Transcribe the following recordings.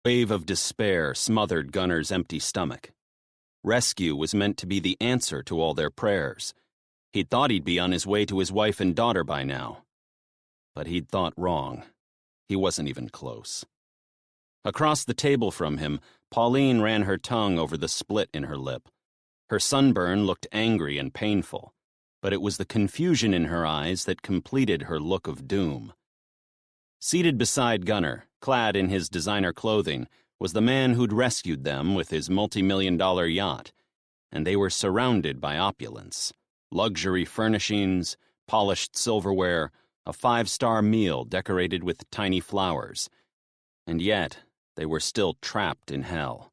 A wave of despair smothered Gunner's empty stomach. Rescue was meant to be the answer to all their prayers. He'd thought he'd be on his way to his wife and daughter by now. But he'd thought wrong. He wasn't even close. Across the table from him, Pauline ran her tongue over the split in her lip. Her sunburn looked angry and painful, but it was the confusion in her eyes that completed her look of doom. Seated beside Gunner, clad in his designer clothing, was the man who'd rescued them with his multi-million-dollar yacht, and they were surrounded by opulence, luxury furnishings, polished silverware, a 5-star meal decorated with tiny flowers, and yet they were still trapped in hell.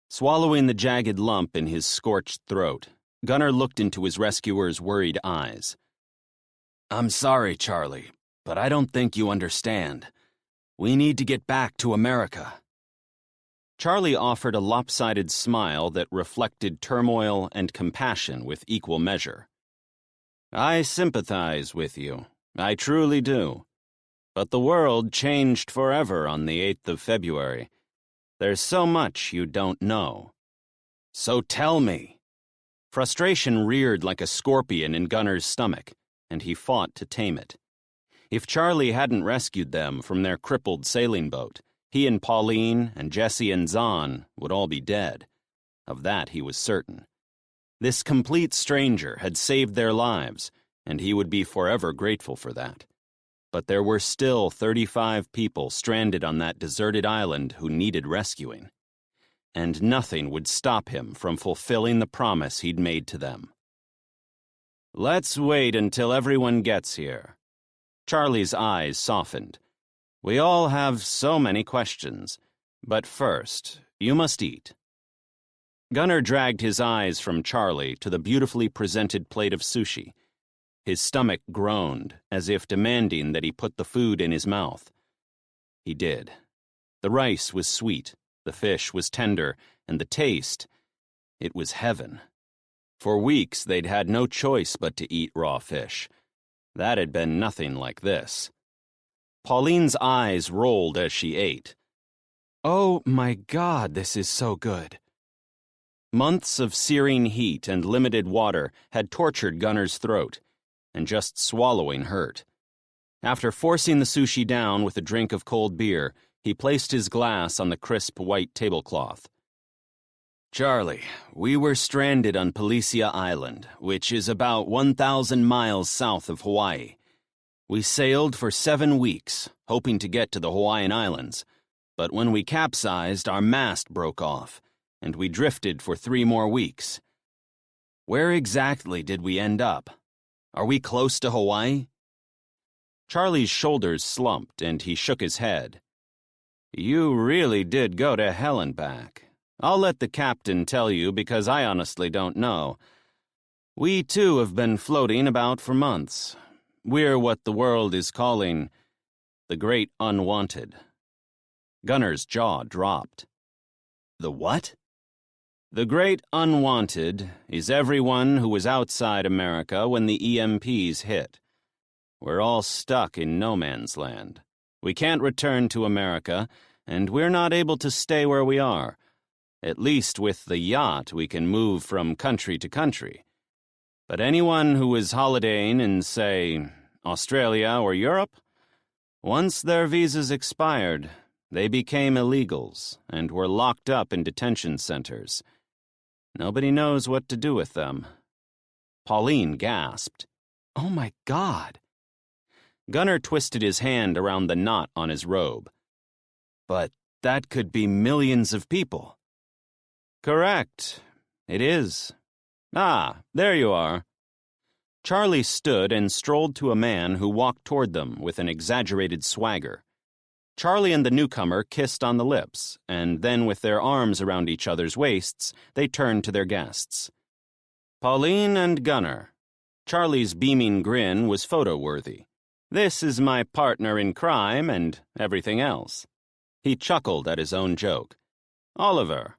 Swallowing the jagged lump in his scorched throat, Gunner looked into his rescuer's worried eyes. "I'm sorry, Charlie, but I don't think you understand. We need to get back to America." Charlie offered a lopsided smile that reflected turmoil and compassion with equal measure. "I sympathize with you. I truly do. But the world changed forever on the 8th of February. There's so much you don't know. So tell me." Frustration reared like a scorpion in Gunner's stomach, and he fought to tame it. If Charlie hadn't rescued them from their crippled sailing boat, he and Pauline and Jesse and Zahn would all be dead. Of that he was certain. This complete stranger had saved their lives, and he would be forever grateful for that. But there were still 35 people stranded on that deserted island who needed rescuing. And nothing would stop him from fulfilling the promise he'd made to them. "Let's wait until everyone gets here." Charlie's eyes softened. "We all have so many questions. But first, you must eat." Gunner dragged his eyes from Charlie to the beautifully presented plate of sushi. His stomach groaned, as if demanding that he put the food in his mouth. He did. The rice was sweet, the fish was tender, and the taste, it was heaven. For weeks they'd had no choice but to eat raw fish. That had been nothing like this. Pauline's eyes rolled as she ate. "Oh my God, this is so good." Months of searing heat and limited water had tortured Gunner's throat, and just swallowing hurt. After forcing the sushi down with a drink of cold beer, he placed his glass on the crisp white tablecloth. "Charlie, we were stranded on Policia Island, which is about 1,000 miles south of Hawaii. We sailed for 7 weeks, hoping to get to the Hawaiian Islands, but when we capsized, our mast broke off, and we drifted for 3 more weeks. Where exactly did we end up? Are we close to Hawaii?" Charlie's shoulders slumped, and he shook his head. "You really did go to hell and back. I'll let the captain tell you because I honestly don't know. We too have been floating about for months. We're what the world is calling the Great Unwanted." Gunner's jaw dropped. "The what?" "The Great Unwanted is everyone who was outside America when the EMPs hit. We're all stuck in no man's land. We can't return to America, and we're not able to stay where we are. At least with the yacht we can move from country to country. But anyone who is holidaying in, say, Australia or Europe, once their visas expired, they became illegals and were locked up in detention centers. Nobody knows what to do with them." Pauline gasped. "Oh my God." Gunner twisted his hand around the knot on his robe. "But that could be millions of people." "Correct. It is. Ah, there you are." Charlie stood and strolled to a man who walked toward them with an exaggerated swagger. Charlie and the newcomer kissed on the lips, and then with their arms around each other's waists, they turned to their guests. "Pauline and Gunner." Charlie's beaming grin was photo-worthy. "This is my partner in crime and everything else." He chuckled at his own joke. "Oliver."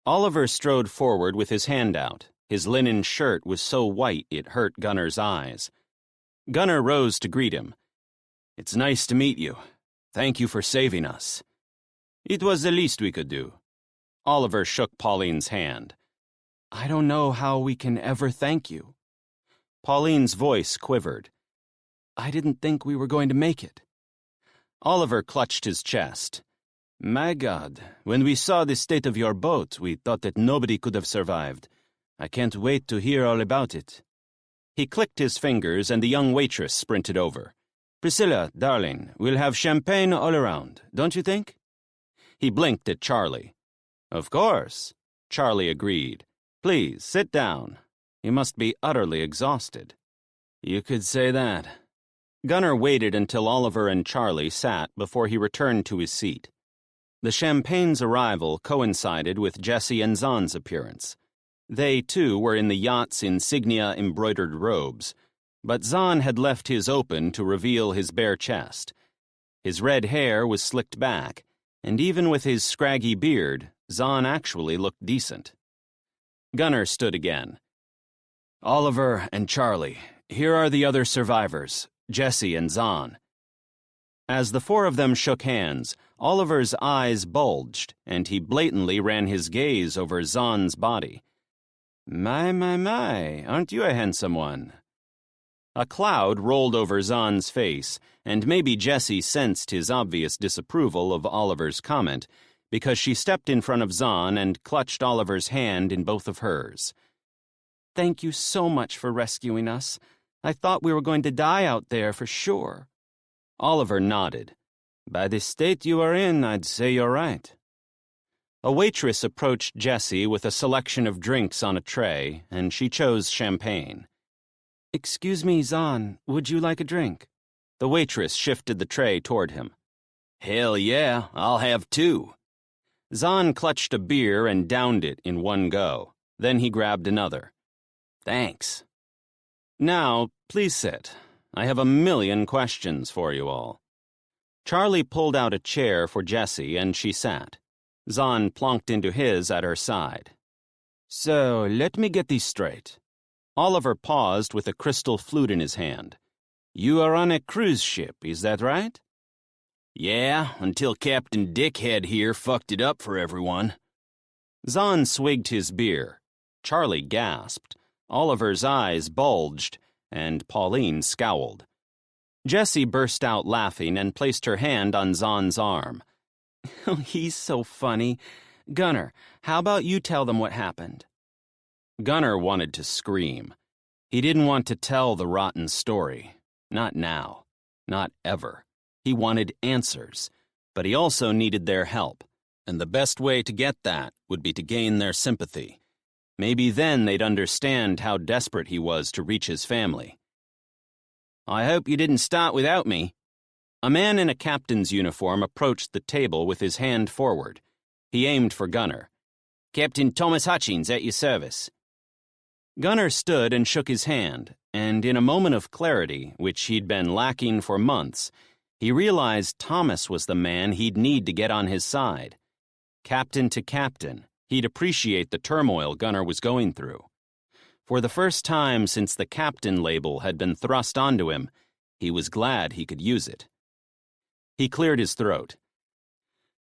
Oliver strode forward with his hand out. His linen shirt was so white it hurt Gunner's eyes. Gunner rose to greet him. "It's nice to meet you. Thank you for saving us." It was the least we could do. Oliver shook Pauline's hand. I don't know how we can ever thank you. Pauline's voice quivered. I didn't think we were going to make it. Oliver clutched his chest. My God, when we saw the state of your boat, we thought that nobody could have survived. I can't wait to hear all about it. He clicked his fingers and the young waitress sprinted over. Priscilla, darling, we'll have champagne all around, don't you think? He blinked at Charlie. Of course, Charlie agreed. Please, sit down. You must be utterly exhausted. You could say that. Gunnar waited until Oliver and Charlie sat before he returned to his seat. The champagne's arrival coincided with Jesse and Zahn's appearance. They, too, were in the yacht's insignia-embroidered robes, but Zahn had left his open to reveal his bare chest. His red hair was slicked back, and even with his scraggy beard, Zahn actually looked decent. Gunnar stood again. Oliver and Charlie, here are the other survivors, Jesse and Zahn. As the four of them shook hands, Oliver's eyes bulged, and he blatantly ran his gaze over Zahn's body. My, aren't you a handsome one? A cloud rolled over Zahn's face, and maybe Jessie sensed his obvious disapproval of Oliver's comment, because she stepped in front of Zahn and clutched Oliver's hand in both of hers. Thank you so much for rescuing us. I thought we were going to die out there for sure. Oliver nodded. By the state you are in, I'd say you're right. A waitress approached Jessie with a selection of drinks on a tray, and she chose champagne. Excuse me, Zahn, would you like a drink? The waitress shifted the tray toward him. Hell yeah, I'll have two. Zahn clutched a beer and downed it in one go. Then he grabbed another. Thanks. Now, please sit. I have a million questions for you all. Charlie pulled out a chair for Jessie, and she sat. Zahn plonked into his at her side. So, let me get this straight. Oliver paused with a crystal flute in his hand. You are on a cruise ship, is that right? Yeah, until Captain Dickhead here fucked it up for everyone. Zahn swigged his beer. Charlie gasped. Oliver's eyes bulged, and Pauline scowled. Jessie burst out laughing and placed her hand on Zahn's arm. Oh, he's so funny. Gunnar, how about you tell them what happened? Gunnar wanted to scream. He didn't want to tell the rotten story. Not now. Not ever. He wanted answers, but he also needed their help, and the best way to get that would be to gain their sympathy. Maybe then they'd understand how desperate he was to reach his family. I hope you didn't start without me. A man in a captain's uniform approached the table with his hand forward. He aimed for Gunnar. Captain Thomas Hutchings at your service. Gunnar stood and shook his hand, and in a moment of clarity, which he'd been lacking for months, he realized Thomas was the man he'd need to get on his side. Captain to captain, he'd appreciate the turmoil Gunnar was going through. For the first time since the captain label had been thrust onto him, he was glad he could use it. He cleared his throat.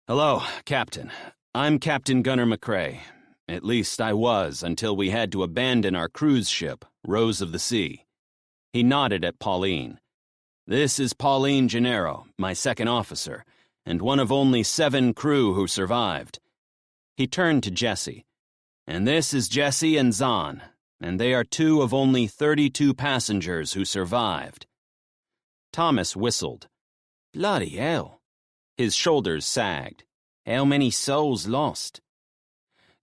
Hello, Captain. I'm Captain Gunnar McCrae. At least I was until we had to abandon our cruise ship, Rose of the Sea. He nodded at Pauline. This is Pauline Gennaro, my second officer, and one of only 7 crew who survived. He turned to Jessie. And this is Jessie and Zahn, and they are 2 of only 32 passengers who survived. Thomas whistled. Bloody hell. His shoulders sagged. How many souls lost?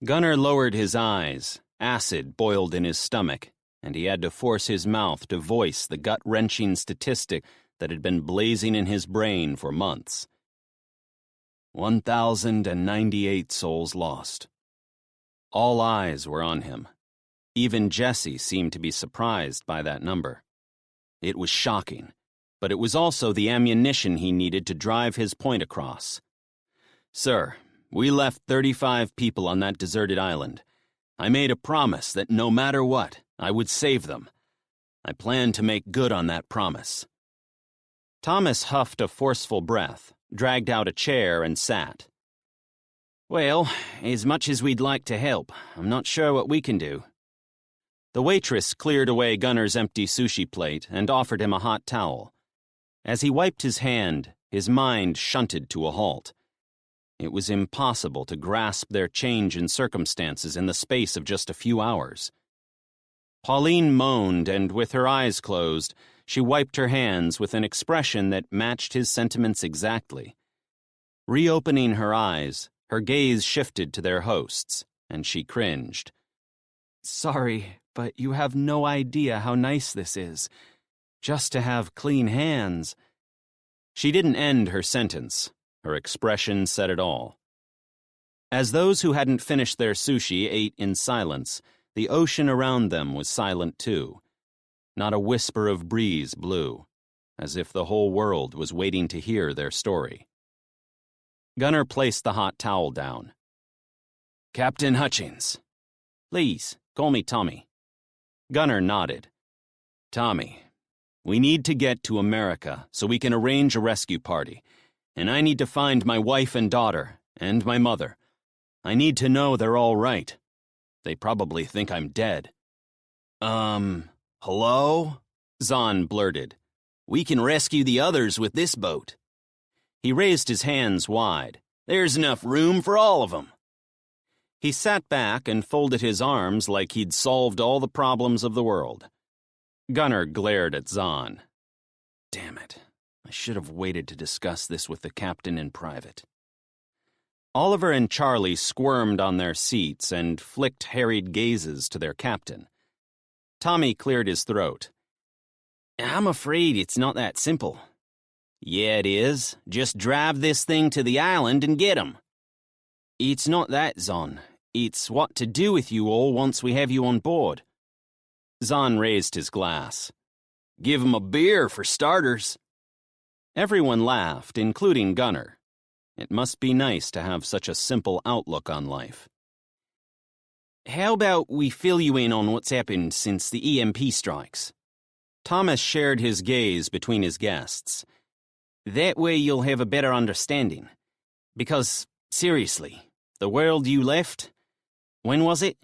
Gunnar lowered his eyes. Acid boiled in his stomach, and he had to force his mouth to voice the gut-wrenching statistic that had been blazing in his brain for months. 1,098 souls lost. All eyes were on him. Even Jessie seemed to be surprised by that number. It was shocking, but it was also the ammunition he needed to drive his point across. Sir, we left 35 people on that deserted island. I made a promise that no matter what, I would save them. I plan to make good on that promise. Thomas huffed a forceful breath, dragged out a chair, and sat. Well, as much as we'd like to help, I'm not sure what we can do. The waitress cleared away Gunner's empty sushi plate and offered him a hot towel. As he wiped his hand, his mind shunted to a halt. It was impossible to grasp their change in circumstances in the space of just a few hours. Pauline moaned, and with her eyes closed, she wiped her hands with an expression that matched his sentiments exactly. Reopening her eyes, her gaze shifted to their hosts, and she cringed. Sorry, but you have no idea how nice this is. Just to have clean hands. She didn't end her sentence. Her expression said it all. As those who hadn't finished their sushi ate in silence, the ocean around them was silent too. Not a whisper of breeze blew, as if the whole world was waiting to hear their story. Gunner placed the hot towel down. Captain Hutchins. Please, call me Tommy. Gunner nodded. Tommy, we need to get to America so we can arrange a rescue party, and I need to find my wife and daughter, and my mother. I need to know they're all right. They probably think I'm dead. Hello? Zahn blurted. We can rescue the others with this boat. He raised his hands wide. There's enough room for all of them. He sat back and folded his arms like he'd solved all the problems of the world. Gunner glared at Zahn. Damn it. I should have waited to discuss this with the captain in private. Oliver and Charlie squirmed on their seats and flicked harried gazes to their captain. Tommy cleared his throat. I'm afraid it's not that simple. Yeah, it is. Just drive this thing to the island and get 'em. It's not that, Zahn. It's what to do with you all once we have you on board. Zahn raised his glass. Give 'em a beer, for starters. Everyone laughed, including Gunner. It must be nice to have such a simple outlook on life. How about we fill you in on what's happened since the EMP strikes? Thomas shared his gaze between his guests. That way you'll have a better understanding. Because, seriously, the world you left, when was it?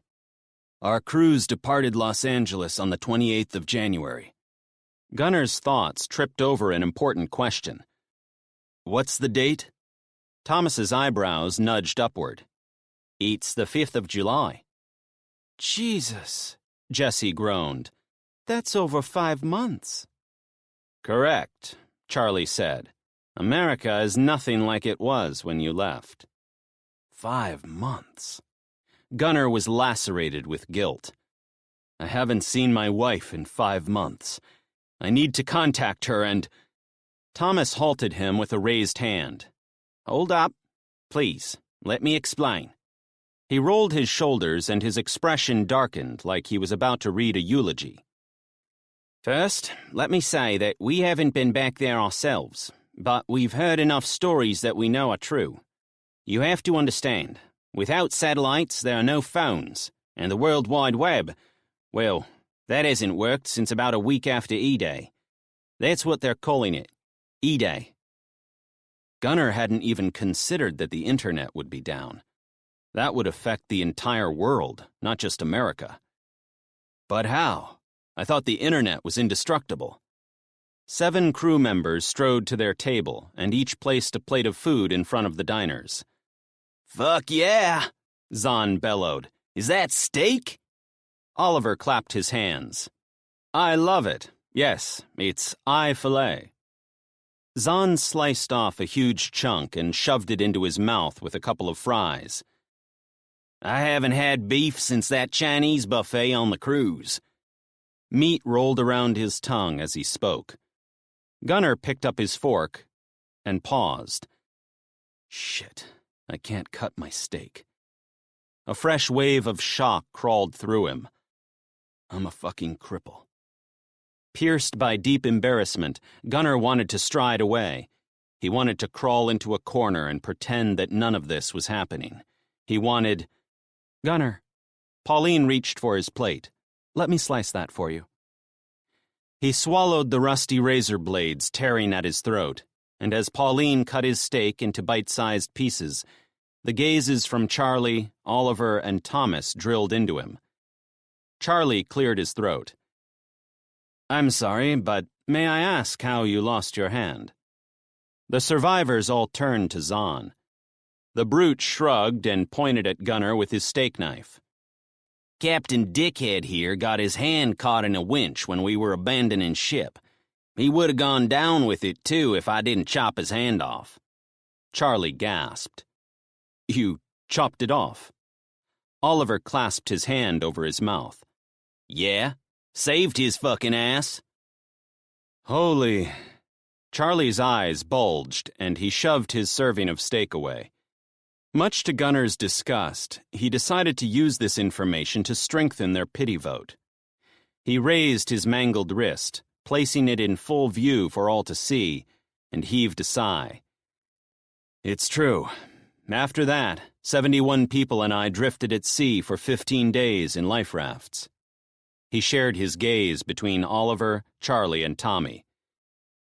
Our cruise departed Los Angeles on the 28th of January. Gunner's thoughts tripped over an important question. What's the date? Thomas's eyebrows nudged upward. It's the 5th of July. Jesus, Jessie groaned. That's over 5 months. Correct, Charlie said. America is nothing like it was when you left. 5 months. Gunner was lacerated with guilt. I haven't seen my wife in 5 months. I need to contact her and... Thomas halted him with a raised hand. Hold up. Please, let me explain. He rolled his shoulders and his expression darkened like he was about to read a eulogy. First, let me say that we haven't been back there ourselves, but we've heard enough stories that we know are true. You have to understand, without satellites there are no phones, and the World Wide Web, well, that hasn't worked since about a week after E-Day. That's what they're calling it, E-Day. Gunner hadn't even considered that the internet would be down. That would affect the entire world, not just America. But how? I thought the internet was indestructible. 7 crew members strode to their table, and each placed a plate of food in front of the diners. Fuck yeah, Zahn bellowed. Is that steak? Oliver clapped his hands. I love it. Yes, it's eye fillet. Zahn sliced off a huge chunk and shoved it into his mouth with a couple of fries. I haven't had beef since that Chinese buffet on the cruise. Meat rolled around his tongue as he spoke. Gunner picked up his fork and paused. Shit, I can't cut my steak. A fresh wave of shock crawled through him. I'm a fucking cripple. Pierced by deep embarrassment, Gunner wanted to stride away. He wanted to crawl into a corner and pretend that none of this was happening. He wanted... Gunner. Pauline reached for his plate. Let me slice that for you. He swallowed the rusty razor blades tearing at his throat, and as Pauline cut his steak into bite-sized pieces, The gazes from Charlie, Oliver, and Thomas drilled into him. Charlie cleared his throat. "I'm sorry, but may I ask how you lost your hand?" The survivors all turned to Zahn. The brute shrugged and pointed at Gunnar with his steak knife. "Captain Dickhead here got his hand caught in a winch when we were abandoning ship. He would have gone down with it, too, if I didn't chop his hand off." Charlie gasped. "You chopped it off?" Oliver clasped his hand over his mouth. "Yeah, saved his fucking ass." "Holy..." Charlie's eyes bulged, and he shoved his serving of steak away. Much to Gunnar's disgust, he decided to use this information to strengthen their pity vote. He raised his mangled wrist, placing it in full view for all to see, and heaved a sigh. "It's true. After that, 71 people and I drifted at sea for 15 days in life rafts." He shared his gaze between Oliver, Charlie, and Tommy.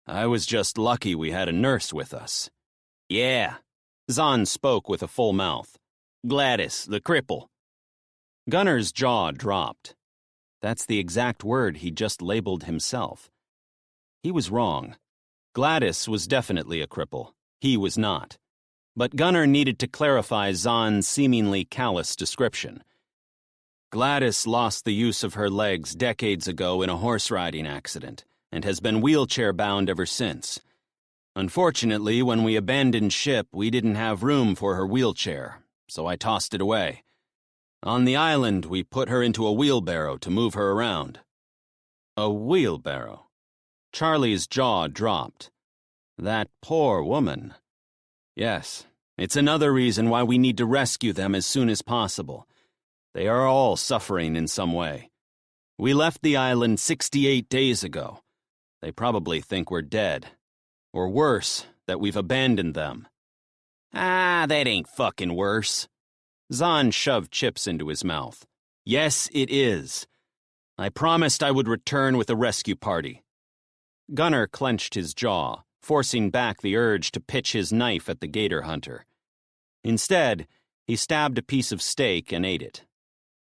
"I was just lucky we had a nurse with us." "Yeah." Zahn spoke with a full mouth. "Gladys, the cripple." Gunnar's jaw dropped. That's the exact word he just labeled himself. He was wrong. Gladys was definitely a cripple. He was not. But Gunnar needed to clarify Zahn's seemingly callous description. "Gladys lost the use of her legs decades ago in a horse-riding accident, and has been wheelchair-bound ever since. Unfortunately, when we abandoned ship, we didn't have room for her wheelchair, so I tossed it away. On the island, we put her into a wheelbarrow to move her around." A wheelbarrow? Charlie's jaw dropped. That poor woman. Yes, it's another reason why we need to rescue them as soon as possible. They are all suffering in some way. We left the island 68 days ago. They probably think we're dead. Or worse, that we've abandoned them. "Ah, that ain't fucking worse." Zahn shoved chips into his mouth. "Yes, it is. I promised I would return with a rescue party." Gunnar clenched his jaw, forcing back the urge to pitch his knife at the gator hunter. Instead, he stabbed a piece of steak and ate it.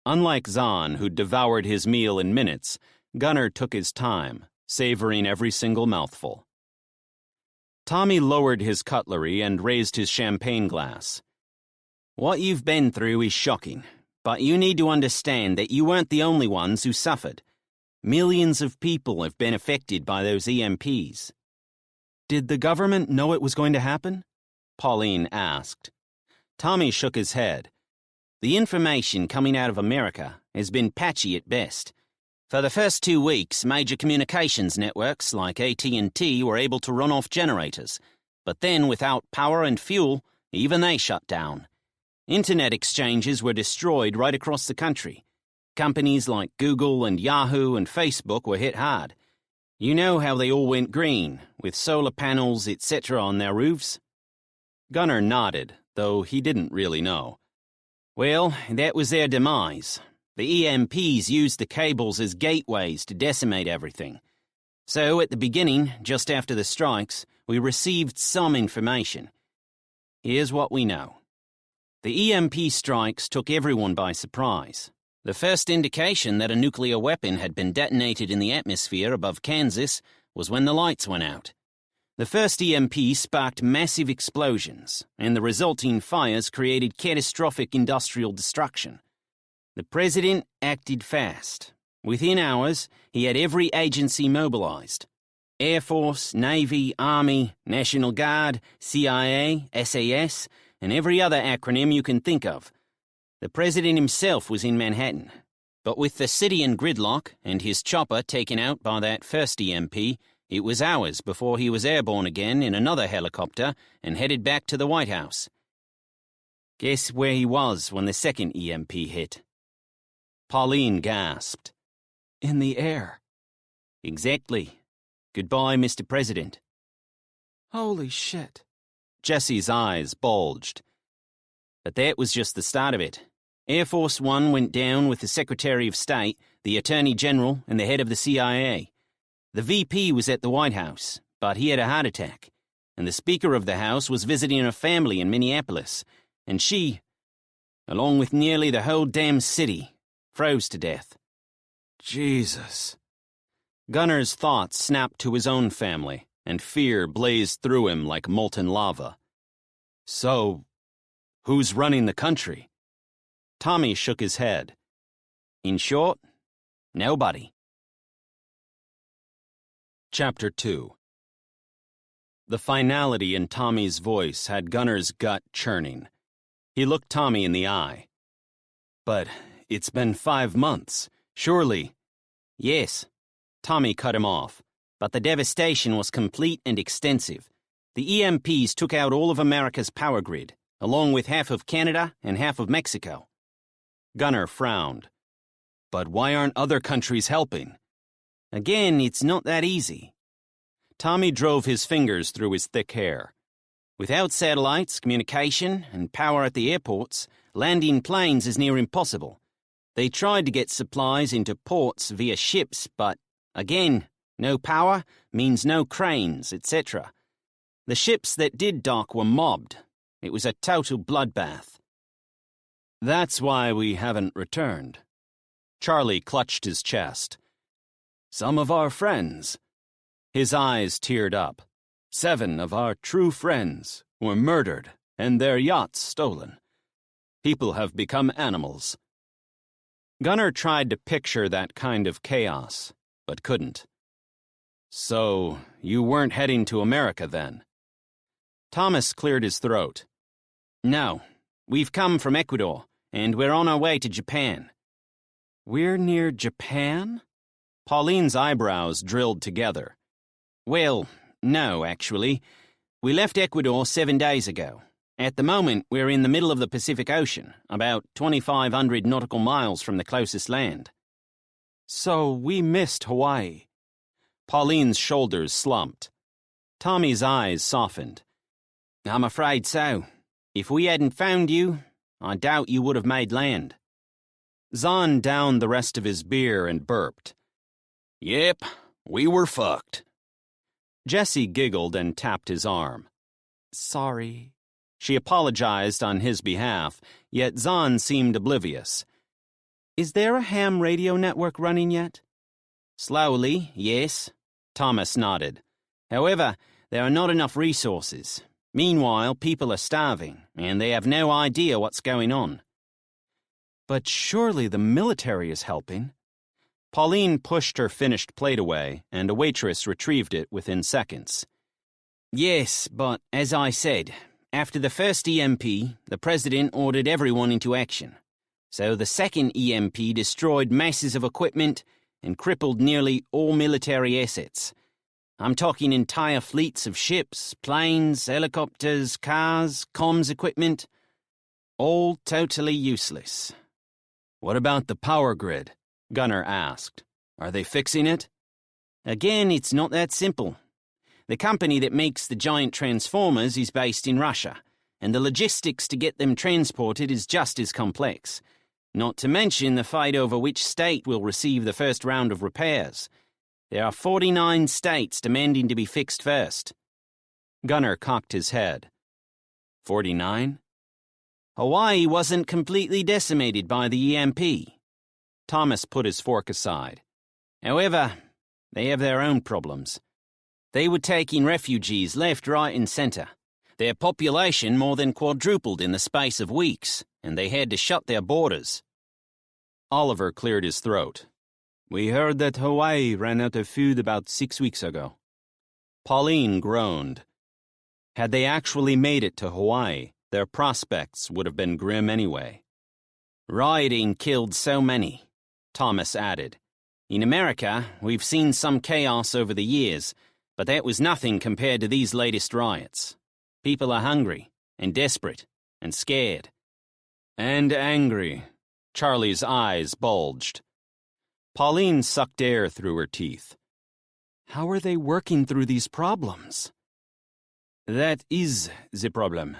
Unlike Zahn, who devoured his meal in minutes, Gunnar took his time, savoring every single mouthful. Tommy lowered his cutlery and raised his champagne glass. "What you've been through is shocking, but you need to understand that you weren't the only ones who suffered. Millions of people have been affected by those EMPs." "Did the government know it was going to happen?" Pauline asked. Tommy shook his head. "The information coming out of America has been patchy at best. For the first 2 weeks, major communications networks like AT&T were able to run off generators, but then without power and fuel, even they shut down. Internet exchanges were destroyed right across the country. Companies like Google and Yahoo and Facebook were hit hard. You know how they all went green, with solar panels, etc. on their roofs?" Gunnar nodded, though he didn't really know. "Well, that was their demise. The EMPs used the cables as gateways to decimate everything. So at the beginning, just after the strikes, we received some information. Here's what we know. The EMP strikes took everyone by surprise. The first indication that a nuclear weapon had been detonated in the atmosphere above Kansas was when the lights went out. The first EMP sparked massive explosions, and the resulting fires created catastrophic industrial destruction. The president acted fast. Within hours, he had every agency mobilized. Air Force, Navy, Army, National Guard, CIA, SAS, and every other acronym you can think of. The president himself was in Manhattan. But with the city in gridlock and his chopper taken out by that first EMP, it was hours before he was airborne again in another helicopter and headed back to the White House. Guess where he was when the second EMP hit?" Pauline gasped. "In the air." "Exactly. Goodbye, Mr. President." "Holy shit." Jesse's eyes bulged. But that was just the start of it. Air Force One went down with the Secretary of State, the Attorney General, and the head of the CIA. The VP was at the White House, but he had a heart attack, and the Speaker of the House was visiting a family in Minneapolis, and she, along with nearly the whole damn city, froze to death. Jesus. Gunner's thoughts snapped to his own family, and fear blazed through him like molten lava. So, who's running the country? Tommy shook his head. In short, nobody. Chapter 2. The finality in Tommy's voice had Gunner's gut churning. He looked Tommy in the eye. But it's been 5 months. Surely. Yes. Tommy cut him off. But the devastation was complete and extensive. The EMPs took out all of America's power grid, along with half of Canada and half of Mexico. Gunner frowned. But why aren't other countries helping? Again, it's not that easy. Tommy drove his fingers through his thick hair. Without satellites, communication, and power at the airports, landing planes is near impossible. They tried to get supplies into ports via ships, but, again, no power means no cranes, etc. The ships that did dock were mobbed. It was a total bloodbath. That's why we haven't returned. Charlie clutched his chest. Some of our friends. His eyes teared up. 7 of our true friends were murdered and their yachts stolen. People have become animals. Gunner tried to picture that kind of chaos, but couldn't. So, you weren't heading to America then? Thomas cleared his throat. No, we've come from Ecuador, and we're on our way to Japan. We're near Japan? Pauline's eyebrows drilled together. Well, no, actually. We left Ecuador 7 days ago. At the moment, we're in the middle of the Pacific Ocean, about 2,500 nautical miles from the closest land. So we missed Hawaii. Pauline's shoulders slumped. Tommy's eyes softened. I'm afraid so. If we hadn't found you, I doubt you would have made land. Zahn downed the rest of his beer and burped. Yep, we were fucked. Jessie giggled and tapped his arm. Sorry. She apologized on his behalf, yet Zahn seemed oblivious. Is there a ham radio network running yet? Slowly, yes. Thomas nodded. However, there are not enough resources. Meanwhile, people are starving, and they have no idea what's going on. But surely the military is helping. Pauline pushed her finished plate away, and a waitress retrieved it within seconds. Yes, but as I said, after the first EMP, the president ordered everyone into action. So the second EMP destroyed masses of equipment and crippled nearly all military assets. I'm talking entire fleets of ships, planes, helicopters, cars, comms equipment. All totally useless. What about the power grid? Gunner asked. Are they fixing it? Again, it's not that simple. The company that makes the giant transformers is based in Russia, and the logistics to get them transported is just as complex. Not to mention the fight over which state will receive the first round of repairs. There are 49 states demanding to be fixed first. Gunner cocked his head. 49? Hawaii wasn't completely decimated by the EMP. Thomas put his fork aside. However, they have their own problems. They were taking refugees left, right, and center. Their population more than quadrupled in the space of weeks, and they had to shut their borders. Oliver cleared his throat. We heard that Hawaii ran out of food about 6 weeks ago. Pauline groaned. Had they actually made it to Hawaii, their prospects would have been grim anyway. Rioting killed so many, Thomas added. In America, we've seen some chaos over the years, but that was nothing compared to these latest riots. People are hungry, and desperate, and scared. And angry. Charlie's eyes bulged. Pauline sucked air through her teeth. How are they working through these problems? That is the problem,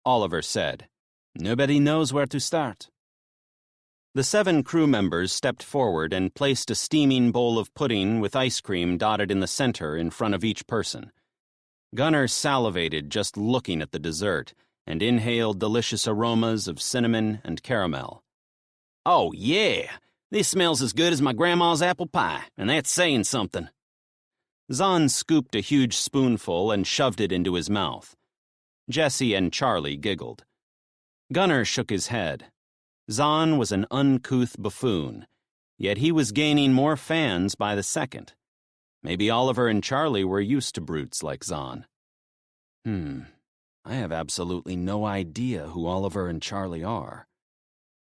Oliver said. Nobody knows where to start. The 7 crew members stepped forward and placed a steaming bowl of pudding with ice cream dotted in the center in front of each person. Gunner salivated just looking at the dessert, and inhaled delicious aromas of cinnamon and caramel. "Oh, yeah, this smells as good as my grandma's apple pie, and that's saying something." Zahn scooped a huge spoonful and shoved it into his mouth. Jesse and Charlie giggled. Gunnar shook his head. Zahn was an uncouth buffoon, yet he was gaining more fans by the second. Maybe Oliver and Charlie were used to brutes like Zahn. I have absolutely no idea who Oliver and Charlie are.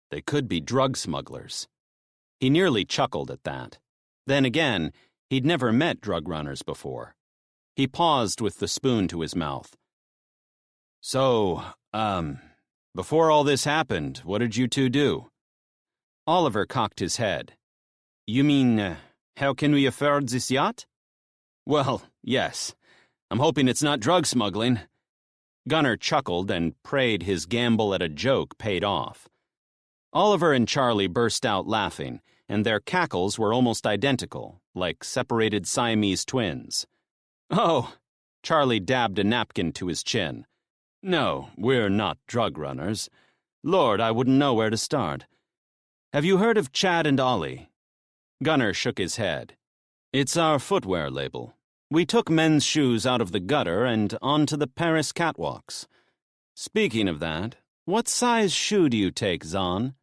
They could be drug smugglers. He nearly chuckled at that. Then again, he'd never met drug runners before. He paused with the spoon to his mouth. "So, before all this happened, what did you two do?" Oliver cocked his head. "You mean, how can we afford this yacht?" "Well, yes. I'm hoping it's not drug smuggling." Gunnar chuckled and prayed his gamble at a joke paid off. Oliver and Charlie burst out laughing, and their cackles were almost identical, like separated Siamese twins. "Oh," Charlie dabbed a napkin to his chin. "No, we're not drug runners. Lord, I wouldn't know where to start. Have you heard of Chad and Ollie?" Gunnar shook his head. "It's our footwear label. We took men's shoes out of the gutter and onto the Paris catwalks. Speaking of that, what size shoe do you take, Zahn?"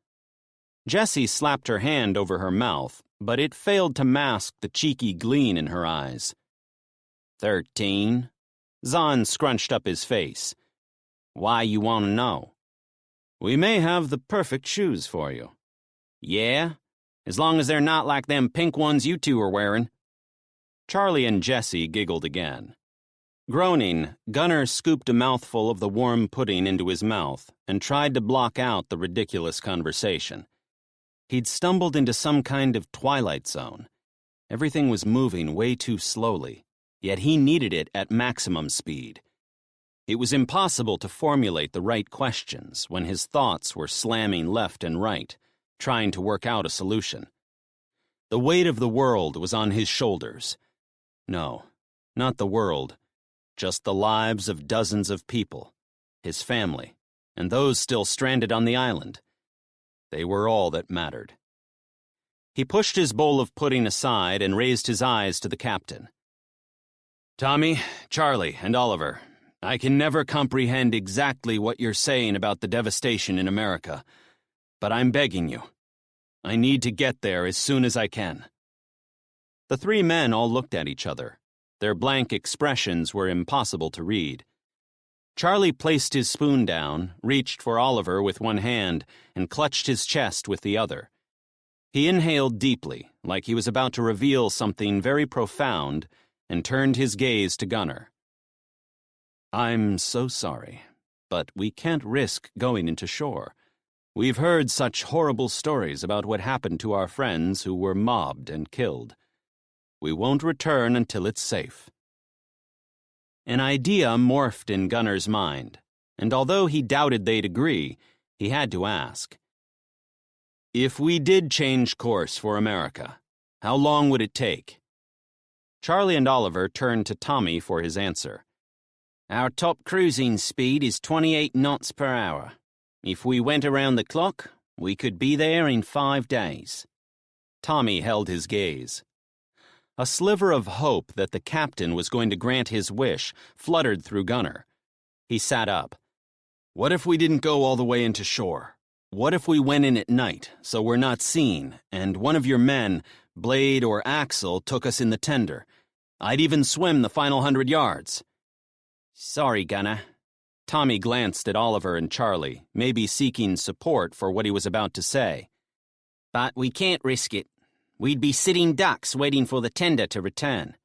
Jessie slapped her hand over her mouth, but it failed to mask the cheeky gleam in her eyes. 13. Zahn scrunched up his face. "Why you want to know?" "We may have the perfect shoes for you." "Yeah? As long as they're not like them pink ones you two are wearing." Charlie and Jessie giggled again. Groaning, Gunnar scooped a mouthful of the warm pudding into his mouth and tried to block out the ridiculous conversation. He'd stumbled into some kind of twilight zone. Everything was moving way too slowly, yet he needed it at maximum speed. It was impossible to formulate the right questions when his thoughts were slamming left and right, trying to work out a solution. The weight of the world was on his shoulders. No, not the world, just the lives of dozens of people, his family, and those still stranded on the island. They were all that mattered. He pushed his bowl of pudding aside and raised his eyes to the captain. "Tommy, Charlie, and Oliver, I can never comprehend exactly what you're saying about the devastation in America, but I'm begging you. I need to get there as soon as I can." The three men all looked at each other. Their blank expressions were impossible to read. Charlie placed his spoon down, reached for Oliver with one hand, and clutched his chest with the other. He inhaled deeply, like he was about to reveal something very profound, and turned his gaze to Gunnar. "I'm so sorry, but we can't risk going into shore. We've heard such horrible stories about what happened to our friends who were mobbed and killed. We won't return until it's safe." An idea morphed in Gunnar's mind, and although he doubted they'd agree, he had to ask. "If we did change course for America, how long would it take?" Charlie and Oliver turned to Tommy for his answer. "Our top cruising speed is 28 knots per hour. If we went around the clock, we could be there in 5 days." Tommy held his gaze. A sliver of hope that the captain was going to grant his wish fluttered through Gunnar. He sat up. "What if we didn't go all the way into shore? What if we went in at night, so we're not seen, and one of your men, Blade or Axel, took us in the tender? I'd even swim the final 100 yards. "Sorry, Gunnar." Tommy glanced at Oliver and Charlie, maybe seeking support for what he was about to say. "But we can't risk it. We'd be sitting ducks waiting for the tender to return."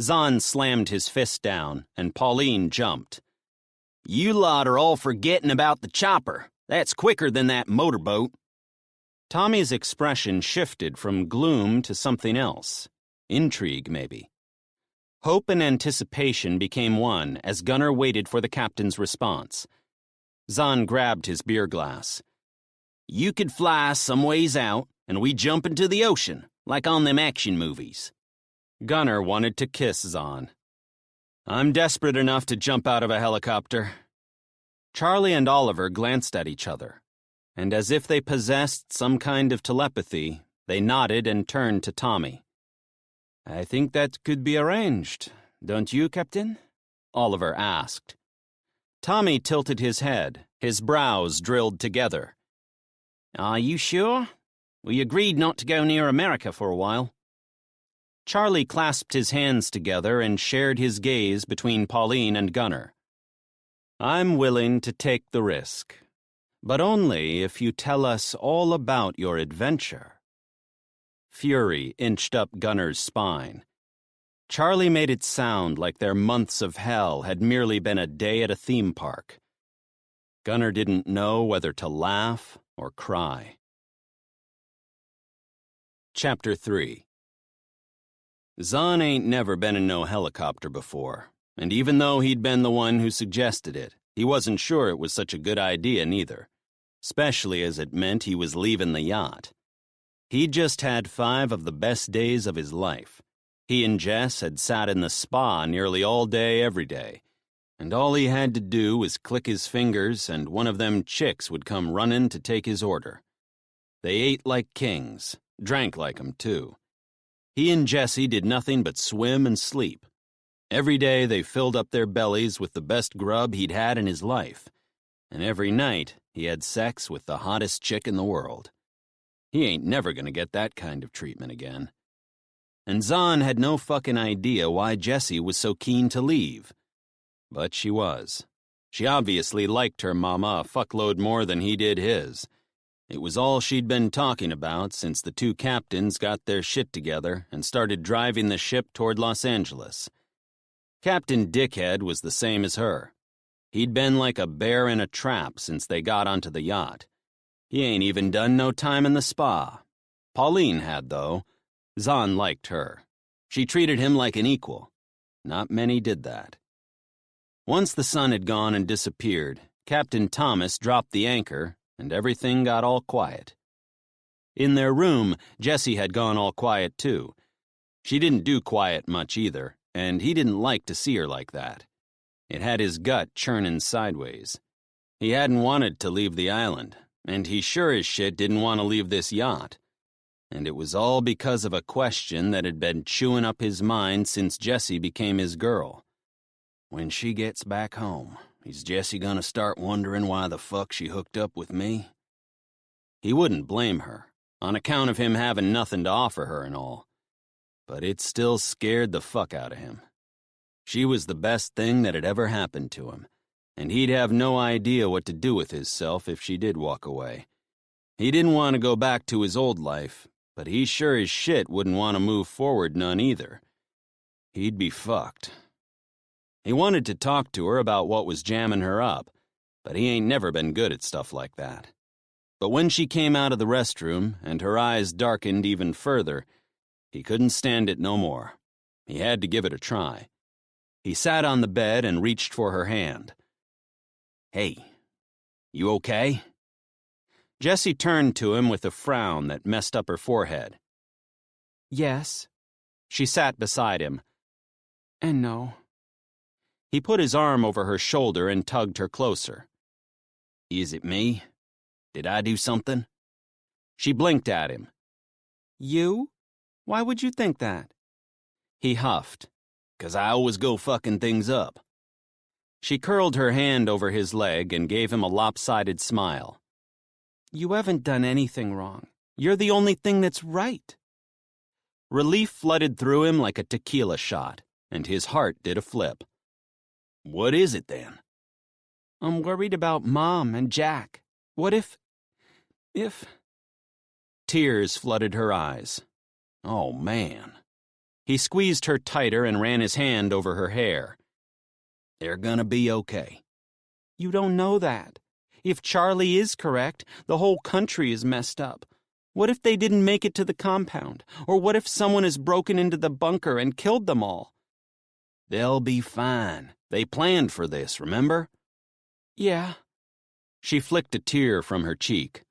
Zahn slammed his fist down, and Pauline jumped. "You lot are all forgetting about the chopper. That's quicker than that motorboat." Tommy's expression shifted from gloom to something else. Intrigue, maybe. Hope and anticipation became one as Gunnar waited for the captain's response. Zahn grabbed his beer glass. "You could fly some ways out, and we jump into the ocean, like on them action movies." Gunnar wanted to kiss Zahn. "I'm desperate enough to jump out of a helicopter." Charlie and Oliver glanced at each other, and as if they possessed some kind of telepathy, they nodded and turned to Tommy. "I think that could be arranged, don't you, Captain?" Oliver asked. Tommy tilted his head, his brows drilled together. "Are you sure? We agreed not to go near America for a while." Charlie clasped his hands together and shared his gaze between Pauline and Gunner. "I'm willing to take the risk, but only if you tell us all about your adventure." Fury inched up Gunner's spine. Charlie made it sound like their months of hell had merely been a day at a theme park. Gunner didn't know whether to laugh or cry. Chapter 3. Zahn ain't never been in no helicopter before, and even though he'd been the one who suggested it, he wasn't sure it was such a good idea neither, especially as it meant he was leaving the yacht. He'd just had 5 of the best days of his life. He and Jess had sat in the spa nearly all day every day, and all he had to do was click his fingers and one of them chicks would come running to take his order. They ate like kings, drank like 'em too. He and Jessie did nothing but swim and sleep. Every day they filled up their bellies with the best grub he'd had in his life, and every night he had sex with the hottest chick in the world. He ain't never gonna get that kind of treatment again. And Zahn had no fucking idea why Jessie was so keen to leave. But she was. She obviously liked her mama a fuckload more than he did his. It was all she'd been talking about since the 2 captains got their shit together and started driving the ship toward Los Angeles. Captain Dickhead was the same as her. He'd been like a bear in a trap since they got onto the yacht. He ain't even done no time in the spa. Pauline had, though. Zahn liked her. She treated him like an equal. Not many did that. Once the sun had gone and disappeared, Captain Thomas dropped the anchor, and everything got all quiet. In their room, Jessie had gone all quiet too. She didn't do quiet much either, and he didn't like to see her like that. It had his gut churning sideways. He hadn't wanted to leave the island, and he sure as shit didn't want to leave this yacht. And it was all because of a question that had been chewing up his mind since Jessie became his girl. When she gets back home, is Jessie gonna start wondering why the fuck she hooked up with me? He wouldn't blame her, on account of him having nothing to offer her and all. But it still scared the fuck out of him. She was the best thing that had ever happened to him, and he'd have no idea what to do with himself if she did walk away. He didn't want to go back to his old life, but he sure as shit wouldn't want to move forward none either. He'd be fucked. He wanted to talk to her about what was jamming her up, but he ain't never been good at stuff like that. But when she came out of the restroom and her eyes darkened even further, he couldn't stand it no more. He had to give it a try. He sat on the bed and reached for her hand. "Hey, you okay?" Jessie turned to him with a frown that messed up her forehead. "Yes." She sat beside him. "And no." He put his arm over her shoulder and tugged her closer. "Is it me? Did I do something?" She blinked at him. "You? Why would you think that?" He huffed. "'Cause I always go fucking things up." She curled her hand over his leg and gave him a lopsided smile. "You haven't done anything wrong. You're the only thing that's right." Relief flooded through him like a tequila shot, and his heart did a flip. "What is it then?" "I'm worried about Mom and Jack. What if... Tears flooded her eyes. Oh, man. He squeezed her tighter and ran his hand over her hair. "They're gonna be okay." "You don't know that. If Charlie is correct, the whole country is messed up. What if they didn't make it to the compound? Or what if someone has broken into the bunker and killed them all?" "They'll be fine. They planned for this, remember?" "Yeah." She flicked a tear from her cheek.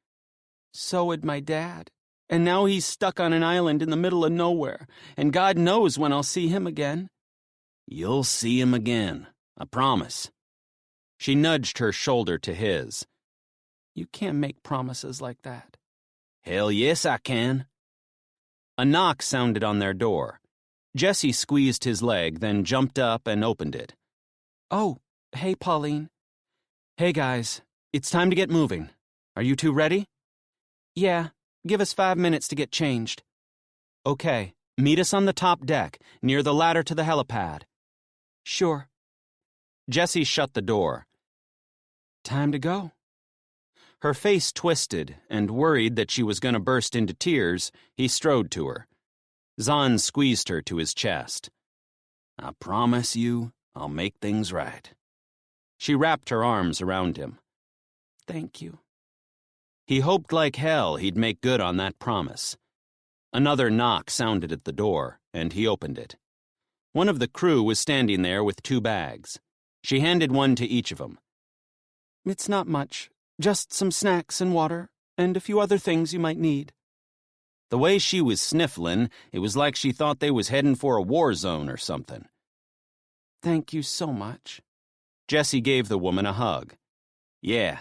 "So would my dad. And now he's stuck on an island in the middle of nowhere, and God knows when I'll see him again." "You'll see him again, I promise." She nudged her shoulder to his. You can't make promises like that. Hell yes, I can. A knock sounded on their door. Jesse squeezed his leg, then jumped up and opened it. Oh, hey, Pauline. Hey, guys. It's time to get moving. Are you two ready? Yeah, give us 5 minutes to get changed. Okay, meet us on the top deck, near the ladder to the helipad. Sure. Jessie shut the door. Time to go. Her face twisted, and worried that she was going to burst into tears, he strode to her. Zahn squeezed her to his chest. I promise you, I'll make things right. She wrapped her arms around him. Thank you. He hoped like hell he'd make good on that promise. Another knock sounded at the door, and he opened it. One of the crew was standing there with 2 bags. She handed one to each of them. It's not much. Just some snacks and water, and a few other things you might need. The way she was sniffling, it was like she thought they was heading for a war zone or something. Thank you so much. Jessie gave the woman a hug. Yeah,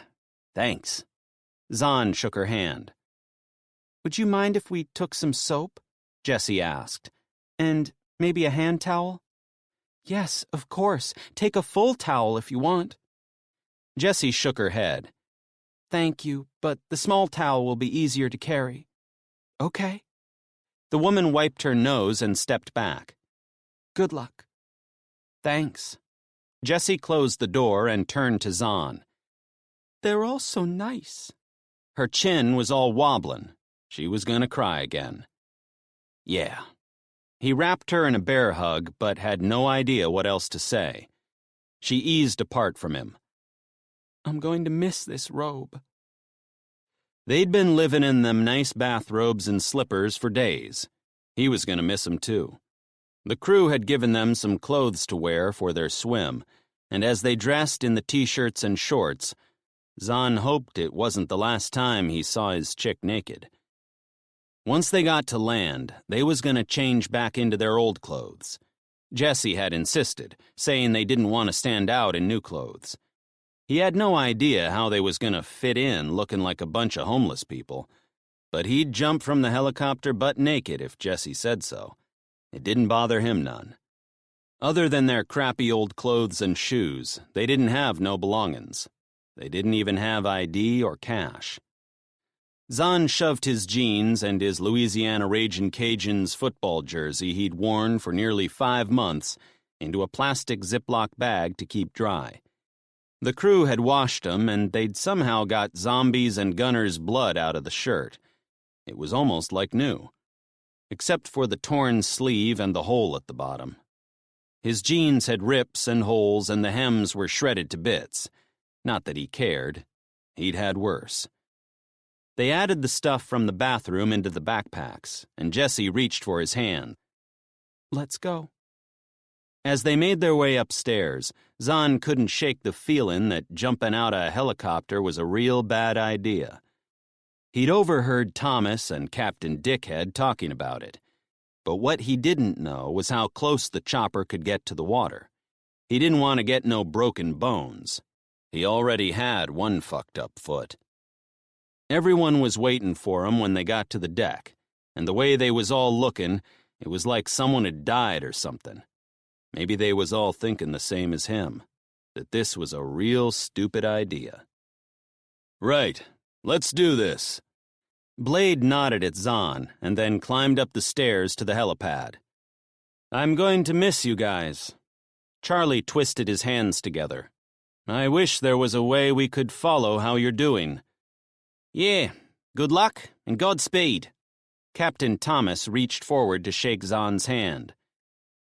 thanks. Zahn shook her hand. Would you mind if we took some soap? Jessie asked. And maybe a hand towel? Yes, of course. Take a full towel if you want. Jessie shook her head. Thank you, but the small towel will be easier to carry. Okay. The woman wiped her nose and stepped back. Good luck. Thanks. Jessie closed the door and turned to Zahn. They're all so nice. Her chin was all wobbling. She was going to cry again. Yeah. He wrapped her in a bear hug, but had no idea what else to say. She eased apart from him. I'm going to miss this robe. They'd been living in them nice bathrobes and slippers for days. He was going to miss them too. The crew had given them some clothes to wear for their swim, and as they dressed in the t-shirts and shorts, Zahn hoped it wasn't the last time he saw his chick naked. Once they got to land, they was going to change back into their old clothes. Jessie had insisted, saying they didn't want to stand out in new clothes. He had no idea how they was going to fit in looking like a bunch of homeless people, but he'd jump from the helicopter butt naked if Jessie said so. It didn't bother him none. Other than their crappy old clothes and shoes, they didn't have no belongings. They didn't even have ID or cash. Zahn shoved his jeans and his Louisiana Ragin' Cajuns football jersey he'd worn for nearly 5 months into a plastic Ziploc bag to keep dry. The crew had washed them, and they'd somehow got zombies and gunners' blood out of the shirt. It was almost like new, except for the torn sleeve and the hole at the bottom. His jeans had rips and holes, and the hems were shredded to bits. Not that he cared. He'd had worse. They added the stuff from the bathroom into the backpacks, and Jessie reached for his hand. Let's go. As they made their way upstairs, Zahn couldn't shake the feeling that jumping out a helicopter was a real bad idea. He'd overheard Thomas and Captain Dickhead talking about it, but what he didn't know was how close the chopper could get to the water. He didn't want to get no broken bones. He already had one fucked up foot. Everyone was waiting for him when they got to the deck, and the way they was all looking, it was like someone had died or something. Maybe they was all thinking the same as him, that this was a real stupid idea. Right, let's do this. Blade nodded at Zahn and then climbed up the stairs to the helipad. I'm going to miss you guys. Charlie twisted his hands together. I wish there was a way we could follow how you're doing. Yeah, good luck and Godspeed. Captain Thomas reached forward to shake Zahn's hand.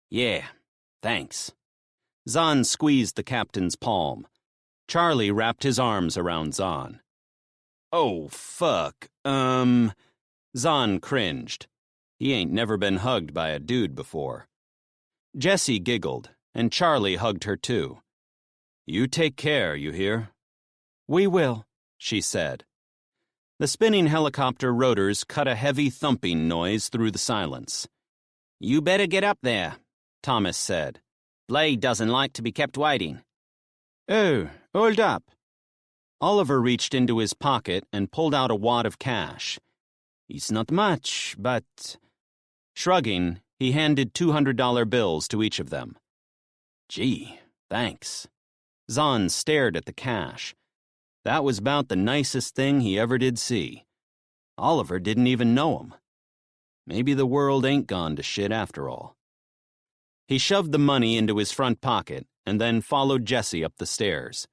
Yeah. Thanks. Zahn squeezed the captain's palm. Charlie wrapped his arms around Zahn. Oh, fuck. Zahn cringed. He ain't never been hugged by a dude before. Jessie giggled, and Charlie hugged her too. You take care, you hear? We will, she said. The spinning helicopter rotors cut a heavy thumping noise through the silence. You better get up there, Thomas said. Blade doesn't like to be kept waiting. Oh, Hold up. Oliver reached into his pocket and pulled out a wad of cash. It's not much, but... Shrugging, he handed $200 bills to each of them. Gee, thanks. Zahn stared at the cash. That was about the nicest thing he ever did see. Oliver didn't even know him. Maybe the world ain't gone to shit after all. He shoved the money into his front pocket and then followed Jesse up the stairs.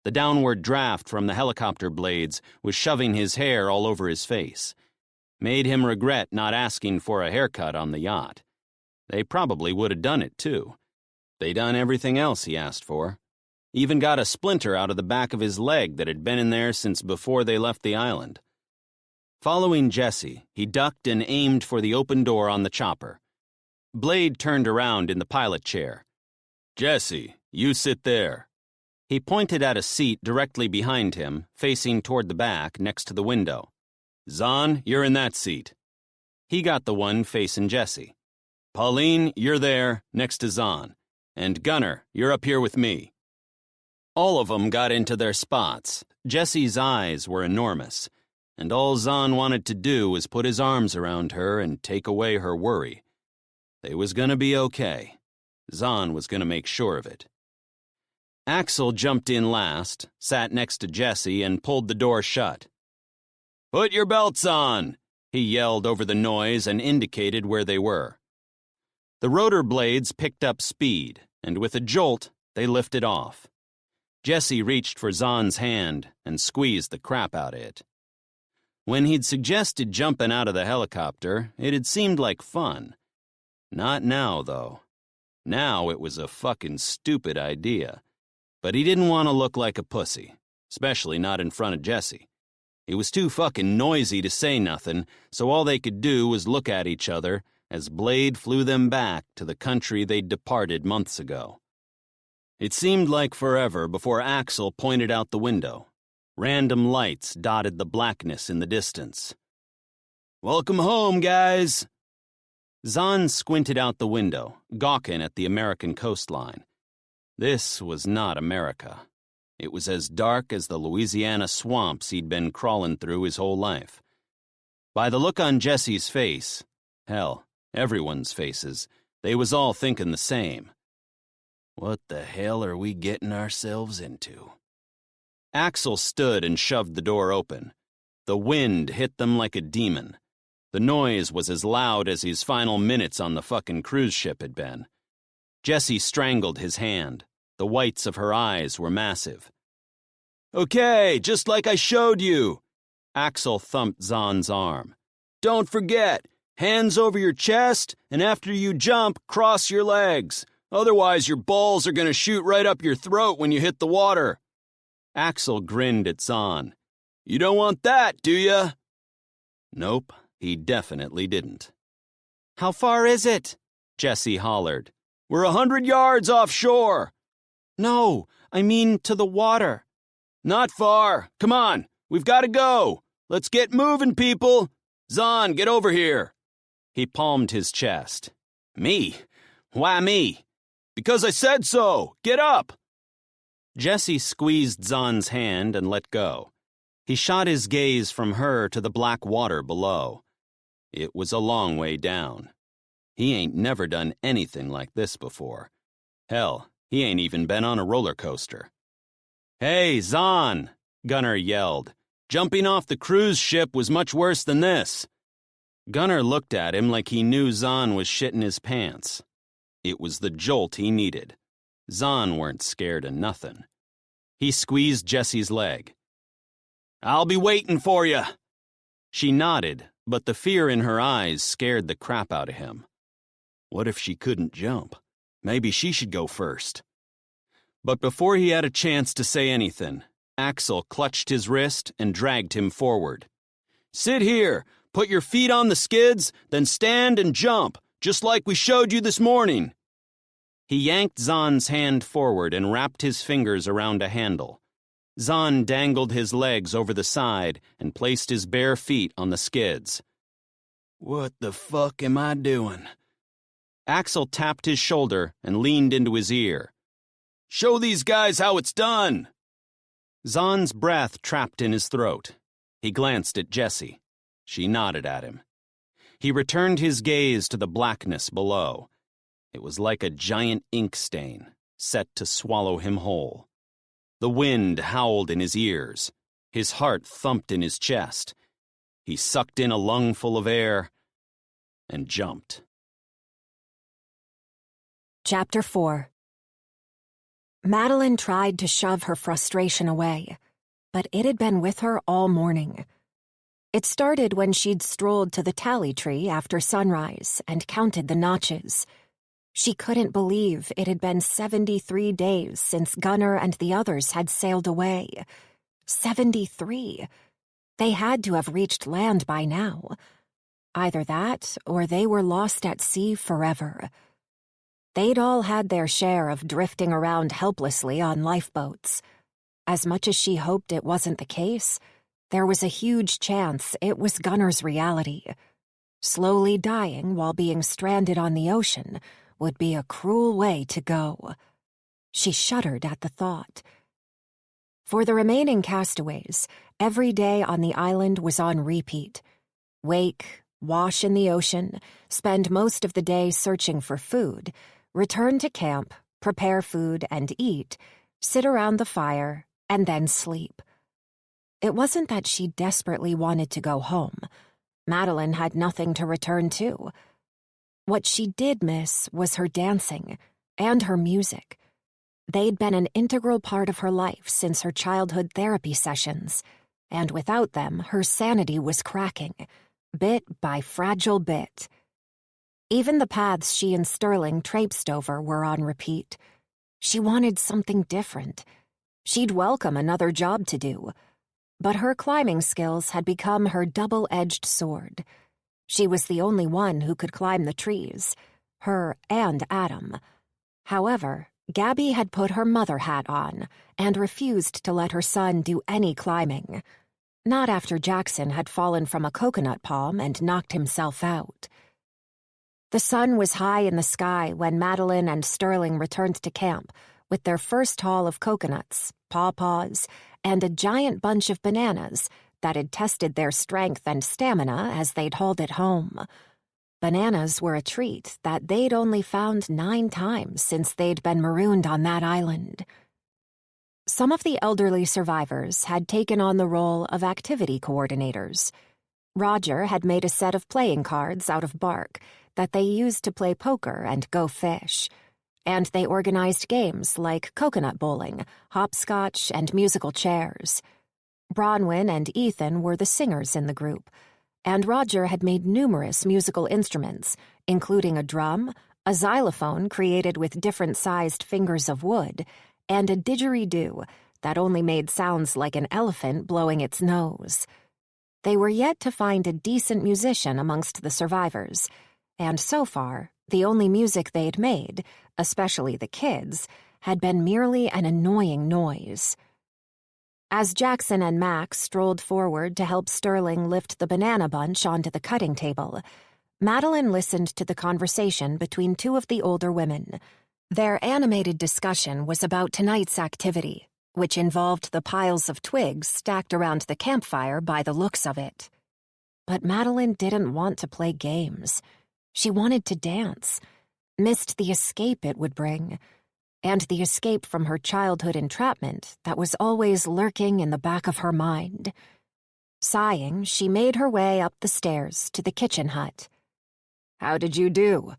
The downward draft from the helicopter blades was shoving his hair all over his face. Made him regret not asking for a haircut on the yacht. They probably would have done it, too. They done everything else he asked for. Even got a splinter out of the back of his leg that had been in there since before they left the island. Following Jesse, he ducked and aimed for the open door on the chopper. Blade turned around in the pilot chair. Jesse, you sit there. He pointed at a seat directly behind him, facing toward the back, next to the window. Zahn, you're in that seat. He got the one facing Jesse. Pauline, you're there, next to Zahn. And Gunner, you're up here with me. All of them got into their spots. Jesse's eyes were enormous, and all Zahn wanted to do was put his arms around her and take away her worry. They was gonna be okay. Zahn was gonna make sure of it. Axel jumped in last, sat next to Jesse, and pulled the door shut. Put your belts on, he yelled over the noise and indicated where they were. The rotor blades picked up speed, and with a jolt, they lifted off. Jesse reached for Zahn's hand and squeezed the crap out of it. When he'd suggested jumping out of the helicopter, it had seemed like fun. Not now, though. Now it was a fucking stupid idea. But he didn't want to look like a pussy, especially not in front of Jesse. He was too fucking noisy to say nothing, so all they could do was look at each other as Blade flew them back to the country they'd departed months ago. It seemed like forever before Axel pointed out the window. Random lights dotted the blackness in the distance. Welcome home, guys! Zahn squinted out the window, gawking at the American coastline. This was not America. It was as dark as the Louisiana swamps he'd been crawling through his whole life. By the look on Jesse's face, hell, everyone's faces, they was all thinking the same. What the hell are we getting ourselves into? Axel stood and shoved the door open. The wind hit them like a demon. The noise was as loud as his final minutes on the fucking cruise ship had been. Jesse strangled his hand. The whites of her eyes were massive. Okay, just like I showed you. Axel thumped Zahn's arm. Don't forget, hands over your chest, and after you jump, cross your legs. Otherwise, your balls are going to shoot right up your throat when you hit the water. Axel grinned at Zahn. You don't want that, do you? Nope, he definitely didn't. How far is it? Jesse hollered. We're 100 yards offshore. No, I mean to the water. Not far. Come on, we've got to go. Let's get moving, people. Zahn, get over here. He palmed his chest. Me? Why me? Because I said so. Get up. Jesse squeezed Zahn's hand and let go. He shot his gaze from her to the black water below. It was a long way down. He ain't never done anything like this before. Hell, he ain't even been on a roller coaster. Hey, Zahn, Gunner yelled. Jumping off the cruise ship was much worse than this. Gunner looked at him like he knew Zahn was shitting his pants. It was the jolt he needed. Zahn weren't scared of nothing. He squeezed Jesse's leg. I'll be waiting for you. She nodded, but the fear in her eyes scared the crap out of him. What if she couldn't jump? Maybe she should go first. But before he had a chance to say anything, Axel clutched his wrist and dragged him forward. Sit here, put your feet on the skids, then stand and jump, just like we showed you this morning. He yanked Zahn's hand forward and wrapped his fingers around a handle. Zahn dangled his legs over the side and placed his bare feet on the skids. What the fuck am I doing? Axel tapped his shoulder and leaned into his ear. Show these guys how it's done. Zahn's breath trapped in his throat. He glanced at Jessie. She nodded at him. He returned his gaze to the blackness below. It was like a giant ink stain, set to swallow him whole. The wind howled in his ears. His heart thumped in his chest. He sucked in a lungful of air and jumped. Chapter 4. Madeline tried to shove her frustration away, but it had been with her all morning. It started when she'd strolled to the tally tree after sunrise and counted the notches. She couldn't believe it had been 73 days since Gunnar and the others had sailed away. 73. They had to have reached land by now. Either that, or they were lost at sea forever. They'd all had their share of drifting around helplessly on lifeboats. As much as she hoped it wasn't the case, there was a huge chance it was Gunnar's reality. Slowly dying while being stranded on the ocean would be a cruel way to go. She shuddered at the thought. For the remaining castaways, every day on the island was on repeat. Wake, wash in the ocean, spend most of the day searching for food, return to camp, prepare food and eat, sit around the fire, and then sleep. It wasn't that she desperately wanted to go home. Madeline had nothing to return to. What she did miss was her dancing and her music. They'd been an integral part of her life since her childhood therapy sessions, and without them, her sanity was cracking, bit by fragile bit. Even the paths she and Sterling traipsed over were on repeat. She wanted something different. She'd welcome another job to do. But her climbing skills had become her double-edged sword. She was the only one who could climb the trees, her and Adam. However, Gabby had put her mother hat on and refused to let her son do any climbing. Not after Jackson had fallen from a coconut palm and knocked himself out. The sun was high in the sky when Madeline and Sterling returned to camp with their first haul of coconuts, pawpaws, and a giant bunch of bananas that had tested their strength and stamina as they'd hauled it home. Bananas were a treat that they'd only found 9 times since they'd been marooned on that island. Some of the elderly survivors had taken on the role of activity coordinators. Roger had made a set of playing cards out of bark that they used to play poker and go fish, and they organized games like coconut bowling, hopscotch, and musical chairs. Bronwyn and Ethan were the singers in the group, and Roger had made numerous musical instruments, including a drum, a xylophone created with different-sized fingers of wood, and a didgeridoo that only made sounds like an elephant blowing its nose. They were yet to find a decent musician amongst the survivors, and so far, the only music they'd made, especially the kids, had been merely an annoying noise. As Jackson and Max strolled forward to help Sterling lift the banana bunch onto the cutting table, Madeline listened to the conversation between 2 of the older women. Their animated discussion was about tonight's activity, which involved the piles of twigs stacked around the campfire by the looks of it. But Madeline didn't want to play games. She wanted to dance, missed the escape it would bring, and the escape from her childhood entrapment that was always lurking in the back of her mind. Sighing, she made her way up the stairs to the kitchen hut. "How did you do?"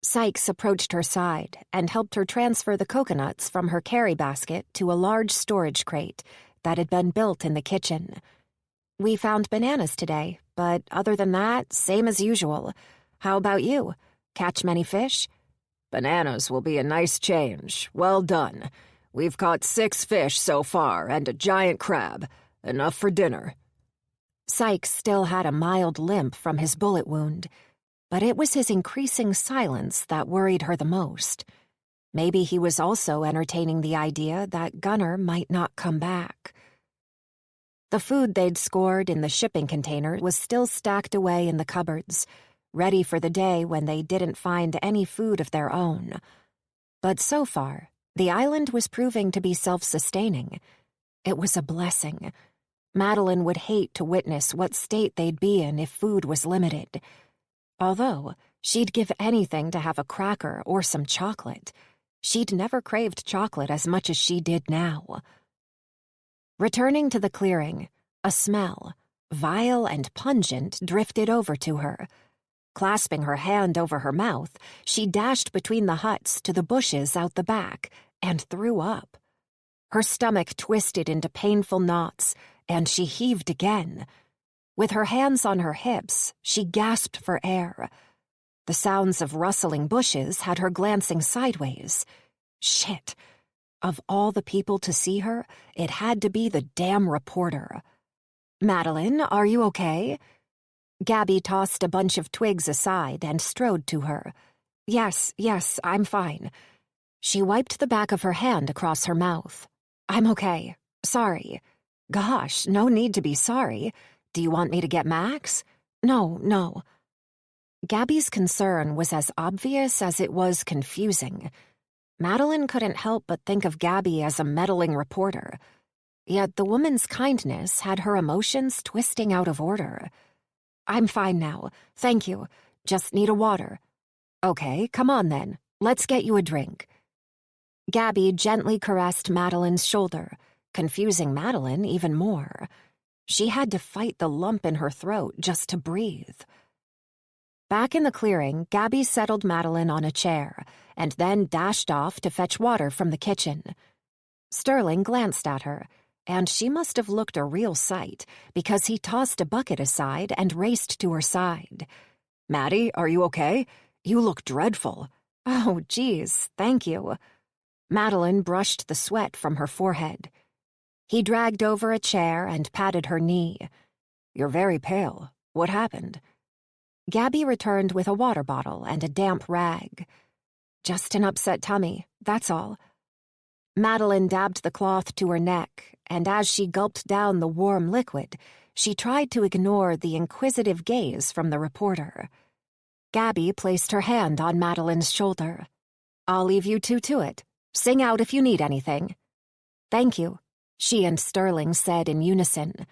Sykes approached her side and helped her transfer the coconuts from her carry basket to a large storage crate that had been built in the kitchen. "We found bananas today, but other than that, same as usual. How about you? Catch many fish?" "Bananas will be a nice change. Well done. We've caught 6 fish so far and a giant crab. Enough for dinner." Sykes still had a mild limp from his bullet wound, but it was his increasing silence that worried her the most. Maybe he was also entertaining the idea that Gunnar might not come back. The food they'd scored in the shipping container was still stacked away in the cupboards, ready for the day when they didn't find any food of their own. But so far, the island was proving to be self-sustaining. It was a blessing. Madeline would hate to witness what state they'd be in if food was limited. Although she'd give anything to have a cracker or some chocolate, she'd never craved chocolate as much as she did now. Returning to the clearing, a smell, vile and pungent, drifted over to her. Clasping her hand over her mouth, she dashed between the huts to the bushes out the back and threw up. Her stomach twisted into painful knots, and she heaved again. With her hands on her hips, she gasped for air. The sounds of rustling bushes had her glancing sideways. Shit. Of all the people to see her, it had to be the damn reporter. "Madeline, are you okay?" Gabby tossed a bunch of twigs aside and strode to her. Yes, I'm fine." She wiped the back of her hand across her mouth. "I'm okay. Sorry." "Gosh, no need to be sorry. Do you want me to get Max?" No. Gabby's concern was as obvious as it was confusing. Madeline couldn't help but think of Gabby as a meddling reporter. Yet the woman's kindness had her emotions twisting out of order. "I'm fine now, thank you. Just need a water." "Okay, come on then. Let's get you a drink." Gabby gently caressed Madeline's shoulder, confusing Madeline even more. She had to fight the lump in her throat just to breathe. Back in the clearing, Gabby settled Madeline on a chair and then dashed off to fetch water from the kitchen. Sterling glanced at her, and she must have looked a real sight because he tossed a bucket aside and raced to her side. "Maddie, are you okay? You look dreadful." "Oh, geez, thank you." Madeline brushed the sweat from her forehead. He dragged over a chair and patted her knee. "You're very pale. What happened?" Gabby returned with a water bottle and a damp rag. "Just an upset tummy, that's all." Madeline dabbed the cloth to her neck, and as she gulped down the warm liquid, she tried to ignore the inquisitive gaze from the reporter. Gabby placed her hand on Madeline's shoulder. "I'll leave you two to it. Sing out if you need anything." "Thank you," she and Sterling said in unison.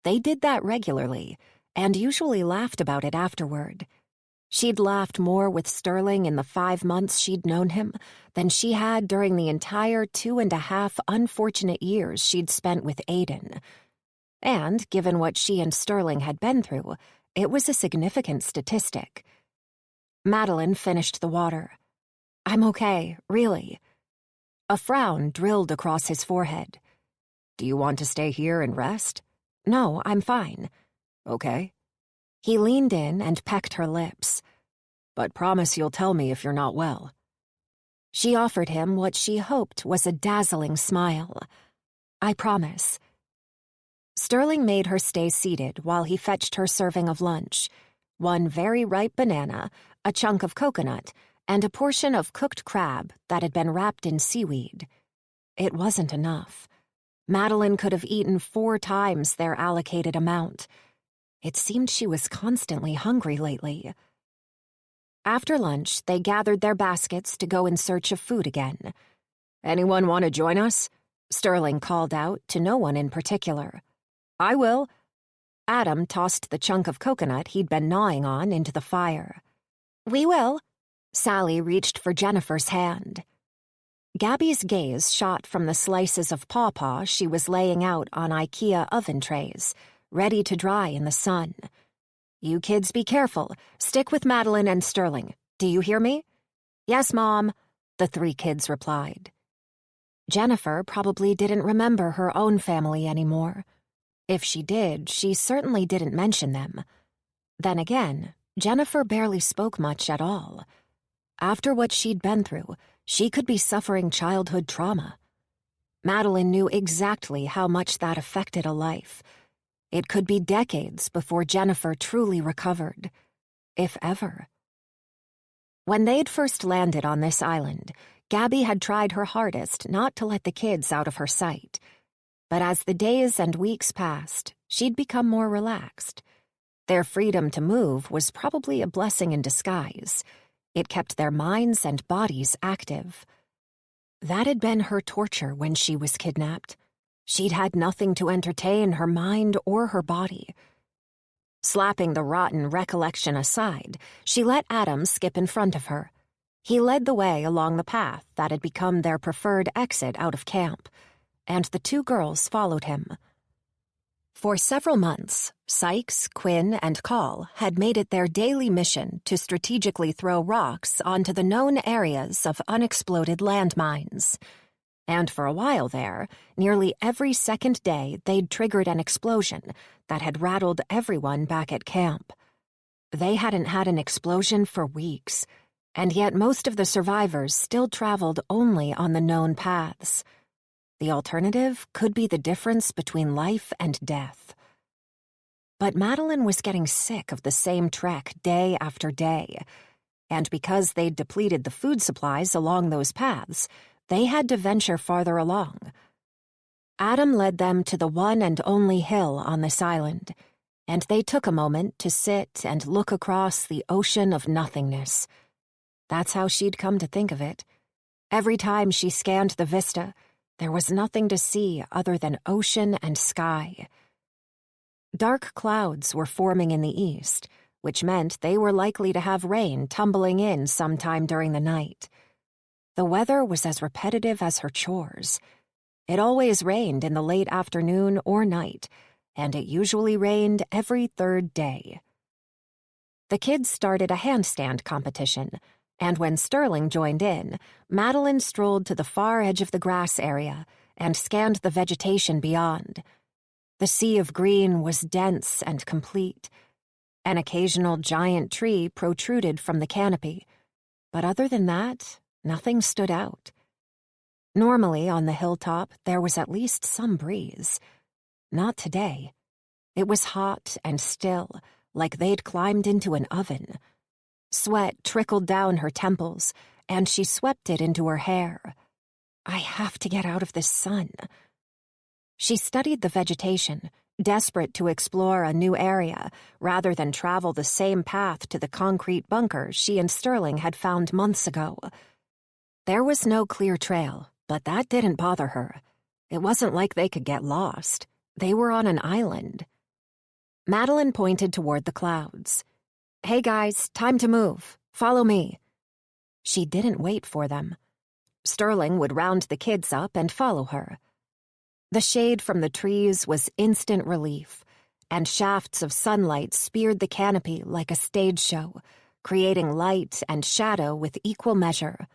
They did that regularly, and usually laughed about it afterward. She'd laughed more with Sterling in the 5 months she'd known him than she had during the entire 2.5 unfortunate years she'd spent with Aiden. And, given what she and Sterling had been through, it was a significant statistic. Madeline finished the water. "I'm okay, really." A frown drilled across his forehead. "Do you want to stay here and rest?" "No, I'm fine." "Okay." He leaned in and pecked her lips. "But promise you'll tell me if you're not well." She offered him what she hoped was a dazzling smile. "I promise." Sterling made her stay seated while he fetched her serving of lunch, one very ripe banana, a chunk of coconut, and a portion of cooked crab that had been wrapped in seaweed. It wasn't enough. Madeline could have eaten 4 times their allocated amount. It seemed she was constantly hungry lately. After lunch, they gathered their baskets to go in search of food again. "Anyone want to join us?" Sterling called out to no one in particular. "I will." Adam tossed the chunk of coconut he'd been gnawing on into the fire. "We will." Sally reached for Jennifer's hand. Gabby's gaze shot from the slices of pawpaw she was laying out on IKEA oven trays, ready to dry in the sun. "You kids be careful. Stick with Madeline and Sterling. Do you hear me?" "Yes, Mom," the 3 kids replied. Jennifer probably didn't remember her own family anymore. If she did, she certainly didn't mention them. Then again, Jennifer barely spoke much at all. After what she'd been through, she could be suffering childhood trauma. Madeline knew exactly how much that affected a life. It could be decades before Jennifer truly recovered, if ever. When they'd first landed on this island, Gabby had tried her hardest not to let the kids out of her sight. But as the days and weeks passed, she'd become more relaxed. Their freedom to move was probably a blessing in disguise. It kept their minds and bodies active. That had been her torture when she was kidnapped. She'd had nothing to entertain her mind or her body. Slapping the rotten recollection aside, she let Adam skip in front of her. He led the way along the path that had become their preferred exit out of camp, and the two girls followed him. For several months, Sykes, Quinn, and Call had made it their daily mission to strategically throw rocks onto the known areas of unexploded landmines. And for a while there, nearly every second day they'd triggered an explosion that had rattled everyone back at camp. They hadn't had an explosion for weeks, and yet most of the survivors still traveled only on the known paths. The alternative could be the difference between life and death. But Madeline was getting sick of the same trek day after day, and because they'd depleted the food supplies along those paths, they had to venture farther along. Adam led them to the one and only hill on this island, and they took a moment to sit and look across the ocean of nothingness. That's how she'd come to think of it. Every time she scanned the vista, there was nothing to see other than ocean and sky. Dark clouds were forming in the east, which meant they were likely to have rain tumbling in sometime during the night. The weather was as repetitive as her chores. It always rained in the late afternoon or night, and it usually rained every third day. The kids started a handstand competition, and when Sterling joined in, Madeline strolled to the far edge of the grass area and scanned the vegetation beyond. The sea of green was dense and complete. An occasional giant tree protruded from the canopy, but other than that, nothing stood out. Normally on the hilltop there was at least some breeze. Not today. It was hot and still, like they'd climbed into an oven. Sweat trickled down her temples, and she swept it into her hair. I have to get out of this sun. She studied the vegetation, desperate to explore a new area rather than travel the same path to the concrete bunker she and Sterling had found months ago. There was no clear trail, but that didn't bother her. It wasn't like they could get lost. They were on an island. Madeline pointed toward the clouds. "Hey guys, time to move. Follow me." She didn't wait for them. Sterling would round the kids up and follow her. The shade from the trees was instant relief, and shafts of sunlight speared the canopy like a stage show, creating light and shadow with equal measure.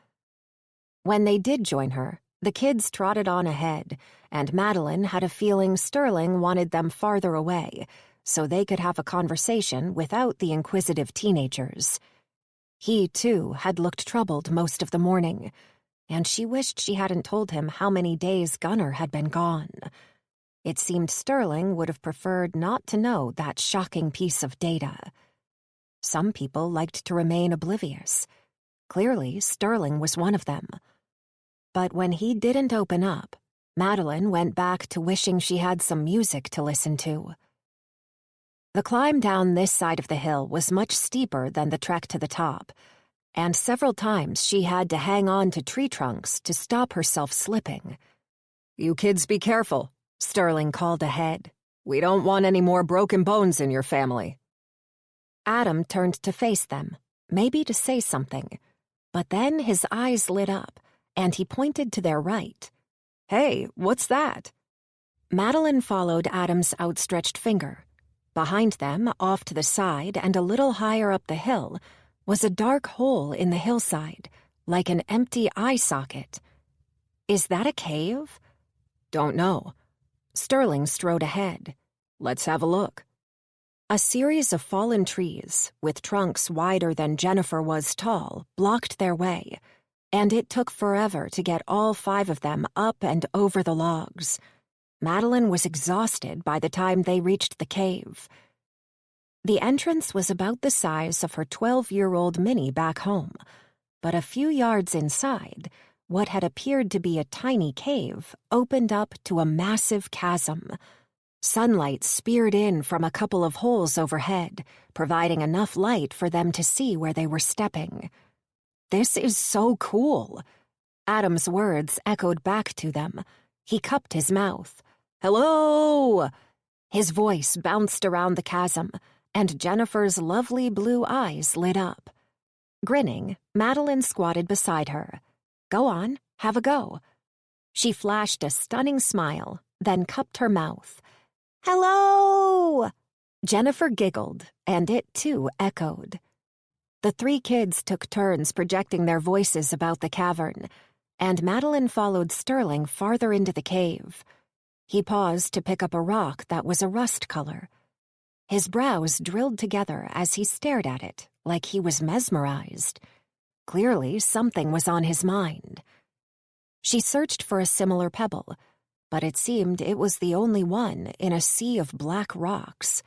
When they did join her, the kids trotted on ahead, and Madeline had a feeling Sterling wanted them farther away, so they could have a conversation without the inquisitive teenagers. He, too, had looked troubled most of the morning, and she wished she hadn't told him how many days Gunnar had been gone. It seemed Sterling would have preferred not to know that shocking piece of data. Some people liked to remain oblivious. Clearly, Sterling was one of them. But when he didn't open up, Madeline went back to wishing she had some music to listen to. The climb down this side of the hill was much steeper than the trek to the top, and several times she had to hang on to tree trunks to stop herself slipping. "You kids be careful," Sterling called ahead. "We don't want any more broken bones in your family." Adam turned to face them, maybe to say something, but then his eyes lit up, and he pointed to their right. "Hey, what's that?" Madeline followed Adam's outstretched finger. Behind them, off to the side and a little higher up the hill, was a dark hole in the hillside, like an empty eye socket. "Is that a cave?" "Don't know." Sterling strode ahead. "Let's have a look." A series of fallen trees, with trunks wider than Jennifer was tall, blocked their way, and it took forever to get all 5 of them up and over the logs. Madeline was exhausted by the time they reached the cave. The entrance was about the size of her 12-year-old Minnie back home, but a few yards inside, what had appeared to be a tiny cave opened up to a massive chasm. Sunlight speared in from a couple of holes overhead, providing enough light for them to see where they were stepping. "This is so cool." Adam's words echoed back to them. He cupped his mouth. Hello! His voice bounced around the chasm, and Jennifer's lovely blue eyes lit up. Grinning, Madeline squatted beside her. Go on, have a go. She flashed a stunning smile, then cupped her mouth. Hello! Jennifer giggled, and it too echoed. The three kids took turns projecting their voices about the cavern, and Madeline followed Sterling farther into the cave. He paused to pick up a rock that was a rust color. His brows drilled together as he stared at it, like he was mesmerized. Clearly, something was on his mind. She searched for a similar pebble, but it seemed it was the only one in a sea of black rocks.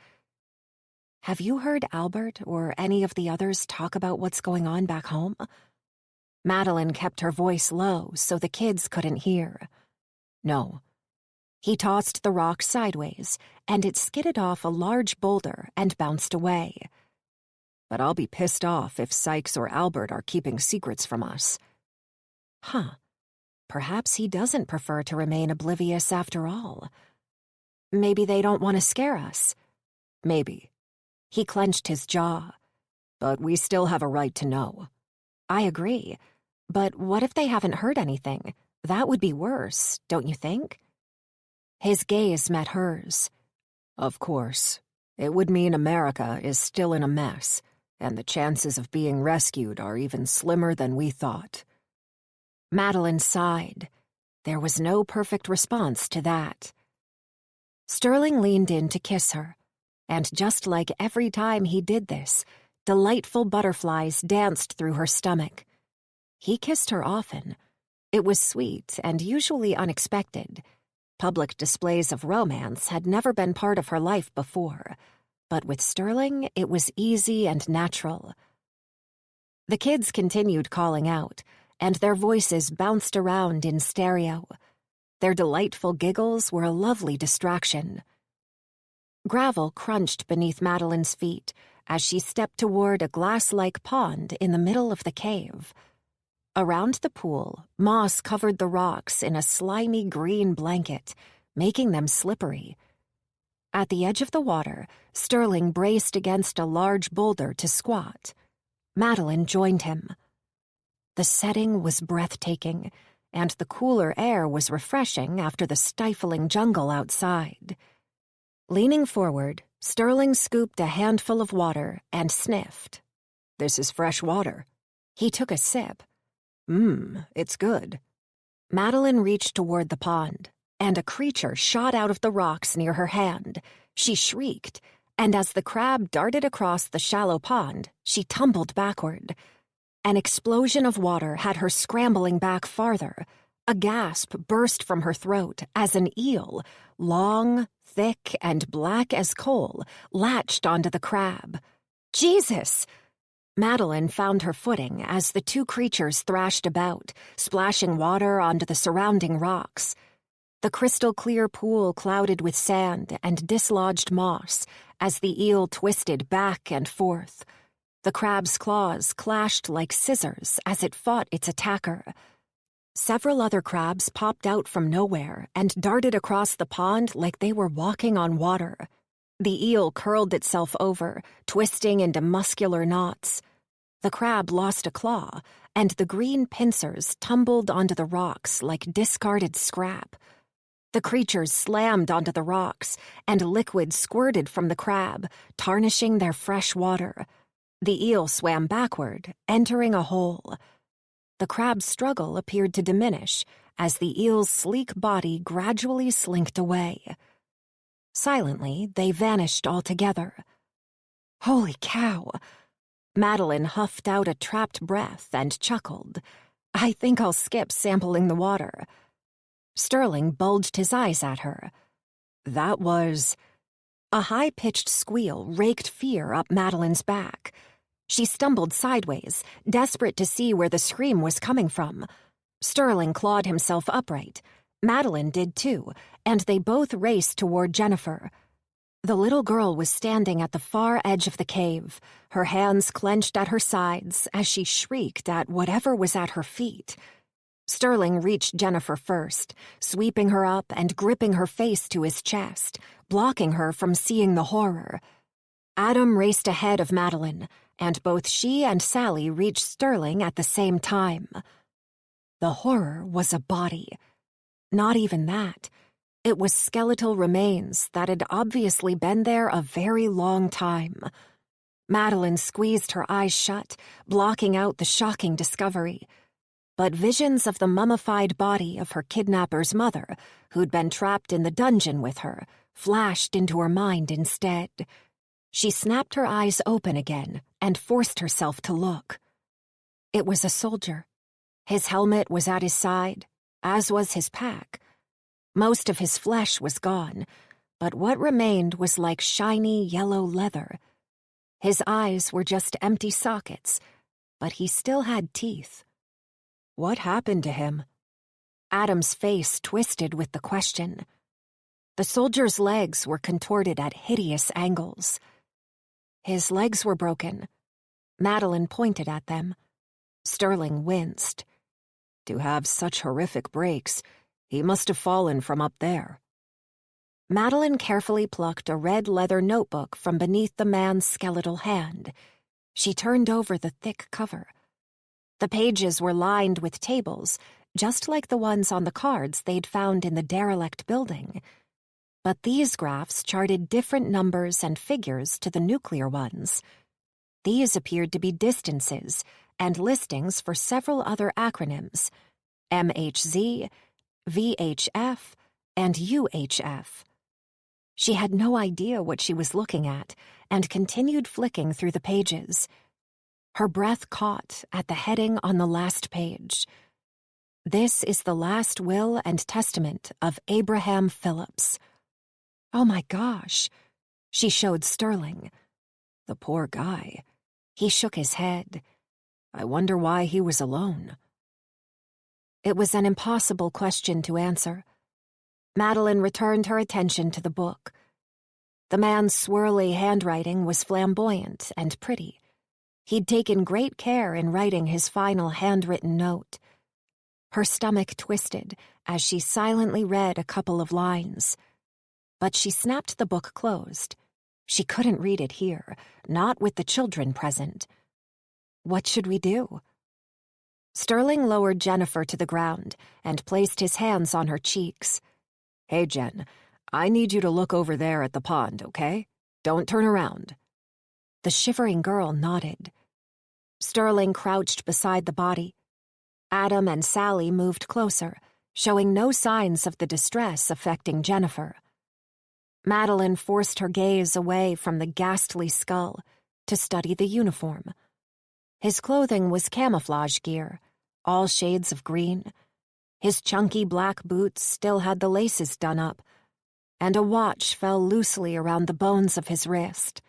Have you heard Albert or any of the others talk about what's going on back home? Madeline kept her voice low so the kids couldn't hear. No. He tossed the rock sideways, and it skidded off a large boulder and bounced away. But I'll be pissed off if Sykes or Albert are keeping secrets from us. Huh. Perhaps he doesn't prefer to remain oblivious after all. Maybe they don't want to scare us. Maybe. He clenched his jaw. But we still have a right to know. I agree. But what if they haven't heard anything? That would be worse, don't you think? His gaze met hers. Of course. It would mean America is still in a mess, and the chances of being rescued are even slimmer than we thought. Madeline sighed. There was no perfect response to that. Sterling leaned in to kiss her, and just like every time he did this, delightful butterflies danced through her stomach. He kissed her often. It was sweet and usually unexpected. Public displays of romance had never been part of her life before, but with Sterling, it was easy and natural. The kids continued calling out, and their voices bounced around in stereo. Their delightful giggles were a lovely distraction. Gravel crunched beneath Madeline's feet as she stepped toward a glass-like pond in the middle of the cave. Around the pool, moss covered the rocks in a slimy green blanket, making them slippery. At the edge of the water, Sterling braced against a large boulder to squat. Madeline joined him. The setting was breathtaking, and the cooler air was refreshing after the stifling jungle outside. Leaning forward, Sterling scooped a handful of water and sniffed. This is fresh water. He took a sip. It's good. Madeline reached toward the pond, and a creature shot out of the rocks near her hand. She shrieked, and as the crab darted across the shallow pond, she tumbled backward. An explosion of water had her scrambling back farther. A gasp burst from her throat as an eel, long, thick, and black as coal, latched onto the crab. Jesus! Madeline found her footing as the two creatures thrashed about, splashing water onto the surrounding rocks. The crystal-clear pool clouded with sand and dislodged moss as the eel twisted back and forth. The crab's claws clashed like scissors as it fought its attacker. Several other crabs popped out from nowhere and darted across the pond like they were walking on water. The eel curled itself over, twisting into muscular knots. The crab lost a claw, and the green pincers tumbled onto the rocks like discarded scrap. The creatures slammed onto the rocks, and liquid squirted from the crab, tarnishing their fresh water. The eel swam backward, entering a hole. The crab's struggle appeared to diminish as the eel's sleek body gradually slinked away. Silently, they vanished altogether. Holy cow! Madeline huffed out a trapped breath and chuckled. I think I'll skip sampling the water. Sterling bulged his eyes at her. That was... A high-pitched squeal raked fear up Madeline's back. She stumbled sideways, desperate to see where the scream was coming from. Sterling clawed himself upright. Madeline did too, and they both raced toward Jennifer. The little girl was standing at the far edge of the cave, her hands clenched at her sides as she shrieked at whatever was at her feet. Sterling reached Jennifer first, sweeping her up and gripping her face to his chest, blocking her from seeing the horror. Adam raced ahead of Madeline, and both she and Sally reached Sterling at the same time. The horror was a body. Not even that. It was skeletal remains that had obviously been there a very long time. Madeline squeezed her eyes shut, blocking out the shocking discovery. But visions of the mummified body of her kidnapper's mother, who'd been trapped in the dungeon with her, flashed into her mind instead. She snapped her eyes open again and forced herself to look. It was a soldier. His helmet was at his side, as was his pack. Most of his flesh was gone, but what remained was like shiny yellow leather. His eyes were just empty sockets, but he still had teeth. What happened to him? Adam's face twisted with the question. The soldier's legs were contorted at hideous angles. His legs were broken. Madeline pointed at them. Sterling winced. To have such horrific breaks, he must have fallen from up there. Madeline carefully plucked a red leather notebook from beneath the man's skeletal hand. She turned over the thick cover. The pages were lined with tables, just like the ones on the cards they'd found in the derelict building. But these graphs charted different numbers and figures to the nuclear ones. These appeared to be distances and listings for several other acronyms: MHZ, VHF, and UHF. She had no idea what she was looking at and continued flicking through the pages. Her breath caught at the heading on the last page. This is the last will and testament of Abraham Phillips. Oh my gosh. She showed Sterling. The poor guy. He shook his head. I wonder why he was alone. It was an impossible question to answer. Madeline returned her attention to the book. The man's swirly handwriting was flamboyant and pretty. He'd taken great care in writing his final handwritten note. Her stomach twisted as she silently read a couple of lines. But she snapped the book closed. She couldn't read it here, not with the children present. What should we do? Sterling lowered Jennifer to the ground and placed his hands on her cheeks. Hey, Jen, I need you to look over there at the pond, okay? Don't turn around. The shivering girl nodded. Sterling crouched beside the body. Adam and Sally moved closer, showing no signs of the distress affecting Jennifer. Madeline forced her gaze away from the ghastly skull to study the uniform. His clothing was camouflage gear, all shades of green. His chunky black boots still had the laces done up, and a watch fell loosely around the bones of his wrist.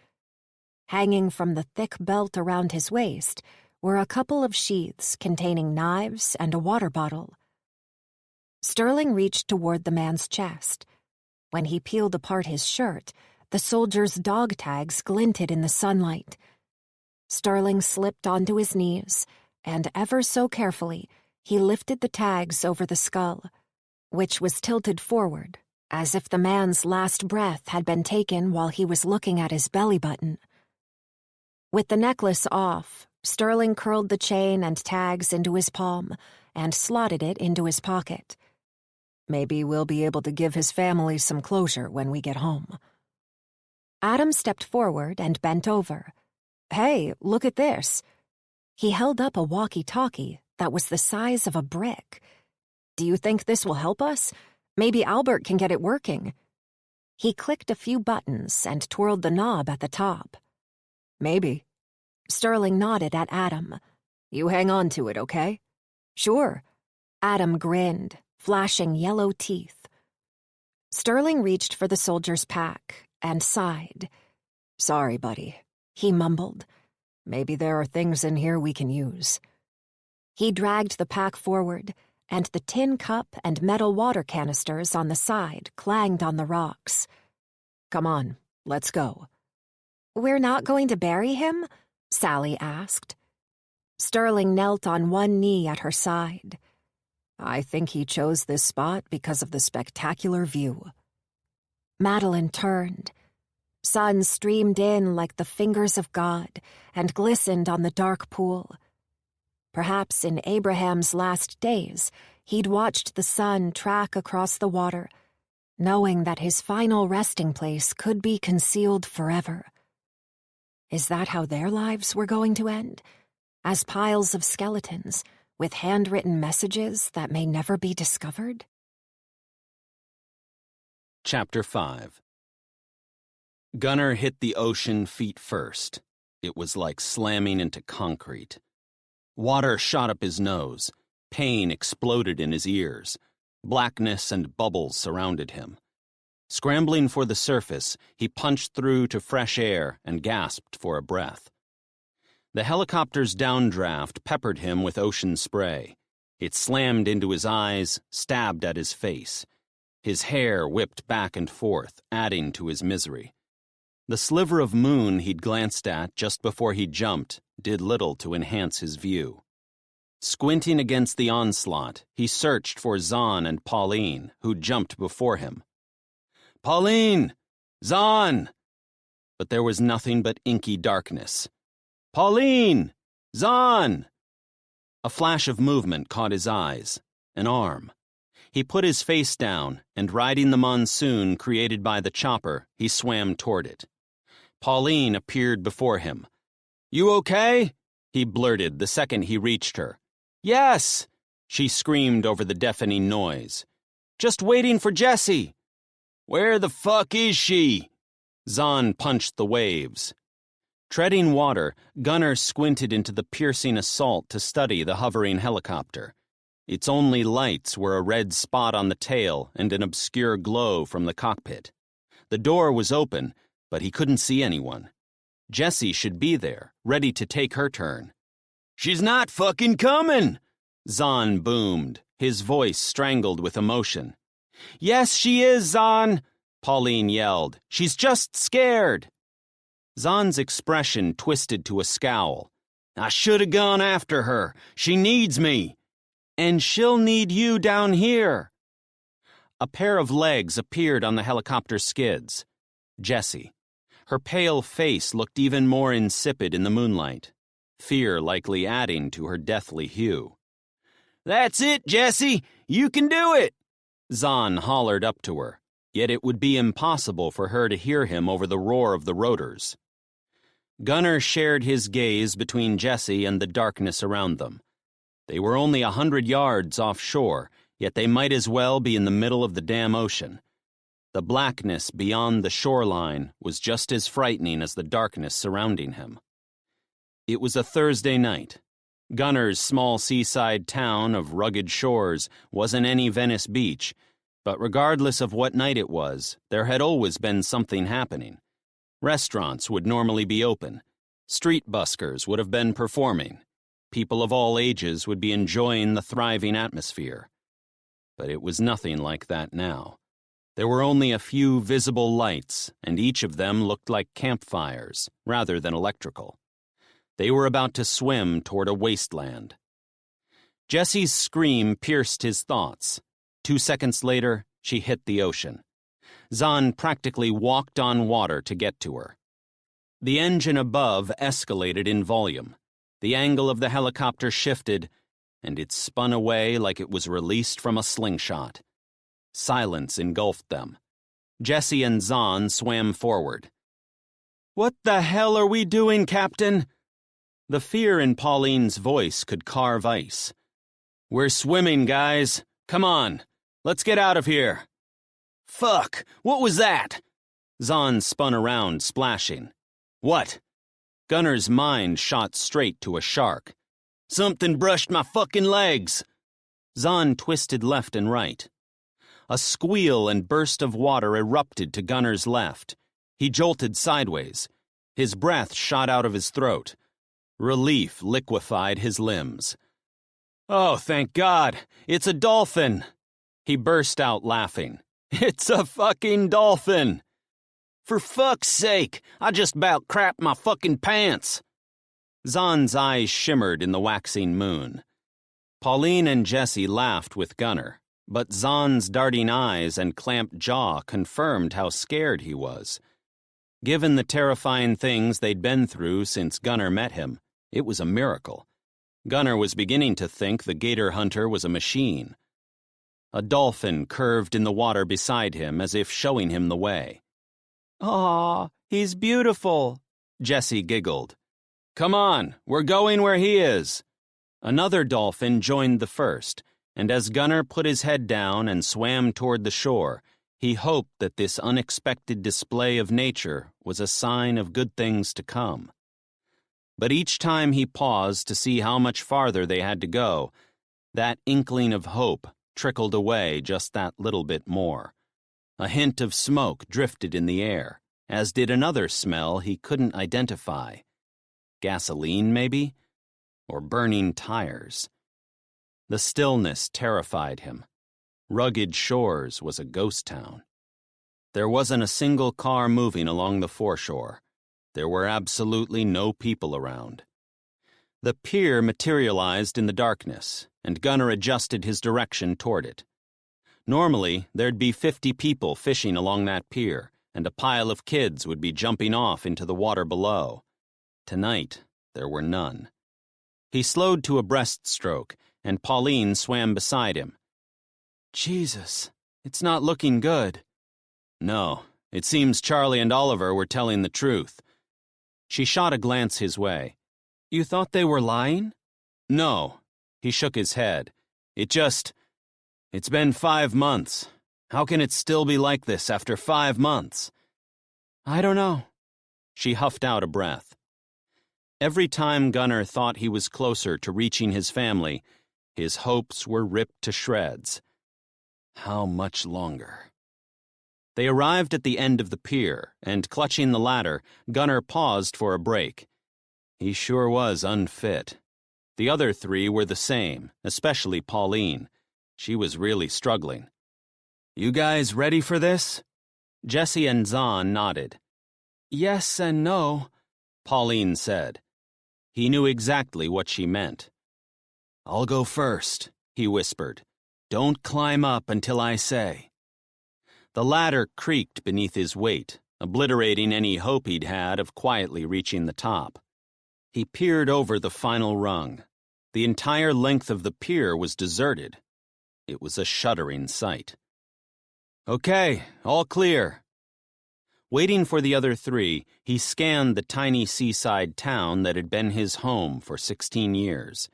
Hanging from the thick belt around his waist were a couple of sheaths containing knives and a water bottle. Sterling reached toward the man's chest. When he peeled apart his shirt, the soldier's dog tags glinted in the sunlight. Sterling slipped onto his knees, and ever so carefully, he lifted the tags over the skull, which was tilted forward, as if the man's last breath had been taken while he was looking at his belly button. With the necklace off, Sterling curled the chain and tags into his palm and slotted it into his pocket. Maybe we'll be able to give his family some closure when we get home. Adam stepped forward and bent over. Hey, look at this. He held up a walkie-talkie that was the size of a brick. Do you think this will help us? Maybe Albert can get it working. He clicked a few buttons and twirled the knob at the top. Maybe. Sterling nodded at Adam. You hang on to it, okay? Sure. Adam grinned, flashing yellow teeth. Sterling reached for the soldier's pack and sighed. Sorry, buddy, he mumbled. Maybe there are things in here we can use. He dragged the pack forward, and the tin cup and metal water canisters on the side clanged on the rocks. Come on, let's go. We're not going to bury him? Sally asked. Sterling knelt on one knee at her side. I think he chose this spot because of the spectacular view. Madeline turned. Sun streamed in like the fingers of God and glistened on the dark pool. Perhaps in Abraham's last days, he'd watched the sun track across the water, knowing that his final resting place could be concealed forever. Is that how their lives were going to end? As piles of skeletons, with handwritten messages that may never be discovered? Chapter 5. Gunnar hit the ocean feet first. It was like slamming into concrete. Water shot up his nose. Pain exploded in his ears. Blackness and bubbles surrounded him. Scrambling for the surface, he punched through to fresh air and gasped for a breath. The helicopter's downdraft peppered him with ocean spray. It slammed into his eyes, stabbed at his face. His hair whipped back and forth, adding to his misery. The sliver of moon he'd glanced at just before he jumped did little to enhance his view. Squinting against the onslaught, he searched for Zahn and Pauline, who jumped before him. "Pauline! Zahn!" But there was nothing but inky darkness. "Pauline! Zahn!" A flash of movement caught his eyes. An arm. He put his face down, and riding the monsoon created by the chopper, he swam toward it. Pauline appeared before him. "You okay?" he blurted the second he reached her. "Yes!" she screamed over the deafening noise. "Just waiting for Jessie." "Where the fuck is she?" Zahn punched the waves. Treading water, Gunnar squinted into the piercing assault to study the hovering helicopter. Its only lights were a red spot on the tail and an obscure glow from the cockpit. The door was open, but he couldn't see anyone. Jessie should be there, ready to take her turn. "She's not fucking coming!" Zahn boomed, his voice strangled with emotion. "Yes, she is, Zahn!" Pauline yelled. "She's just scared!" Zahn's expression twisted to a scowl. "I should have gone after her. She needs me." "And she'll need you down here." A pair of legs appeared on the helicopter skids. Jessie. Her pale face looked even more insipid in the moonlight, fear likely adding to her deathly hue. "That's it, Jessie! You can do it!" Zahn hollered up to her, yet it would be impossible for her to hear him over the roar of the rotors. Gunnar shared his gaze between Jessie and the darkness around them. They were only 100 yards offshore, yet they might as well be in the middle of the damn ocean. The blackness beyond the shoreline was just as frightening as the darkness surrounding him. It was a Thursday night. Gunnar's small seaside town of rugged shores wasn't any Venice Beach, but regardless of what night it was, there had always been something happening. Restaurants would normally be open. Street buskers would have been performing. People of all ages would be enjoying the thriving atmosphere. But it was nothing like that now. There were only a few visible lights, and each of them looked like campfires, rather than electrical. They were about to swim toward a wasteland. Jessie's scream pierced his thoughts. 2 seconds later, she hit the ocean. Zahn practically walked on water to get to her. The engine above escalated in volume. The angle of the helicopter shifted, and it spun away like it was released from a slingshot. Silence engulfed them. Jessie and Zahn swam forward. "What the hell are we doing, Captain?" The fear in Pauline's voice could carve ice. "We're swimming, guys. Come on. Let's get out of here." "Fuck! What was that?" Zahn spun around, splashing. "What?" Gunnar's mind shot straight to a shark. "Something brushed my fucking legs." Zahn twisted left and right. A squeal and burst of water erupted to Gunnar's left. He jolted sideways. His breath shot out of his throat. Relief liquefied his limbs. "Oh, thank God! It's a dolphin!" He burst out laughing. "It's a fucking dolphin!" "For fuck's sake! I just about crapped my fucking pants!" Zahn's eyes shimmered in the waxing moon. Pauline and Jesse laughed with Gunnar, but Zahn's darting eyes and clamped jaw confirmed how scared he was. Given the terrifying things they'd been through since Gunnar met him, it was a miracle. Gunnar was beginning to think the gator hunter was a machine. A dolphin curved in the water beside him as if showing him the way. "Aw, he's beautiful," Jessie giggled. "Come on, we're going where he is." Another dolphin joined the first, and as Gunnar put his head down and swam toward the shore, he hoped that this unexpected display of nature was a sign of good things to come. But each time he paused to see how much farther they had to go, that inkling of hope trickled away just that little bit more. A hint of smoke drifted in the air, as did another smell he couldn't identify. Gasoline, maybe? Or burning tires. The stillness terrified him. Rugged Shores was a ghost town. There wasn't a single car moving along the foreshore. There were absolutely no people around. The pier materialized in the darkness, and Gunnar adjusted his direction toward it. Normally, there'd be 50 people fishing along that pier, and a pile of kids would be jumping off into the water below. Tonight, there were none. He slowed to a breaststroke, and Pauline swam beside him. "Jesus, it's not looking good." "No, it seems Charlie and Oliver were telling the truth." She shot a glance his way. "You thought they were lying?" "No." He shook his head. It's been 5 months. How can it still be like this after 5 months?" "I don't know." She huffed out a breath. Every time Gunnar thought he was closer to reaching his family, his hopes were ripped to shreds. How much longer? They arrived at the end of the pier, and clutching the ladder, Gunnar paused for a break. He sure was unfit. The other 3 were the same, especially Pauline. She was really struggling. "You guys ready for this?" Jesse and Zahn nodded. "Yes and no," Pauline said. He knew exactly what she meant. "I'll go first," he whispered. "Don't climb up until I say." The ladder creaked beneath his weight, obliterating any hope he'd had of quietly reaching the top. He peered over the final rung. The entire length of the pier was deserted. It was a shuddering sight. "Okay, all clear." Waiting for the other 3, he scanned the tiny seaside town that had been his home for 16 years.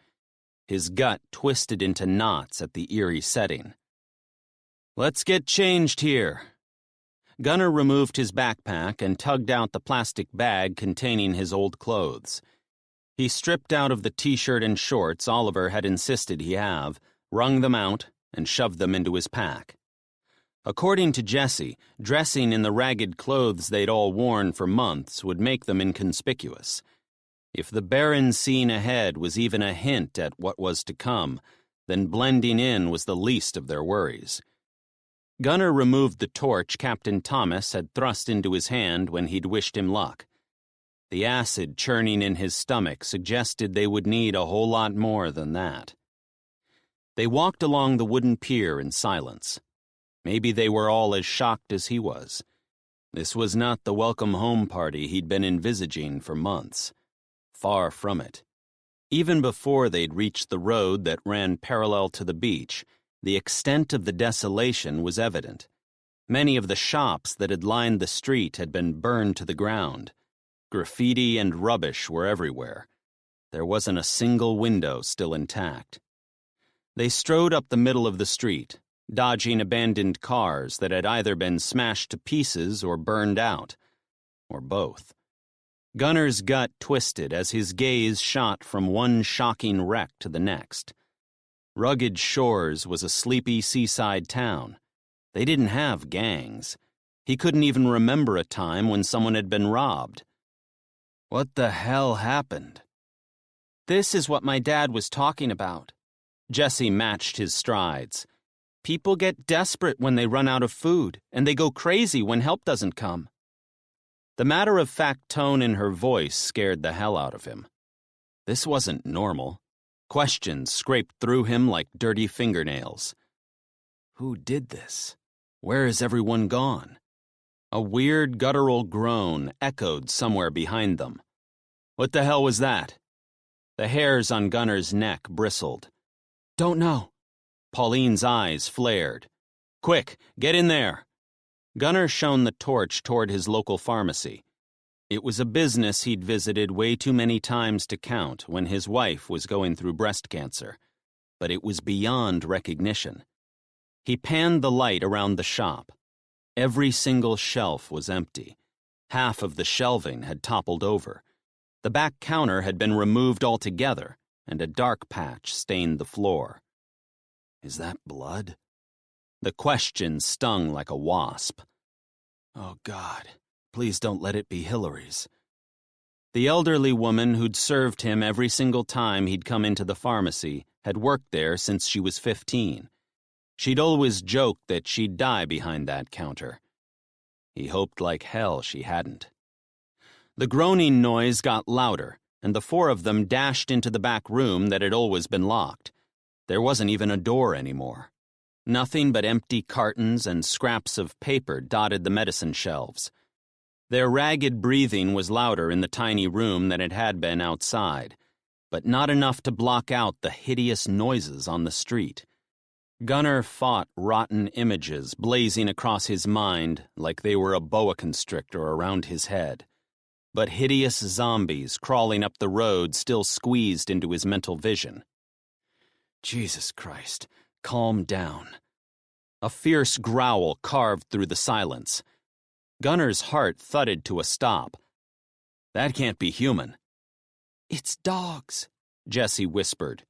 His gut twisted into knots at the eerie setting. "Let's get changed here." Gunnar removed his backpack and tugged out the plastic bag containing his old clothes. He stripped out of the t-shirt and shorts Oliver had insisted he have, wrung them out, and shoved them into his pack. According to Jesse, dressing in the ragged clothes they'd all worn for months would make them inconspicuous. If the barren scene ahead was even a hint at what was to come, then blending in was the least of their worries. Gunnar removed the torch Captain Thomas had thrust into his hand when he'd wished him luck. The acid churning in his stomach suggested they would need a whole lot more than that. They walked along the wooden pier in silence. Maybe they were all as shocked as he was. This was not the welcome home party he'd been envisaging for months. Far from it. Even before they'd reached the road that ran parallel to the beach, the extent of the desolation was evident. Many of the shops that had lined the street had been burned to the ground. Graffiti and rubbish were everywhere. There wasn't a single window still intact. They strode up the middle of the street, dodging abandoned cars that had either been smashed to pieces or burned out, or both. Gunnar's gut twisted as his gaze shot from one shocking wreck to the next. Rugged Shores was a sleepy seaside town. They didn't have gangs. He couldn't even remember a time when someone had been robbed. What the hell happened? "This is what my dad was talking about." Jesse matched his strides. "People get desperate when they run out of food, and they go crazy when help doesn't come." The matter-of-fact tone in her voice scared the hell out of him. This wasn't normal. Questions scraped through him like dirty fingernails. Who did this? Where is everyone gone? A weird guttural groan echoed somewhere behind them. What the hell was that? The hairs on Gunner's neck bristled. Don't know. Pauline's eyes flared. Quick, get in there. Gunner shone the torch toward his local pharmacy. It was a business he'd visited way too many times to count when his wife was going through breast cancer, but it was beyond recognition. He panned the light around the shop. Every single shelf was empty. Half of the shelving had toppled over. The back counter had been removed altogether, and a dark patch stained the floor. Is that blood? The question stung like a wasp. Oh, God, please don't let it be Hillary's. The elderly woman who'd served him every single time he'd come into the pharmacy had worked there since she was 15. She'd always joked that she'd die behind that counter. He hoped like hell she hadn't. The groaning noise got louder, and the four of them dashed into the back room that had always been locked. There wasn't even a door anymore. Nothing but empty cartons and scraps of paper dotted the medicine shelves. Their ragged breathing was louder in the tiny room than it had been outside, but not enough to block out the hideous noises on the street. Gunner fought rotten images blazing across his mind like they were a boa constrictor around his head. But hideous zombies crawling up the road still squeezed into his mental vision. Jesus Christ, calm down. A fierce growl carved through the silence. Gunner's heart thudded to a stop. That can't be human. It's dogs, Jessie whispered.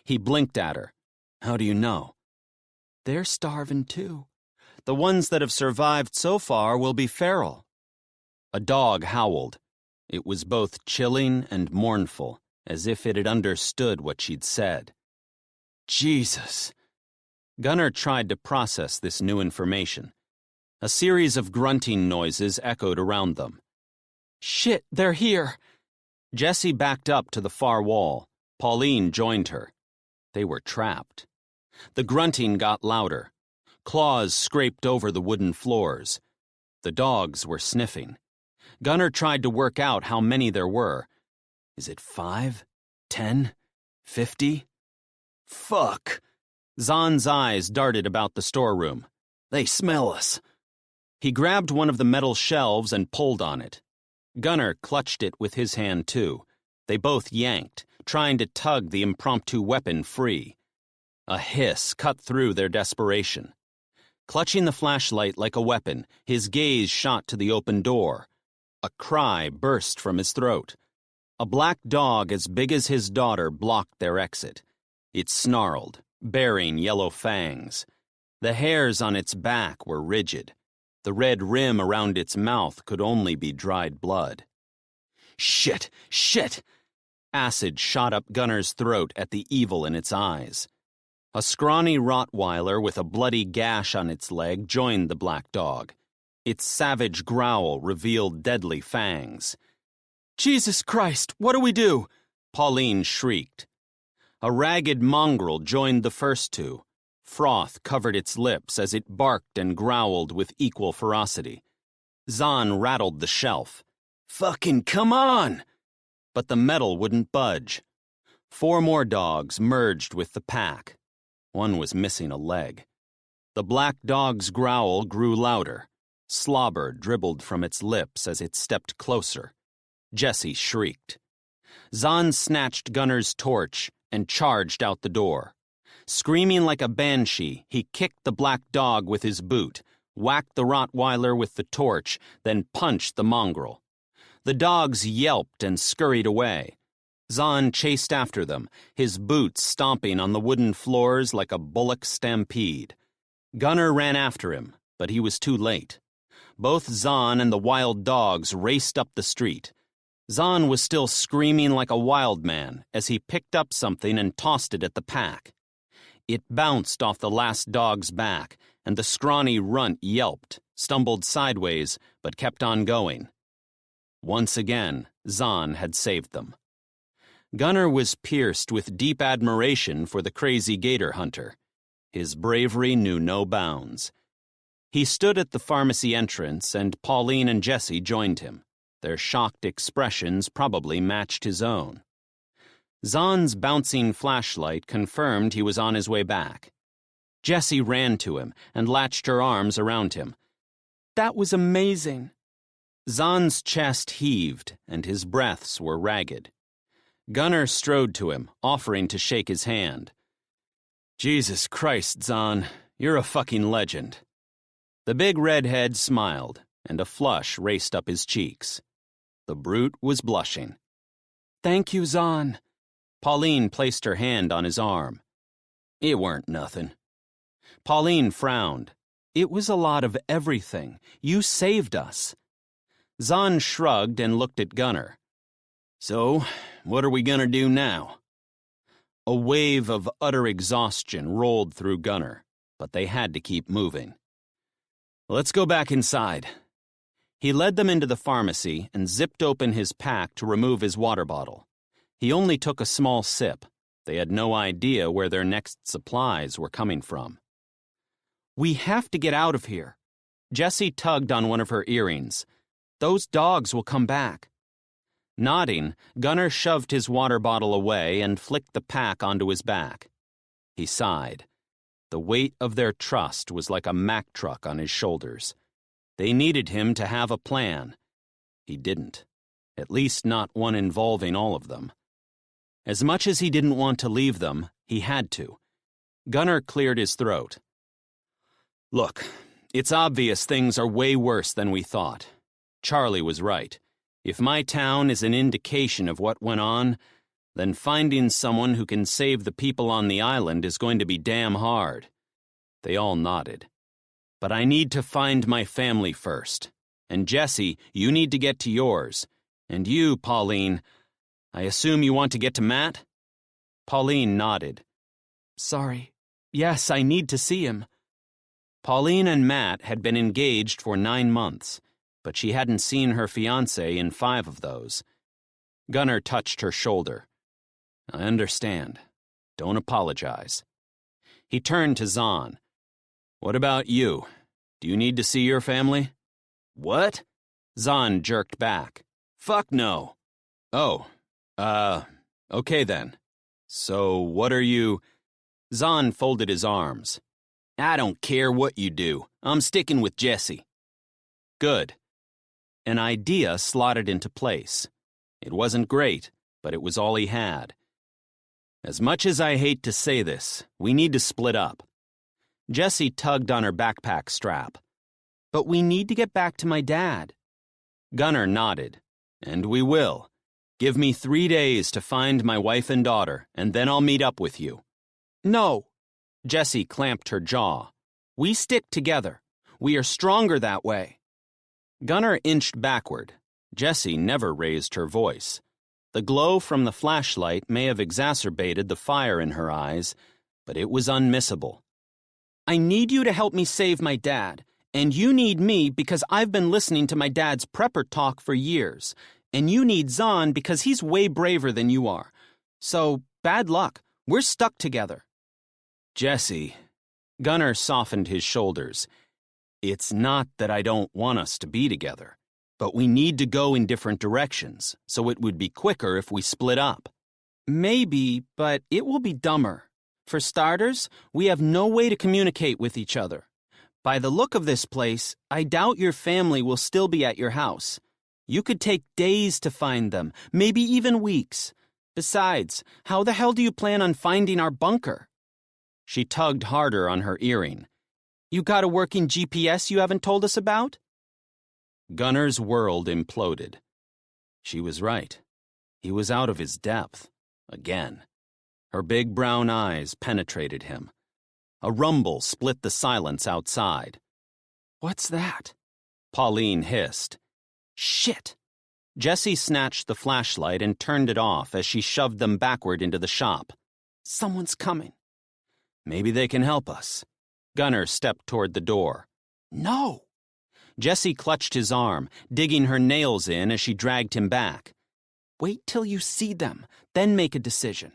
He blinked at her. How do you know? They're starving too. The ones that have survived so far will be feral. A dog howled. It was both chilling and mournful, as if it had understood what she'd said. Jesus. Gunner tried to process this new information. A series of grunting noises echoed around them. Shit, they're here. Jessie backed up to the far wall. Pauline joined her. They were trapped. The grunting got louder. Claws scraped over the wooden floors. The dogs were sniffing. Gunner tried to work out how many there were. Is it 5? 10? 50? Fuck! Zahn's eyes darted about the storeroom. They smell us. He grabbed one of the metal shelves and pulled on it. Gunner clutched it with his hand, too. They both yanked, trying to tug the impromptu weapon free. A hiss cut through their desperation. Clutching the flashlight like a weapon, his gaze shot to the open door. A cry burst from his throat. A black dog as big as his daughter blocked their exit. It snarled, baring yellow fangs. The hairs on its back were rigid. The red rim around its mouth could only be dried blood. Shit! Shit! Acid shot up Gunner's throat at the evil in its eyes. A scrawny Rottweiler with a bloody gash on its leg joined the black dog. Its savage growl revealed deadly fangs. Jesus Christ, what do we do? Pauline shrieked. A ragged mongrel joined the first two. Froth covered its lips as it barked and growled with equal ferocity. Zahn rattled the shelf. Fucking come on! But the metal wouldn't budge. 4 more dogs merged with the pack. One was missing a leg. The black dog's growl grew louder. Slobber dribbled from its lips as it stepped closer. Jessie shrieked. Zahn snatched Gunner's torch and charged out the door. Screaming like a banshee, he kicked the black dog with his boot, whacked the Rottweiler with the torch, then punched the mongrel. The dogs yelped and scurried away. Zahn chased after them, his boots stomping on the wooden floors like a bullock stampede. Gunner ran after him, but he was too late. Both Zahn and the wild dogs raced up the street. Zahn was still screaming like a wild man as he picked up something and tossed it at the pack. It bounced off the last dog's back, and the scrawny runt yelped, stumbled sideways, but kept on going. Once again, Zahn had saved them. Gunnar was pierced with deep admiration for the crazy gator hunter. His bravery knew no bounds. He stood at the pharmacy entrance, and Pauline and Jesse joined him. Their shocked expressions probably matched his own. Zahn's bouncing flashlight confirmed he was on his way back. Jessie ran to him and latched her arms around him. "That was amazing." Zahn's chest heaved, and his breaths were ragged. Gunnar strode to him, offering to shake his hand. "Jesus Christ, Zahn, you're a fucking legend." The big redhead smiled, and a flush raced up his cheeks. The brute was blushing. "Thank you, Zahn." Pauline placed her hand on his arm. "It weren't nothing." Pauline frowned. "It was a lot of everything. You saved us." Zahn shrugged and looked at Gunnar. "So, what are we gonna do now?" A wave of utter exhaustion rolled through Gunnar, but they had to keep moving. "Let's go back inside." He led them into the pharmacy and zipped open his pack to remove his water bottle. He only took a small sip. They had no idea where their next supplies were coming from. "We have to get out of here." Jessie tugged on one of her earrings. "Those dogs will come back." Nodding, Gunnar shoved his water bottle away and flicked the pack onto his back. He sighed. The weight of their trust was like a Mack truck on his shoulders. They needed him to have a plan. He didn't. At least not one involving all of them. As much as he didn't want to leave them, he had to. Gunnar cleared his throat. "Look, it's obvious things are way worse than we thought. Charlie was right. If my town is an indication of what went on, then finding someone who can save the people on the island is going to be damn hard." They all nodded. "But I need to find my family first. And Jessie, you need to get to yours. And you, Pauline, I assume you want to get to Matt?" Pauline nodded. "Sorry. Yes, I need to see him." Pauline and Matt had been engaged for 9 months, but she hadn't seen her fiancé in 5 of those. Gunnar touched her shoulder. "I understand. Don't apologize." He turned to Zahn. "What about you? Do you need to see your family?" "What?" Zahn jerked back. "Fuck no." "Oh, okay then. So what are you—" Zahn folded his arms. "I don't care what you do. I'm sticking with Jessie." "Good." An idea slotted into place. It wasn't great, but it was all he had. "As much as I hate to say this, we need to split up." Jessie tugged on her backpack strap. "But we need to get back to my dad." Gunnar nodded. "And we will. Give me 3 days to find my wife and daughter, and then I'll meet up with you." "No." Jessie clamped her jaw. "We stick together. We are stronger that way." Gunnar inched backward. Jessie never raised her voice. The glow from the flashlight may have exacerbated the fire in her eyes, but it was unmissable. "I need you to help me save my dad, and you need me because I've been listening to my dad's prepper talk for years, and you need Zahn because he's way braver than you are. So, bad luck. We're stuck together." "Jessie," Gunnar softened his shoulders. "It's not that I don't want us to be together, but we need to go in different directions, so it would be quicker if we split up." "Maybe, but it will be dumber. For starters, we have no way to communicate with each other. By the look of this place, I doubt your family will still be at your house. You could take days to find them, maybe even weeks. Besides, how the hell do you plan on finding our bunker?" She tugged harder on her earring. "You got a working GPS you haven't told us about?" Gunnar's world imploded. She was right. He was out of his depth. Again. Her big brown eyes penetrated him. A rumble split the silence outside. "What's that?" Pauline hissed. "Shit!" Jessie snatched the flashlight and turned it off as she shoved them backward into the shop. "Someone's coming." "Maybe they can help us." Gunnar stepped toward the door. "No!" Jessie clutched his arm, digging her nails in as she dragged him back. Wait till you see them, then make a decision.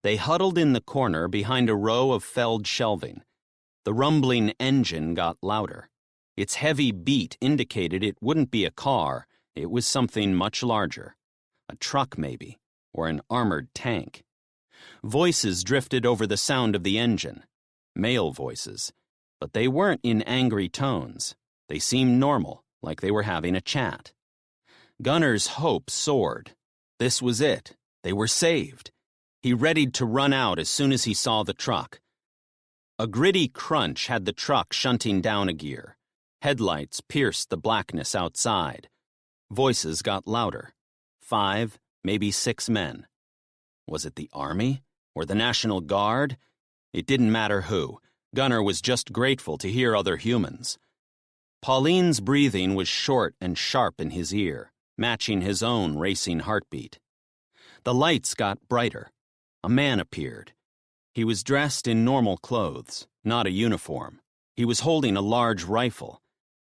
They huddled in the corner behind a row of felled shelving. The rumbling engine got louder. Its heavy beat indicated it wouldn't be a car, it was something much larger. A truck, maybe, or an armored tank. Voices drifted over the sound of the engine. Male voices. But they weren't in angry tones. They seemed normal, like they were having a chat. Gunner's hope soared. This was it. They were saved. He readied to run out as soon as he saw the truck. A gritty crunch had the truck shunting down a gear. Headlights pierced the blackness outside. Voices got louder. 5, maybe 6 men. Was it the Army? Or the National Guard? It didn't matter who. Gunner was just grateful to hear other humans. Pauline's breathing was short and sharp in his ear, matching his own racing heartbeat. The lights got brighter. A man appeared. He was dressed in normal clothes, not a uniform. He was holding a large rifle.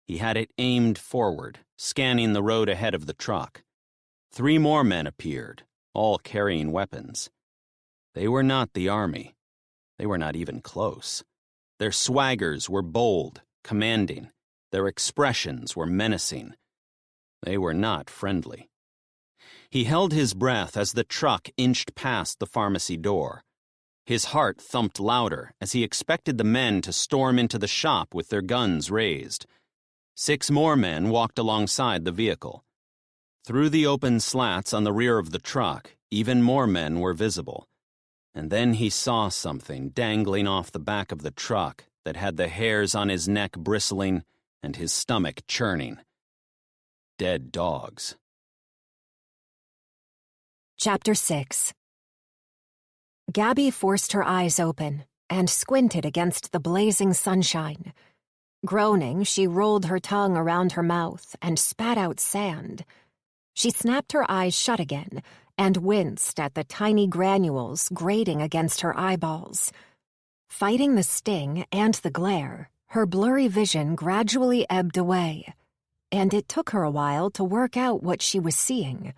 He had it aimed forward, scanning the road ahead of the truck. 3 more men appeared, all carrying weapons. They were not the Army. They were not even close. Their swaggers were bold, commanding. Their expressions were menacing. They were not friendly. He held his breath as the truck inched past the pharmacy door. His heart thumped louder as he expected the men to storm into the shop with their guns raised. 6 more men walked alongside the vehicle. Through the open slats on the rear of the truck, even more men were visible. And then he saw something dangling off the back of the truck that had the hairs on his neck bristling and his stomach churning. Dead dogs. Chapter 6. Gabby forced her eyes open and squinted against the blazing sunshine. Groaning, she rolled her tongue around her mouth and spat out sand. She snapped her eyes shut again and winced at the tiny granules grating against her eyeballs. Fighting the sting and the glare, her blurry vision gradually ebbed away, and it took her a while to work out what she was seeing.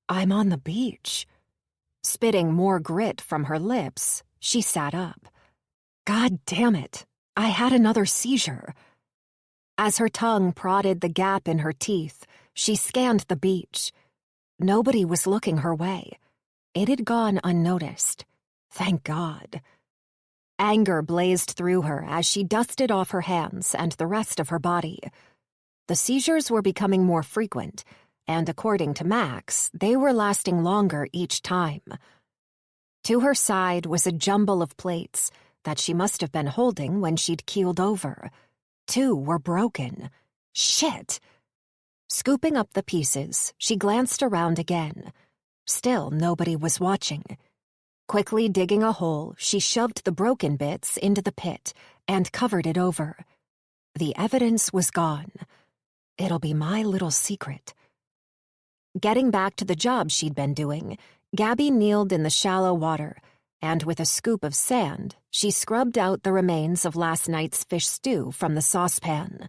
I'm on the beach. Spitting more grit from her lips, she sat up. God damn it, I had another seizure. As her tongue prodded the gap in her teeth, she scanned the beach. Nobody was looking her way. It had gone unnoticed. Thank God. Anger blazed through her as she dusted off her hands and the rest of her body. The seizures were becoming more frequent, and according to Max, they were lasting longer each time. To her side was a jumble of plates that she must have been holding when she'd keeled over. 2 were broken. Shit! Scooping up the pieces, she glanced around again. Still nobody was watching. Quickly digging a hole, she shoved the broken bits into the pit and covered it over. The evidence was gone. It'll be my little secret. Getting back to the job she'd been doing, Gabby kneeled in the shallow water, and with a scoop of sand, she scrubbed out the remains of last night's fish stew from the saucepan.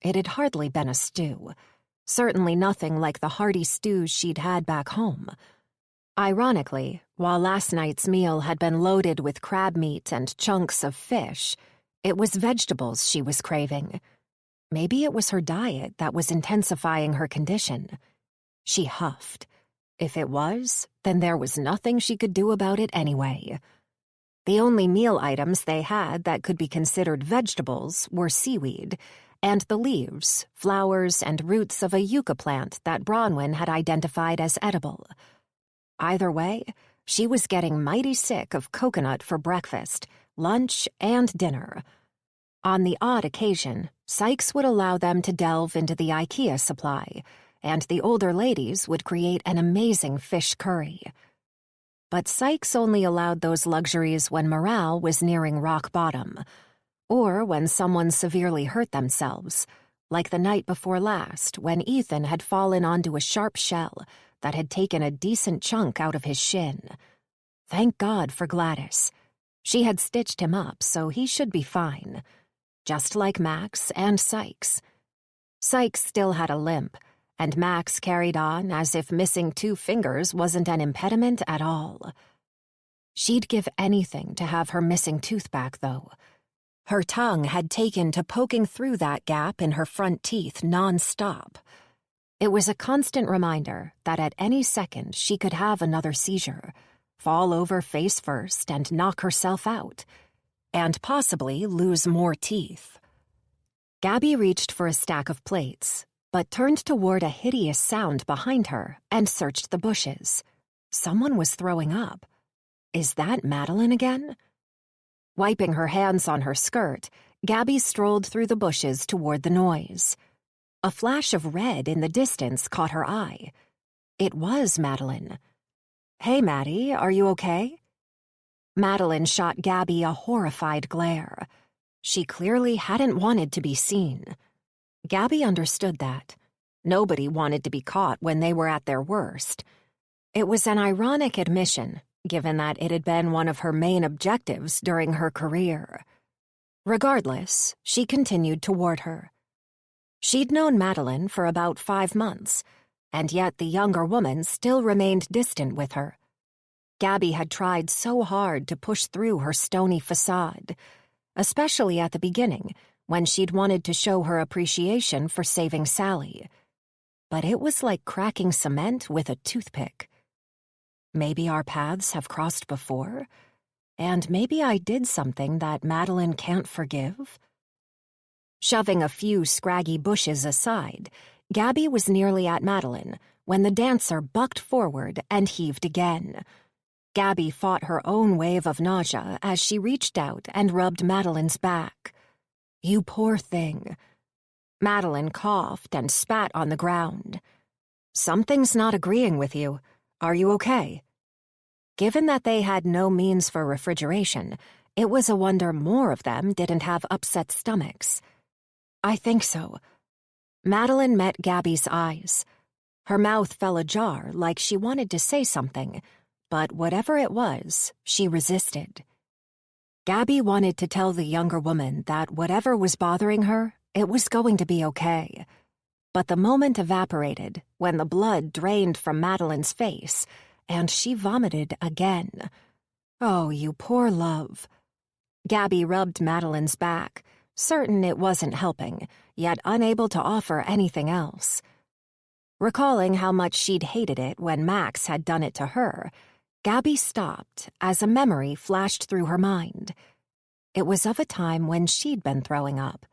It had hardly been a stew. Certainly nothing like the hearty stews she'd had back home. Ironically, while last night's meal had been loaded with crab meat and chunks of fish, it was vegetables she was craving. Maybe it was her diet that was intensifying her condition. She huffed. If it was, then there was nothing she could do about it anyway. The only meal items they had that could be considered vegetables were seaweed, and the leaves, flowers, and roots of a yucca plant that Bronwyn had identified as edible. Either way, she was getting mighty sick of coconut for breakfast, lunch, and dinner. On the odd occasion, Sykes would allow them to delve into the IKEA supply, and the older ladies would create an amazing fish curry. But Sykes only allowed those luxuries when morale was nearing rock bottom, or when someone severely hurt themselves, like the night before last when Ethan had fallen onto a sharp shell that had taken a decent chunk out of his shin. Thank God for Gladys. She had stitched him up, so he should be fine. Just like Max and Sykes. Sykes still had a limp, and Max carried on as if missing 2 fingers wasn't an impediment at all. She'd give anything to have her missing tooth back, though. Her tongue had taken to poking through that gap in her front teeth non-stop. It was a constant reminder that at any second she could have another seizure, fall over face first and knock herself out, and possibly lose more teeth. Gabby reached for a stack of plates, but turned toward a hideous sound behind her and searched the bushes. Someone was throwing up. Is that Madeline again? Wiping her hands on her skirt, Gabby strolled through the bushes toward the noise. A flash of red in the distance caught her eye. It was Madeline. "Hey, Maddie, are you okay?" Madeline shot Gabby a horrified glare. She clearly hadn't wanted to be seen. Gabby understood that. Nobody wanted to be caught when they were at their worst. It was an ironic admission, given that it had been one of her main objectives during her career. Regardless, she continued toward her. She'd known Madeline for about 5 months, and yet the younger woman still remained distant with her. Gabby had tried so hard to push through her stony facade, especially at the beginning, when she'd wanted to show her appreciation for saving Sally. But it was like cracking cement with a toothpick. Maybe our paths have crossed before, and maybe I did something that Madeline can't forgive. Shoving a few scraggy bushes aside, Gabby was nearly at Madeline when the dancer bucked forward and heaved again. Gabby fought her own wave of nausea as she reached out and rubbed Madeline's back. "You poor thing." Madeline coughed and spat on the ground. "Something's not agreeing with you. Are you okay?" Given that they had no means for refrigeration, it was a wonder more of them didn't have upset stomachs. "I think so." Madeline met Gabby's eyes. Her mouth fell ajar like she wanted to say something, but whatever it was, she resisted. Gabby wanted to tell the younger woman that whatever was bothering her, it was going to be okay. But the moment evaporated when the blood drained from Madeline's face, and she vomited again. "Oh, you poor love." Gabby rubbed Madeline's back, certain it wasn't helping, yet unable to offer anything else. Recalling how much she'd hated it when Max had done it to her, Gabby stopped as a memory flashed through her mind. It was of a time when she'd been throwing up,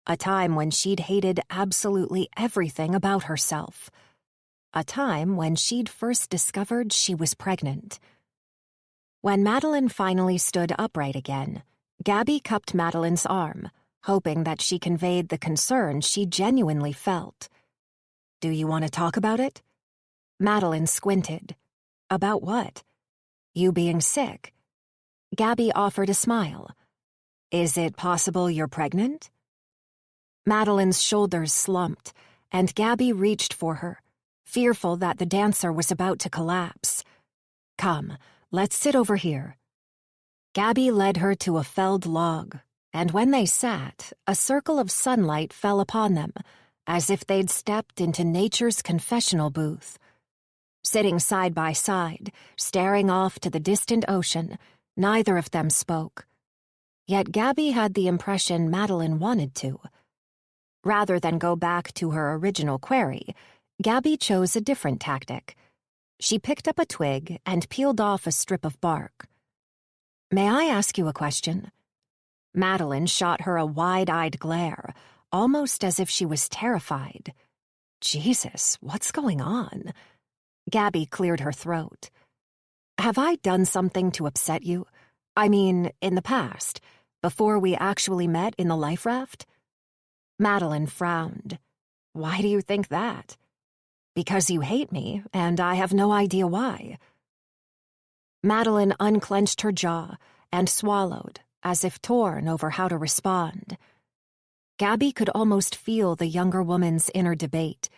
a time when she'd hated absolutely everything about herself, a time when she'd first discovered she was pregnant. When Madeline finally stood upright again, Gabby cupped Madeline's arm, hoping that she conveyed the concern she genuinely felt. "Do you want to talk about it?" Madeline squinted. "About what?" "You being sick." Gabby offered a smile. "Is it possible you're pregnant?" Madeline's shoulders slumped, and Gabby reached for her, fearful that the dancer was about to collapse. "Come, let's sit over here." Gabby led her to a felled log, and when they sat, a circle of sunlight fell upon them, as if they'd stepped into nature's confessional booth. Sitting side by side, staring off to the distant ocean, neither of them spoke. Yet Gabby had the impression Madeline wanted to. Rather than go back to her original query, Gabby chose a different tactic. She picked up a twig and peeled off a strip of bark. "May I ask you a question?" Madeline shot her a wide-eyed glare, almost as if she was terrified. Jesus, what's going on? Gabby cleared her throat. "Have I done something to upset you? I mean, in the past, before we actually met in the life raft?" Madeline frowned. "Why do you think that?" "Because you hate me, and I have no idea why." Madeline unclenched her jaw and swallowed, as if torn over how to respond. Gabby could almost feel the younger woman's inner debate,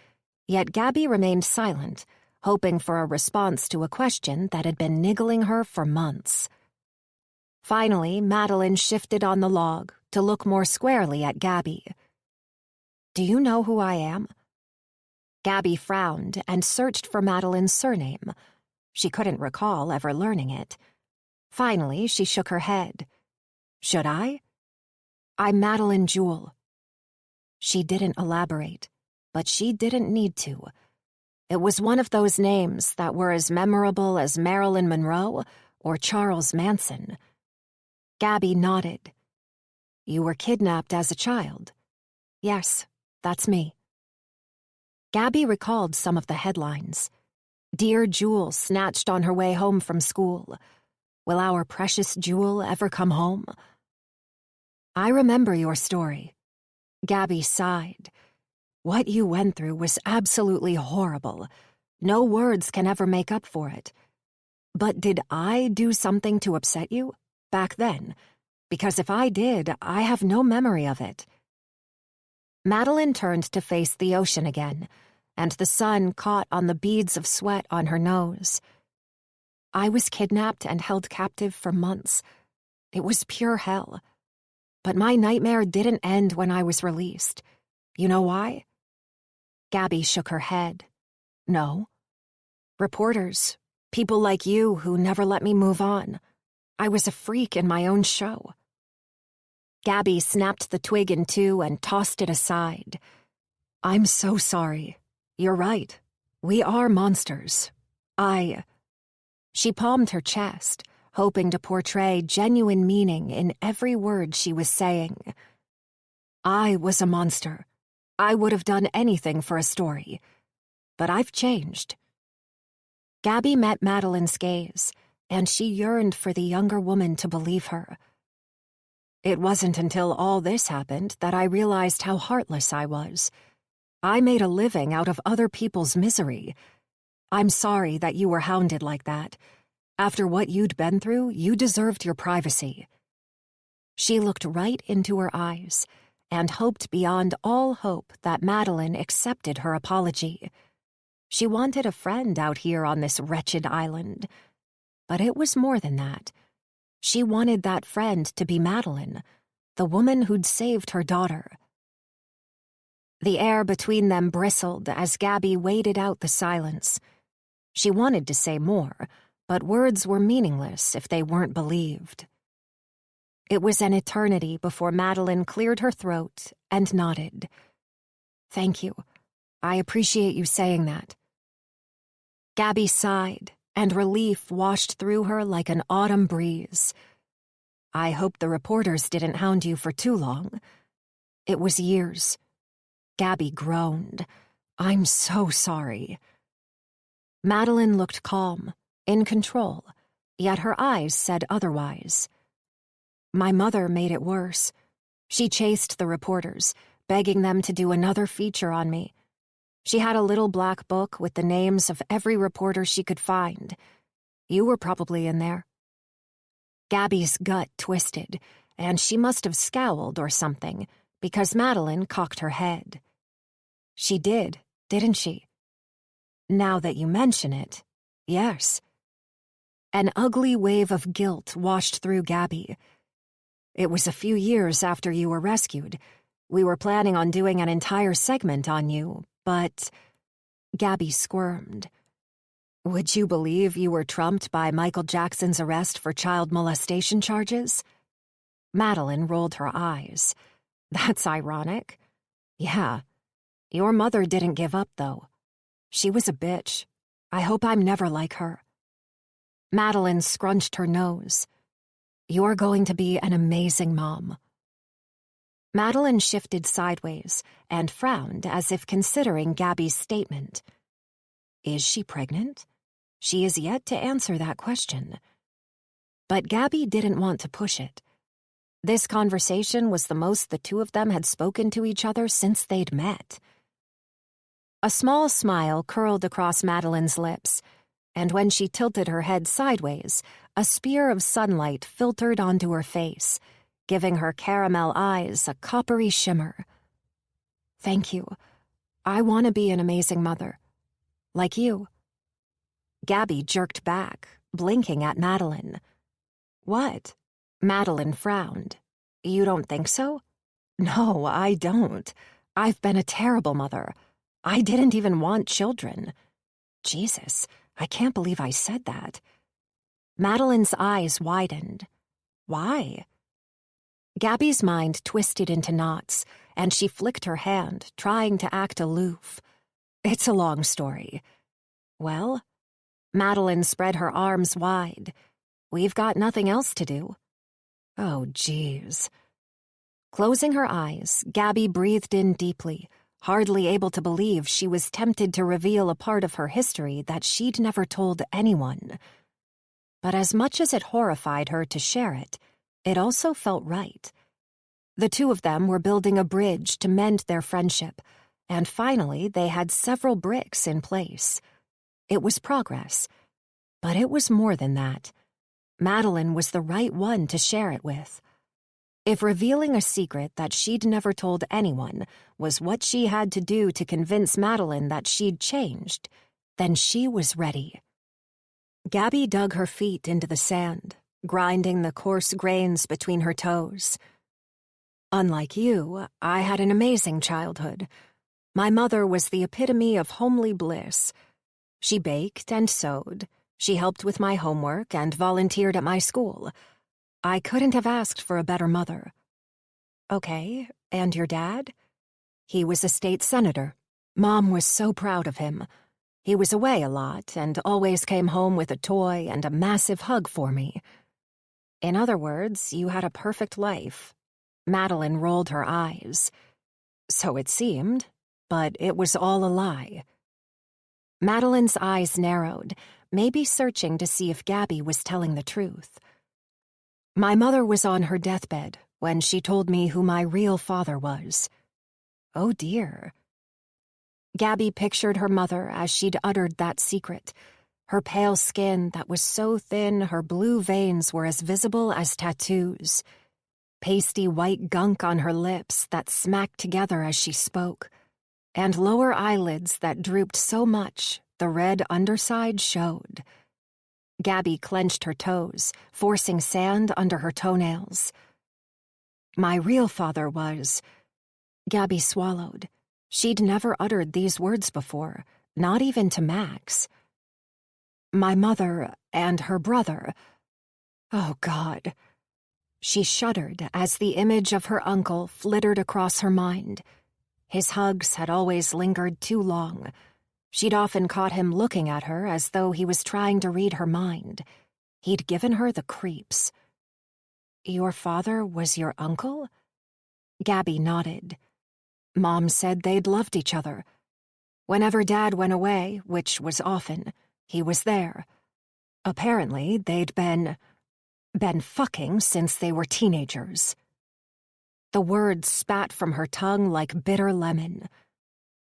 yet Gabby remained silent, hoping for a response to a question that had been niggling her for months. Finally, Madeline shifted on the log to look more squarely at Gabby. "Do you know who I am?" Gabby frowned and searched for Madeline's surname. She couldn't recall ever learning it. Finally, she shook her head. Should I? I'm Madeline Jewell. She didn't elaborate, but she didn't need to. It was one of those names that were as memorable as Marilyn Monroe or Charles Manson. Gabby nodded. You were kidnapped as a child. Yes, that's me. Gabby recalled some of the headlines. Dear Jewel snatched on her way home from school. Will our precious Jewel ever come home? I remember your story. Gabby sighed. What you went through was absolutely horrible. No words can ever make up for it. But did I do something to upset you back then? Because if I did, I have no memory of it. Madeline turned to face the ocean again, and the sun caught on the beads of sweat on her nose. I was kidnapped and held captive for months. It was pure hell. But my nightmare didn't end when I was released. You know why? Gabby shook her head. No. Reporters, people like you who never let me move on. I was a freak in my own show. Gabby snapped the twig in two and tossed it aside. I'm so sorry. You're right. We are monsters. She palmed her chest, hoping to portray genuine meaning in every word she was saying. I was a monster. I would have done anything for a story. But I've changed. Gabby met Madeline's gaze, and she yearned for the younger woman to believe her. It wasn't until all this happened that I realized how heartless I was. I made a living out of other people's misery. I'm sorry that you were hounded like that. After what you'd been through, you deserved your privacy. She looked right into her eyes and hoped beyond all hope that Madeline accepted her apology. She wanted a friend out here on this wretched island. But it was more than that. She wanted that friend to be Madeline, the woman who'd saved her daughter. The air between them bristled as Gabby waited out the silence. She wanted to say more, but words were meaningless if they weren't believed. It was an eternity before Madeline cleared her throat and nodded. Thank you. I appreciate you saying that. Gabby sighed, and relief washed through her like an autumn breeze. I hope the reporters didn't hound you for too long. It was years. Gabby groaned. I'm so sorry. Madeline looked calm, in control, yet her eyes said otherwise. My mother made it worse. She chased the reporters, begging them to do another feature on me. She had a little black book with the names of every reporter she could find. You were probably in there. Gabby's gut twisted, and she must have scowled or something, because Madeline cocked her head. She did, didn't she? Now that you mention it, yes. An ugly wave of guilt washed through Gabby. It was a few years after you were rescued. We were planning on doing an entire segment on you, but... Gabby squirmed. Would you believe you were trumped by Michael Jackson's arrest for child molestation charges? Madeline rolled her eyes. That's ironic. Yeah. Your mother didn't give up, though. She was a bitch. I hope I'm never like her. Madeline scrunched her nose. You're going to be an amazing mom. Madeline shifted sideways and frowned as if considering Gabby's statement. Is she pregnant? She is yet to answer that question. But Gabby didn't want to push it. This conversation was the most the two of them had spoken to each other since they'd met. A small smile curled across Madeline's lips, and when she tilted her head sideways, a spear of sunlight filtered onto her face, giving her caramel eyes a coppery shimmer. Thank you. I want to be an amazing mother. Like you. Gabby jerked back, blinking at Madeline. What? Madeline frowned. You don't think so? No, I don't. I've been a terrible mother. I didn't even want children. Jesus, I can't believe I said that. Madeline's eyes widened. Why? Gabby's mind twisted into knots, and she flicked her hand, trying to act aloof. It's a long story. Well, Madeline spread her arms wide. We've got nothing else to do. Oh, geez. Closing her eyes, Gabby breathed in deeply, hardly able to believe she was tempted to reveal a part of her history that she'd never told anyone. But as much as it horrified her to share it, it also felt right. The two of them were building a bridge to mend their friendship, and finally they had several bricks in place. It was progress, but it was more than that. Madeline was the right one to share it with. If revealing a secret that she'd never told anyone was what she had to do to convince Madeline that she'd changed, then she was ready. Gabby dug her feet into the sand, grinding the coarse grains between her toes. Unlike you, I had an amazing childhood. My mother was the epitome of homely bliss. She baked and sewed. She helped with my homework and volunteered at my school. I couldn't have asked for a better mother. Okay, and your dad? He was a state senator. Mom was so proud of him. He was away a lot and always came home with a toy and a massive hug for me. In other words, you had a perfect life. Madeline rolled her eyes. So it seemed, but it was all a lie. Madeline's eyes narrowed, maybe searching to see if Gabby was telling the truth. My mother was on her deathbed when she told me who my real father was. Oh dear. Gabby pictured her mother as she'd uttered that secret. Her pale skin that was so thin her blue veins were as visible as tattoos. Pasty white gunk on her lips that smacked together as she spoke, and lower eyelids that drooped so much the red underside showed. Gabby clenched her toes, forcing sand under her toenails. My real father was... Gabby swallowed. She'd never uttered these words before, not even to Max. My mother and her brother. Oh, God. She shuddered as the image of her uncle flittered across her mind. His hugs had always lingered too long. She'd often caught him looking at her as though he was trying to read her mind. He'd given her the creeps. Your father was your uncle? Gabby nodded. Mom said they'd loved each other. Whenever Dad went away, which was often, he was there. Apparently, they'd been fucking since they were teenagers. The words spat from her tongue like bitter lemon.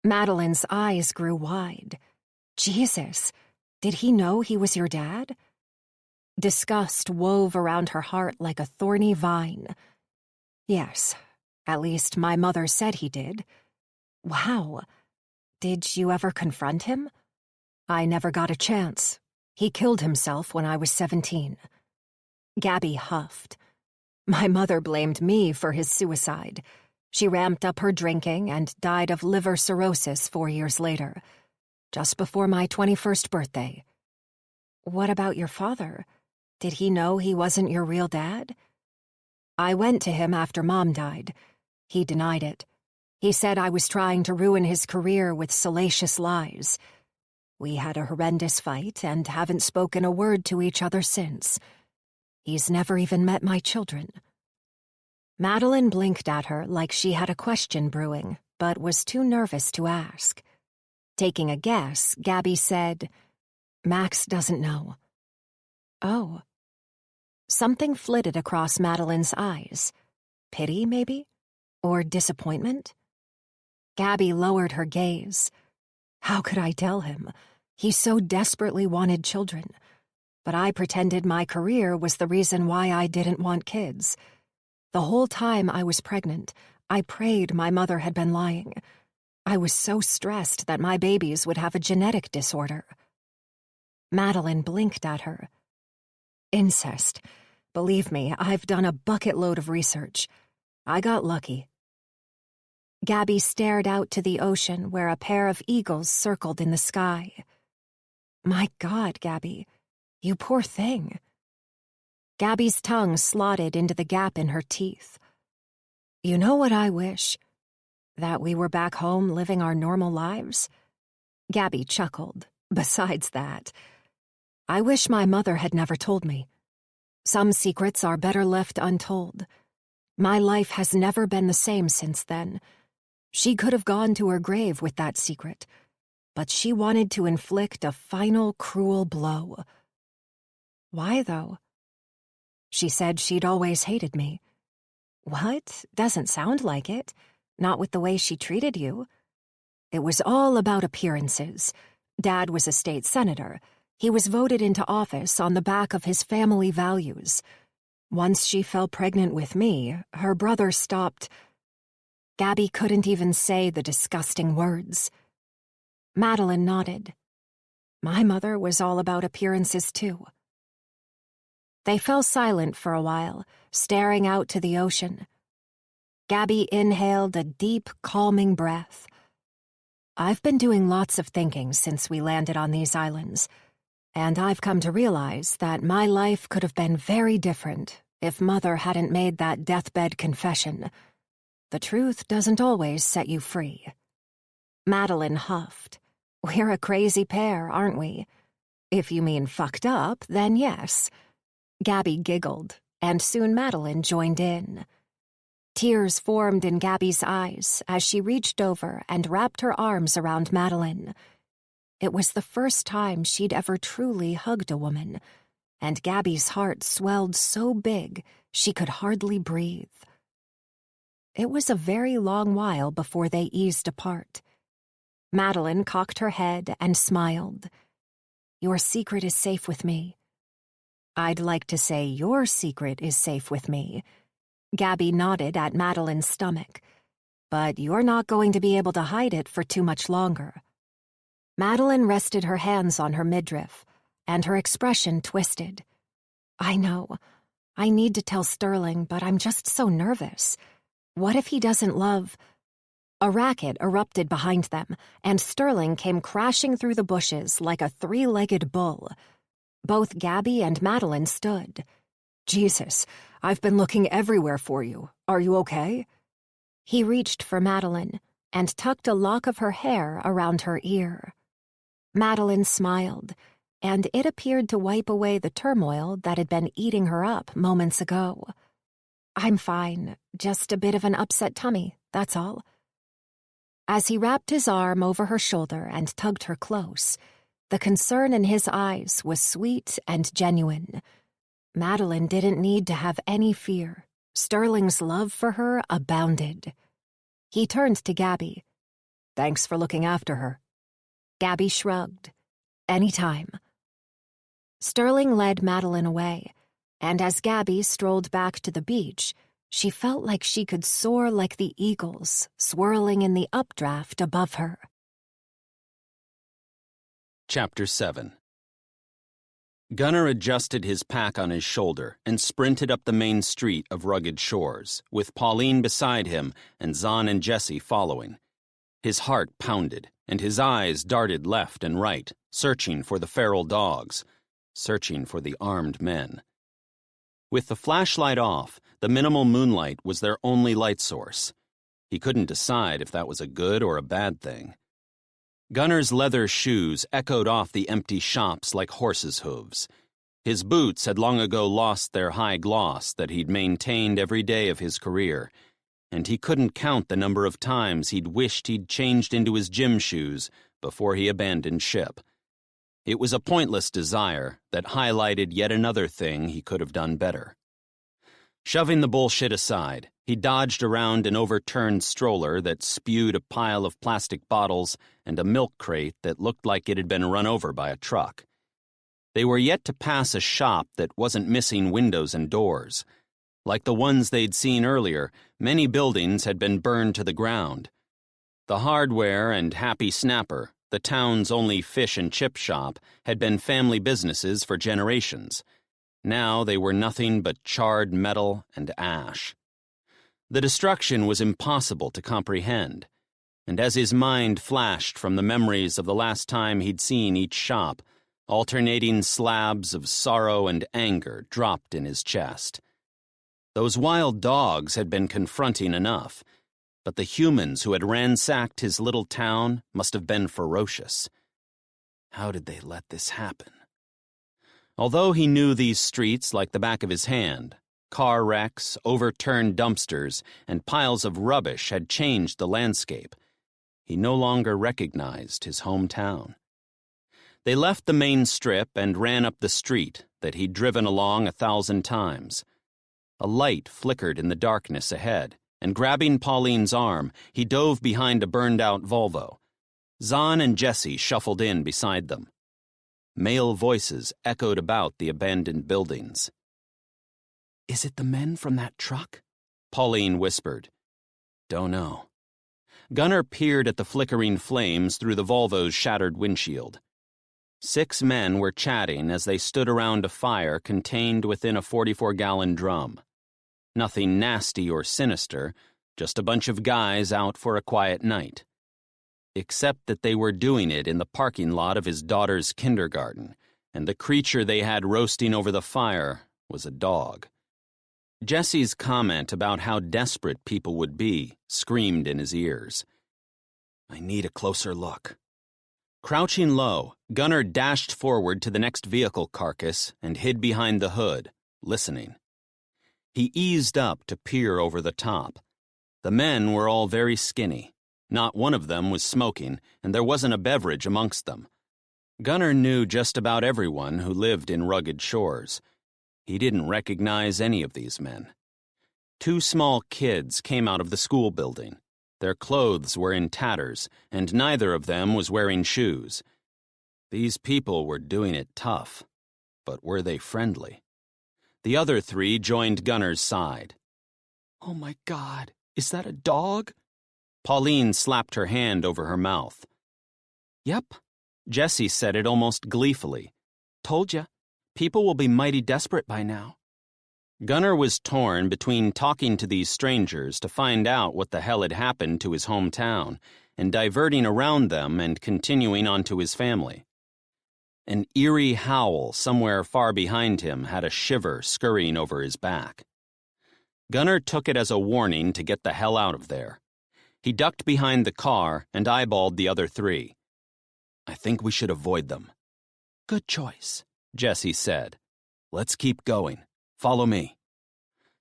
Madeline's eyes grew wide. Jesus, did he know he was your dad? Disgust wove around her heart like a thorny vine. Yes, at least my mother said he did. Wow. Did you ever confront him? I never got a chance. He killed himself when I was 17. Gabby huffed. My mother blamed me for his suicide. She ramped up her drinking and died of liver cirrhosis 4 years later, just before my 21st birthday. What about your father? Did he know he wasn't your real dad? I went to him after Mom died. He denied it. He said I was trying to ruin his career with salacious lies. We had a horrendous fight and haven't spoken a word to each other since. He's never even met my children. Madeline blinked at her like she had a question brewing, but was too nervous to ask. Taking a guess, Gabby said, Max doesn't know. Oh. Something flitted across Madeline's eyes. Pity, maybe? Or disappointment? Gabby lowered her gaze. How could I tell him? He so desperately wanted children. But I pretended my career was the reason why I didn't want kids. The whole time I was pregnant, I prayed my mother had been lying. I was so stressed that my babies would have a genetic disorder. Madeline blinked at her. Incest. Believe me, I've done a bucket load of research. I got lucky. Gabby stared out to the ocean where a pair of eagles circled in the sky. My God, Gabby, you poor thing. Gabby's tongue slotted into the gap in her teeth. You know what I wish? That we were back home living our normal lives? Gabby chuckled. Besides that, I wish my mother had never told me. Some secrets are better left untold. My life has never been the same since then. She could have gone to her grave with that secret, but she wanted to inflict a final cruel blow. Why, though? She said she'd always hated me. What? Doesn't sound like it. Not with the way she treated you. It was all about appearances. Dad was a state senator. He was voted into office on the back of his family values. Once she fell pregnant with me, her brother stopped. Gabby couldn't even say the disgusting words. Madeline nodded. My mother was all about appearances, too. They fell silent for a while, staring out to the ocean. Gabby inhaled a deep, calming breath. I've been doing lots of thinking since we landed on these islands, and I've come to realize that my life could have been very different if Mother hadn't made that deathbed confession. The truth doesn't always set you free. Madeline huffed. We're a crazy pair, aren't we? If you mean fucked up, then yes. Gabby giggled, and soon Madeline joined in. Tears formed in Gabby's eyes as she reached over and wrapped her arms around Madeline. It was the first time she'd ever truly hugged a woman, and Gabby's heart swelled so big she could hardly breathe. It was a very long while before they eased apart. Madeline cocked her head and smiled. Your secret is safe with me. I'd like to say your secret is safe with me. Gabby nodded at Madeline's stomach. But you're not going to be able to hide it for too much longer. Madeline rested her hands on her midriff, and her expression twisted. I know. I need to tell Sterling, but I'm just so nervous. What if he doesn't love... A racket erupted behind them, and Sterling came crashing through the bushes like a three-legged bull. Both Gabby and Madeline stood. Jesus, I've been looking everywhere for you. Are you okay? He reached for Madeline and tucked a lock of her hair around her ear. Madeline smiled, and it appeared to wipe away the turmoil that had been eating her up moments ago. I'm fine, just a bit of an upset tummy, that's all. As he wrapped his arm over her shoulder and tugged her close, the concern in his eyes was sweet and genuine. Madeline didn't need to have any fear. Sterling's love for her abounded. He turned to Gabby. Thanks for looking after her. Gabby shrugged. Anytime. Sterling led Madeline away, and as Gabby strolled back to the beach, she felt like she could soar like the eagles, swirling in the updraft above her. Chapter 7. Gunnar adjusted his pack on his shoulder and sprinted up the main street of rugged shores, with Pauline beside him and Zahn and Jessie following. His heart pounded, and his eyes darted left and right, searching for the feral dogs, searching for the armed men. With the flashlight off, the minimal moonlight was their only light source. He couldn't decide if that was a good or a bad thing. Gunnar's leather shoes echoed off the empty shops like horses' hooves. His boots had long ago lost their high gloss that he'd maintained every day of his career, and he couldn't count the number of times he'd wished he'd changed into his gym shoes before he abandoned ship. It was a pointless desire that highlighted yet another thing he could have done better. Shoving the bullshit aside, he dodged around an overturned stroller that spewed a pile of plastic bottles and a milk crate that looked like it had been run over by a truck. They were yet to pass a shop that wasn't missing windows and doors. Like the ones they'd seen earlier, many buildings had been burned to the ground. The Hardware and Happy Snapper, the town's only fish and chip shop, had been family businesses for generations. Now they were nothing but charred metal and ash. The destruction was impossible to comprehend, and as his mind flashed from the memories of the last time he'd seen each shop, alternating slabs of sorrow and anger dropped in his chest. Those wild dogs had been confronting enough, but the humans who had ransacked his little town must have been ferocious. How did they let this happen? Although he knew these streets like the back of his hand, car wrecks, overturned dumpsters, and piles of rubbish had changed the landscape. He no longer recognized his hometown. They left the main strip and ran up the street that he'd driven along 1,000 times. A light flickered in the darkness ahead, and grabbing Pauline's arm, he dove behind a burned-out Volvo. Zahn and Jesse shuffled in beside them. Male voices echoed about the abandoned buildings. "Is it the men from that truck?" Pauline whispered. "Don't know." Gunnar peered at the flickering flames through the Volvo's shattered windshield. 6 men were chatting as they stood around a fire contained within a 44-gallon drum. Nothing nasty or sinister, just a bunch of guys out for a quiet night. Except that they were doing it in the parking lot of his daughter's kindergarten, and the creature they had roasting over the fire was a dog. Jesse's comment about how desperate people would be screamed in his ears. "I need a closer look." Crouching low, Gunnar dashed forward to the next vehicle carcass and hid behind the hood, listening. He eased up to peer over the top. The men were all very skinny. Not one of them was smoking, and there wasn't a beverage amongst them. Gunnar knew just about everyone who lived in rugged shores. He didn't recognize any of these men. 2 small kids came out of the school building. Their clothes were in tatters, and neither of them was wearing shoes. These people were doing it tough, but were they friendly? The other 3 joined Gunnar's side. "Oh my God, is that a dog?" Pauline slapped her hand over her mouth. "Yep." Jessie said it almost gleefully. "Told ya, people will be mighty desperate by now." Gunnar was torn between talking to these strangers to find out what the hell had happened to his hometown and diverting around them and continuing on to his family. An eerie howl somewhere far behind him had a shiver scurrying over his back. Gunnar took it as a warning to get the hell out of there. He ducked behind the car and eyeballed the other 3. "I think we should avoid them." "Good choice," Jessie said. "Let's keep going. Follow me."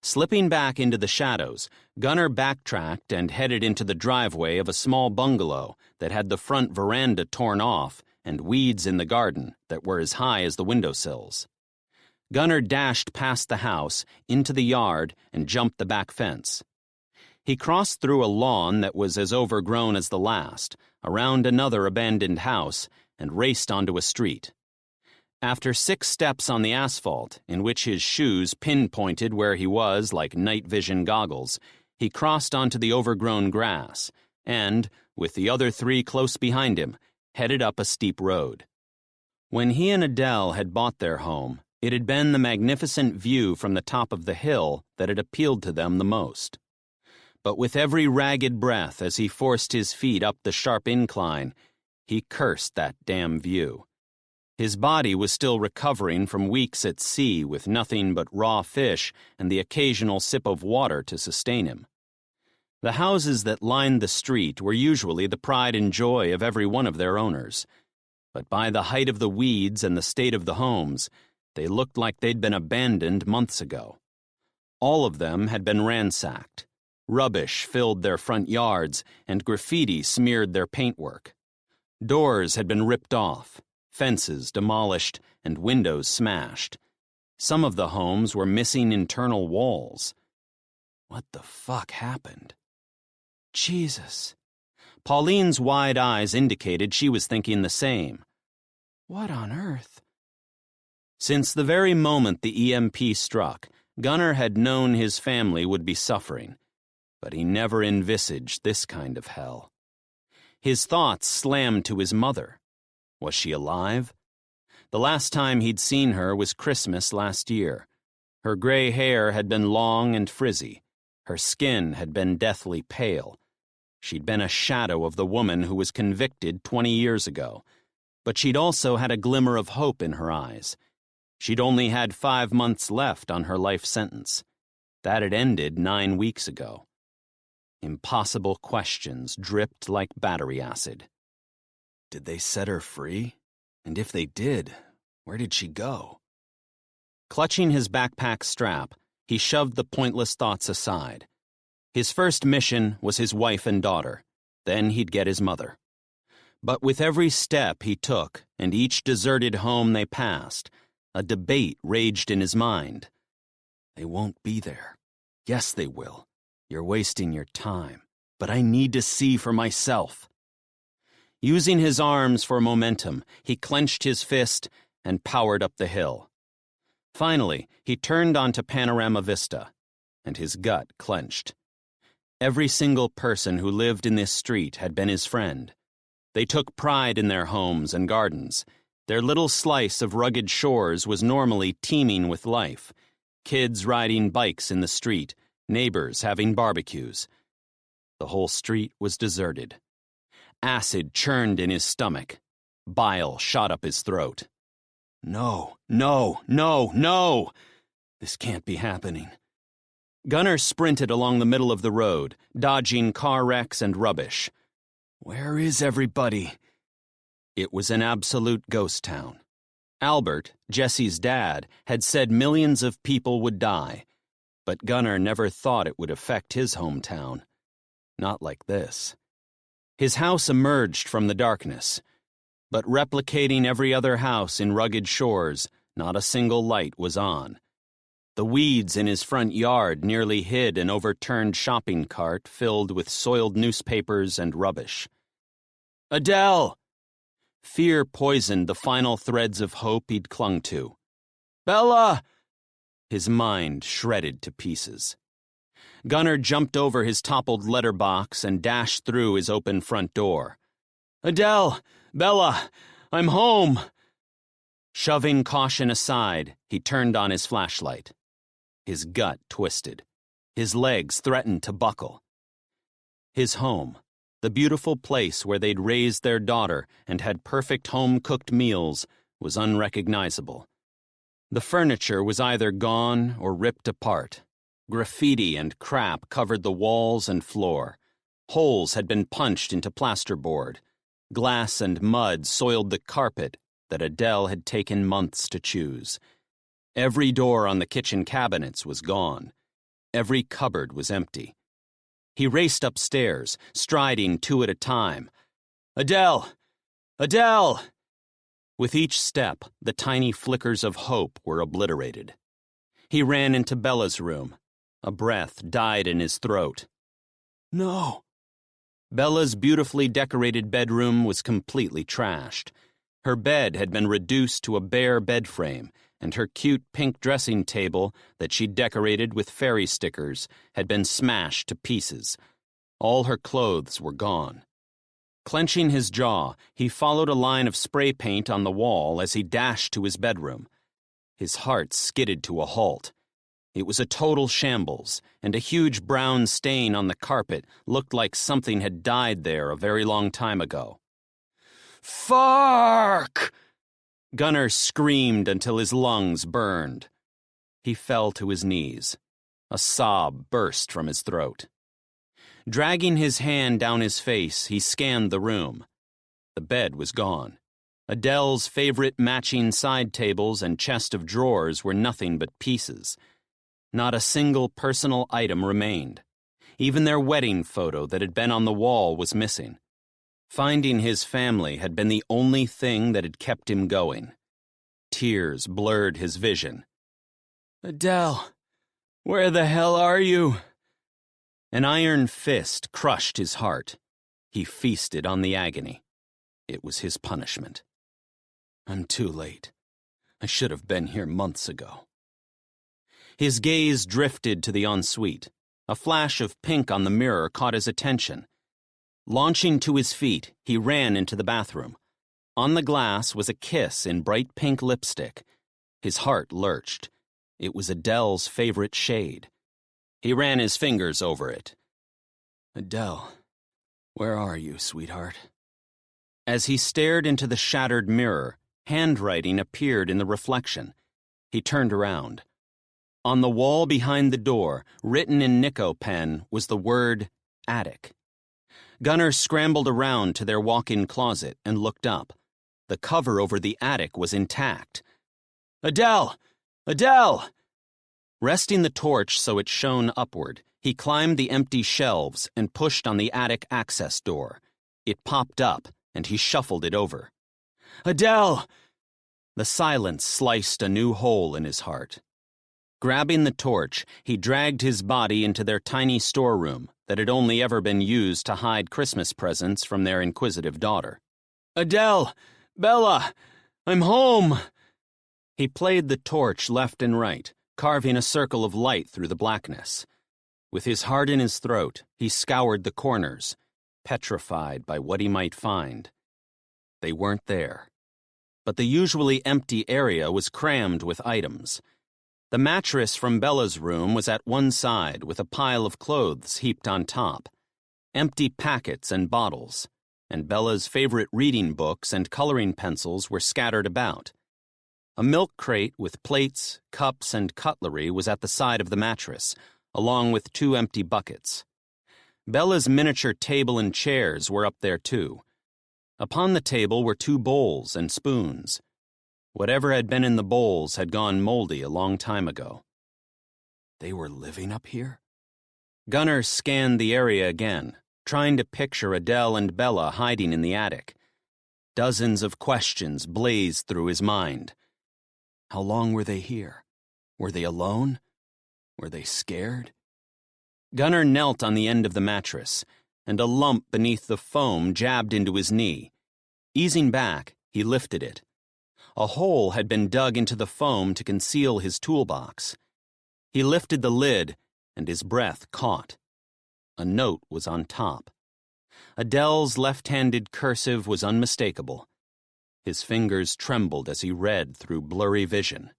Slipping back into the shadows, Gunnar backtracked and headed into the driveway of a small bungalow that had the front veranda torn off and weeds in the garden that were as high as the windowsills. Gunnar dashed past the house, into the yard, and jumped the back fence. He crossed through a lawn that was as overgrown as the last, around another abandoned house, and raced onto a street. After 6 steps on the asphalt, in which his shoes pinpointed where he was like night vision goggles, he crossed onto the overgrown grass and, with the other 3 close behind him, headed up a steep road. When he and Adele had bought their home, it had been the magnificent view from the top of the hill that had appealed to them the most. But with every ragged breath as he forced his feet up the sharp incline, he cursed that damn view. His body was still recovering from weeks at sea with nothing but raw fish and the occasional sip of water to sustain him. The houses that lined the street were usually the pride and joy of every one of their owners. But by the height of the weeds and the state of the homes, they looked like they'd been abandoned months ago. All of them had been ransacked. Rubbish filled their front yards, and graffiti smeared their paintwork. Doors had been ripped off, fences demolished, and windows smashed. Some of the homes were missing internal walls. What the fuck happened? Jesus. Pauline's wide eyes indicated she was thinking the same. What on earth? Since the very moment the EMP struck, Gunnar had known his family would be suffering, but he never envisaged this kind of hell. His thoughts slammed to his mother. Was she alive? The last time he'd seen her was Christmas last year. Her gray hair had been long and frizzy. Her skin had been deathly pale. She'd been a shadow of the woman who was convicted 20 years ago, but she'd also had a glimmer of hope in her eyes. She'd only had 5 months left on her life sentence. That had ended 9 weeks ago. Impossible questions dripped like battery acid. Did they set her free? And if they did, where did she go? Clutching his backpack strap, he shoved the pointless thoughts aside. His first mission was his wife and daughter. Then he'd get his mother. But with every step he took and each deserted home they passed, a debate raged in his mind. They won't be there. Yes, they will. You're wasting your time. But I need to see for myself. Using his arms for momentum, he clenched his fist and powered up the hill. Finally, he turned onto Panorama Vista, and his gut clenched. Every single person who lived in this street had been his friend. They took pride in their homes and gardens. Their little slice of rugged shores was normally teeming with life. Kids riding bikes in the street, neighbors having barbecues. The whole street was deserted. Acid churned in his stomach. Bile shot up his throat. No, no, no, no! This can't be happening. Gunnar sprinted along the middle of the road, dodging car wrecks and rubbish. Where is everybody? It was an absolute ghost town. Albert, Jesse's dad, had said millions of people would die, but Gunnar never thought it would affect his hometown. Not like this. His house emerged from the darkness, but replicating every other house in rugged shores, not a single light was on. The weeds in his front yard nearly hid an overturned shopping cart filled with soiled newspapers and rubbish. Adele! Fear poisoned the final threads of hope he'd clung to. Bella! His mind shredded to pieces. Gunnar jumped over his toppled letterbox and dashed through his open front door. Adele! Bella! I'm home! Shoving caution aside, he turned on his flashlight. His gut twisted. His legs threatened to buckle. His home, the beautiful place where they'd raised their daughter and had perfect home-cooked meals, was unrecognizable. The furniture was either gone or ripped apart. Graffiti and crap covered the walls and floor. Holes had been punched into plasterboard. Glass and mud soiled the carpet that Adele had taken months to choose. Every door on the kitchen cabinets was gone. Every cupboard was empty. He raced upstairs, striding 2 at a time. Adele! Adele! With each step, the tiny flickers of hope were obliterated. He ran into Bella's room. A breath died in his throat. No! Bella's beautifully decorated bedroom was completely trashed. Her bed had been reduced to a bare bed frame, and her cute pink dressing table that she'd decorated with fairy stickers had been smashed to pieces. All her clothes were gone. Clenching his jaw, he followed a line of spray paint on the wall as he dashed to his bedroom. His heart skidded to a halt. It was a total shambles, and a huge brown stain on the carpet looked like something had died there a very long time ago. Fuck! Gunnar screamed until his lungs burned. He fell to his knees. A sob burst from his throat. Dragging his hand down his face, he scanned the room. The bed was gone. Adele's favorite matching side tables and chest of drawers were nothing but pieces. Not a single personal item remained. Even their wedding photo that had been on the wall was missing. Finding his family had been the only thing that had kept him going. Tears blurred his vision. Adele, where the hell are you? An iron fist crushed his heart. He feasted on the agony. It was his punishment. I'm too late. I should have been here months ago. His gaze drifted to the ensuite. A flash of pink on the mirror caught his attention. Launching to his feet, he ran into the bathroom. On the glass was a kiss in bright pink lipstick. His heart lurched. It was Adele's favorite shade. He ran his fingers over it. "Adele, where are you, sweetheart?" As he stared into the shattered mirror, handwriting appeared in the reflection. He turned around. On the wall behind the door, written in Nico pen, was the word attic. Gunnar scrambled around to their walk-in closet and looked up. The cover over the attic was intact. "Adele! Adele!" Resting the torch so it shone upward, he climbed the empty shelves and pushed on the attic access door. It popped up, and he shuffled it over. "Adele!" The silence sliced a new hole in his heart. Grabbing the torch, he dragged his body into their tiny storeroom that had only ever been used to hide Christmas presents from their inquisitive daughter. "Adele! Bella! I'm home!" He played the torch left and right, carving a circle of light through the blackness. With his heart in his throat, he scoured the corners, petrified by what he might find. They weren't there. But the usually empty area was crammed with items. The mattress from Bella's room was at one side with a pile of clothes heaped on top, empty packets and bottles, and Bella's favorite reading books and coloring pencils were scattered about. A milk crate with plates, cups, and cutlery was at the side of the mattress, along with 2 empty buckets. Bella's miniature table and chairs were up there too. Upon the table were 2 bowls and spoons. Whatever had been in the bowls had gone moldy a long time ago. They were living up here? Gunnar scanned the area again, trying to picture Adele and Bella hiding in the attic. Dozens of questions blazed through his mind. How long were they here? Were they alone? Were they scared? Gunnar knelt on the end of the mattress, and a lump beneath the foam jabbed into his knee. Easing back, he lifted it. A hole had been dug into the foam to conceal his toolbox. He lifted the lid, and his breath caught. A note was on top. Adele's left-handed cursive was unmistakable. His fingers trembled as he read through blurry vision.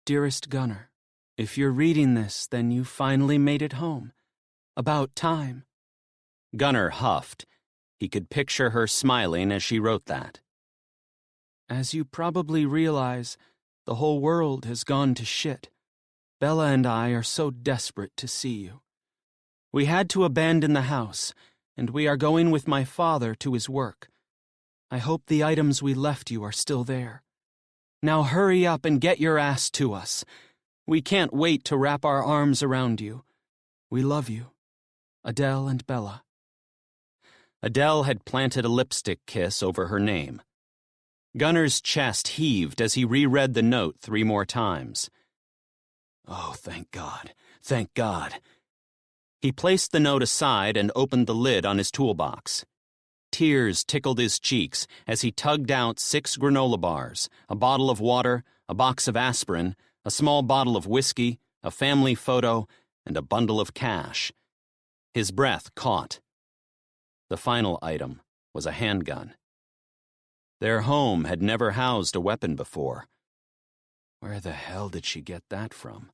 "Dearest Gunnar, if you're reading this, then you finally made it home. About time." Gunnar huffed. He could picture her smiling as she wrote that. "As you probably realize, the whole world has gone to shit. Bella and I are so desperate to see you. We had to abandon the house, and we are going with my father to his work. I hope the items we left you are still there. Now hurry up and get your ass to us. We can't wait to wrap our arms around you. We love you. Adele and Bella." Adele had planted a lipstick kiss over her name. Gunnar's chest heaved as he reread the note 3 more times. Oh, thank God. Thank God. He placed the note aside and opened the lid on his toolbox. Tears tickled his cheeks as he tugged out 6 granola bars, a bottle of water, a box of aspirin, a small bottle of whiskey, a family photo, and a bundle of cash. His breath caught. The final item was a handgun. Their home had never housed a weapon before. Where the hell did she get that from?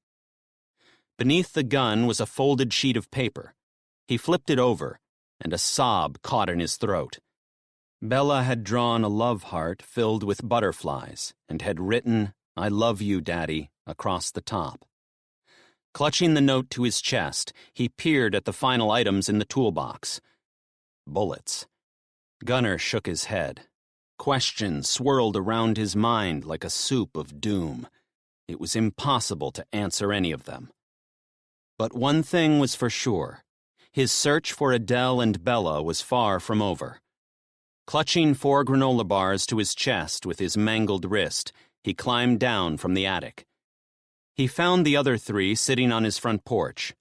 Beneath the gun was a folded sheet of paper. He flipped it over, and a sob caught in his throat. Bella had drawn a love heart filled with butterflies and had written, "I love you, Daddy," across the top. Clutching the note to his chest, he peered at the final items in the toolbox. Bullets. Gunnar shook his head. Questions swirled around his mind like a soup of doom. It was impossible to answer any of them. But one thing was for sure. His search for Adele and Bella was far from over. Clutching 4 granola bars to his chest with his mangled wrist, he climbed down from the attic. He found the other 3 sitting on his front porch.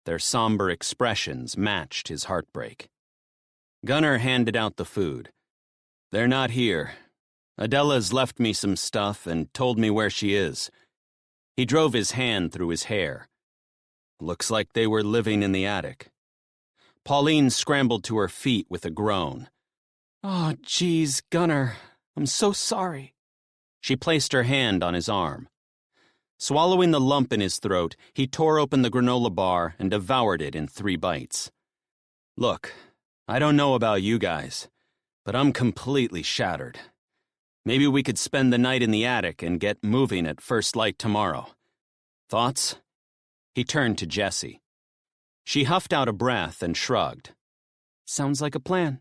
Their somber expressions matched his heartbreak. Gunnar handed out the food. "They're not here. Adela's left me some stuff and told me where she is." He drove his hand through his hair. "Looks like they were living in the attic." Pauline scrambled to her feet with a groan. "Oh, geez, Gunnar, I'm so sorry." She placed her hand on his arm. Swallowing the lump in his throat, he tore open the granola bar and devoured it in 3 bites. Look, I don't know about you guys, but I'm completely shattered. Maybe we could spend the night in the attic and get moving at first light tomorrow. Thoughts? He turned to Jessie. She huffed out a breath and shrugged. Sounds like a plan.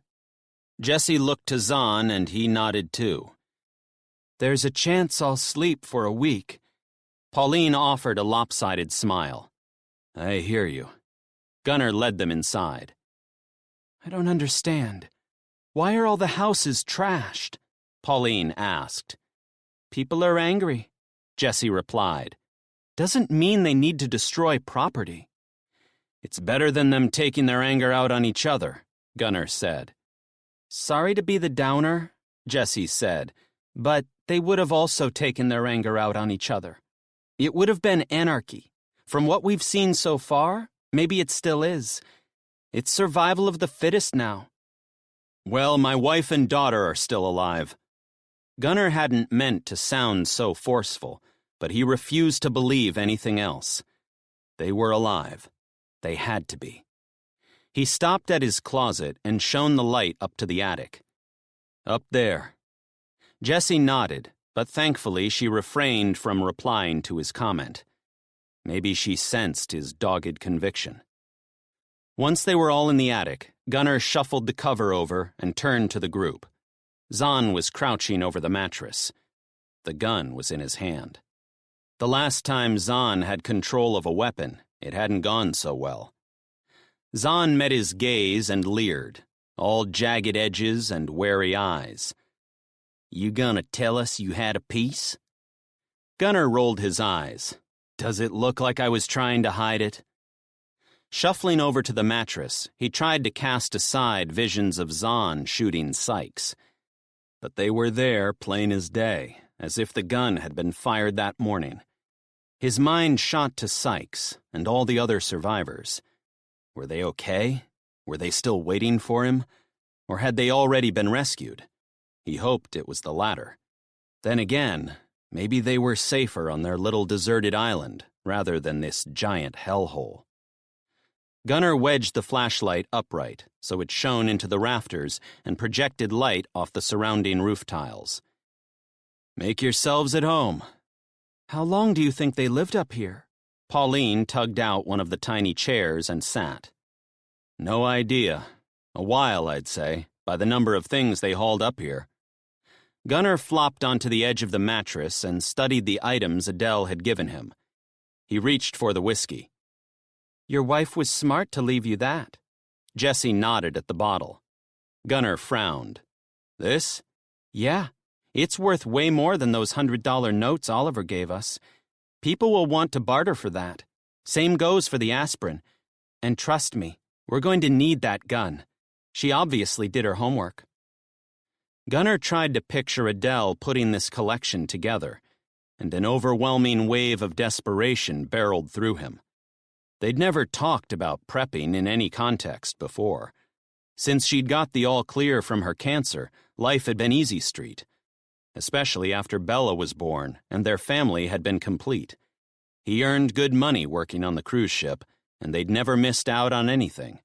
Jessie looked to Zahn and he nodded too. There's a chance I'll sleep for a week. Pauline offered a lopsided smile. I hear you. Gunnar led them inside. I don't understand. Why are all the houses trashed? Pauline asked. People are angry, Jessie replied. Doesn't mean they need to destroy property. It's better than them taking their anger out on each other, Gunnar said. Sorry to be the downer, Jessie said, but they would have also taken their anger out on each other. It would have been anarchy. From what we've seen so far, maybe it still is. It's survival of the fittest now. Well, my wife and daughter are still alive. Gunnar hadn't meant to sound so forceful, but he refused to believe anything else. They were alive. They had to be. He stopped at his closet and shone the light up to the attic. Up there. Jessie nodded, but thankfully she refrained from replying to his comment. Maybe she sensed his dogged conviction. Once they were all in the attic, Gunnar shuffled the cover over and turned to the group. Zahn was crouching over the mattress. The gun was in his hand. The last time Zahn had control of a weapon, it hadn't gone so well. Zahn met his gaze and leered, all jagged edges and wary eyes. You gonna tell us you had a piece? Gunnar rolled his eyes. Does it look like I was trying to hide it? Shuffling over to the mattress, he tried to cast aside visions of Zahn shooting Sykes. But they were there plain as day, as if the gun had been fired that morning. His mind shot to Sykes and all the other survivors. Were they okay? Were they still waiting for him? Or had they already been rescued? He hoped it was the latter. Then again, maybe they were safer on their little deserted island rather than this giant hellhole. Gunnar wedged the flashlight upright so it shone into the rafters and projected light off the surrounding roof tiles. Make yourselves at home. How long do you think they lived up here? Pauline tugged out one of the tiny chairs and sat. No idea. A while, I'd say, by the number of things they hauled up here. Gunnar flopped onto the edge of the mattress and studied the items Adele had given him. He reached for the whiskey. Your wife was smart to leave you that. Jessie nodded at the bottle. Gunnar frowned. This? Yeah, it's worth way more than those $100 notes Oliver gave us. People will want to barter for that. Same goes for the aspirin. And trust me, we're going to need that gun. She obviously did her homework. Gunnar tried to picture Adele putting this collection together, and an overwhelming wave of desperation barreled through him. They'd never talked about prepping in any context before. Since she'd got the all-clear from her cancer, life had been easy street. Especially after Bella was born and their family had been complete. He earned good money working on the cruise ship, and they'd never missed out on anything.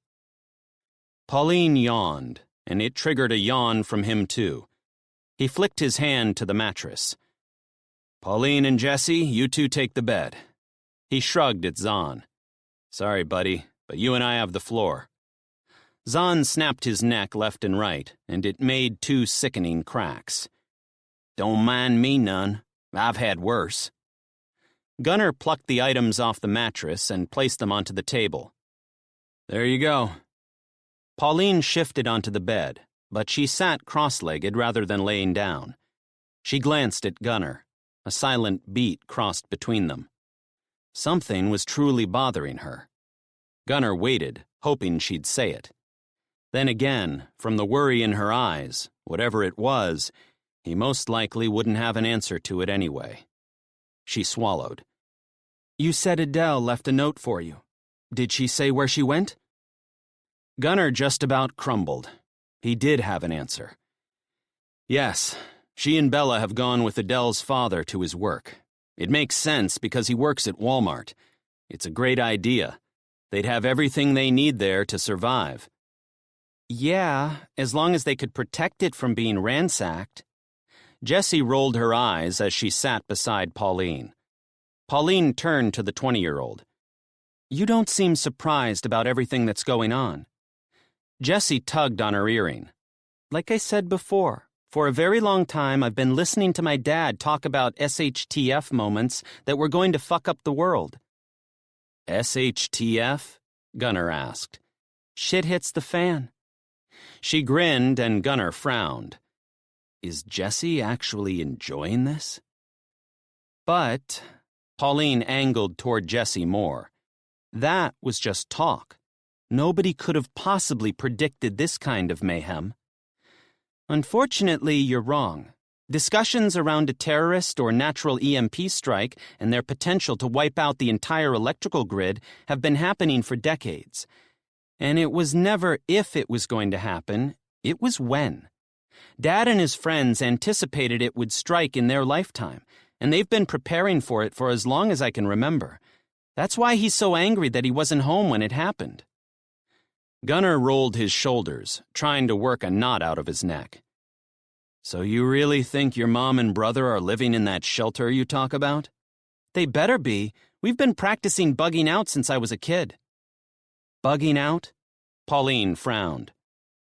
Pauline yawned, and it triggered a yawn from him too. He flicked his hand to the mattress. Pauline and Jessie, you two take the bed. He shrugged at Zahn. Sorry, buddy, but you and I have the floor. Zahn snapped his neck left and right, and it made 2 sickening cracks. Don't mind me none. I've had worse. Gunnar plucked the items off the mattress and placed them onto the table. There you go. Pauline shifted onto the bed, but she sat cross-legged rather than laying down. She glanced at Gunnar. A silent beat crossed between them. Something was truly bothering her. Gunnar waited, hoping she'd say it. Then again, from the worry in her eyes, whatever it was, he most likely wouldn't have an answer to it anyway. She swallowed. You said Adele left a note for you. Did she say where she went? Gunnar just about crumbled. He did have an answer. Yes, she and Bella have gone with Adele's father to his work. It makes sense because he works at Walmart. It's a great idea. They'd have everything they need there to survive. Yeah, as long as they could protect it from being ransacked. Jessie rolled her eyes as she sat beside Pauline. Pauline turned to the 20-year-old. You don't seem surprised about everything that's going on. Jessie tugged on her earring. Like I said before, for a very long time I've been listening to my dad talk about SHTF moments that were going to fuck up the world. SHTF? Gunnar asked. Shit hits the fan. She grinned and Gunnar frowned. Is Jessie actually enjoying this? But Pauline angled toward Jessie more. That was just talk. Nobody could have possibly predicted this kind of mayhem. Unfortunately, you're wrong. Discussions around a terrorist or natural EMP strike and their potential to wipe out the entire electrical grid have been happening for decades. And it was never if it was going to happen, it was when. Dad and his friends anticipated it would strike in their lifetime, and they've been preparing for it for as long as I can remember. That's why he's so angry that he wasn't home when it happened. Gunnar rolled his shoulders, trying to work a knot out of his neck. So you really think your mom and brother are living in that shelter you talk about? They better be. We've been practicing bugging out since I was a kid. Bugging out? Pauline frowned.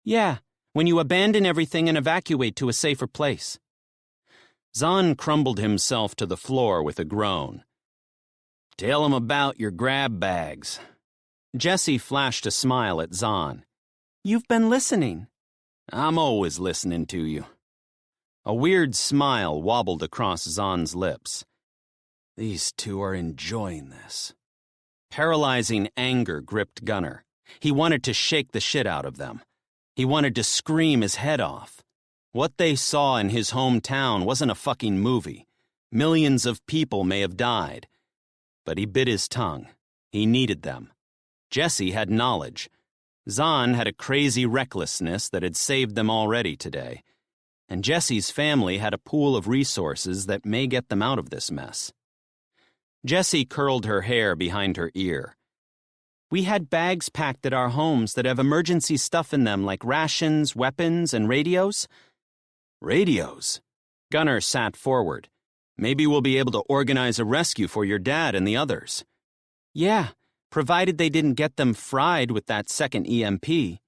Yeah, when you abandon everything and evacuate to a safer place. Zahn crumbled himself to the floor with a groan. Tell him about your grab bags. Jessie flashed a smile at Zahn. You've been listening. I'm always listening to you. A weird smile wobbled across Zahn's lips. These two are enjoying this. Paralyzing anger gripped Gunnar. He wanted to shake the shit out of them. He wanted to scream his head off. What they saw in his hometown wasn't a fucking movie. Millions of people may have died. But he bit his tongue. He needed them. Jessie had knowledge. Zahn had a crazy recklessness that had saved them already today. And Jessie's family had a pool of resources that may get them out of this mess. Jessie curled her hair behind her ear. We had bags packed at our homes that have emergency stuff in them like rations, weapons, and radios. Radios? Gunnar sat forward. Maybe we'll be able to organize a rescue for your dad and the others. Yeah, provided they didn't get them fried with that second EMP.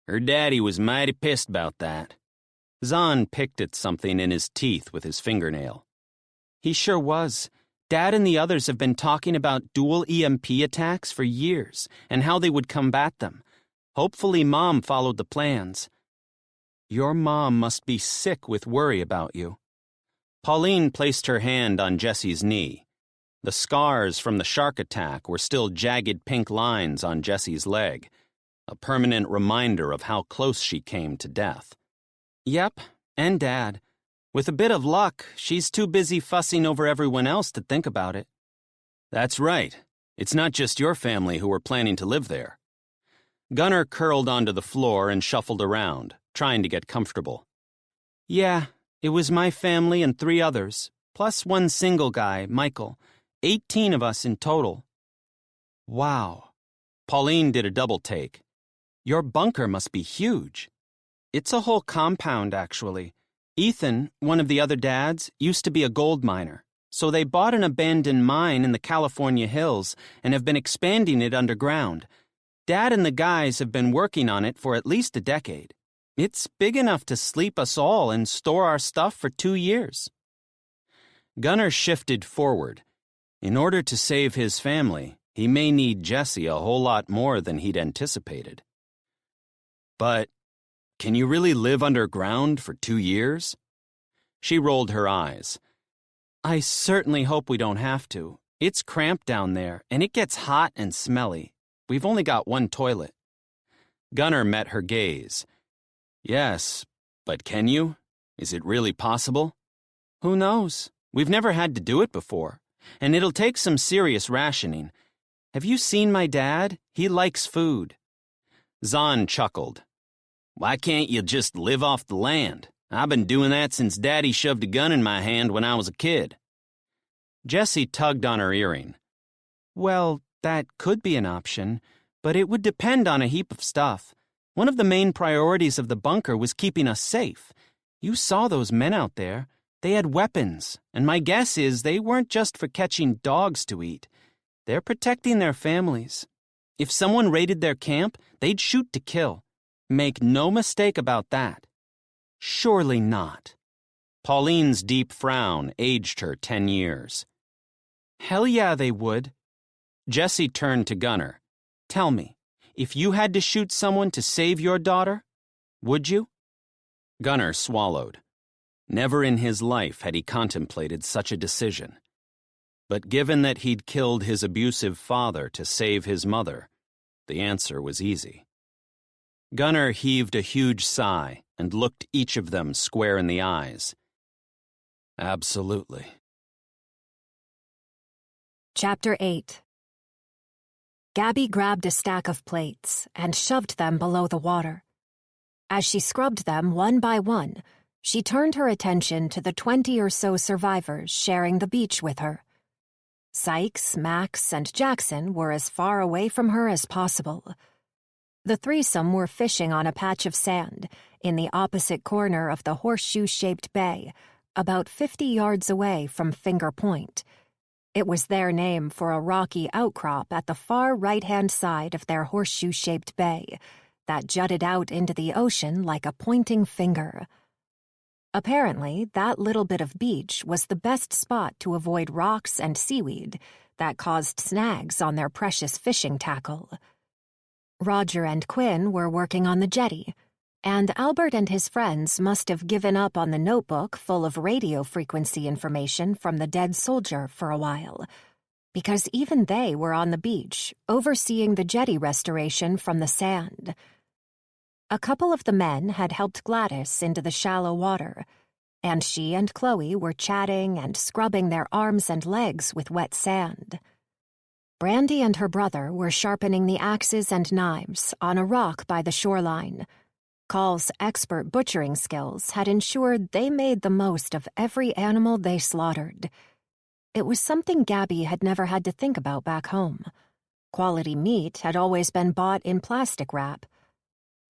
Her daddy was mighty pissed about that. Zahn picked at something in his teeth with his fingernail. He sure was. Dad and the others have been talking about dual EMP attacks for years and how they would combat them. Hopefully Mom followed the plans. Your mom must be sick with worry about you. Pauline placed her hand on Jessie's knee. The scars from the shark attack were still jagged pink lines on Jessie's leg, a permanent reminder of how close she came to death. Yep, and Dad. With a bit of luck, she's too busy fussing over everyone else to think about it. That's right. It's not just your family who are planning to live there. Gunnar curled onto the floor and shuffled around, trying to get comfortable. Yeah, it was my family and 3 others, plus one single guy, Michael. 18 of us in total. Wow. Pauline did a double take. Your bunker must be huge. It's a whole compound, actually. Ethan, one of the other dads, used to be a gold miner, so they bought an abandoned mine in the California hills and have been expanding it underground. Dad and the guys have been working on it for at least a decade. It's big enough to sleep us all and store our stuff for 2 years. Gunnar shifted forward. In order to save his family, he may need Jessie a whole lot more than he'd anticipated. But can you really live underground for 2 years? She rolled her eyes. I certainly hope we don't have to. It's cramped down there, and it gets hot and smelly. We've only got one toilet. Gunnar met her gaze. Yes, but can you? Is it really possible? Who knows? We've never had to do it before, and it'll take some serious rationing. Have you seen my dad? He likes food. Zahn chuckled. Why can't you just live off the land? I've been doing that since Daddy shoved a gun in my hand when I was a kid. Jessie tugged on her earring. Well, that could be an option, but it would depend on a heap of stuff. One of the main priorities of the bunker was keeping us safe. You saw those men out there. They had weapons, and my guess is they weren't just for catching dogs to eat. They're protecting their families. If someone raided their camp, they'd shoot to kill. Make no mistake about that. Surely not. Pauline's deep frown aged her 10 years. Hell yeah, they would. Jessie turned to Gunnar. Tell me, if you had to shoot someone to save your daughter, would you? Gunnar swallowed. Never in his life had he contemplated such a decision. But given that he'd killed his abusive father to save his mother, the answer was easy. Gunnar heaved a huge sigh and looked each of them square in the eyes. Absolutely. Chapter 8. Gabby grabbed a stack of plates and shoved them below the water. As she scrubbed them one by one, she turned her attention to the 20 or so survivors sharing the beach with her. Sykes, Max, and Jackson were as far away from her as possible. The threesome were fishing on a patch of sand in the opposite corner of the horseshoe-shaped bay, about 50 yards away from Finger Point. It was their name for a rocky outcrop at the far right-hand side of their horseshoe-shaped bay that jutted out into the ocean like a pointing finger. Apparently, that little bit of beach was the best spot to avoid rocks and seaweed that caused snags on their precious fishing tackle. Roger and Quinn were working on the jetty, and Albert and his friends must have given up on the notebook full of radio frequency information from the dead soldier for a while, because even they were on the beach, overseeing the jetty restoration from the sand. A couple of the men had helped Gladys into the shallow water, and she and Chloe were chatting and scrubbing their arms and legs with wet sand. Brandy and her brother were sharpening the axes and knives on a rock by the shoreline. Call's expert butchering skills had ensured they made the most of every animal they slaughtered. It was something Gabby had never had to think about back home. Quality meat had always been bought in plastic wrap.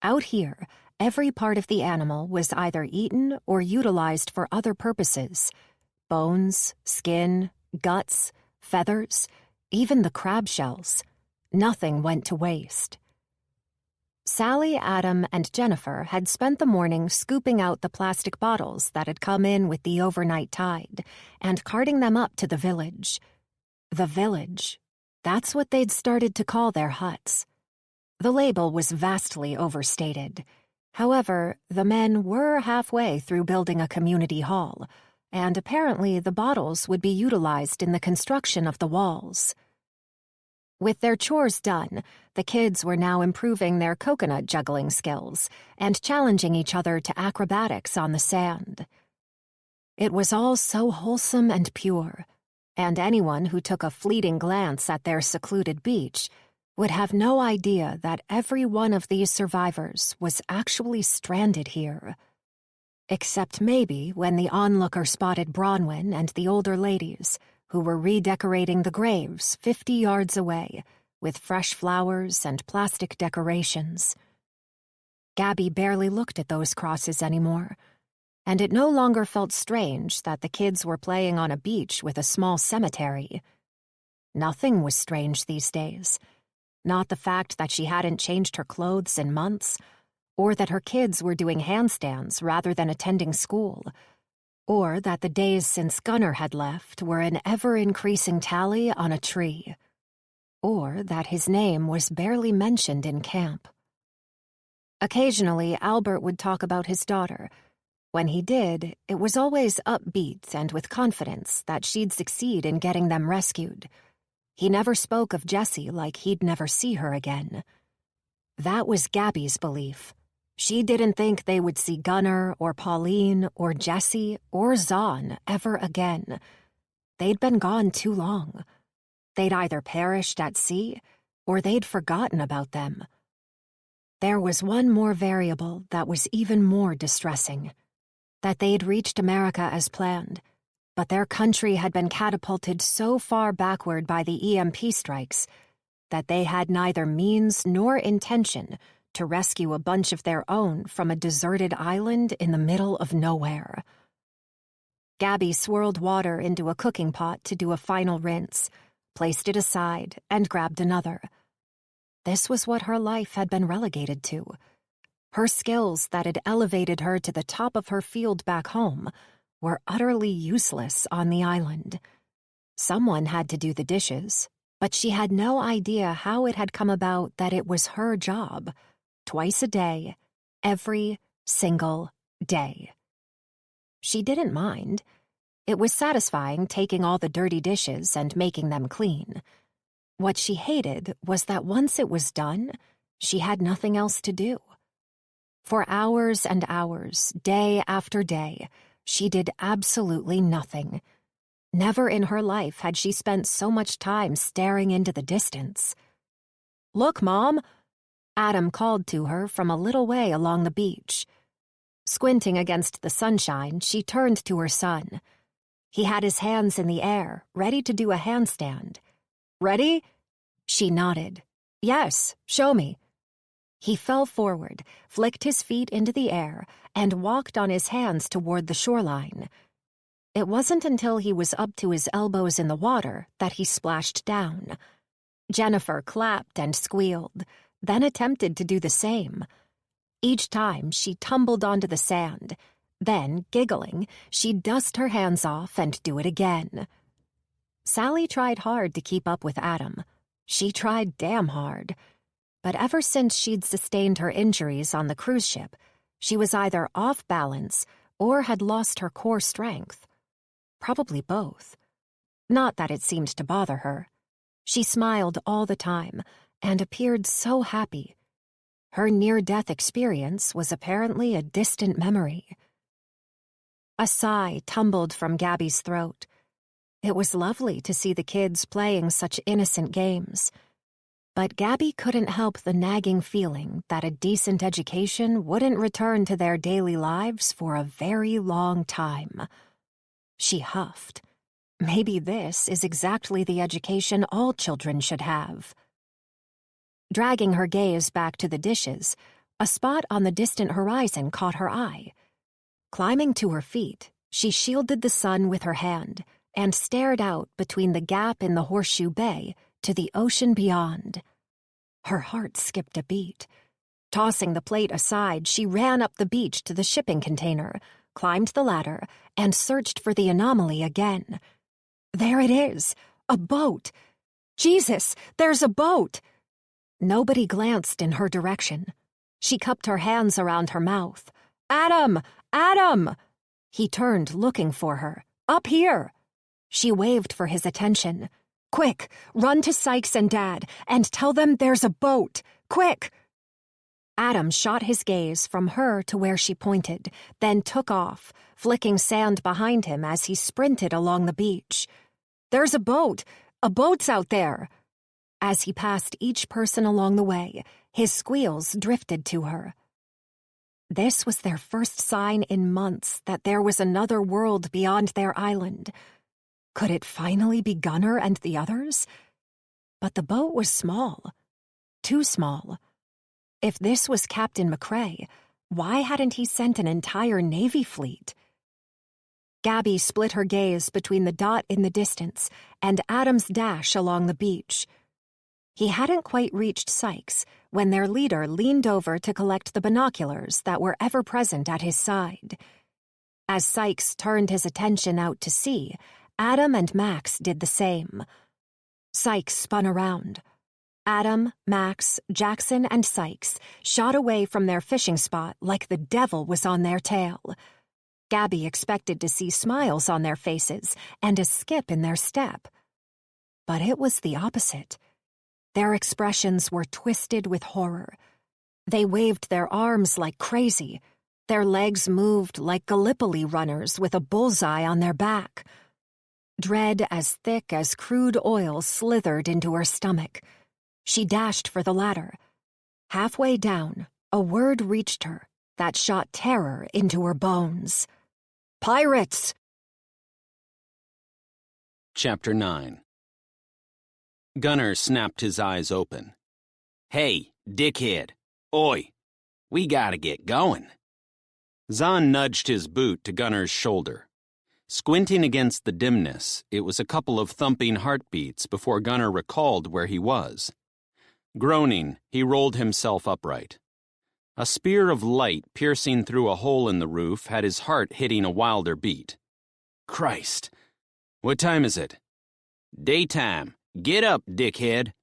Out here, every part of the animal was either eaten or utilized for other purposes. Bones, skin, guts, feathers, even the crab shells. Nothing went to waste. Sally, Adam, and Jennifer had spent the morning scooping out the plastic bottles that had come in with the overnight tide and carting them up to the village. The village. That's what they'd started to call their huts. The label was vastly overstated. However, the men were halfway through building a community hall, and apparently the bottles would be utilized in the construction of the walls. With their chores done, the kids were now improving their coconut juggling skills and challenging each other to acrobatics on the sand. It was all so wholesome and pure, and anyone who took a fleeting glance at their secluded beach would have no idea that every one of these survivors was actually stranded here. Except maybe when the onlooker spotted Bronwyn and the older ladies, who were redecorating the graves 50 yards away with fresh flowers and plastic decorations. Gabby barely looked at those crosses anymore, and it no longer felt strange that the kids were playing on a beach with a small cemetery. Nothing was strange these days. Not the fact that she hadn't changed her clothes in months, or that her kids were doing handstands rather than attending school, or that the days since Gunnar had left were an ever-increasing tally on a tree, or that his name was barely mentioned in camp. Occasionally, Albert would talk about his daughter. When he did, it was always upbeat and with confidence that she'd succeed in getting them rescued. He never spoke of Jessie like he'd never see her again. That was Gabby's belief. She didn't think they would see Gunnar or Pauline or Jessie or Zahn ever again. They'd been gone too long. They'd either perished at sea or they'd forgotten about them. There was one more variable that was even more distressing. That they'd reached America as planned, But their country had been catapulted so far backward by the EMP strikes that they had neither means nor intention to rescue a bunch of their own from a deserted island in the middle of nowhere. Gabby swirled water into a cooking pot to do a final rinse, placed it aside, and grabbed another. This was what her life had been relegated to. Her skills that had elevated her to the top of her field back home were utterly useless on the island. Someone had to do the dishes, but she had no idea how it had come about that it was her job, twice a day, every single day. She didn't mind. It was satisfying taking all the dirty dishes and making them clean. What she hated was that once it was done, she had nothing else to do. For hours and hours, day after day, she did absolutely nothing. Never in her life had she spent so much time staring into the distance. "Look, Mom!" Adam called to her from a little way along the beach. Squinting against the sunshine, she turned to her son. He had his hands in the air, ready to do a handstand. "Ready?" She nodded. "Yes, show me." He fell forward, flicked his feet into the air, and walked on his hands toward the shoreline. It wasn't until he was up to his elbows in the water that he splashed down. Jennifer clapped and squealed, then attempted to do the same. Each time, she tumbled onto the sand. Then, giggling, she'd dust her hands off and do it again. Sally tried hard to keep up with Adam. She tried damn hard. But ever since she'd sustained her injuries on the cruise ship, she was either off balance or had lost her core strength. Probably both. Not that it seemed to bother her. She smiled all the time and appeared so happy. Her near-death experience was apparently a distant memory. A sigh tumbled from Gabby's throat. It was lovely to see the kids playing such innocent games. But Gabby couldn't help the nagging feeling that a decent education wouldn't return to their daily lives for a very long time. She huffed. Maybe this is exactly the education all children should have. Dragging her gaze back to the dishes, a spot on the distant horizon caught her eye. Climbing to her feet, she shielded the sun with her hand and stared out between the gap in the horseshoe bay to the ocean beyond. Her heart skipped a beat. Tossing the plate aside, she ran up the beach to the shipping container, climbed the ladder, and searched for the anomaly again. There it is! A boat! Jesus, there's a boat! Nobody glanced in her direction. She cupped her hands around her mouth. "Adam! Adam!" He turned, looking for her. "Up here!" She waved for his attention. "Quick, run to Sykes and Dad and tell them there's a boat! Quick!" Adam shot his gaze from her to where she pointed, then took off, flicking sand behind him as he sprinted along the beach. "There's a boat! A boat's out there!" As he passed each person along the way, his squeals drifted to her. This was their first sign in months that there was another world beyond their island. Could it finally be Gunnar and the others? But the boat was small. Too small. If this was Captain McCrae, why hadn't he sent an entire Navy fleet? Gabby split her gaze between the dot in the distance and Adam's dash along the beach. He hadn't quite reached Sykes when their leader leaned over to collect the binoculars that were ever present at his side. As Sykes turned his attention out to sea, Adam and Max did the same. Sykes spun around. Adam, Max, Jackson, and Sykes shot away from their fishing spot like the devil was on their tail. Gabby expected to see smiles on their faces and a skip in their step. But it was the opposite. Their expressions were twisted with horror. They waved their arms like crazy. Their legs moved like Gallipoli runners with a bullseye on their back. Dread as thick as crude oil slithered into her stomach. She dashed for the ladder. Halfway down, a word reached her that shot terror into her bones. "Pirates!" Chapter 9. Gunnar snapped his eyes open. Hey, dickhead. Oi, we gotta get going. Zahn nudged his boot to Gunnar's shoulder. Squinting against the dimness, it was a couple of thumping heartbeats before Gunnar recalled where he was. Groaning, he rolled himself upright. A spear of light piercing through a hole in the roof had his heart hitting a wilder beat. Christ! What time is it? Daytime. Get up, dickhead.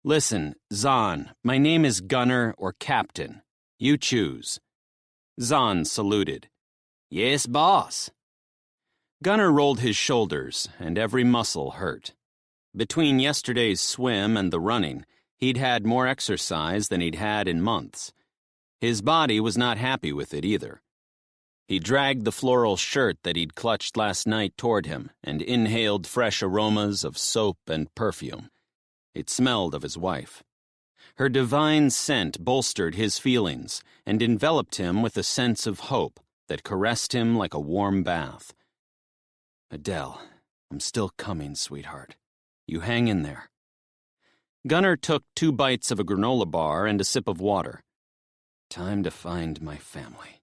Listen, Zahn, my name is Gunnar or Captain. You choose. Zahn saluted. Yes, boss. Gunnar rolled his shoulders, and every muscle hurt. Between yesterday's swim and the running, he'd had more exercise than he'd had in months. His body was not happy with it either. He dragged the floral shirt that he'd clutched last night toward him and inhaled fresh aromas of soap and perfume. It smelled of his wife. Her divine scent bolstered his feelings and enveloped him with a sense of hope that caressed him like a warm bath. Adele, I'm still coming, sweetheart. You hang in there. Gunnar took 2 bites of a granola bar and a sip of water. Time to find my family.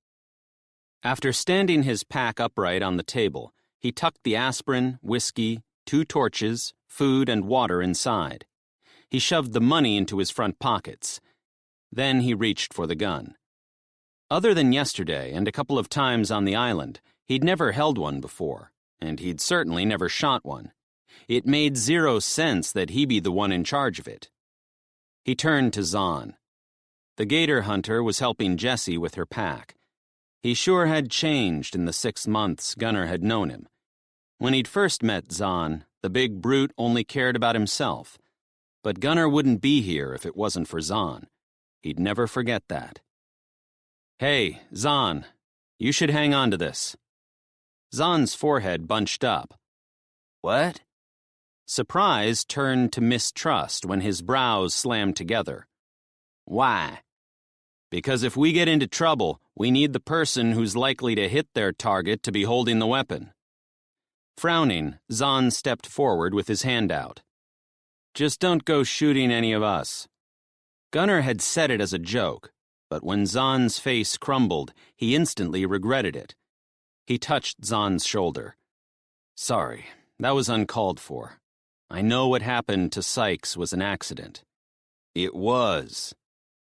After standing his pack upright on the table, he tucked the aspirin, whiskey, 2 torches, food, and water inside. He shoved the money into his front pockets. Then he reached for the gun. Other than yesterday and a couple of times on the island, he'd never held one before, and he'd certainly never shot one. It made 0 sense that he be the one in charge of it. He turned to Zahn. The gator hunter was helping Jessie with her pack. He sure had changed in the 6 months Gunnar had known him. When he'd first met Zahn, the big brute only cared about himself. But Gunnar wouldn't be here if it wasn't for Zahn. He'd never forget that. Hey, Zahn, you should hang on to this. Zahn's forehead bunched up. What? Surprise turned to mistrust when his brows slammed together. Why? Because if we get into trouble, we need the person who's likely to hit their target to be holding the weapon. Frowning, Zahn stepped forward with his hand out. Just don't go shooting any of us. Gunnar had said it as a joke, but when Zahn's face crumbled, he instantly regretted it. He touched Zahn's shoulder. Sorry, that was uncalled for. I know what happened to Sykes was an accident. It was.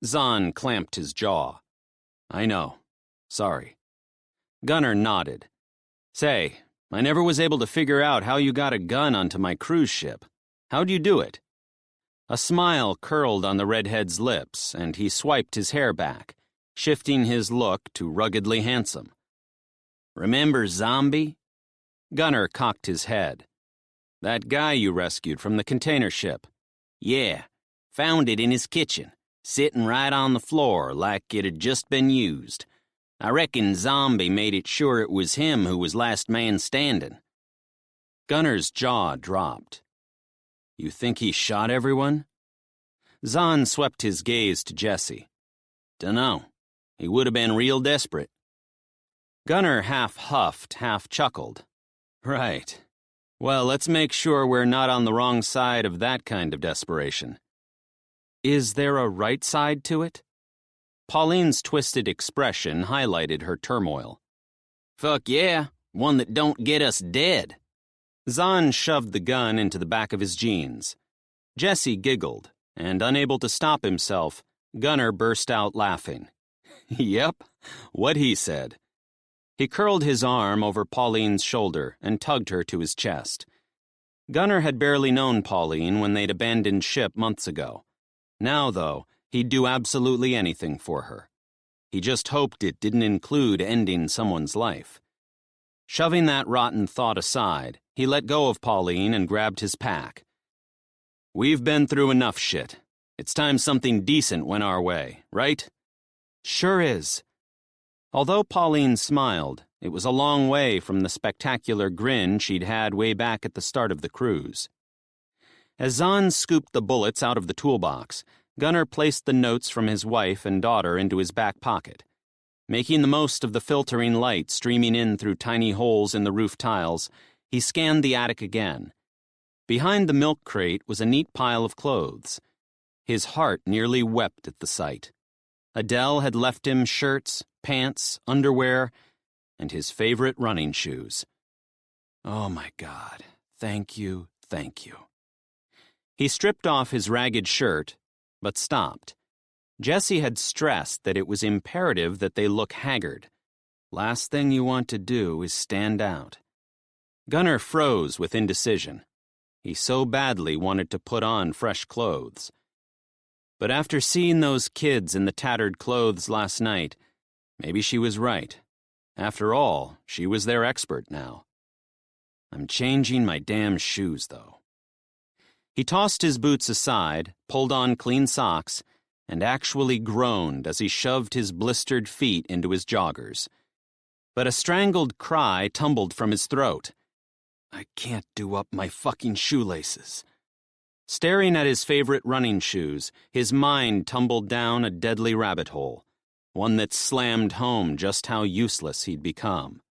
Zahn clamped his jaw. I know. Sorry. Gunnar nodded. Say, I never was able to figure out how you got a gun onto my cruise ship. How'd you do it? A smile curled on the redhead's lips, and he swiped his hair back, shifting his look to ruggedly handsome. Remember Zombie? Gunnar cocked his head. That guy you rescued from the container ship. Yeah, found it in his kitchen, sitting right on the floor like it had just been used. I reckon Zombie made it sure it was him who was last man standing. Gunnar's jaw dropped. You think he shot everyone? Zahn swept his gaze to Jessie. Dunno. He would have been real desperate. Gunnar half huffed, half chuckled. Right. Well, let's make sure we're not on the wrong side of that kind of desperation. Is there a right side to it? Pauline's twisted expression highlighted her turmoil. Fuck yeah, one that don't get us dead. Zahn shoved the gun into the back of his jeans. Jessie giggled, and unable to stop himself, Gunnar burst out laughing. Yep, what he said. He curled his arm over Pauline's shoulder and tugged her to his chest. Gunnar had barely known Pauline when they'd abandoned ship months ago. Now, though, he'd do absolutely anything for her. He just hoped it didn't include ending someone's life. Shoving that rotten thought aside, he let go of Pauline and grabbed his pack. We've been through enough shit. It's time something decent went our way, right? Sure is. Although Pauline smiled, it was a long way from the spectacular grin she'd had way back at the start of the cruise. As Zahn scooped the bullets out of the toolbox, Gunnar placed the notes from his wife and daughter into his back pocket. Making the most of the filtering light streaming in through tiny holes in the roof tiles, he scanned the attic again. Behind the milk crate was a neat pile of clothes. His heart nearly wept at the sight. Adele had left him shirts, pants, underwear, and his favorite running shoes. Oh my God, thank you, thank you. He stripped off his ragged shirt, but stopped. Jessie had stressed that it was imperative that they look haggard. Last thing you want to do is stand out. Gunnar froze with indecision. He so badly wanted to put on fresh clothes. But after seeing those kids in the tattered clothes last night, maybe she was right. After all, she was their expert now. I'm changing my damn shoes, though. He tossed his boots aside, pulled on clean socks, and actually groaned as he shoved his blistered feet into his joggers. But a strangled cry tumbled from his throat. I can't do up my fucking shoelaces. Staring at his favorite running shoes, his mind tumbled down a deadly rabbit hole, one that slammed home just how useless he'd become.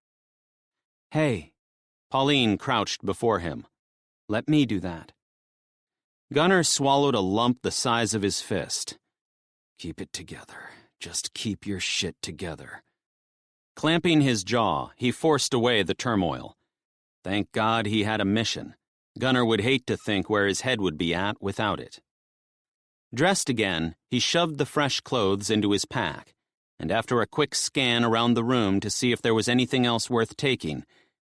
Hey, Pauline crouched before him. Let me do that. Gunnar swallowed a lump the size of his fist. Keep it together. Just keep your shit together. Clamping his jaw, he forced away the turmoil. Thank God he had a mission. Gunnar would hate to think where his head would be at without it. Dressed again, he shoved the fresh clothes into his pack, and after a quick scan around the room to see if there was anything else worth taking,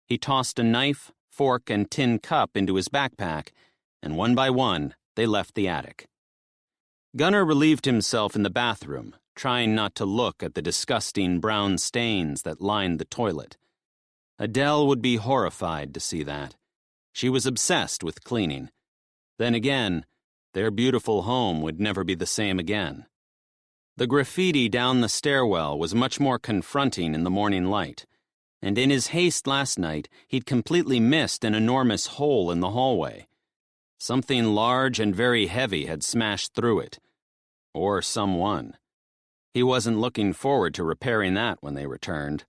he tossed a knife, fork, and tin cup into his backpack, and one by one, they left the attic. Gunnar relieved himself in the bathroom, trying not to look at the disgusting brown stains that lined the toilet. Adele would be horrified to see that. She was obsessed with cleaning. Then again, their beautiful home would never be the same again. The graffiti down the stairwell was much more confronting in the morning light, and in his haste last night, he'd completely missed an enormous hole in the hallway. Something large and very heavy had smashed through it. Or someone. He wasn't looking forward to repairing that when they returned.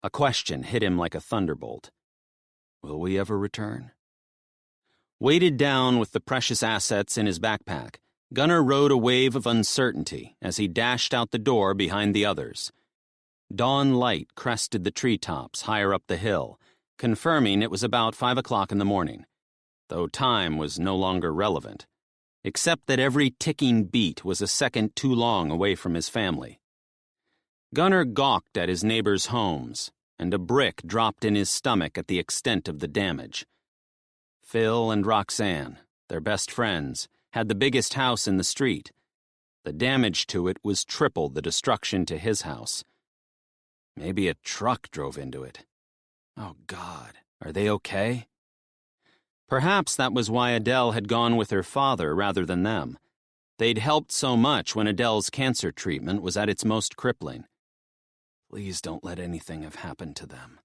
A question hit him like a thunderbolt. Will we ever return? Weighted down with the precious assets in his backpack, Gunnar rode a wave of uncertainty as he dashed out the door behind the others. Dawn light crested the treetops higher up the hill, confirming it was about 5 o'clock in the morning, though time was no longer relevant, except that every ticking beat was a second too long away from his family. Gunnar gawked at his neighbors' homes, and a brick dropped in his stomach at the extent of the damage. Phil and Roxanne, their best friends, had the biggest house in the street. The damage to it was triple the destruction to his house. Maybe a truck drove into it. Oh, God, are they okay? Perhaps that was why Adele had gone with her father rather than them. They'd helped so much when Adele's cancer treatment was at its most crippling. Please don't let anything have happened to them.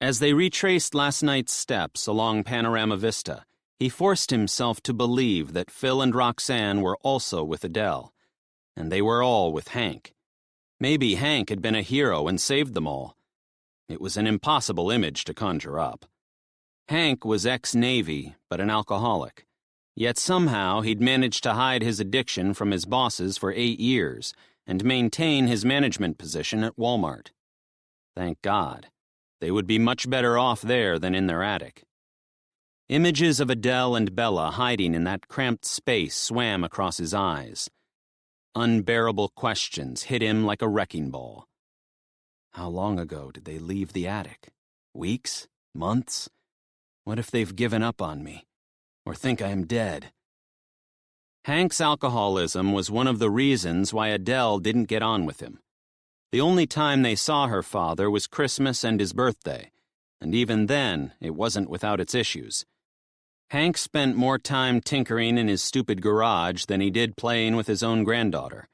As they retraced last night's steps along Panorama Vista, he forced himself to believe that Phil and Roxanne were also with Adele, and they were all with Hank. Maybe Hank had been a hero and saved them all. It was an impossible image to conjure up. Hank was ex-Navy, but an alcoholic. Yet somehow he'd managed to hide his addiction from his bosses for 8 years and maintain his management position at Walmart. Thank God. They would be much better off there than in their attic. Images of Adele and Bella hiding in that cramped space swam across his eyes. Unbearable questions hit him like a wrecking ball. How long ago did they leave the attic? Weeks? Months? What if they've given up on me? Or think I am dead? Hank's alcoholism was one of the reasons why Adele didn't get on with him. The only time they saw her father was Christmas and his birthday, and even then, it wasn't without its issues. Hank spent more time tinkering in his stupid garage than he did playing with his own granddaughter.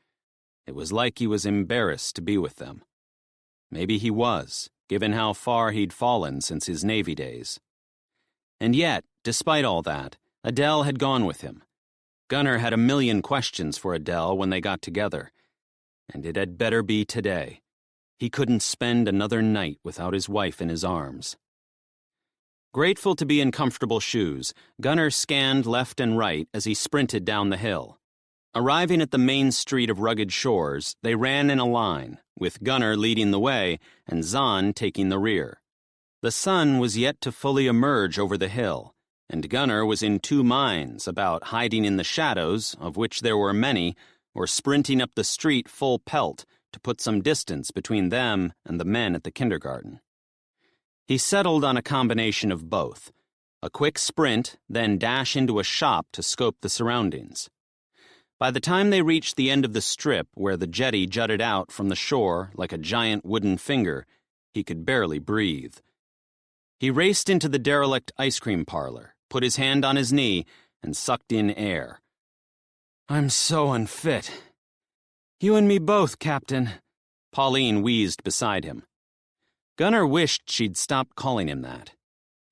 It was like he was embarrassed to be with them. Maybe he was, given how far he'd fallen since his Navy days. And yet, despite all that, Adele had gone with him. Gunnar had a million questions for Adele when they got together, and it had better be today. He couldn't spend another night without his wife in his arms. Grateful to be in comfortable shoes, Gunnar scanned left and right as he sprinted down the hill. Arriving at the main street of rugged shores, they ran in a line, with Gunnar leading the way and Zahn taking the rear. The sun was yet to fully emerge over the hill, and Gunnar was in two minds about hiding in the shadows, of which there were many, or sprinting up the street full pelt to put some distance between them and the men at the kindergarten. He settled on a combination of both, a quick sprint, then dash into a shop to scope the surroundings. By the time they reached the end of the strip where the jetty jutted out from the shore like a giant wooden finger, he could barely breathe. He raced into the derelict ice cream parlor, put his hand on his knee, and sucked in air. "I'm so unfit. You and me both, Captain," Pauline wheezed beside him. Gunnar wished she'd stopped calling him that.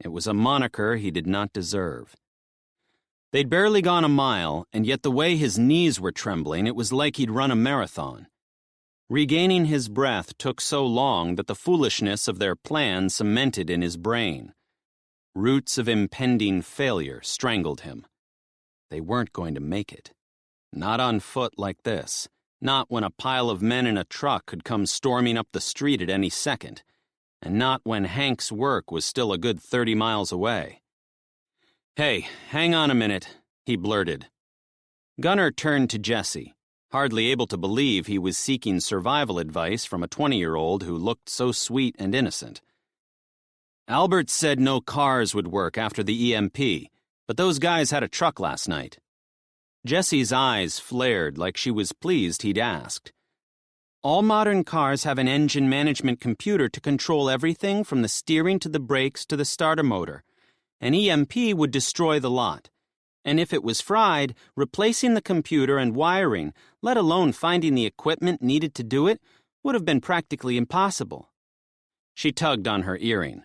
It was a moniker he did not deserve. They'd barely gone a mile, and yet the way his knees were trembling, it was like he'd run a marathon. Regaining his breath took so long that the foolishness of their plan cemented in his brain. Roots of impending failure strangled him. They weren't going to make it. Not on foot like this. Not when a pile of men in a truck could come storming up the street at any second. And not when Hank's work was still a good 30 miles away. "Hey, hang on a minute," he blurted. Gunnar turned to Jesse, hardly able to believe he was seeking survival advice from a 20-year-old who looked so sweet and innocent. "Albert said no cars would work after the EMP, but those guys had a truck last night." Jesse's eyes flared like she was pleased he'd asked. "All modern cars have an engine management computer to control everything from the steering to the brakes to the starter motor. An EMP would destroy the lot. And if it was fried, replacing the computer and wiring, let alone finding the equipment needed to do it, would have been practically impossible." She tugged on her earring.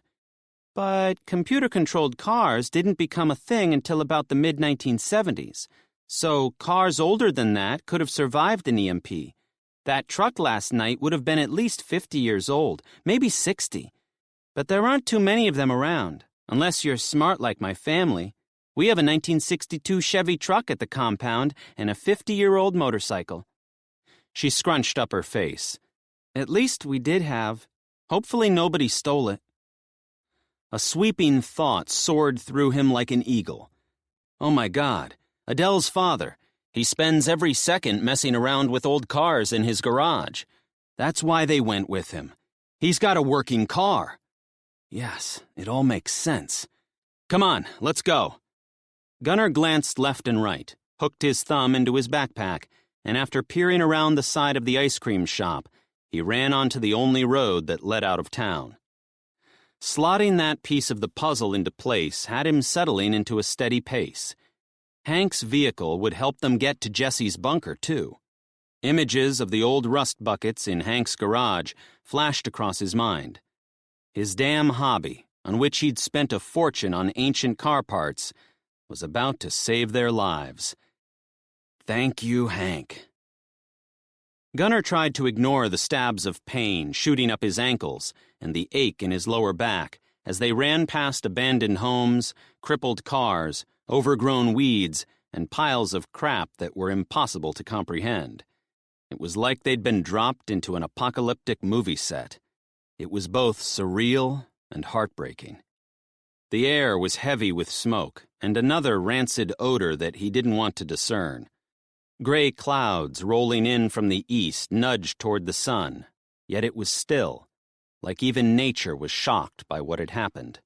"But computer-controlled cars didn't become a thing until about the mid-1970s. So cars older than that could have survived an EMP. That truck last night would have been at least 50 years old, maybe 60. But there aren't too many of them around, unless you're smart like my family. We have a 1962 Chevy truck at the compound and a 50-year-old motorcycle." She scrunched up her face. "At least we did have. Hopefully nobody stole it." A sweeping thought soared through him like an eagle. "Oh my God, Adele's father. He spends every second messing around with old cars in his garage. That's why they went with him. He's got a working car. Yes, it all makes sense. Come on, let's go." Gunnar glanced left and right, hooked his thumb into his backpack, and after peering around the side of the ice cream shop, he ran onto the only road that led out of town. Slotting that piece of the puzzle into place had him settling into a steady pace. Hank's vehicle would help them get to Jesse's bunker, too. Images of the old rust buckets in Hank's garage flashed across his mind. His damn hobby, on which he'd spent a fortune on ancient car parts, was about to save their lives. Thank you, Hank. Gunnar tried to ignore the stabs of pain shooting up his ankles and the ache in his lower back as they ran past abandoned homes, crippled cars, overgrown weeds, and piles of crap that were impossible to comprehend. It was like they'd been dropped into an apocalyptic movie set. It was both surreal and heartbreaking. The air was heavy with smoke and another rancid odor that he didn't want to discern. Gray clouds rolling in from the east nudged toward the sun, yet it was still, like even nature was shocked by what had happened.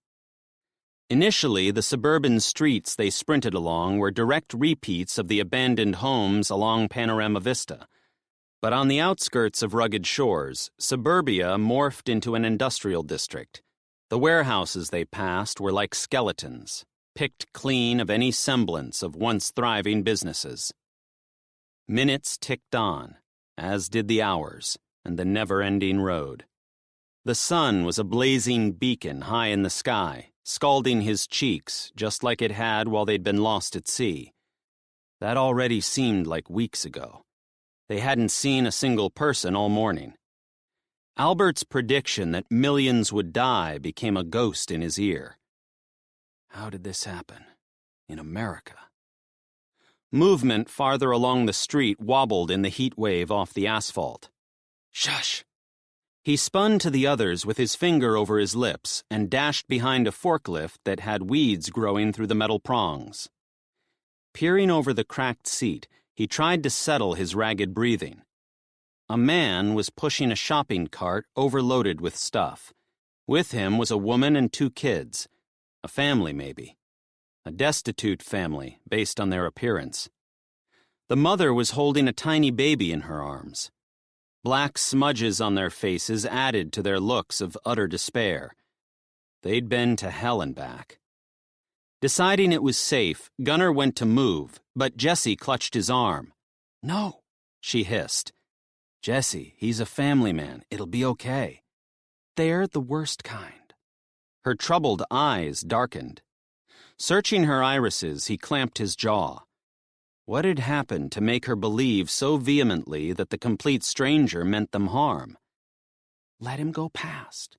Initially, the suburban streets they sprinted along were direct repeats of the abandoned homes along Panorama Vista. But on the outskirts of rugged shores, suburbia morphed into an industrial district. The warehouses they passed were like skeletons, picked clean of any semblance of once thriving businesses. Minutes ticked on, as did the hours, and the never-ending road. The sun was a blazing beacon high in the sky, scalding his cheeks just like it had while they'd been lost at sea. That already seemed like weeks ago. They hadn't seen a single person all morning. Albert's prediction that millions would die became a ghost in his ear. How did this happen? In America? Movement farther along the street wobbled in the heat wave off the asphalt. Shush! He spun to the others with his finger over his lips and dashed behind a forklift that had weeds growing through the metal prongs. Peering over the cracked seat, he tried to settle his ragged breathing. A man was pushing a shopping cart overloaded with stuff. With him was a woman and 2 kids. A family, maybe. A destitute family, based on their appearance. The mother was holding a tiny baby in her arms. Black smudges on their faces added to their looks of utter despair. They'd been to hell and back. Deciding it was safe, Gunnar went to move, but Jessie clutched his arm. "No," she hissed. "Jesse, he's a family man. It'll be okay." "They're the worst kind." Her troubled eyes darkened. Searching her irises, he clamped his jaw. What had happened to make her believe so vehemently that the complete stranger meant them harm? "Let him go past."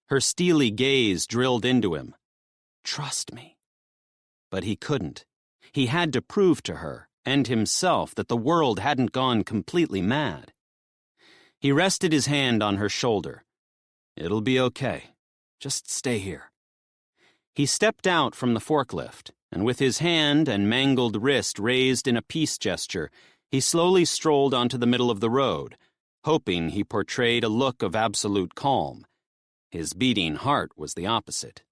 Her steely gaze drilled into him. "Trust me." But he couldn't. He had to prove to her, and himself, that the world hadn't gone completely mad. He rested his hand on her shoulder. "It'll be okay. Just stay here." He stepped out from the forklift, and with his hand and mangled wrist raised in a peace gesture, he slowly strolled onto the middle of the road, hoping he portrayed a look of absolute calm. His beating heart was the opposite.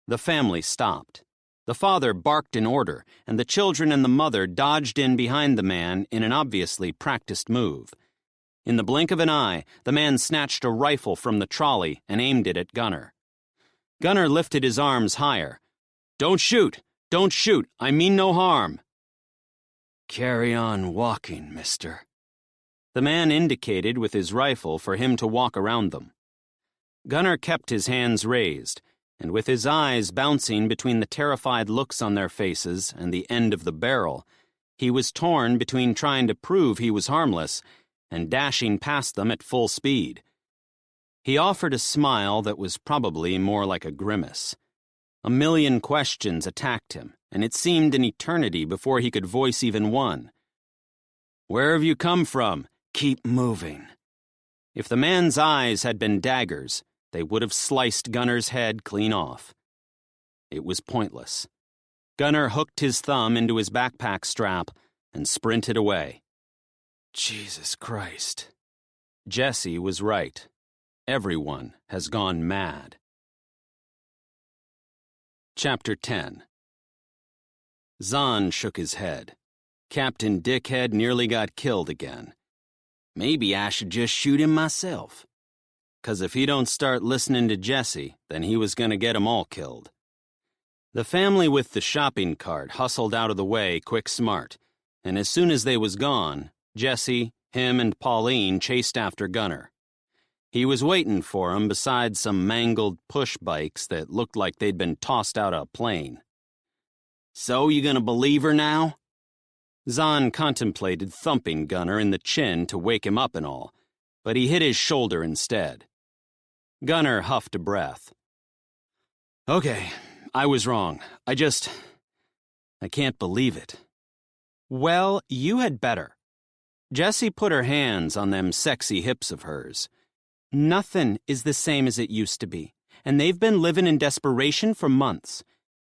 The family stopped. The father barked in order, and the children and the mother dodged in behind the man in an obviously practiced move. In the blink of an eye, the man snatched a rifle from the trolley and aimed it at Gunnar. Gunnar lifted his arms higher. "Don't shoot! Don't shoot! I mean no harm!" "Carry on walking, mister." The man indicated with his rifle for him to walk around them. Gunnar kept his hands raised, and with his eyes bouncing between the terrified looks on their faces and the end of the barrel, he was torn between trying to prove he was harmless and dashing past them at full speed. He offered a smile that was probably more like a grimace. A million questions attacked him, and it seemed an eternity before he could voice even one. "Where have you come from? Keep moving." If the man's eyes had been daggers, they would have sliced Gunnar's head clean off. It was pointless. Gunnar hooked his thumb into his backpack strap and sprinted away. Jesus Christ. Jessie was right. Everyone has gone mad. Chapter 10. Zahn shook his head. Captain Dickhead nearly got killed again. Maybe I should just shoot him myself. 'Cause if he don't start listening to Jessie, then he was gonna get 'em all killed. The family with the shopping cart hustled out of the way quick smart, and as soon as they was gone, Jessie, him, and Pauline chased after Gunnar. He was waiting for 'em beside some mangled push bikes that looked like they'd been tossed out of a plane. "So you gonna believe her now?" Zahn contemplated thumping Gunnar in the chin to wake him up and all, but he hit his shoulder instead. Gunnar huffed a breath. "Okay, I was wrong. I can't believe it." "Well, you had better." Jessie put her hands on them sexy hips of hers. "Nothing is the same as it used to be, and they've been living in desperation for months.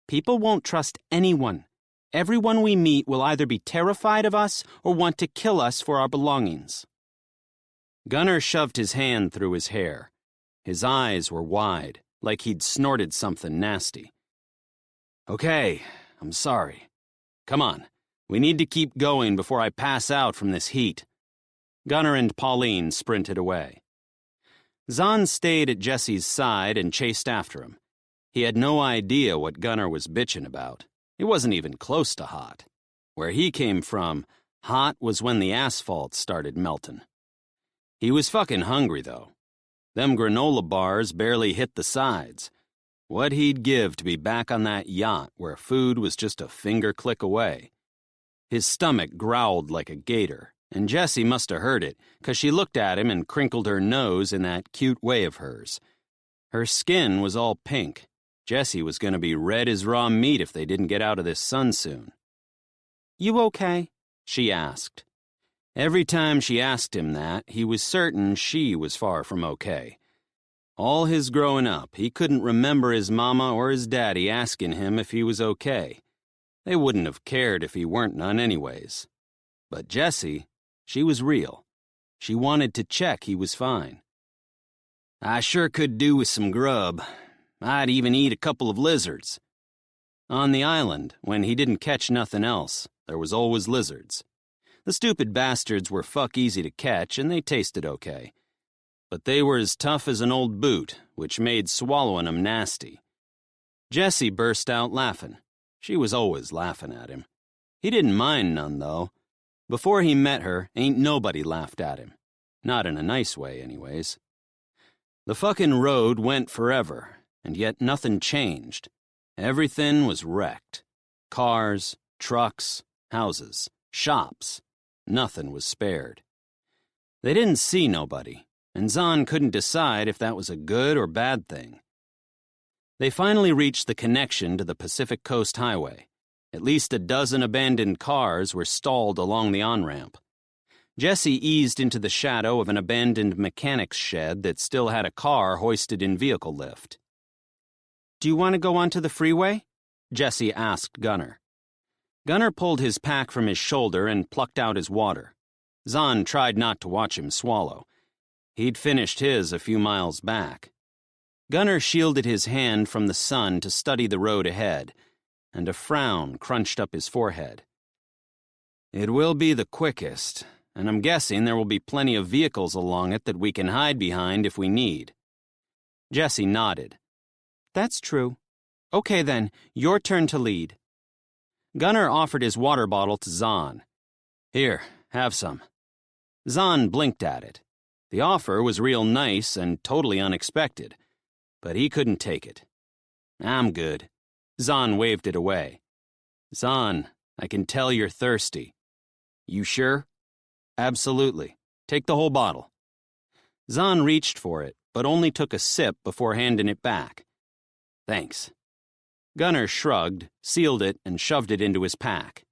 People won't trust anyone. Everyone we meet will either be terrified of us or want to kill us for our belongings." Gunnar shoved his hand through his hair. His eyes were wide, like he'd snorted something nasty. "Okay, I'm sorry. Come on, we need to keep going before I pass out from this heat." Gunnar and Pauline sprinted away. Zahn stayed at Jessie's side and chased after him. He had no idea what Gunnar was bitching about. It wasn't even close to hot. Where he came from, hot was when the asphalt started melting. He was fucking hungry, though. Them granola bars barely hit the sides. What he'd give to be back on that yacht where food was just a finger click away. His stomach growled like a gator, and Jessie must have heard it, 'cause she looked at him and crinkled her nose in that cute way of hers. Her skin was all pink, Jessie was going to be red as raw meat if they didn't get out of this sun soon. "You okay?" she asked. Every time she asked him that, he was certain she was far from okay. All his growing up, he couldn't remember his mama or his daddy asking him if he was okay. They wouldn't have cared if he weren't none anyways. But Jessie, she was real. She wanted to check he was fine. "I sure could do with some grub. I'd even eat a couple of lizards." On the island, when he didn't catch nothing else, there was always lizards. The stupid bastards were fuck easy to catch, and they tasted okay. But they were as tough as an old boot, which made swallowing 'em nasty. Jessie burst out laughing. She was always laughing at him. He didn't mind none, though. Before he met her, ain't nobody laughed at him. Not in a nice way, anyways. The fucking road went forever, and yet nothing changed. Everything was wrecked. Cars, trucks, houses, shops. Nothing was spared. They didn't see nobody, and Zahn couldn't decide if that was a good or bad thing. They finally reached the connection to the Pacific Coast Highway. At least a dozen abandoned cars were stalled along the on-ramp. Jessie eased into the shadow of an abandoned mechanic's shed that still had a car hoisted in vehicle lift. "Do you want to go onto the freeway?" Jessie asked Gunnar. Gunnar pulled his pack from his shoulder and plucked out his water. Zahn tried not to watch him swallow. He'd finished his a few miles back. Gunnar shielded his hand from the sun to study the road ahead, and a frown crunched up his forehead. "It will be the quickest, and I'm guessing there will be plenty of vehicles along it that we can hide behind if we need." Jessie nodded. "That's true. Okay then, your turn to lead." Gunnar offered his water bottle to Zahn. "Here, have some." Zahn blinked at it. The offer was real nice and totally unexpected, but he couldn't take it. "I'm good." Zahn waved it away. "Zahn, I can tell you're thirsty." "You sure?" "Absolutely. Take the whole bottle." Zahn reached for it, but only took a sip before handing it back. "Thanks." Gunnar shrugged, sealed it, and shoved it into his pack.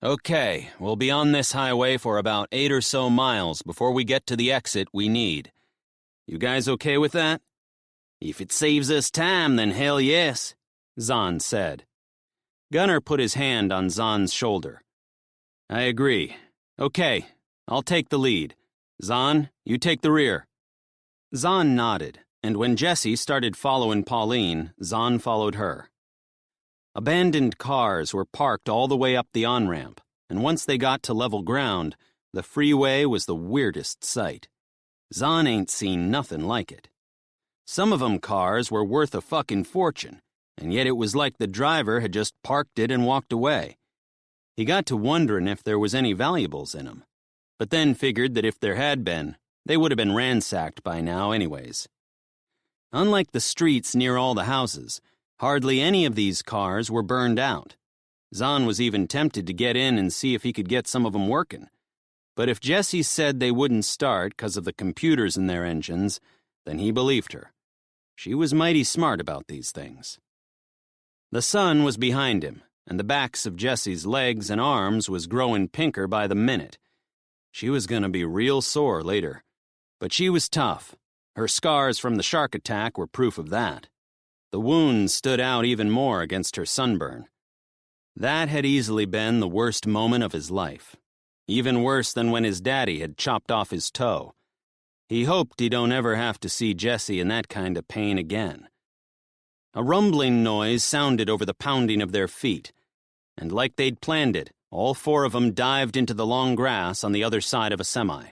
"Okay, we'll be on this highway for about 8 or so miles before we get to the exit we need. You guys okay with that?" "If it saves us time, then hell yes," Zahn said. Gunnar put his hand on Zahn's shoulder. "I agree. Okay, I'll take the lead. Zahn, you take the rear." Zahn nodded, and when Jessie started following Pauline, Zahn followed her. Abandoned cars were parked all the way up the on-ramp, and once they got to level ground, the freeway was the weirdest sight. Zahn ain't seen nothing like it. Some of 'em cars were worth a fucking fortune, and yet it was like the driver had just parked it and walked away. He got to wondering if there was any valuables in 'em, but then figured that if there had been, they would have been ransacked by now anyways. Unlike the streets near all the houses, hardly any of these cars were burned out. Zahn was even tempted to get in and see if he could get some of them working. But if Jessie said they wouldn't start 'cause of the computers in their engines, then he believed her. She was mighty smart about these things. The sun was behind him, and the backs of Jessie's legs and arms was growing pinker by the minute. She was gonna be real sore later. But she was tough. Her scars from the shark attack were proof of that. The wounds stood out even more against her sunburn. That had easily been the worst moment of his life. Even worse than when his daddy had chopped off his toe. He hoped he don't ever have to see Jessie in that kind of pain again. A rumbling noise sounded over the pounding of their feet, and like they'd planned it, all 4 of them dived into the long grass on the other side of a semi.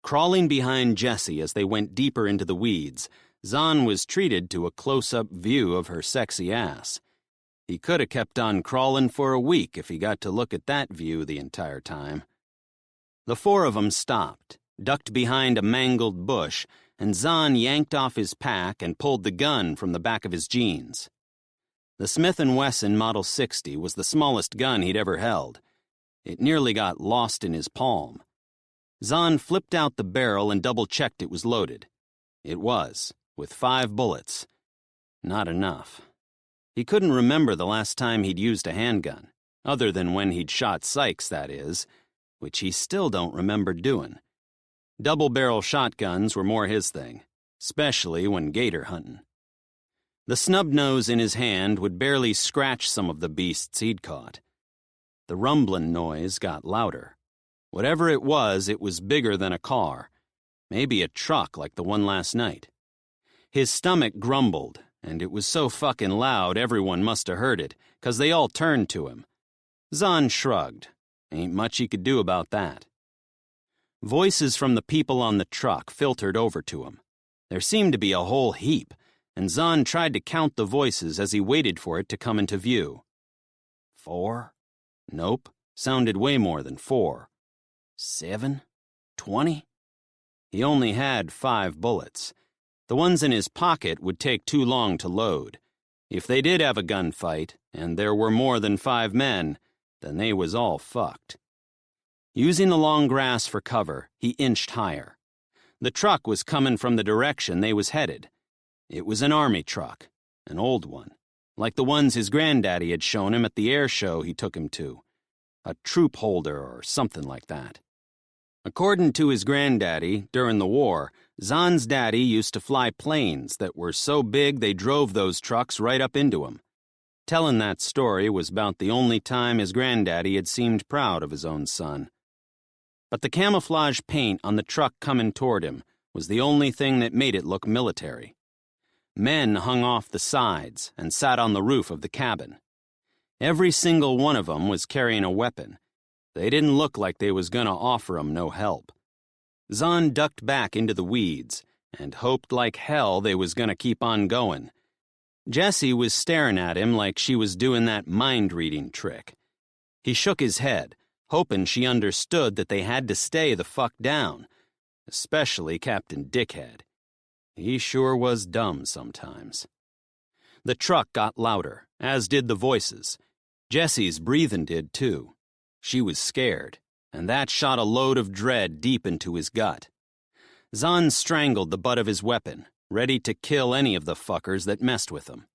Crawling behind Jessie as they went deeper into the weeds, Zahn was treated to a close-up view of her sexy ass. He could have kept on crawling for a week if he got to look at that view the entire time. The 4 of them stopped, ducked behind a mangled bush, and Zahn yanked off his pack and pulled the gun from the back of his jeans. The Smith & Wesson Model 60 was the smallest gun he'd ever held. It nearly got lost in his palm. Zahn flipped out the barrel and double-checked it was loaded. It was, with 5 bullets. not enough. He couldn't remember the last time he'd used a handgun, other than when he'd shot Sykes, that is, which he still don't remember doing. Double-barrel shotguns were more his thing, especially when gator hunting. The snub nose in his hand would barely scratch some of the beasts he'd caught. The rumbling noise got louder. Whatever it was bigger than a car, maybe a truck like the one last night. His stomach grumbled, and it was so fucking loud everyone must have heard it, 'cause they all turned to him. Zahn shrugged. Ain't much he could do about that. Voices from the people on the truck filtered over to him. There seemed to be a whole heap, and Zahn tried to count the voices as he waited for it to come into view. 4? Nope, sounded way more than 4. 7? 20? He only had 5 bullets. The ones in his pocket would take too long to load. If they did have a gunfight, and there were more than 5 men, then they was all fucked. Using the long grass for cover, he inched higher. The truck was coming from the direction they was headed. It was an army truck, an old one, like the ones his granddaddy had shown him at the air show he took him to. A troop holder or something like that. According to his granddaddy, during the war, Zahn's daddy used to fly planes that were so big they drove those trucks right up into him. Telling that story was about the only time his granddaddy had seemed proud of his own son. But the camouflage paint on the truck coming toward him was the only thing that made it look military. Men hung off the sides and sat on the roof of the cabin. Every single one of them was carrying a weapon. They didn't look like they was gonna offer him no help. Zahn ducked back into the weeds and hoped like hell they was gonna keep on going. Jessie was staring at him like she was doing that mind-reading trick. He shook his head, hoping she understood that they had to stay the fuck down, especially Captain Dickhead. He sure was dumb sometimes. The truck got louder, as did the voices. Jessie's breathing did too. She was scared, and that shot a load of dread deep into his gut. Zahn strangled the butt of his weapon, ready to kill any of the fuckers that messed with him.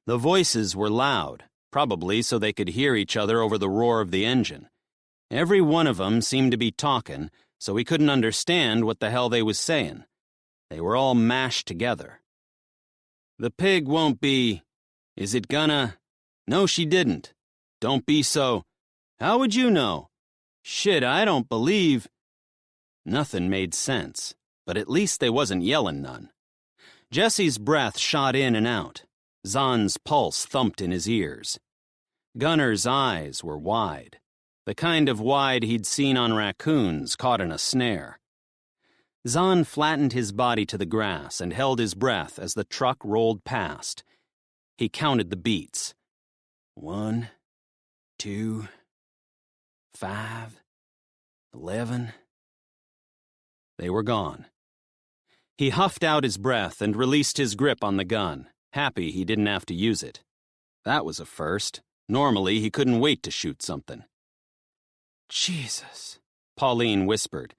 The voices were loud, probably so they could hear each other over the roar of the engine. Every one of them seemed to be talking, so he couldn't understand what the hell they was saying. They were all mashed together. The pig won't be... Is it gonna... No, she didn't. Don't be so... How would you know? Shit, I don't believe... Nothing made sense, but at least they wasn't yelling none. Jessie's breath shot in and out. Zahn's pulse thumped in his ears. Gunner's eyes were wide, the kind of wide he'd seen on raccoons caught in a snare. Zahn flattened his body to the grass and held his breath as the truck rolled past. He counted the beats. 1, 2, 5, 11. They were gone. He huffed out his breath and released his grip on the gun, happy he didn't have to use it. That was a first. Normally, he couldn't wait to shoot something. Jesus, Pauline whispered.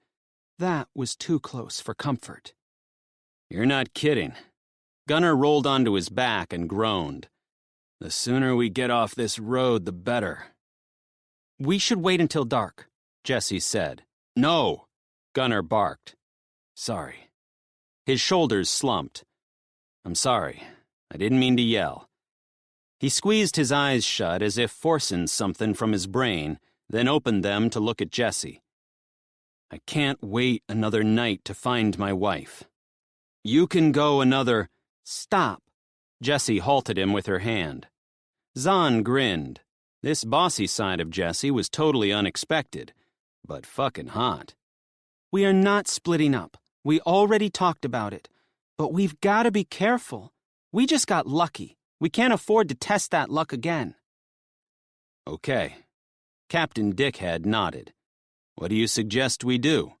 That was too close for comfort. You're not kidding. Gunner rolled onto his back and groaned. The sooner we get off this road, the better. We should wait until dark, Jessie said. No, Gunner barked. Sorry. His shoulders slumped. I'm sorry. I didn't mean to yell. He squeezed his eyes shut as if forcing something from his brain, then opened them to look at Jessie. I can't wait another night to find my wife. You can go another... Stop. Jessie halted him with her hand. Zahn grinned. This bossy side of Jessie was totally unexpected, but fucking hot. We are not splitting up. We already talked about it. But we've got to be careful. We just got lucky. We can't afford to test that luck again. Okay. Captain Dickhead nodded. What do you suggest we do?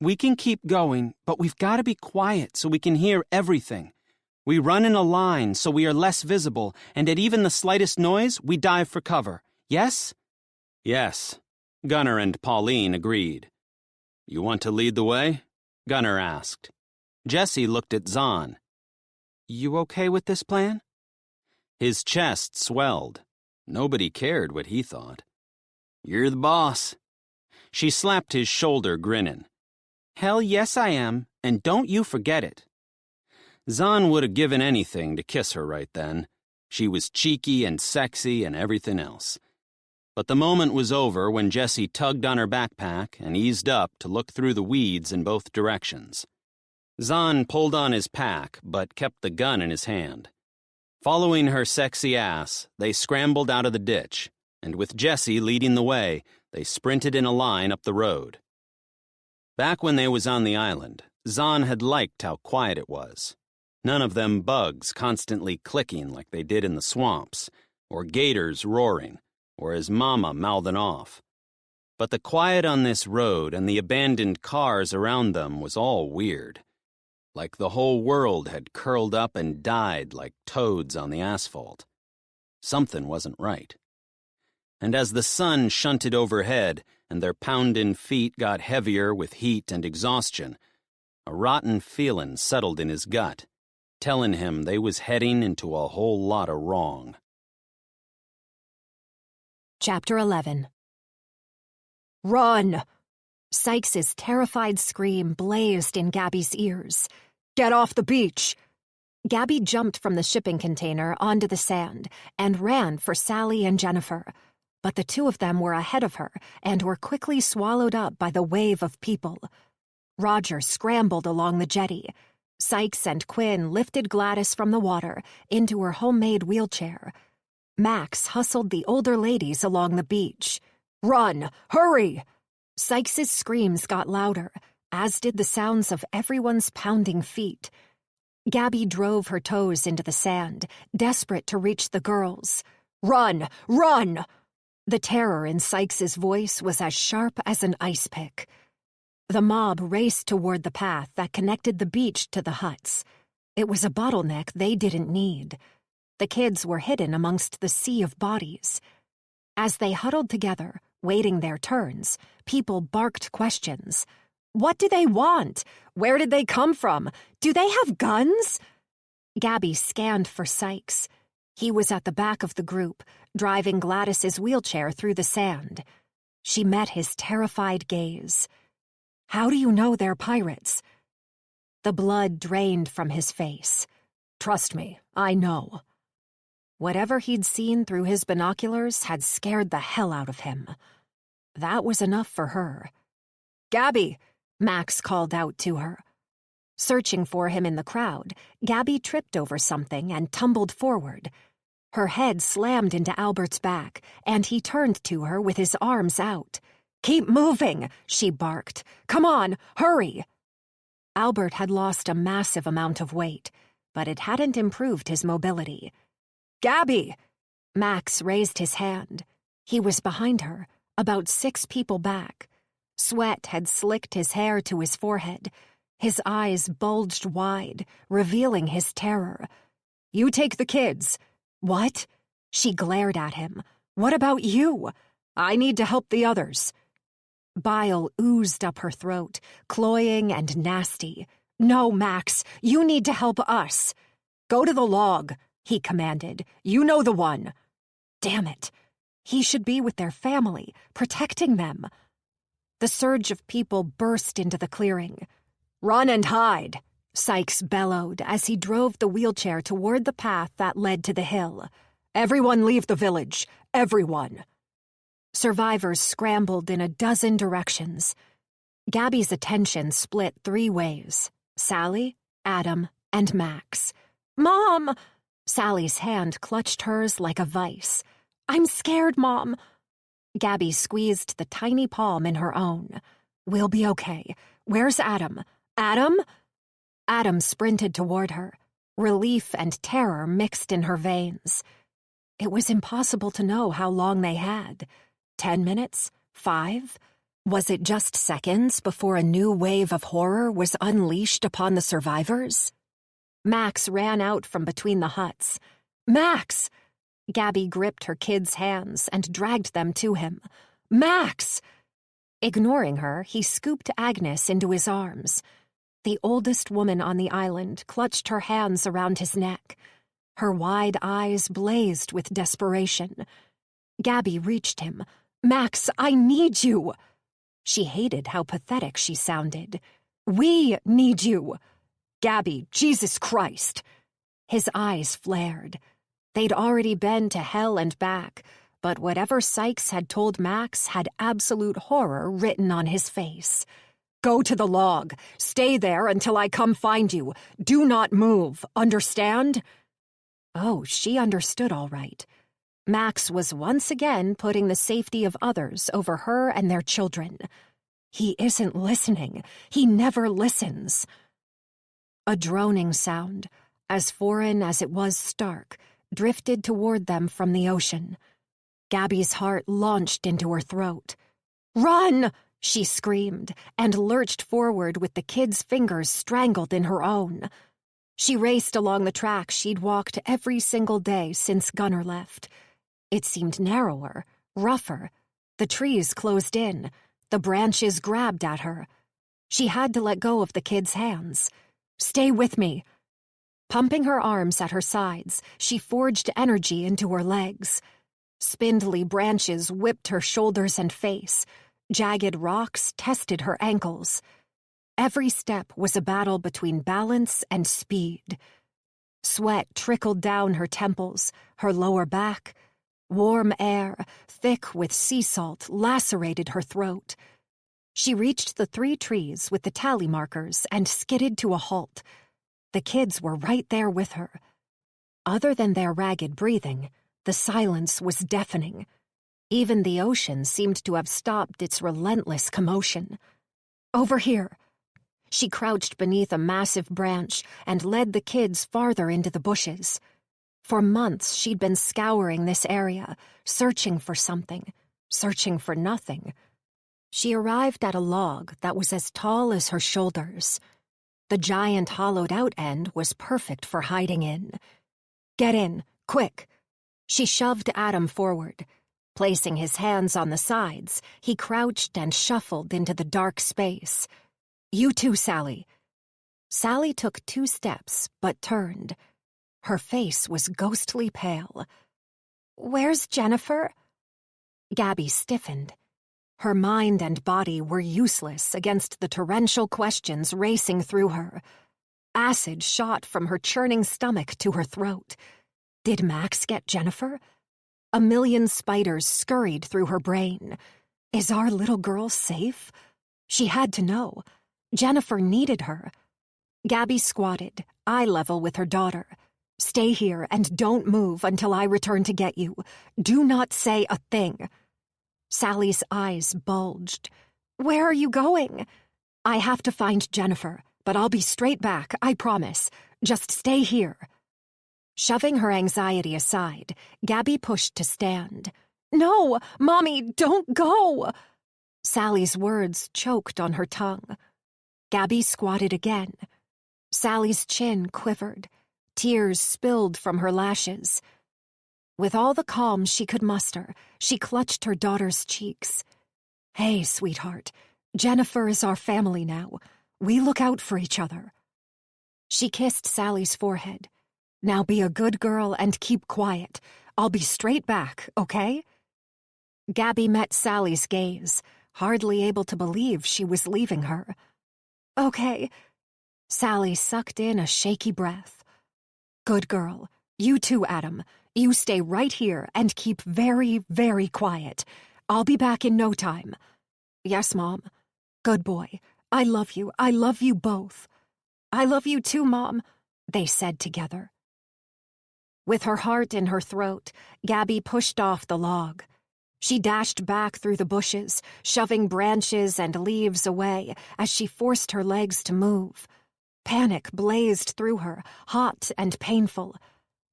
We can keep going, but we've got to be quiet so we can hear everything. We run in a line so we are less visible, and at even the slightest noise, we dive for cover. Yes? Yes. Gunner and Pauline agreed. You want to lead the way? Gunner asked. Jessie looked at Zahn. You okay with this plan? His chest swelled. Nobody cared what he thought. You're the boss. She slapped his shoulder, grinning. Hell yes I am, and don't you forget it. Zahn would have given anything to kiss her right then. She was cheeky and sexy and everything else. But the moment was over when Jessie tugged on her backpack and eased up to look through the weeds in both directions. Zahn pulled on his pack, but kept the gun in his hand. Following her sexy ass, they scrambled out of the ditch, and with Jessie leading the way, they sprinted in a line up the road. Back when they was on the island, Zahn had liked how quiet it was. None of them bugs constantly clicking like they did in the swamps, or gators roaring, or his mama mouthing off. But the quiet on this road and the abandoned cars around them was all weird. Like the whole world had curled up and died like toads on the asphalt. Something wasn't right. And as the sun shunted overhead and their pounding feet got heavier with heat and exhaustion, a rotten feeling settled in his gut, telling him they was heading into a whole lot of wrong. Chapter 11. Run! Sykes's terrified scream blazed in Gabby's ears. Get off the beach! Gabby jumped from the shipping container onto the sand and ran for Sally and Jennifer. But the two of them were ahead of her and were quickly swallowed up by the wave of people. Roger scrambled along the jetty. Sykes and Quinn lifted Gladys from the water into her homemade wheelchair. Max hustled the older ladies along the beach. Run! Hurry! Sykes's screams got louder, as did the sounds of everyone's pounding feet. Gabby drove her toes into the sand, desperate to reach the girls. Run! Run! The terror in Sykes's voice was as sharp as an ice pick. The mob raced toward the path that connected the beach to the huts. It was a bottleneck they didn't need. The kids were hidden amongst the sea of bodies. As they huddled together, waiting their turns, people barked questions. What do they want? Where did they come from? Do they have guns? Gabby scanned for Sykes. He was at the back of the group, driving Gladys's wheelchair through the sand. She met his terrified gaze. How do you know they're pirates? The blood drained from his face. Trust me, I know. Whatever he'd seen through his binoculars had scared the hell out of him. That was enough for her. Gabby! Max called out to her. Searching for him in the crowd, Gabby tripped over something and tumbled forward. Her head slammed into Albert's back, and he turned to her with his arms out. Keep moving, she barked. Come on, hurry! Albert had lost a massive amount of weight, but it hadn't improved his mobility. Gabby! Max raised his hand. He was behind her, about 6 people back. Sweat had slicked his hair to his forehead. His eyes bulged wide, revealing his terror. You take the kids. What? She glared at him. What about you? I need to help the others. Bile oozed up her throat, cloying and nasty. No, Max, you need to help us. Go to the log, he commanded. You know the one. Damn it. He should be with their family, protecting them. The surge of people burst into the clearing. Run and hide, Sykes bellowed as he drove the wheelchair toward the path that led to the hill. Everyone leave the village. Everyone. Survivors scrambled in a dozen directions. Gabby's attention split 3 ways. Sally, Adam, and Max. Mom! Sally's hand clutched hers like a vice. I'm scared, Mom. Gabby squeezed the tiny palm in her own. We'll be okay. Where's Adam? Adam? Adam sprinted toward her. Relief and terror mixed in her veins. It was impossible to know how long they had. 10 minutes? 5? Was it just seconds before a new wave of horror was unleashed upon the survivors? Max ran out from between the huts. Max! Gabby gripped her kids' hands and dragged them to him. Max! Ignoring her, he scooped Agnes into his arms. The oldest woman on the island clutched her hands around his neck. Her wide eyes blazed with desperation. Gabby reached him. "Max, I need you!" She hated how pathetic she sounded. "We need you!" "Gabby, Jesus Christ!" His eyes flared. They'd already been to hell and back, but whatever Sykes had told Max had absolute horror written on his face. "Go to the log. Stay there until I come find you. Do not move. Understand?" Oh, she understood all right. Max was once again putting the safety of others over her and their children. He isn't listening. He never listens. A droning sound, as foreign as it was stark, drifted toward them from the ocean. Gabby's heart launched into her throat. "Run!" she screamed, and lurched forward with the kid's fingers strangled in her own. She raced along the track she'd walked every single day since Gunnar left. It seemed narrower, rougher. The trees closed in. The branches grabbed at her. She had to let go of the kid's hands. "Stay with me." Pumping her arms at her sides, she forged energy into her legs. Spindly branches whipped her shoulders and face. Jagged rocks tested her ankles. Every step was a battle between balance and speed. Sweat trickled down her temples, her lower back. Warm air, thick with sea salt, lacerated her throat. She reached the 3 trees with the tally markers and skidded to a halt. The kids were right there with her. Other than their ragged breathing, the silence was deafening. Even the ocean seemed to have stopped its relentless commotion. "Over here." She crouched beneath a massive branch and led the kids farther into the bushes. For months she'd been scouring this area, searching for something, searching for nothing. She arrived at a log that was as tall as her shoulders. The giant hollowed-out end was perfect for hiding in. "Get in, quick!" She shoved Adam forward. Placing his hands on the sides, he crouched and shuffled into the dark space. "You too, Sally." Sally took 2 steps, but turned. Her face was ghostly pale. "Where's Jennifer?" Gabby stiffened. Her mind and body were useless against the torrential questions racing through her. Acid shot from her churning stomach to her throat. Did Max get Jennifer? A million spiders scurried through her brain. Is our little girl safe? She had to know. Jennifer needed her. Gabby squatted, eye level with her daughter. "Stay here and don't move until I return to get you. Do not say a thing." Sally's eyes bulged. "Where are you going?" "I have to find Jennifer, but I'll be straight back, I promise. Just stay here." Shoving her anxiety aside, Gabby pushed to stand. "No, Mommy, don't go!" Sally's words choked on her tongue. Gabby squatted again. Sally's chin quivered. Tears spilled from her lashes. With all the calm she could muster, she clutched her daughter's cheeks. "Hey, sweetheart, Jennifer is our family now. We look out for each other." She kissed Sally's forehead. "Now be a good girl and keep quiet. I'll be straight back, okay?" Gabby met Sally's gaze, hardly able to believe she was leaving her. "Okay." Sally sucked in a shaky breath. "Good girl. You too, Adam. You stay right here and keep very, very quiet. I'll be back in no time." "Yes, Mom." "Good boy. I love you. I love you both." "I love you too, Mom," they said together. With her heart in her throat, Gabby pushed off the log. She dashed back through the bushes, shoving branches and leaves away as she forced her legs to move. Panic blazed through her, hot and painful.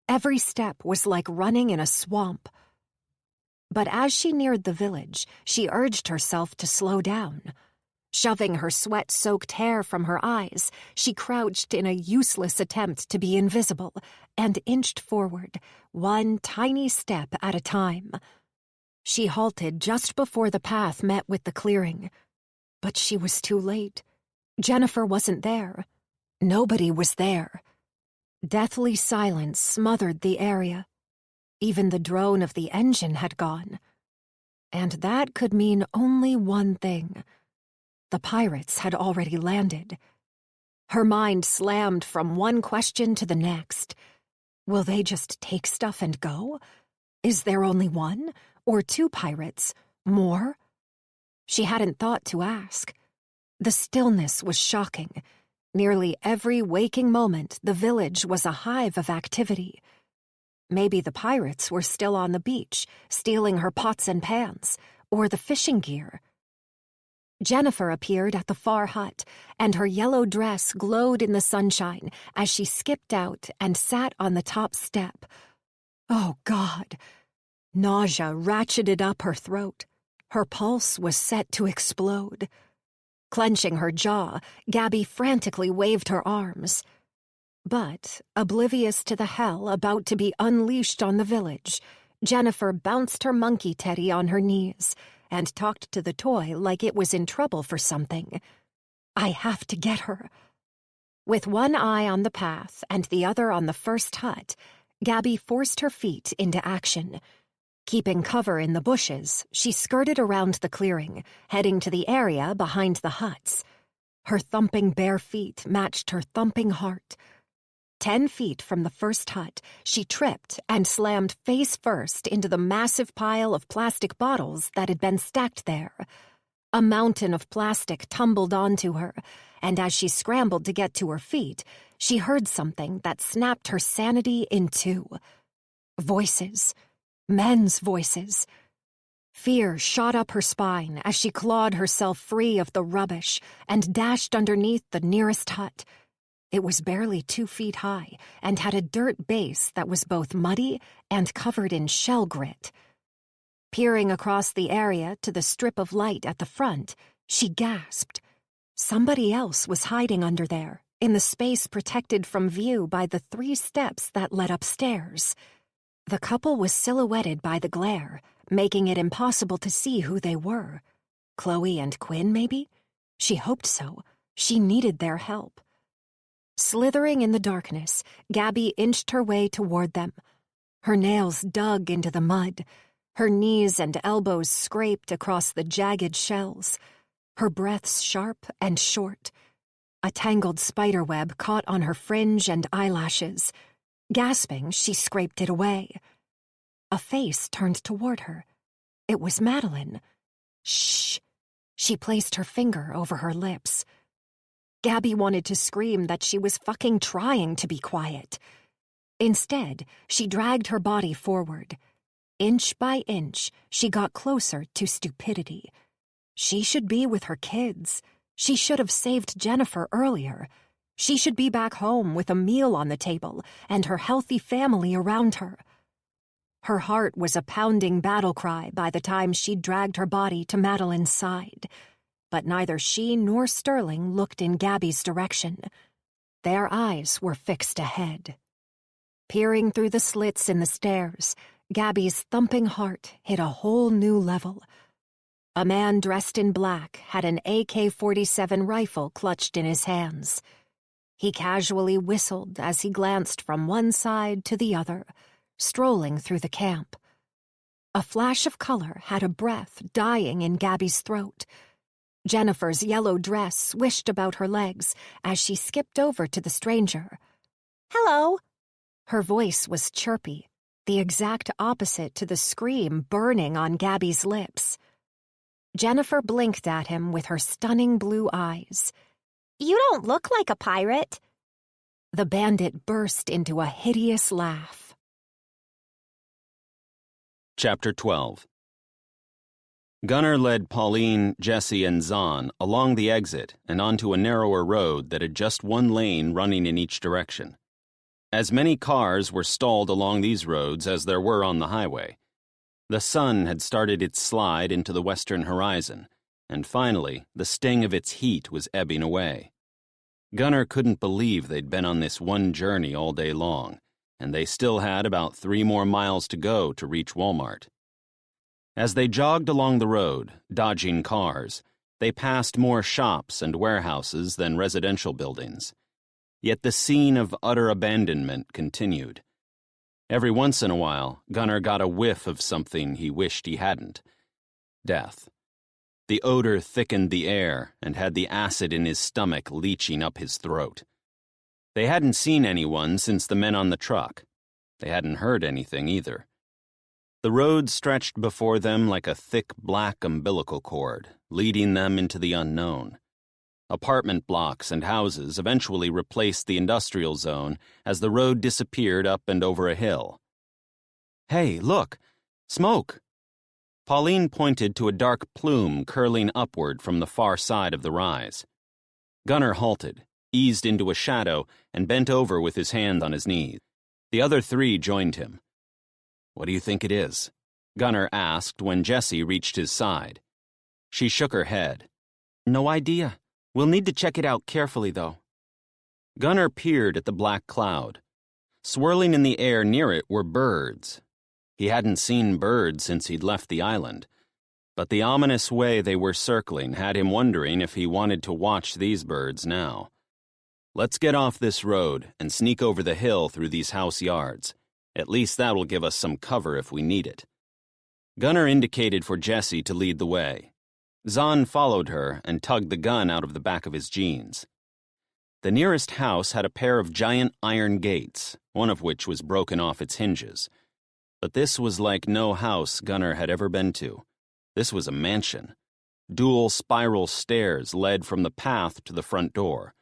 Every step was like running in a swamp. But as she neared the village, she urged herself to slow down. Shoving her sweat-soaked hair from her eyes, she crouched in a useless attempt to be invisible and inched forward, one tiny step at a time. She halted just before the path met with the clearing. But she was too late. Jennifer wasn't there. Nobody was there. Deathly silence smothered the area. Even the drone of the engine had gone. And that could mean only one thing. The pirates had already landed. Her mind slammed from one question to the next. Will they just take stuff and go? Is there only one? Or two pirates? More? She hadn't thought to ask. The stillness was shocking. Nearly every waking moment, the village was a hive of activity. Maybe the pirates were still on the beach, stealing her pots and pans, or the fishing gear. Jennifer appeared at the far hut, and her yellow dress glowed in the sunshine as she skipped out and sat on the top step. Oh, God! Nausea ratcheted up her throat. Her pulse was set to explode. Clenching her jaw, Gabby frantically waved her arms. But, oblivious to the hell about to be unleashed on the village, Jennifer bounced her monkey teddy on her knees and talked to the toy like it was in trouble for something. I have to get her. With one eye on the path and the other on the first hut, Gabby forced her feet into action. Keeping cover in the bushes, she skirted around the clearing, heading to the area behind the huts. Her thumping bare feet matched her thumping heart. 10 feet from the first hut, she tripped and slammed face first into the massive pile of plastic bottles that had been stacked there. A mountain of plastic tumbled onto her, and as she scrambled to get to her feet, she heard something that snapped her sanity in two. Voices. Men's voices. Fear shot up her spine as she clawed herself free of the rubbish and dashed underneath the nearest hut. It was barely 2 feet high and had a dirt base that was both muddy and covered in shell grit. Peering across the area to the strip of light at the front, she gasped. Somebody else was hiding under there, in the space protected from view by the 3 steps that led upstairs. The couple was silhouetted by the glare, making it impossible to see who they were. Chloe and Quinn, maybe? She hoped so. She needed their help. Slithering in the darkness, Gabby inched her way toward them. Her nails dug into the mud. Her knees and elbows scraped across the jagged shells. Her breaths sharp and short. A tangled spiderweb caught on her fringe and eyelashes. Gasping, she scraped it away. A face turned toward her. It was Madeline. Shh! She placed her finger over her lips. Gabby wanted to scream that she was fucking trying to be quiet. Instead, she dragged her body forward. Inch by inch, she got closer to stupidity. She should be with her kids. She should have saved Jennifer earlier. She should be back home with a meal on the table and her healthy family around her. Her heart was a pounding battle cry by the time she dragged her body to Madeline's side. But neither she nor Sterling looked in Gabby's direction. Their eyes were fixed ahead. Peering through the slits in the stairs, Gabby's thumping heart hit a whole new level. A man dressed in black had an AK-47 rifle clutched in his hands. He casually whistled as he glanced from one side to the other, strolling through the camp. A flash of color had a breath dying in Gabby's throat. Jennifer's yellow dress swished about her legs as she skipped over to the stranger. "Hello." Her voice was chirpy, the exact opposite to the scream burning on Gabby's lips. Jennifer blinked at him with her stunning blue eyes. "You don't look like a pirate." The bandit burst into a hideous laugh. Chapter 12. Gunnar led Pauline, Jesse, and Zahn along the exit and onto a narrower road that had just one lane running in each direction. As many cars were stalled along these roads as there were on the highway. The sun had started its slide into the western horizon, and finally, the sting of its heat was ebbing away. Gunnar couldn't believe they'd been on this one journey all day long, and they still had about 3 more miles to go to reach Walmart. As they jogged along the road, dodging cars, They passed more shops and warehouses than residential buildings. Yet the scene of utter abandonment continued. Every once in a while, Gunnar got a whiff of something he wished he hadn't. Death. The odor thickened the air and had the acid in his stomach leaching up his throat. They hadn't seen anyone since the men on the truck. They hadn't heard anything either. The road stretched before them like a thick black umbilical cord, leading them into the unknown. Apartment blocks and houses eventually replaced the industrial zone as the road disappeared up and over a hill. "Hey, look! Smoke!" Pauline pointed to a dark plume curling upward from the far side of the rise. Gunnar halted, eased into a shadow, and bent over with his hand on his knees. The other three joined him. "What do you think it is?" Gunnar asked when Jessie reached his side. She shook her head. "No idea. We'll need to check it out carefully, though." Gunnar peered at the black cloud. Swirling in the air near it were birds. He hadn't seen birds since he'd left the island, but the ominous way they were circling had him wondering if he wanted to watch these birds now. "Let's get off this road and sneak over the hill through these house yards. At least that'll give us some cover if we need it." Gunnar indicated for Jessie to lead the way. Zahn followed her and tugged the gun out of the back of his jeans. The nearest house had a pair of giant iron gates, one of which was broken off its hinges. But this was like no house Gunnar had ever been to. This was a mansion. Dual spiral stairs led from the path to the front door.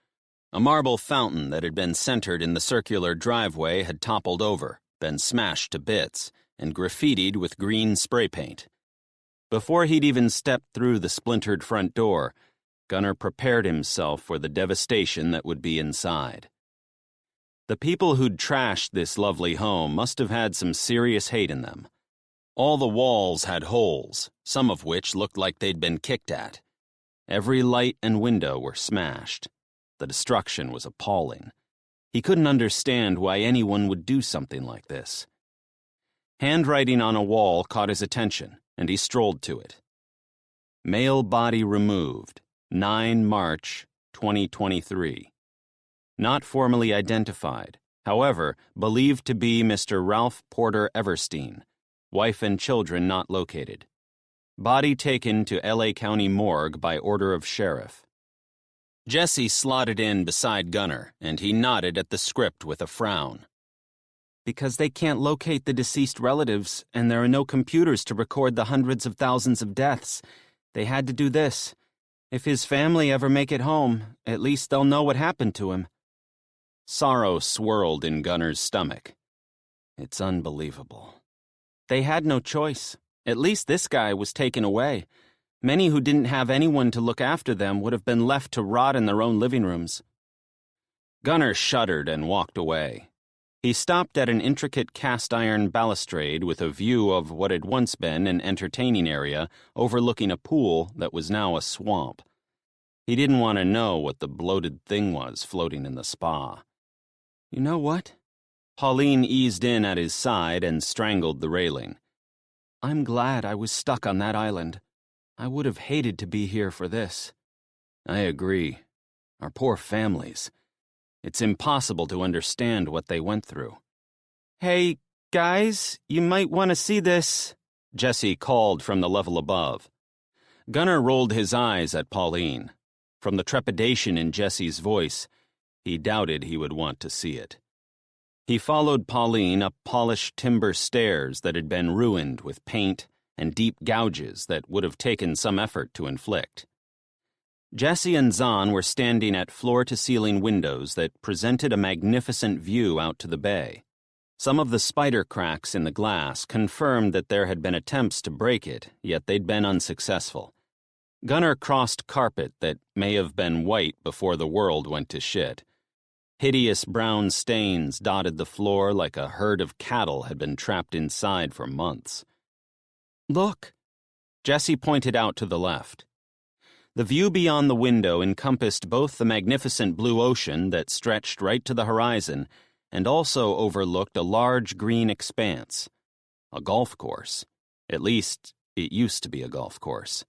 A marble fountain that had been centered in the circular driveway had toppled over, been smashed to bits, and graffitied with green spray paint. Before he'd even stepped through the splintered front door, Gunnar prepared himself for the devastation that would be inside. The people who'd trashed this lovely home must have had some serious hate in them. All the walls had holes, some of which looked like they'd been kicked at. Every light and window were smashed. The destruction was appalling. He couldn't understand why anyone would do something like this. Handwriting on a wall caught his attention, and he strolled to it. Male body removed, 9 March, 2023. Not formally identified, however, believed to be Mr. Ralph Porter Everstein, wife and children not located. Body taken to LA County Morgue by order of sheriff. Jessie slotted in beside Gunnar, and he nodded at the script with a frown. "Because they can't locate the deceased relatives, and there are no computers to record the hundreds of thousands of deaths, they had to do this. If his family ever make it home, at least they'll know what happened to him." Sorrow swirled in Gunnar's stomach. It's unbelievable. They had no choice. At least this guy was taken away. Many who didn't have anyone to look after them would have been left to rot in their own living rooms. Gunnar shuddered and walked away. He stopped at an intricate cast-iron balustrade with a view of what had once been an entertaining area overlooking a pool that was now a swamp. He didn't want to know what the bloated thing was floating in the spa. "You know what?" Pauline eased in at his side and strangled the railing. "I'm glad I was stuck on that island. I would have hated to be here for this." "I agree. Our poor families. It's impossible to understand what they went through." "Hey, guys, you might want to see this," Jessie called from the level above. Gunnar rolled his eyes at Pauline. From the trepidation in Jessie's voice, he doubted he would want to see it. He followed Pauline up polished timber stairs that had been ruined with paint and deep gouges that would have taken some effort to inflict. Jessie and Zahn were standing at floor-to-ceiling windows that presented a magnificent view out to the bay. Some of the spider cracks in the glass confirmed that there had been attempts to break it, yet they'd been unsuccessful. Gunnar crossed carpet that may have been white before the world went to shit. Hideous brown stains dotted the floor like a herd of cattle had been trapped inside for months. "Look," Jessie pointed out to the left. The view beyond the window encompassed both the magnificent blue ocean that stretched right to the horizon and also overlooked a large green expanse. A golf course. At least, it used to be a golf course.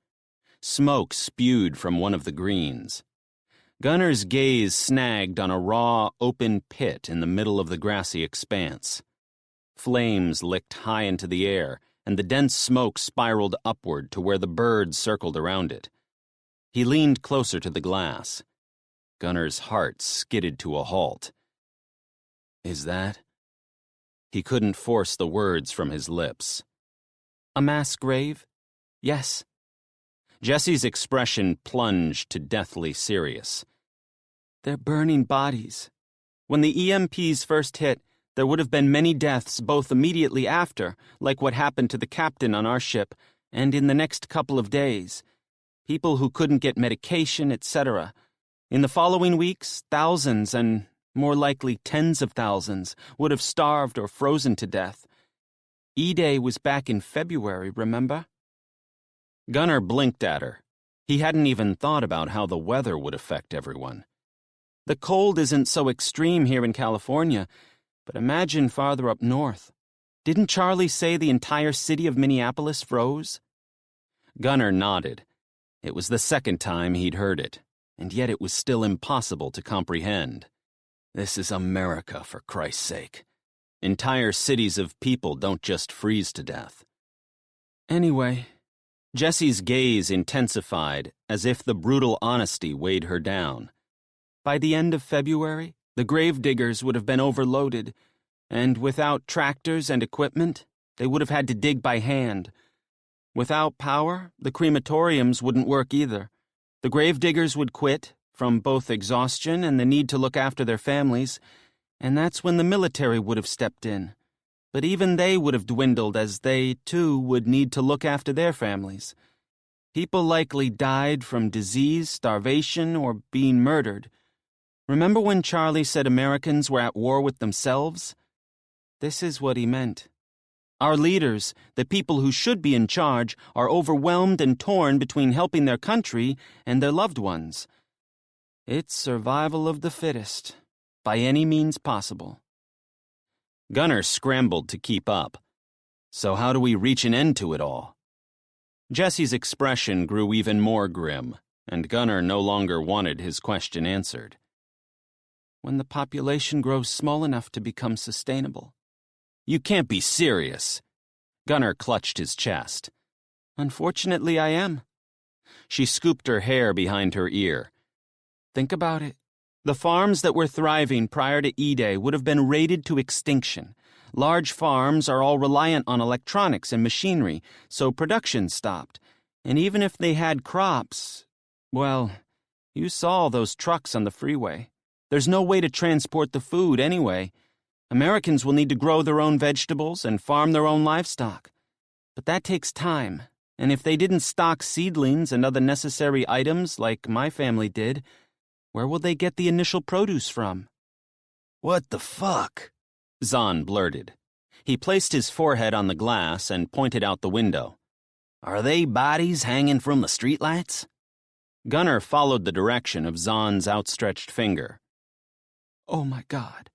Smoke spewed from one of the greens. Gunner's gaze snagged on a raw, open pit in the middle of the grassy expanse. Flames licked high into the air, and the dense smoke spiraled upward to where the birds circled around it. He leaned closer to the glass. Gunner's heart skidded to a halt. Is that? He couldn't force the words from his lips. A mass grave? Yes. Jesse's expression plunged to deathly serious. They're burning bodies. When the EMPs first hit, there would have been many deaths both immediately after, like what happened to the captain on our ship, and in the next couple of days. People who couldn't get medication, etc. In the following weeks, thousands, and more likely tens of thousands, would have starved or frozen to death. E-Day was back in February, remember? Gunner blinked at her. He hadn't even thought about how the weather would affect everyone. The cold isn't so extreme here in California, but imagine farther up north. Didn't Charlie say the entire city of Minneapolis froze? Gunner nodded. It was the second time he'd heard it, and yet it was still impossible to comprehend. This is America, for Christ's sake. Entire cities of people don't just freeze to death. Anyway, Jessie's gaze intensified as if the brutal honesty weighed her down. By the end of February, the gravediggers would have been overloaded, and without tractors and equipment, they would have had to dig by hand. Without power, the crematoriums wouldn't work either. The gravediggers would quit, from both exhaustion and the need to look after their families, and that's when the military would have stepped in. But even they would have dwindled as they, too, would need to look after their families. People likely died from disease, starvation, or being murdered. Remember when Charlie said Americans were at war with themselves? This is what he meant. Our leaders, the people who should be in charge, are overwhelmed and torn between helping their country and their loved ones. It's survival of the fittest, by any means possible. Gunner scrambled to keep up. So how do we reach an end to it all? Jesse's expression grew even more grim, and Gunner no longer wanted his question answered. When the population grows small enough to become sustainable. You can't be serious. Gunner clutched his chest. Unfortunately, I am. She scooped her hair behind her ear. Think about it. The farms that were thriving prior to E-Day would have been raided to extinction. Large farms are all reliant on electronics and machinery, so production stopped. And even if they had crops, well, you saw those trucks on the freeway. There's no way to transport the food anyway. Americans will need to grow their own vegetables and farm their own livestock. But that takes time, and if they didn't stock seedlings and other necessary items like my family did, where will they get the initial produce from? What the fuck? Zahn blurted. He placed his forehead on the glass and pointed out the window. Are they bodies hanging from the streetlights? Gunner followed the direction of Zahn's outstretched finger. Oh my God.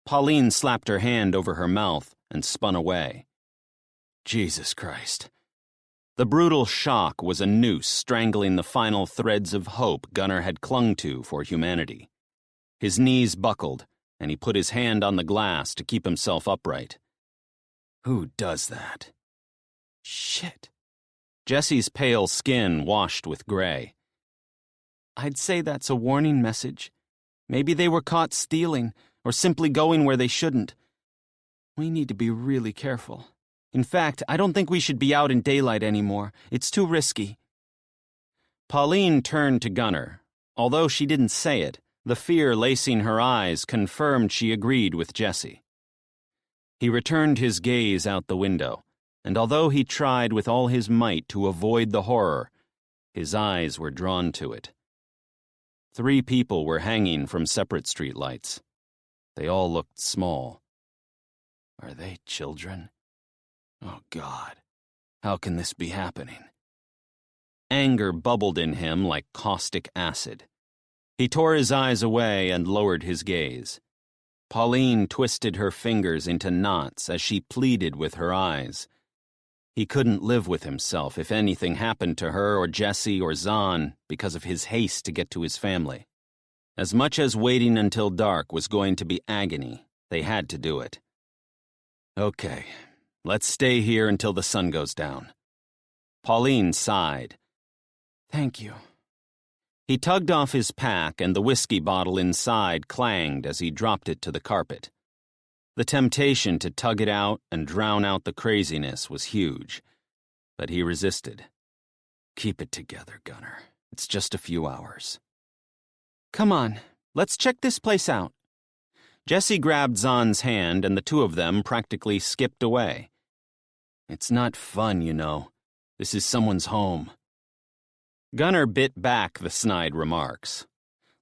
Pauline slapped her hand over her mouth and spun away. Jesus Christ. The brutal shock was a noose strangling the final threads of hope Gunner had clung to for humanity. His knees buckled, and he put his hand on the glass to keep himself upright. Who does that? Shit. Jessie's pale skin washed with gray. I'd say that's a warning message. Maybe they were caught stealing, or simply going where they shouldn't. We need to be really careful. In fact, I don't think we should be out in daylight anymore. It's too risky. Pauline turned to Gunner. Although she didn't say it, the fear lacing her eyes confirmed she agreed with Jessie. He returned his gaze out the window, and although he tried with all his might to avoid the horror, his eyes were drawn to it. 3 people were hanging from separate streetlights. They all looked small. Are they children? Oh, God. How can this be happening? Anger bubbled in him like caustic acid. He tore his eyes away and lowered his gaze. Pauline twisted her fingers into knots as she pleaded with her eyes. He couldn't live with himself if anything happened to her or Jesse or Zahn because of his haste to get to his family. As much as waiting until dark was going to be agony, they had to do it. Okay, let's stay here until the sun goes down. Pauline sighed. Thank you. He tugged off his pack and the whiskey bottle inside clanged as he dropped it to the carpet. The temptation to tug it out and drown out the craziness was huge, but he resisted. Keep it together, Gunnar. It's just a few hours. Come on, let's check this place out. Jesse grabbed Zahn's hand and the two of them practically skipped away. It's not fun, you know. This is someone's home. Gunnar bit back the snide remarks.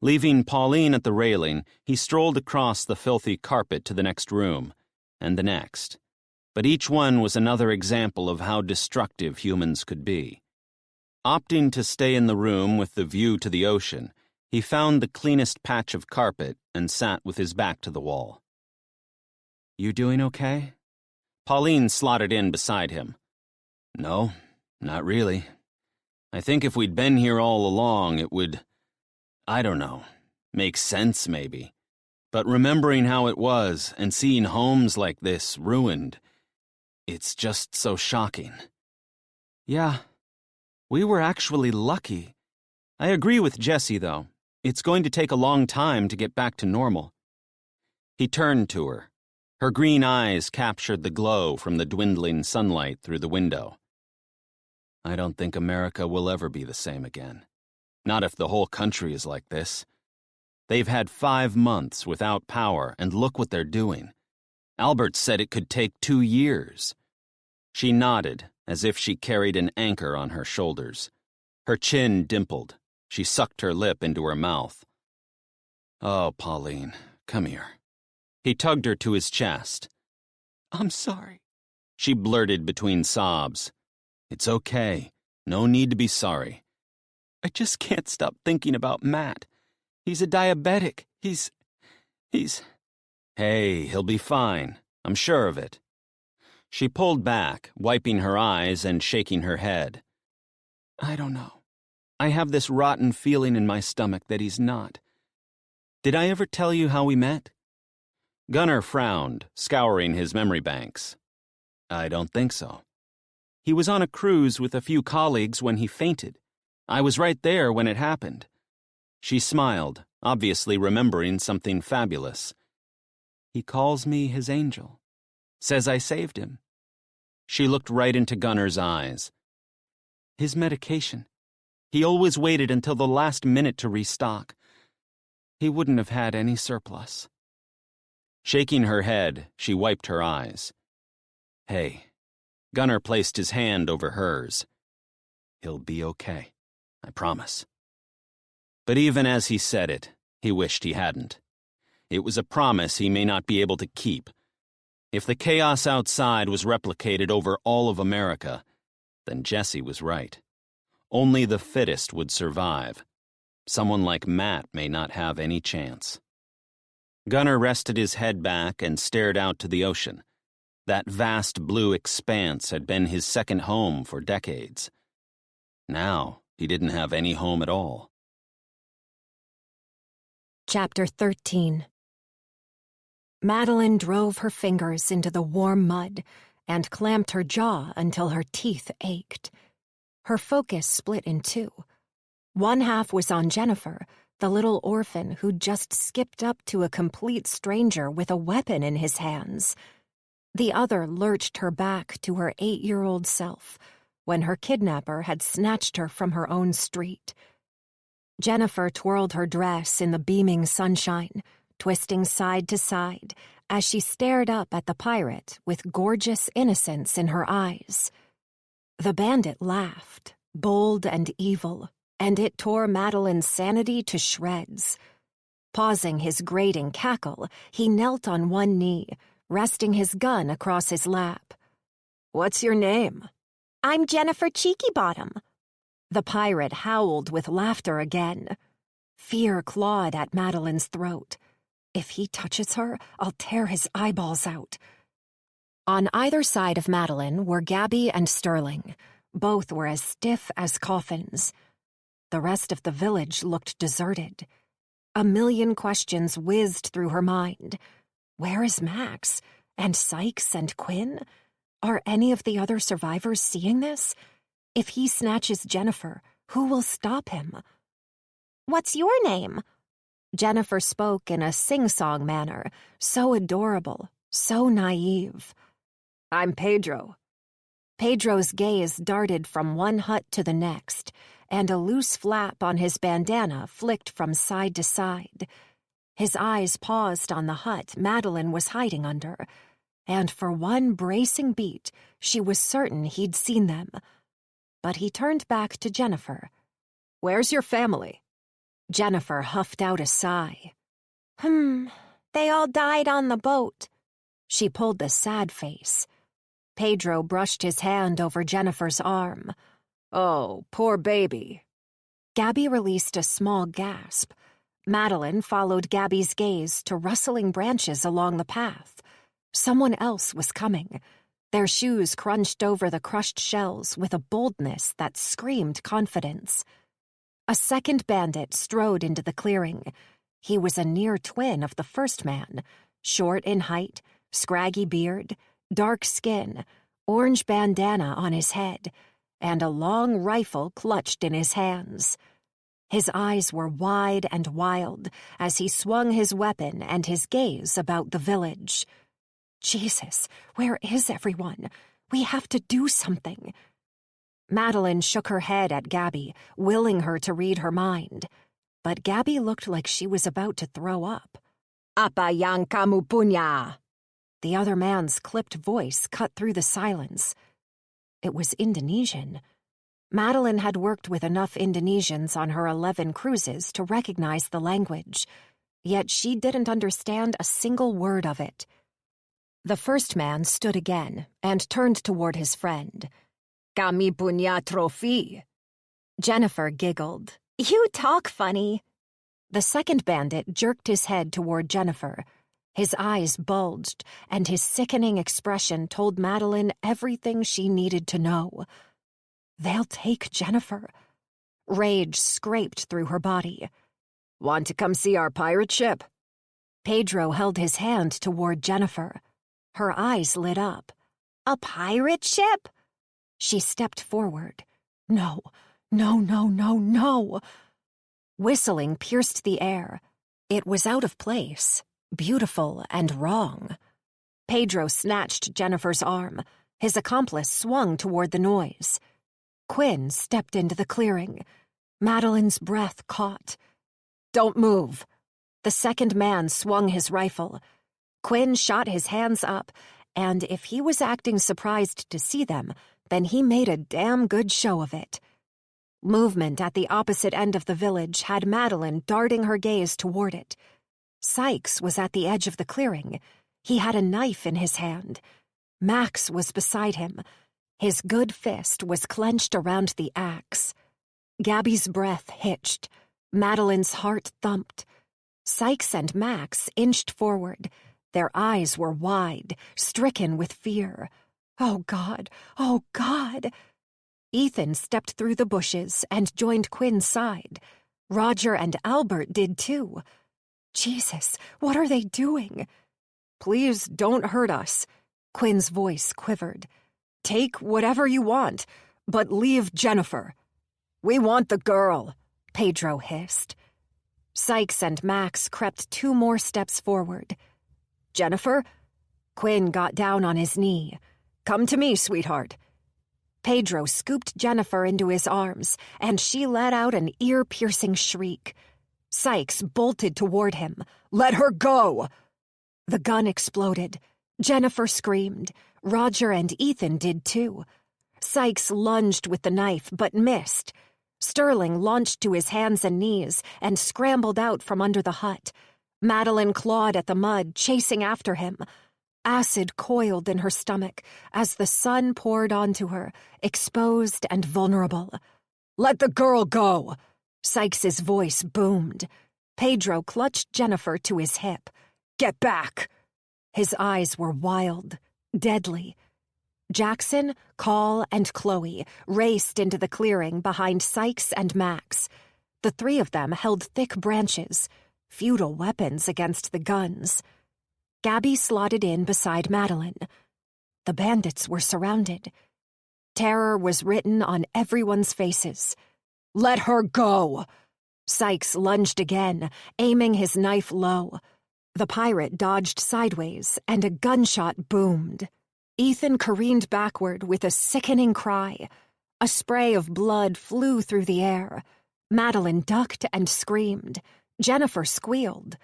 Leaving Pauline at the railing, he strolled across the filthy carpet to the next room, and the next. But each one was another example of how destructive humans could be. Opting to stay in the room with the view to the ocean, he found the cleanest patch of carpet and sat with his back to the wall. You doing okay? Pauline slotted in beside him. No, not really. I think if we'd been here all along, it would, I don't know, make sense maybe. But remembering how it was and seeing homes like this ruined, it's just so shocking. Yeah, we were actually lucky. I agree with Jesse, though. It's going to take a long time to get back to normal. He turned to her. Her green eyes captured the glow from the dwindling sunlight through the window. I don't think America will ever be the same again. Not if the whole country is like this. They've had 5 months without power, and look what they're doing. Albert said it could take 2 years. She nodded, as if she carried an anchor on her shoulders. Her chin dimpled. She sucked her lip into her mouth. Oh, Pauline, come here. He tugged her to his chest. I'm sorry, she blurted between sobs. It's okay. No need to be sorry. I just can't stop thinking about Matt. He's a diabetic. He's... Hey, he'll be fine. I'm sure of it. She pulled back, wiping her eyes and shaking her head. I don't know. I have this rotten feeling in my stomach that he's not. Did I ever tell you how we met? Gunnar frowned, scouring his memory banks. I don't think so. He was on a cruise with a few colleagues when he fainted. I was right there when it happened. She smiled, obviously remembering something fabulous. He calls me his angel. Says I saved him. She looked right into Gunnar's eyes. His medication. He always waited until the last minute to restock. He wouldn't have had any surplus. Shaking her head, she wiped her eyes. Hey. Gunnar placed his hand over hers. He'll be okay, I promise. But even as he said it, he wished he hadn't. It was a promise he may not be able to keep. If the chaos outside was replicated over all of America, then Jesse was right. Only the fittest would survive. Someone like Matt may not have any chance. Gunnar rested his head back and stared out to the ocean. That vast blue expanse had been his second home for decades. Now, he didn't have any home at all. Chapter 13. Madeline drove her fingers into the warm mud and clamped her jaw until her teeth ached. Her focus split in two. One half was on Jennifer, the little orphan who'd just skipped up to a complete stranger with a weapon in his hands. The other lurched her back to her 8-year-old self when her kidnapper had snatched her from her own street. Jennifer twirled her dress in the beaming sunshine, twisting side to side as she stared up at the pirate with gorgeous innocence in her eyes. The bandit laughed, bold and evil, and it tore Madeline's sanity to shreds. Pausing his grating cackle, he knelt on one knee, resting his gun across his lap. What's your name? I'm Jennifer Cheekybottom. The pirate howled with laughter again. Fear clawed at Madeline's throat. If he touches her, I'll tear his eyeballs out. On either side of Madeline were Gabby and Sterling. Both were as stiff as coffins. The rest of the village looked deserted. A million questions whizzed through her mind. Where is Max? And Sykes and Quinn? Are any of the other survivors seeing this? If he snatches Jennifer, who will stop him? "What's your name?" Jennifer spoke in a sing-song manner, so adorable, so naive. "I'm Pedro." Pedro's gaze darted from one hut to the next, and a loose flap on his bandana flicked from side to side. His eyes paused on the hut Madeline was hiding under, and for one bracing beat, she was certain he'd seen them. But he turned back to Jennifer. "Where's your family?" Jennifer huffed out a sigh. They all died on the boat." She pulled the sad face. Pedro brushed his hand over Jennifer's arm. "Oh, poor baby." Gabby released a small gasp. Madeline followed Gabby's gaze to rustling branches along the path. Someone else was coming. Their shoes crunched over the crushed shells with a boldness that screamed confidence. A second bandit strode into the clearing. He was a near twin of the first man, short in height, scraggy beard, dark skin, orange bandana on his head, and a long rifle clutched in his hands. His eyes were wide and wild as he swung his weapon and his gaze about the village. Jesus, where is everyone? We have to do something. Madeline shook her head at Gabby, willing her to read her mind. But Gabby looked like she was about to throw up. "Apa yang kamu punya?" The other man's clipped voice cut through the silence. It was Indonesian. Madeline had worked with enough Indonesians on her 11 cruises to recognize the language, yet she didn't understand a single word of it. The first man stood again and turned toward his friend. "Kami punya trofi." Jennifer giggled. "You talk funny." The second bandit jerked his head toward Jennifer. His eyes bulged, and his sickening expression told Madeline everything she needed to know. They'll take Jennifer. Rage scraped through her body. "Want to come see our pirate ship?" Pedro held his hand toward Jennifer. Her eyes lit up. "A pirate ship?" She stepped forward. No, no, no, no, no. Whistling pierced the air. It was out of place, beautiful and wrong. Pedro snatched Jennifer's arm. His accomplice swung toward the noise. Quinn stepped into the clearing. Madeline's breath caught. "Don't move." The second man swung his rifle. Quinn shot his hands up, and if he was acting surprised to see them, then he made a damn good show of it. Movement at the opposite end of the village had Madeline darting her gaze toward it. Sykes was at the edge of the clearing. He had a knife in his hand. Max was beside him. His good fist was clenched around the axe. Gabby's breath hitched. Madeline's heart thumped. Sykes and Max inched forward. Their eyes were wide, stricken with fear. Oh, God! Oh, God! Ethan stepped through the bushes and joined Quinn's side. Roger and Albert did too. Jesus, what are they doing? "Please don't hurt us." Quinn's voice quivered. "Take whatever you want, but leave Jennifer." "We want the girl," Pedro hissed. Sykes and Max crept 2 more steps forward. "Jennifer?" Quinn got down on his knee. "Come to me, sweetheart." Pedro scooped Jennifer into his arms, and she let out an ear-piercing shriek. Sykes bolted toward him. "Let her go!" The gun exploded. Jennifer screamed. Roger and Ethan did too. Sykes lunged with the knife, but missed. Sterling launched to his hands and knees and scrambled out from under the hut. Madeline clawed at the mud, chasing after him. Acid coiled in her stomach as the sun poured onto her, exposed and vulnerable. "Let the girl go!" Sykes's voice boomed. Pedro clutched Jennifer to his hip. "Get back!" His eyes were wild, deadly. Jackson, Call, and Chloe raced into the clearing behind Sykes and Max. The three of them held thick branches, futile weapons against the guns. Gabby slotted in beside Madeline. The bandits were surrounded. Terror was written on everyone's faces. "Let her go!" Sykes lunged again, aiming his knife low. The pirate dodged sideways, and a gunshot boomed. Ethan careened backward with a sickening cry. A spray of blood flew through the air. Madeline ducked and screamed. Jennifer squealed.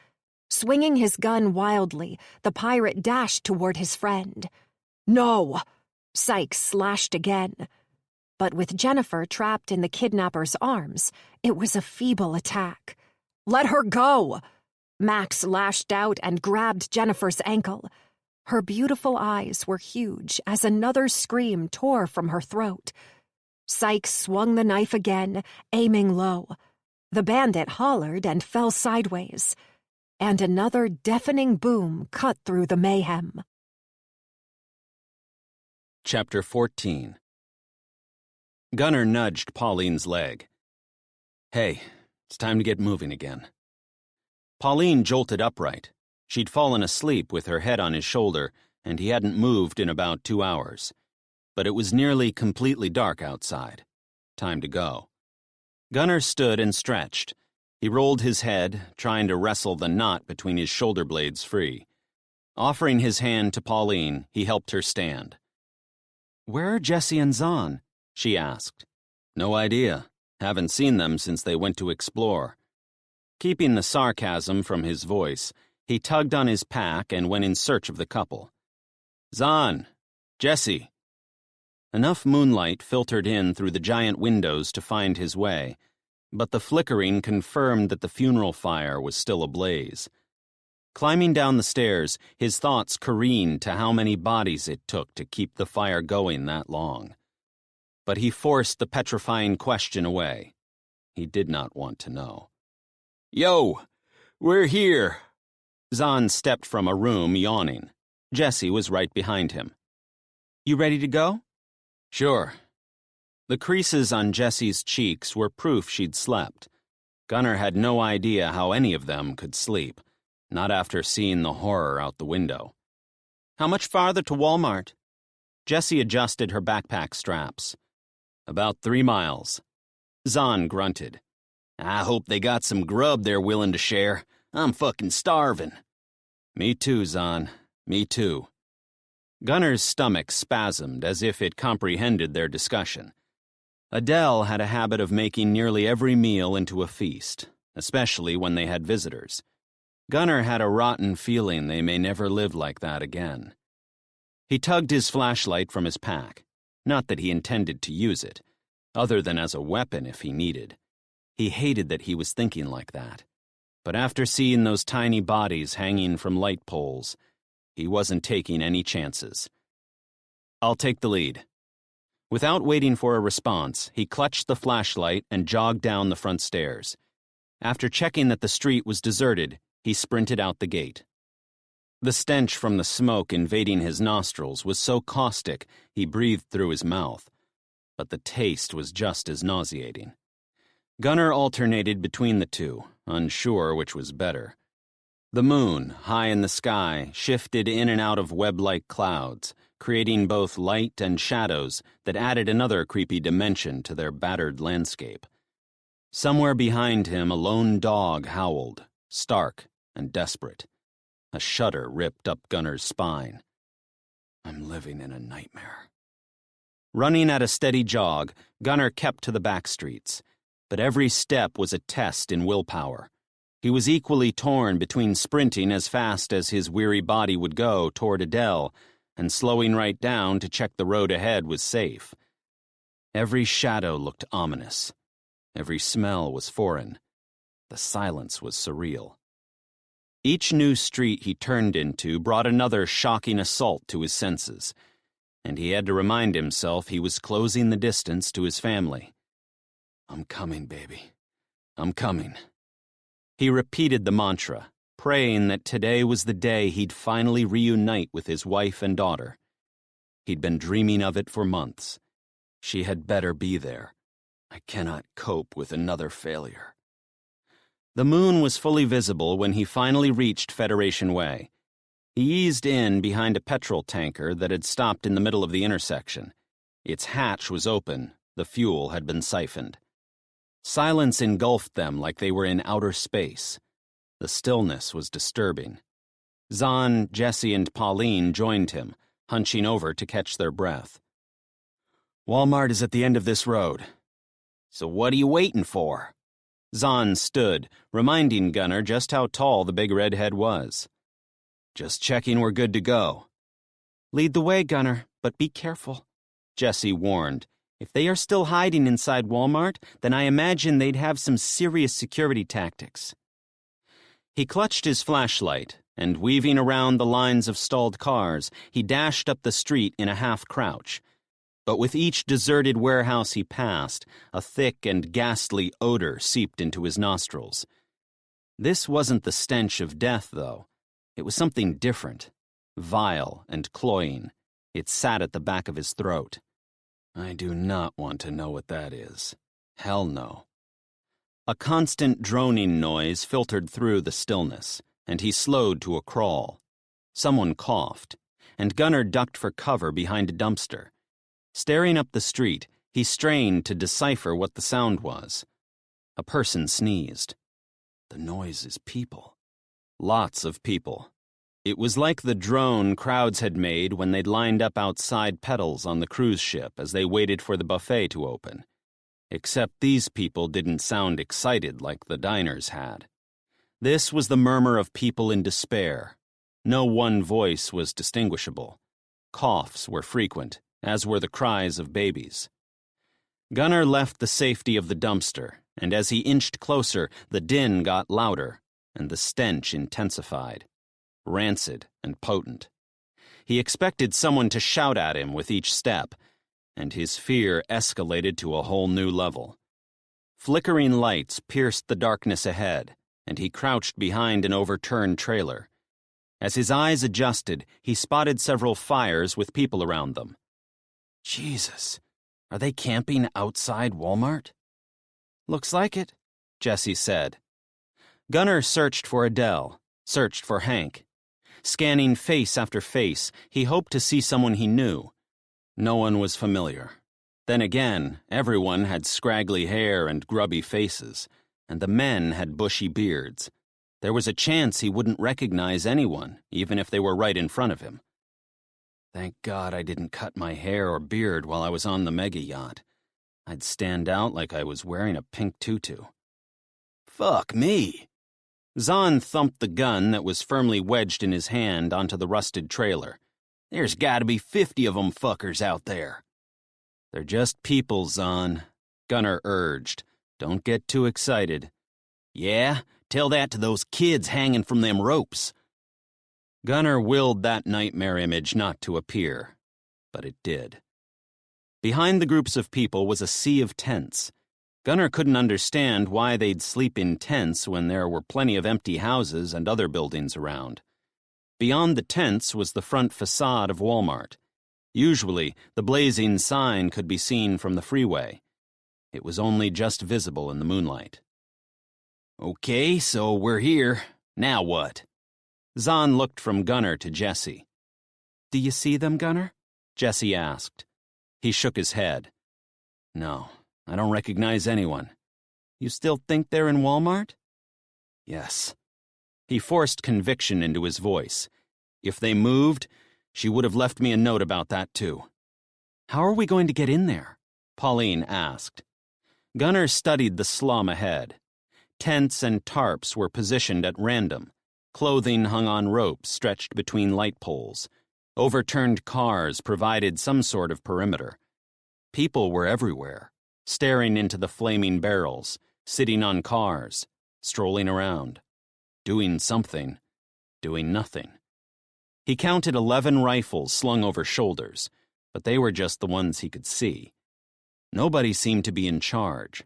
Swinging his gun wildly, the pirate dashed toward his friend. "No!" Sykes slashed again. But with Jennifer trapped in the kidnapper's arms, it was a feeble attack. "Let her go!" Max lashed out and grabbed Jennifer's ankle. Her beautiful eyes were huge as another scream tore from her throat. Sykes swung the knife again, aiming low. The bandit hollered and fell sideways. And another deafening boom cut through the mayhem. Chapter 14. Gunnar nudged Pauline's leg. "Hey, it's time to get moving again." Pauline jolted upright. She'd fallen asleep with her head on his shoulder, and he hadn't moved in about 2 hours. But it was nearly completely dark outside. Time to go. Gunnar stood and stretched. He rolled his head, trying to wrestle the knot between his shoulder blades free. Offering his hand to Pauline, he helped her stand. "Where are Jessie and Zahn?" she asked. "No idea. Haven't seen them since they went to explore." Keeping the sarcasm from his voice, he tugged on his pack and went in search of the couple. "Zahn! Jessie!" Enough moonlight filtered in through the giant windows to find his way, but the flickering confirmed that the funeral fire was still ablaze. Climbing down the stairs, his thoughts careened to how many bodies it took to keep the fire going that long. But he forced the petrifying question away. He did not want to know. "Yo, we're here." Zahn stepped from a room, yawning. Jessie was right behind him. "You ready to go?" "Sure." The creases on Jessie's cheeks were proof she'd slept. Gunnar had no idea how any of them could sleep, not after seeing the horror out the window. "How much farther to Walmart?" Jessie adjusted her backpack straps. "About 3 miles. Zahn grunted. "I hope they got some grub they're willing to share. I'm fucking starving." "Me too, Zahn. Me too." Gunnar's stomach spasmed as if it comprehended their discussion. Adele had a habit of making nearly every meal into a feast, especially when they had visitors. Gunnar had a rotten feeling they may never live like that again. He tugged his flashlight from his pack. Not that he intended to use it, other than as a weapon if he needed. He hated that he was thinking like that. But after seeing those tiny bodies hanging from light poles, he wasn't taking any chances. "I'll take the lead." Without waiting for a response, he clutched the flashlight and jogged down the front stairs. After checking that the street was deserted, he sprinted out the gate. The stench from the smoke invading his nostrils was so caustic he breathed through his mouth, but the taste was just as nauseating. Gunnar alternated between the two, unsure which was better. The moon, high in the sky, shifted in and out of web-like clouds, creating both light and shadows that added another creepy dimension to their battered landscape. Somewhere behind him a lone dog howled, stark and desperate. A shudder ripped up Gunnar's spine. I'm living in a nightmare. Running at a steady jog, Gunnar kept to the back streets, but every step was a test in willpower. He was equally torn between sprinting as fast as his weary body would go toward Adele and slowing right down to check the road ahead was safe. Every shadow looked ominous. Every smell was foreign. The silence was surreal. Each new street he turned into brought another shocking assault to his senses, and he had to remind himself he was closing the distance to his family. I'm coming, baby. I'm coming. He repeated the mantra, praying that today was the day he'd finally reunite with his wife and daughter. He'd been dreaming of it for months. She had better be there. I cannot cope with another failure. The moon was fully visible when he finally reached Federation Way. He eased in behind a petrol tanker that had stopped in the middle of the intersection. Its hatch was open. The fuel had been siphoned. Silence engulfed them like they were in outer space. The stillness was disturbing. Zahn, Jesse, and Pauline joined him, hunching over to catch their breath. Walmart is at the end of this road. So what are you waiting for? Zahn stood, reminding Gunnar just how tall the big redhead was. Just checking we're good to go. Lead the way, Gunnar, but be careful, Jesse warned. If they are still hiding inside Walmart, then I imagine they'd have some serious security tactics. He clutched his flashlight, and weaving around the lines of stalled cars, he dashed up the street in a half-crouch. But with each deserted warehouse he passed, a thick and ghastly odor seeped into his nostrils. This wasn't the stench of death, though. It was something different, vile and cloying. It sat at the back of his throat. I do not want to know what that is. Hell no. A constant droning noise filtered through the stillness, and he slowed to a crawl. Someone coughed, and Gunnar ducked for cover behind a dumpster. Staring up the street, he strained to decipher what the sound was. A person sneezed. The noise is people. Lots of people. It was like the drone crowds had made when they'd lined up outside pedals on the cruise ship as they waited for the buffet to open. Except these people didn't sound excited like the diners had. This was the murmur of people in despair. No one voice was distinguishable. Coughs were frequent, as were the cries of babies. Gunnar left the safety of the dumpster, and as he inched closer, the din got louder, and the stench intensified. Rancid and potent. He expected someone to shout at him with each step, and his fear escalated to a whole new level. Flickering lights pierced the darkness ahead, and he crouched behind an overturned trailer. As his eyes adjusted, he spotted several fires with people around them. Jesus, are they camping outside Walmart? Looks like it, Jesse said. Gunnar searched for Adele, searched for Hank. Scanning face after face, he hoped to see someone he knew. No one was familiar. Then again, everyone had scraggly hair and grubby faces, and the men had bushy beards. There was a chance he wouldn't recognize anyone, even if they were right in front of him. Thank God I didn't cut my hair or beard while I was on the mega yacht. I'd stand out like I was wearing a pink tutu. Fuck me. Zahn thumped the gun that was firmly wedged in his hand onto the rusted trailer. There's gotta be 50 of them fuckers out there. They're just people, Zahn, Gunnar urged. Don't get too excited. Yeah? Tell that to those kids hanging from them ropes. Gunnar willed that nightmare image not to appear, but it did. Behind the groups of people was a sea of tents. Gunnar couldn't understand why they'd sleep in tents when there were plenty of empty houses and other buildings around. Beyond the tents was the front facade of Walmart. Usually, the blazing sign could be seen from the freeway. It was only just visible in the moonlight. Okay, so we're here. Now what? Zahn looked from Gunnar to Jesse. Do you see them, Gunnar? Jesse asked. He shook his head. No, I don't recognize anyone. You still think they're in Walmart? Yes. He forced conviction into his voice. If they moved, she would have left me a note about that too. How are we going to get in there? Pauline asked. Gunnar studied the slum ahead. Tents and tarps were positioned at random. Clothing hung on ropes stretched between light poles. Overturned cars provided some sort of perimeter. People were everywhere, staring into the flaming barrels, sitting on cars, strolling around, doing something, doing nothing. He counted 11 rifles slung over shoulders, but they were just the ones he could see. Nobody seemed to be in charge.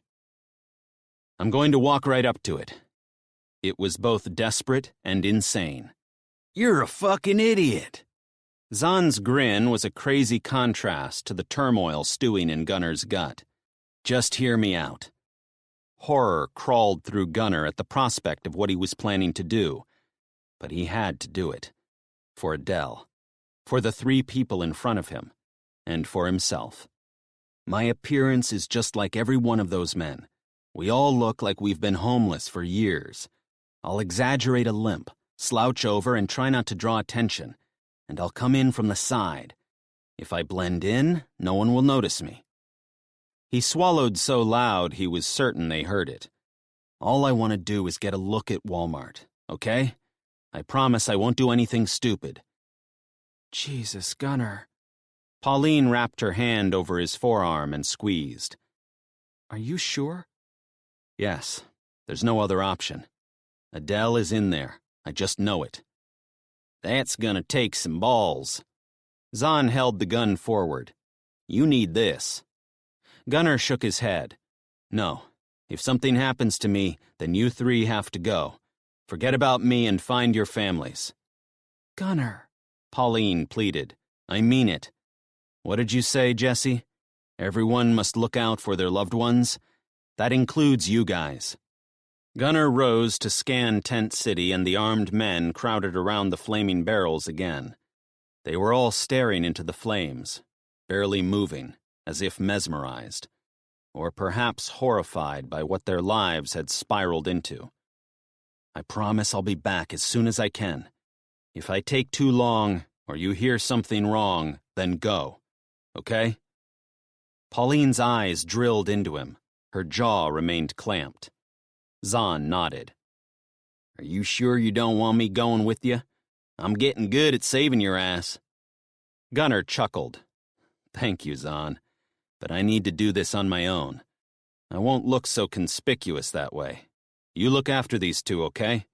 I'm going to walk right up to it. It was both desperate and insane. You're a fucking idiot. Zahn's grin was a crazy contrast to the turmoil stewing in Gunner's gut. Just hear me out. Horror crawled through Gunner at the prospect of what he was planning to do. But he had to do it. For Adele. For the 3 people in front of him. And for himself. My appearance is just like every one of those men. We all look like we've been homeless for years. I'll exaggerate a limp, slouch over and try not to draw attention, and I'll come in from the side. If I blend in, no one will notice me. He swallowed so loud he was certain they heard it. All I want to do is get a look at Walmart, okay? I promise I won't do anything stupid. Jesus, Gunner. Pauline wrapped her hand over his forearm and squeezed. Are you sure? Yes, there's no other option. Adele is in there. I just know it. That's gonna take some balls. Zahn held the gun forward. You need this. Gunner shook his head. No, if something happens to me, then you 3 have to go. Forget about me and find your families. Gunner, Pauline pleaded. I mean it. What did you say, Jesse? Everyone must look out for their loved ones? That includes you guys. Gunner rose to scan Tent City and the armed men crowded around the flaming barrels again. They were all staring into the flames, barely moving, as if mesmerized, or perhaps horrified by what their lives had spiraled into. I promise I'll be back as soon as I can. If I take too long, or you hear something wrong, then go. Okay? Pauline's eyes drilled into him. Her jaw remained clamped. Zahn nodded. Are you sure you don't want me going with you? I'm getting good at saving your ass. Gunner chuckled. Thank you, Zahn. But I need to do this on my own. I won't look so conspicuous that way. You look after these 2, okay?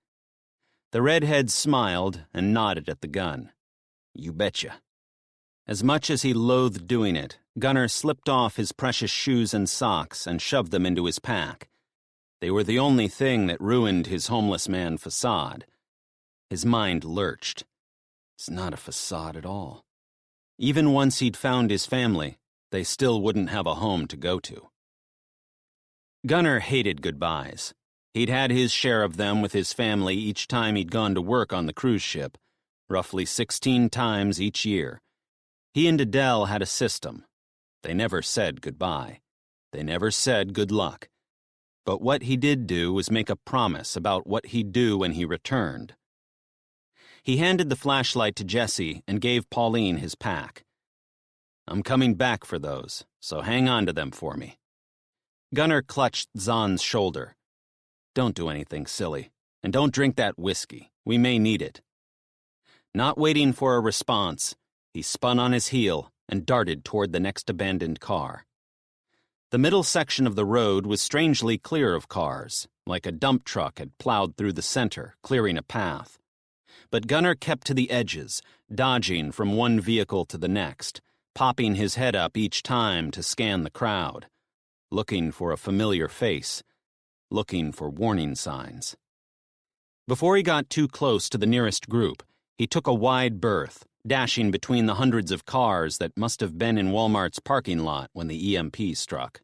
The redhead smiled and nodded at the gun. You betcha. As much as he loathed doing it, Gunner slipped off his precious shoes and socks and shoved them into his pack. They were the only thing that ruined his homeless man facade. His mind lurched. It's not a facade at all. Even once he'd found his family, they still wouldn't have a home to go to. Gunner hated goodbyes. He'd had his share of them with his family each time he'd gone to work on the cruise ship, roughly 16 times each year. He and Adele had a system. They never said goodbye. They never said good luck. But what he did do was make a promise about what he'd do when he returned. He handed the flashlight to Jesse and gave Pauline his pack. I'm coming back for those, so hang on to them for me. Gunner clutched Zahn's shoulder. Don't do anything silly, and don't drink that whiskey. We may need it. Not waiting for a response, he spun on his heel and darted toward the next abandoned car. The middle section of the road was strangely clear of cars, like a dump truck had plowed through the center, clearing a path. But Gunner kept to the edges, dodging from one vehicle to the next, popping his head up each time to scan the crowd, looking for a familiar face, looking for warning signs. Before he got too close to the nearest group, he took a wide berth, dashing between the hundreds of cars that must have been in Walmart's parking lot when the EMP struck.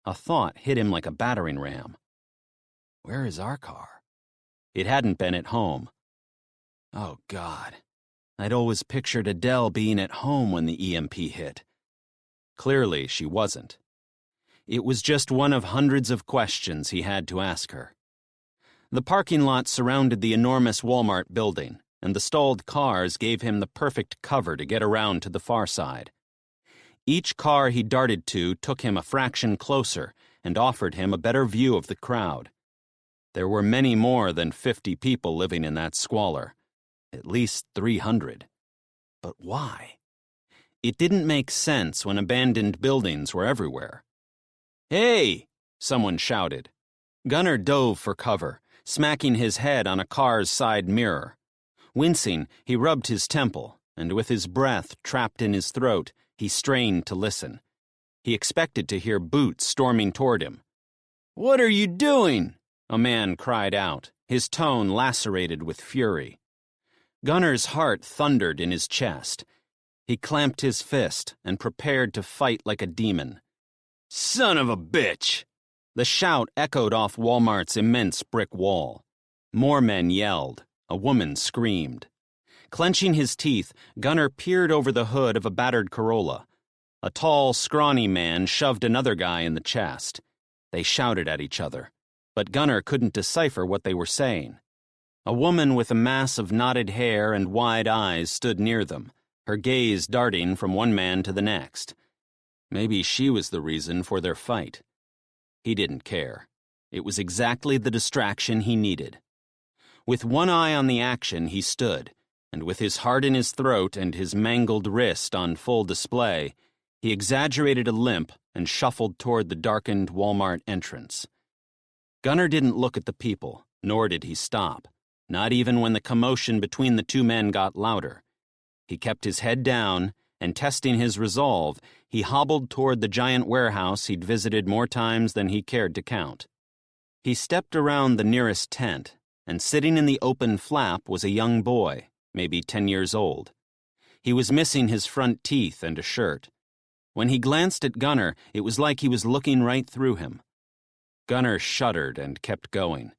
A thought hit him like a battering ram. Where is our car? It hadn't been at home. Oh, God. I'd always pictured Adele being at home when the EMP hit. Clearly, she wasn't. It was just one of hundreds of questions he had to ask her. The parking lot surrounded the enormous Walmart building, and the stalled cars gave him the perfect cover to get around to the far side. Each car he darted to took him a fraction closer and offered him a better view of the crowd. There were many more than 50 people living in that squalor. At least 300. But why? It didn't make sense when abandoned buildings were everywhere. Hey! Someone shouted. Gunner dove for cover, smacking his head on a car's side mirror. Wincing, he rubbed his temple, and with his breath trapped in his throat, he strained to listen. He expected to hear boots storming toward him. "What are you doing?" a man cried out, his tone lacerated with fury. Gunner's heart thundered in his chest. He clamped his fist and prepared to fight like a demon. Son of a bitch! The shout echoed off Walmart's immense brick wall. More men yelled. A woman screamed. Clenching his teeth, Gunner peered over the hood of a battered Corolla. A tall, scrawny man shoved another guy in the chest. They shouted at each other, but Gunner couldn't decipher what they were saying. A woman with a mass of knotted hair and wide eyes stood near them, her gaze darting from one man to the next. Maybe she was the reason for their fight. He didn't care. It was exactly the distraction he needed. With one eye on the action, he stood, and with his heart in his throat and his mangled wrist on full display, he exaggerated a limp and shuffled toward the darkened Walmart entrance. Gunner didn't look at the people, nor did he stop, not even when the commotion between the two men got louder. He kept his head down, and testing his resolve, he hobbled toward the giant warehouse he'd visited more times than he cared to count. He stepped around the nearest tent, and sitting in the open flap was a young boy, maybe 10 years old. He was missing his front teeth and a shirt. When he glanced at Gunner, it was like he was looking right through him. Gunner shuddered and kept going.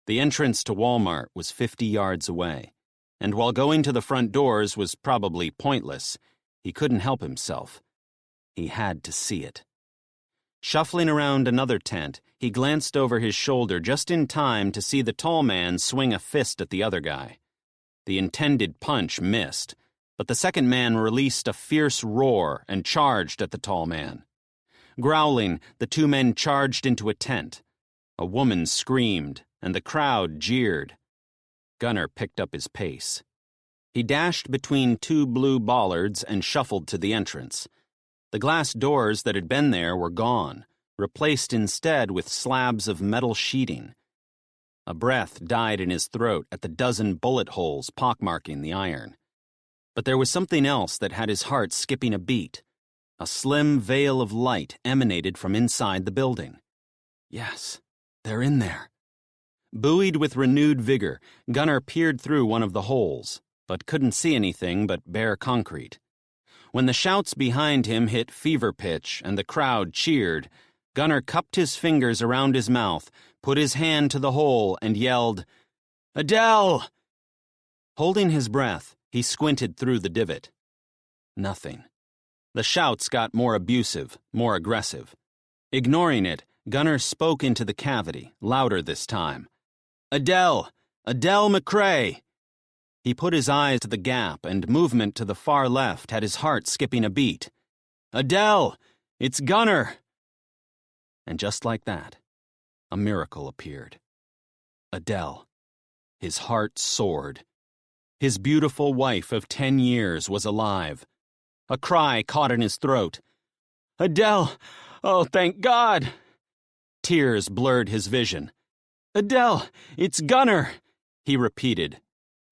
The entrance to Walmart was 50 yards away, and while going to the front doors was probably pointless, he couldn't help himself. He had to see it. Shuffling around another tent, he glanced over his shoulder just in time to see the tall man swing a fist at the other guy. The intended punch missed, but the second man released a fierce roar and charged at the tall man. Growling, the two men charged into a tent. A woman screamed, and the crowd jeered. Gunner picked up his pace. He dashed between two blue bollards and shuffled to the entrance. The glass doors that had been there were gone, replaced instead with slabs of metal sheeting. A breath died in his throat at the dozen bullet holes pockmarking the iron. But there was something else that had his heart skipping a beat. A slim veil of light emanated from inside the building. Yes, they're in there. Buoyed with renewed vigor, Gunner peered through one of the holes, but couldn't see anything but bare concrete. When the shouts behind him hit fever pitch and the crowd cheered, Gunner cupped his fingers around his mouth, put his hand to the hole, and yelled, "Adele!" Holding his breath, he squinted through the divot. Nothing. The shouts got more abusive, more aggressive. Ignoring it, Gunner spoke into the cavity, louder this time. "Adele! Adele McCrae!" He put his eyes to the gap, and movement to the far left had his heart skipping a beat. "Adele! It's Gunner!" And just like that, a miracle appeared. Adele. His heart soared. His beautiful wife of 10 years was alive. A cry caught in his throat. "Adele! Oh, thank God!" Tears blurred his vision. "Adele! It's Gunner!" he repeated.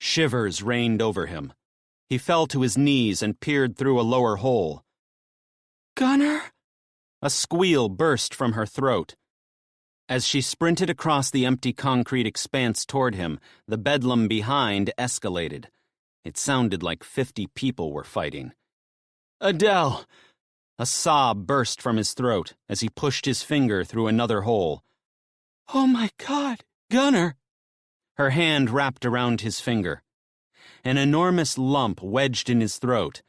Shivers rained over him. He fell to his knees and peered through a lower hole. "Gunner?" A squeal burst from her throat. As she sprinted across the empty concrete expanse toward him, the bedlam behind escalated. It sounded like 50 people were fighting. "Adele!" A sob burst from his throat as he pushed his finger through another hole. "Oh my God, Gunner!" Her hand wrapped around his finger. An enormous lump wedged in his throat.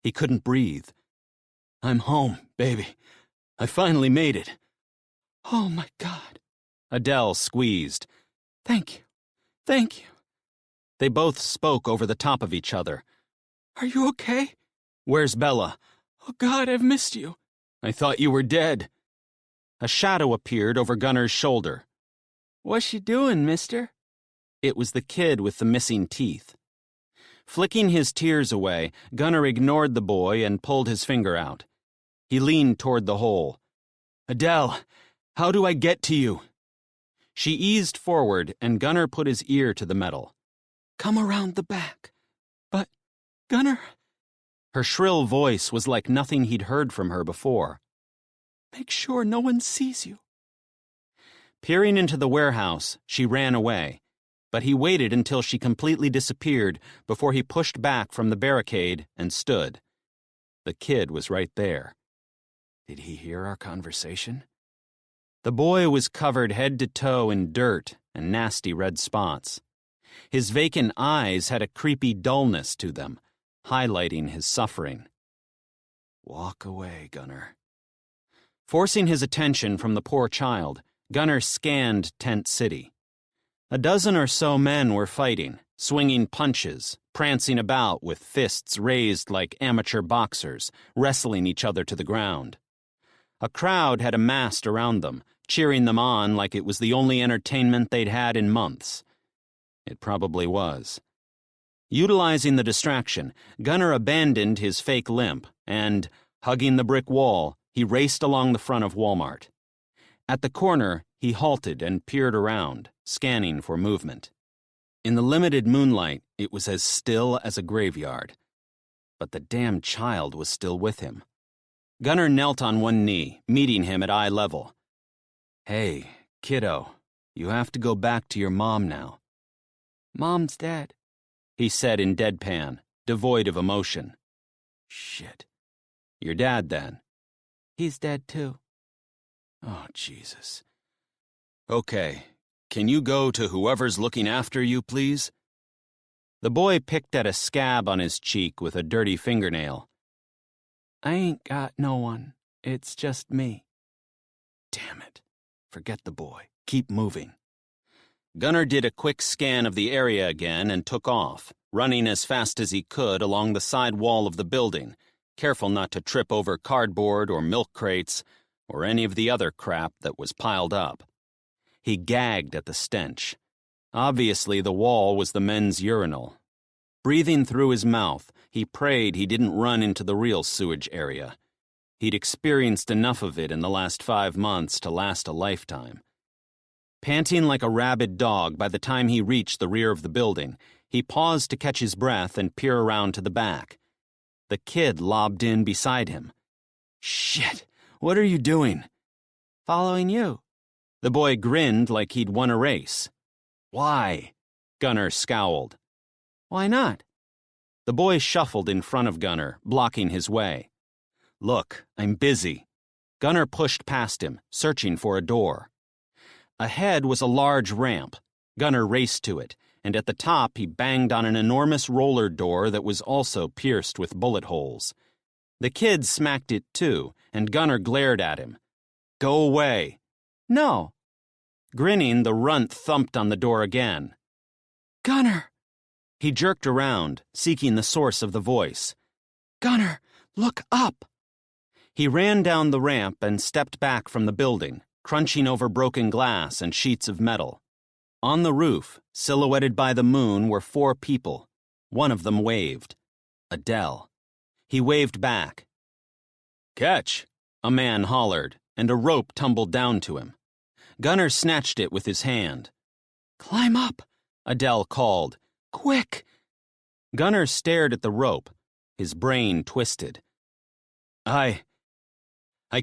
He couldn't breathe. "I'm home, baby. I finally made it." "Oh my God." Adele squeezed. "Thank you. Thank you." They both spoke over the top of each other. "Are you okay?" "Where's Bella?" "Oh God, I've missed you." "I thought you were dead." A shadow appeared over Gunner's shoulder. "What's you doing, mister?" It was the kid with the missing teeth. Flicking his tears away, Gunner ignored the boy and pulled his finger out. He leaned toward the hole. "Adele, how do I get to you?" She eased forward, and Gunner put his ear to the metal. "Come around the back." "But, Gunner..." Her shrill voice was like nothing he'd heard from her before. "Make sure no one sees you." Peering into the warehouse, she ran away. but he waited until she completely disappeared before he pushed back from the barricade and stood. The kid was right there. Did he hear our conversation? The boy was covered head to toe in dirt and nasty red spots. His vacant eyes had a creepy dullness to them, highlighting his suffering. Walk away, Gunnar. Forcing his attention from the poor child, Gunnar scanned Tent City. A dozen or so men were fighting, swinging punches, prancing about with fists raised like amateur boxers, wrestling each other to the ground. A crowd had amassed around them, cheering them on like it was the only entertainment they'd had in months. It probably was. Utilizing the distraction, Gunnar abandoned his fake limp and, hugging the brick wall, he raced along the front of Walmart. At the corner, he halted and peered around, scanning for movement. In the limited moonlight, it was as still as a graveyard. But the damn child was still with him. Gunnar knelt on one knee, meeting him at eye level. Hey, kiddo, you have to go back to your mom now. Mom's dead, he said in deadpan, devoid of emotion. Shit. Your dad, then? He's dead, too. Oh, Jesus. Okay, can you go to whoever's looking after you, please? The boy picked at a scab on his cheek with a dirty fingernail. I ain't got no one. It's just me. Damn it. Forget the boy. Keep moving. Gunnar did a quick scan of the area again and took off, running as fast as he could along the side wall of the building, careful not to trip over cardboard or milk crates or any of the other crap that was piled up. He gagged at the stench. Obviously, the wall was the men's urinal. Breathing through his mouth, he prayed he didn't run into the real sewage area. He'd experienced enough of it in the last 5 months to last a lifetime. Panting like a rabid dog by the time he reached the rear of the building, he paused to catch his breath and peer around to the back. The kid lobbed in beside him. Shit, what are you doing? Following you. The boy grinned like he'd won a race. Why? Gunnar scowled. Why not? The boy shuffled in front of Gunnar, blocking his way. Look, I'm busy. Gunnar pushed past him, searching for a door. Ahead was a large ramp. Gunnar raced to it, and at the top he banged on an enormous roller door that was also pierced with bullet holes. The kid smacked it too, and Gunnar glared at him. Go away. No. Grinning, the runt thumped on the door again. Gunnar! He jerked around, seeking the source of the voice. Gunnar, look up! He ran down the ramp and stepped back from the building, crunching over broken glass and sheets of metal. On the roof, silhouetted by the moon, were 4 people. One of them waved. Adele. He waved back. Catch! A man hollered, and a rope tumbled down to him. Gunnar snatched it with his hand. Climb up! Adele called. Quick! Gunnar stared at the rope, his brain twisted. I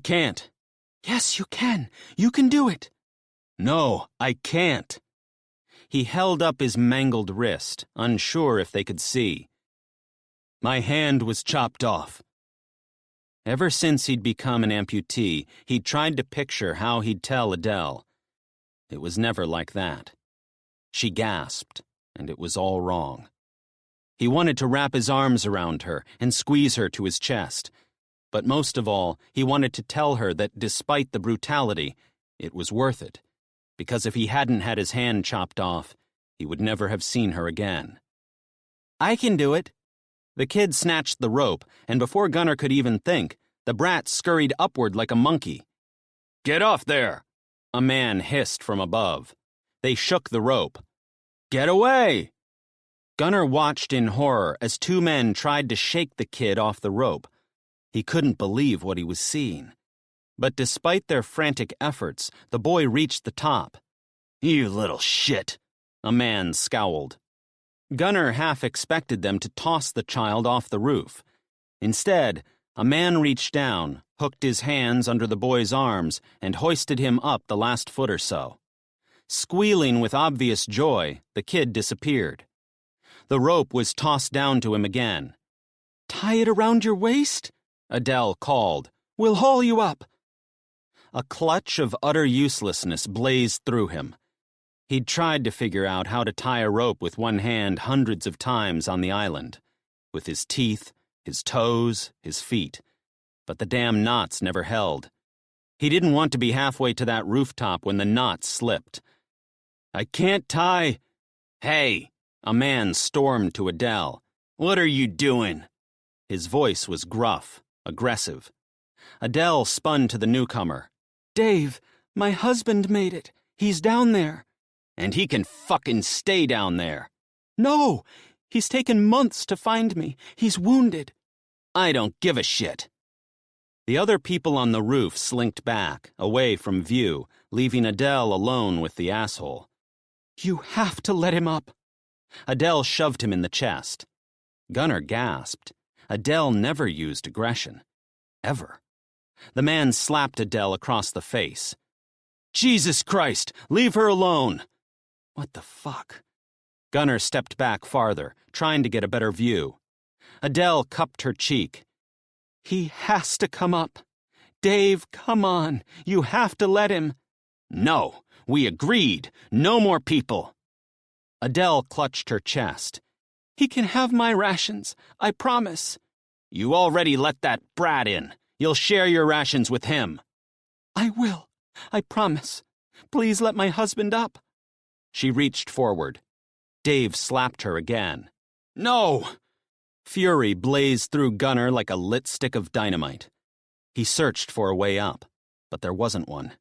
can't. Yes, you can. You can do it. No, I can't. He held up his mangled wrist, unsure if they could see. My hand was chopped off. Ever since he'd become an amputee, he'd tried to picture how he'd tell Adele. It was never like that. She gasped, and it was all wrong. He wanted to wrap his arms around her and squeeze her to his chest. But most of all, he wanted to tell her that despite the brutality, it was worth it, because if he hadn't had his hand chopped off, he would never have seen her again. I can do it. The kid snatched the rope, and before Gunnar could even think, the brat scurried upward like a monkey. Get off there! A man hissed from above. They shook the rope. Get away! Gunnar watched in horror as 2 men tried to shake the kid off the rope. He couldn't believe what he was seeing. But despite their frantic efforts, the boy reached the top. You little shit! A man scowled. Gunnar half expected them to toss the child off the roof. Instead, a man reached down, hooked his hands under the boy's arms, and hoisted him up the last foot or so. Squealing with obvious joy, the kid disappeared. The rope was tossed down to him again. "Tie it around your waist?" Adele called. "We'll haul you up." A clutch of utter uselessness blazed through him. He'd tried to figure out how to tie a rope with one hand hundreds of times on the island, with his teeth, his toes, his feet. But the damn knots never held. He didn't want to be halfway to that rooftop when the knots slipped. "I can't tie." "Hey!" A man stormed to Adele. "What are you doing?" His voice was gruff, aggressive. Adele spun to the newcomer. "Dave, my husband made it. He's down there." "And he can fucking stay down there." "No! He's taken months to find me. He's wounded." "I don't give a shit." The other people on the roof slinked back, away from view, leaving Adele alone with the asshole. "You have to let him up." Adele shoved him in the chest. Gunnar gasped. Adele never used aggression. Ever. The man slapped Adele across the face. "Jesus Christ, leave her alone!" What the fuck? Gunnar stepped back farther, trying to get a better view. Adele cupped her cheek. "He has to come up. Dave, come on. You have to let him." "No, we agreed. No more people." Adele clutched her chest. "He can have my rations. I promise." "You already let that brat in. You'll share your rations with him." "I will. I promise. Please let my husband up." She reached forward. Dave slapped her again. "No!" Fury blazed through Gunnar like a lit stick of dynamite. He searched for a way up, but there wasn't one.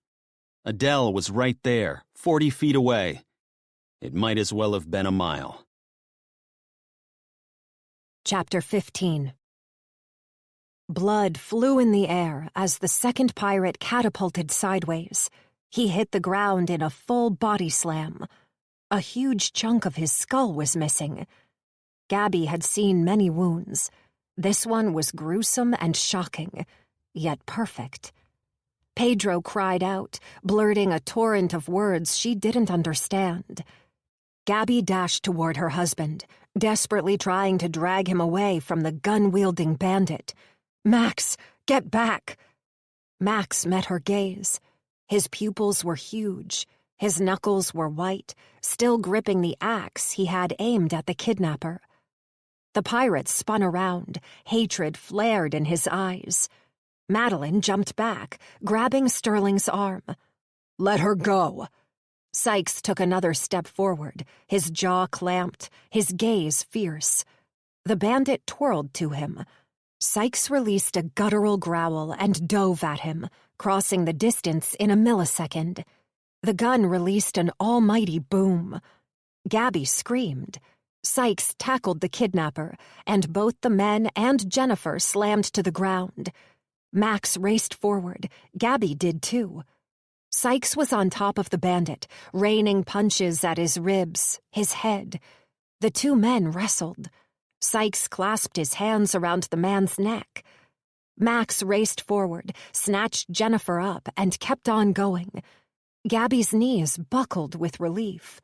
Adele was right there, 40 feet away. It might as well have been a mile. Chapter 15. Blood flew in the air as the second pirate catapulted sideways. He hit the ground in a full body slam. A huge chunk of his skull was missing. Gabby had seen many wounds. This one was gruesome and shocking, yet perfect. Pedro cried out, blurting a torrent of words she didn't understand. Gabby dashed toward her husband, desperately trying to drag him away from the gun-wielding bandit. "Max, get back!" Max met her gaze. His pupils were huge. His knuckles were white, still gripping the axe he had aimed at the kidnapper. The pirate spun around, hatred flared in his eyes. Madeline jumped back, grabbing Sterling's arm. "Let her go!" Sykes took another step forward, his jaw clamped, his gaze fierce. The bandit twirled to him. Sykes released a guttural growl and dove at him, crossing the distance in a millisecond. The gun released an almighty boom. Gabby screamed. Sykes tackled the kidnapper, and both the men and Jennifer slammed to the ground. Max raced forward. Gabby did too. Sykes was on top of the bandit, raining punches at his ribs, his head. The two men wrestled. Sykes clasped his hands around the man's neck. Max raced forward, snatched Jennifer up, and kept on going. Gabby's knees buckled with relief.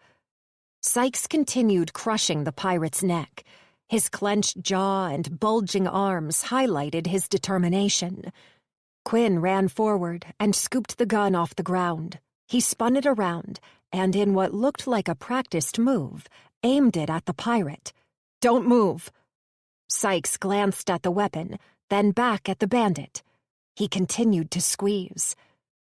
Sykes continued crushing the pirate's neck. His clenched jaw and bulging arms highlighted his determination. Quinn ran forward and scooped the gun off the ground. He spun it around, and in what looked like a practiced move, aimed it at the pirate. "Don't move!" Sykes glanced at the weapon, then back at the bandit. He continued to squeeze.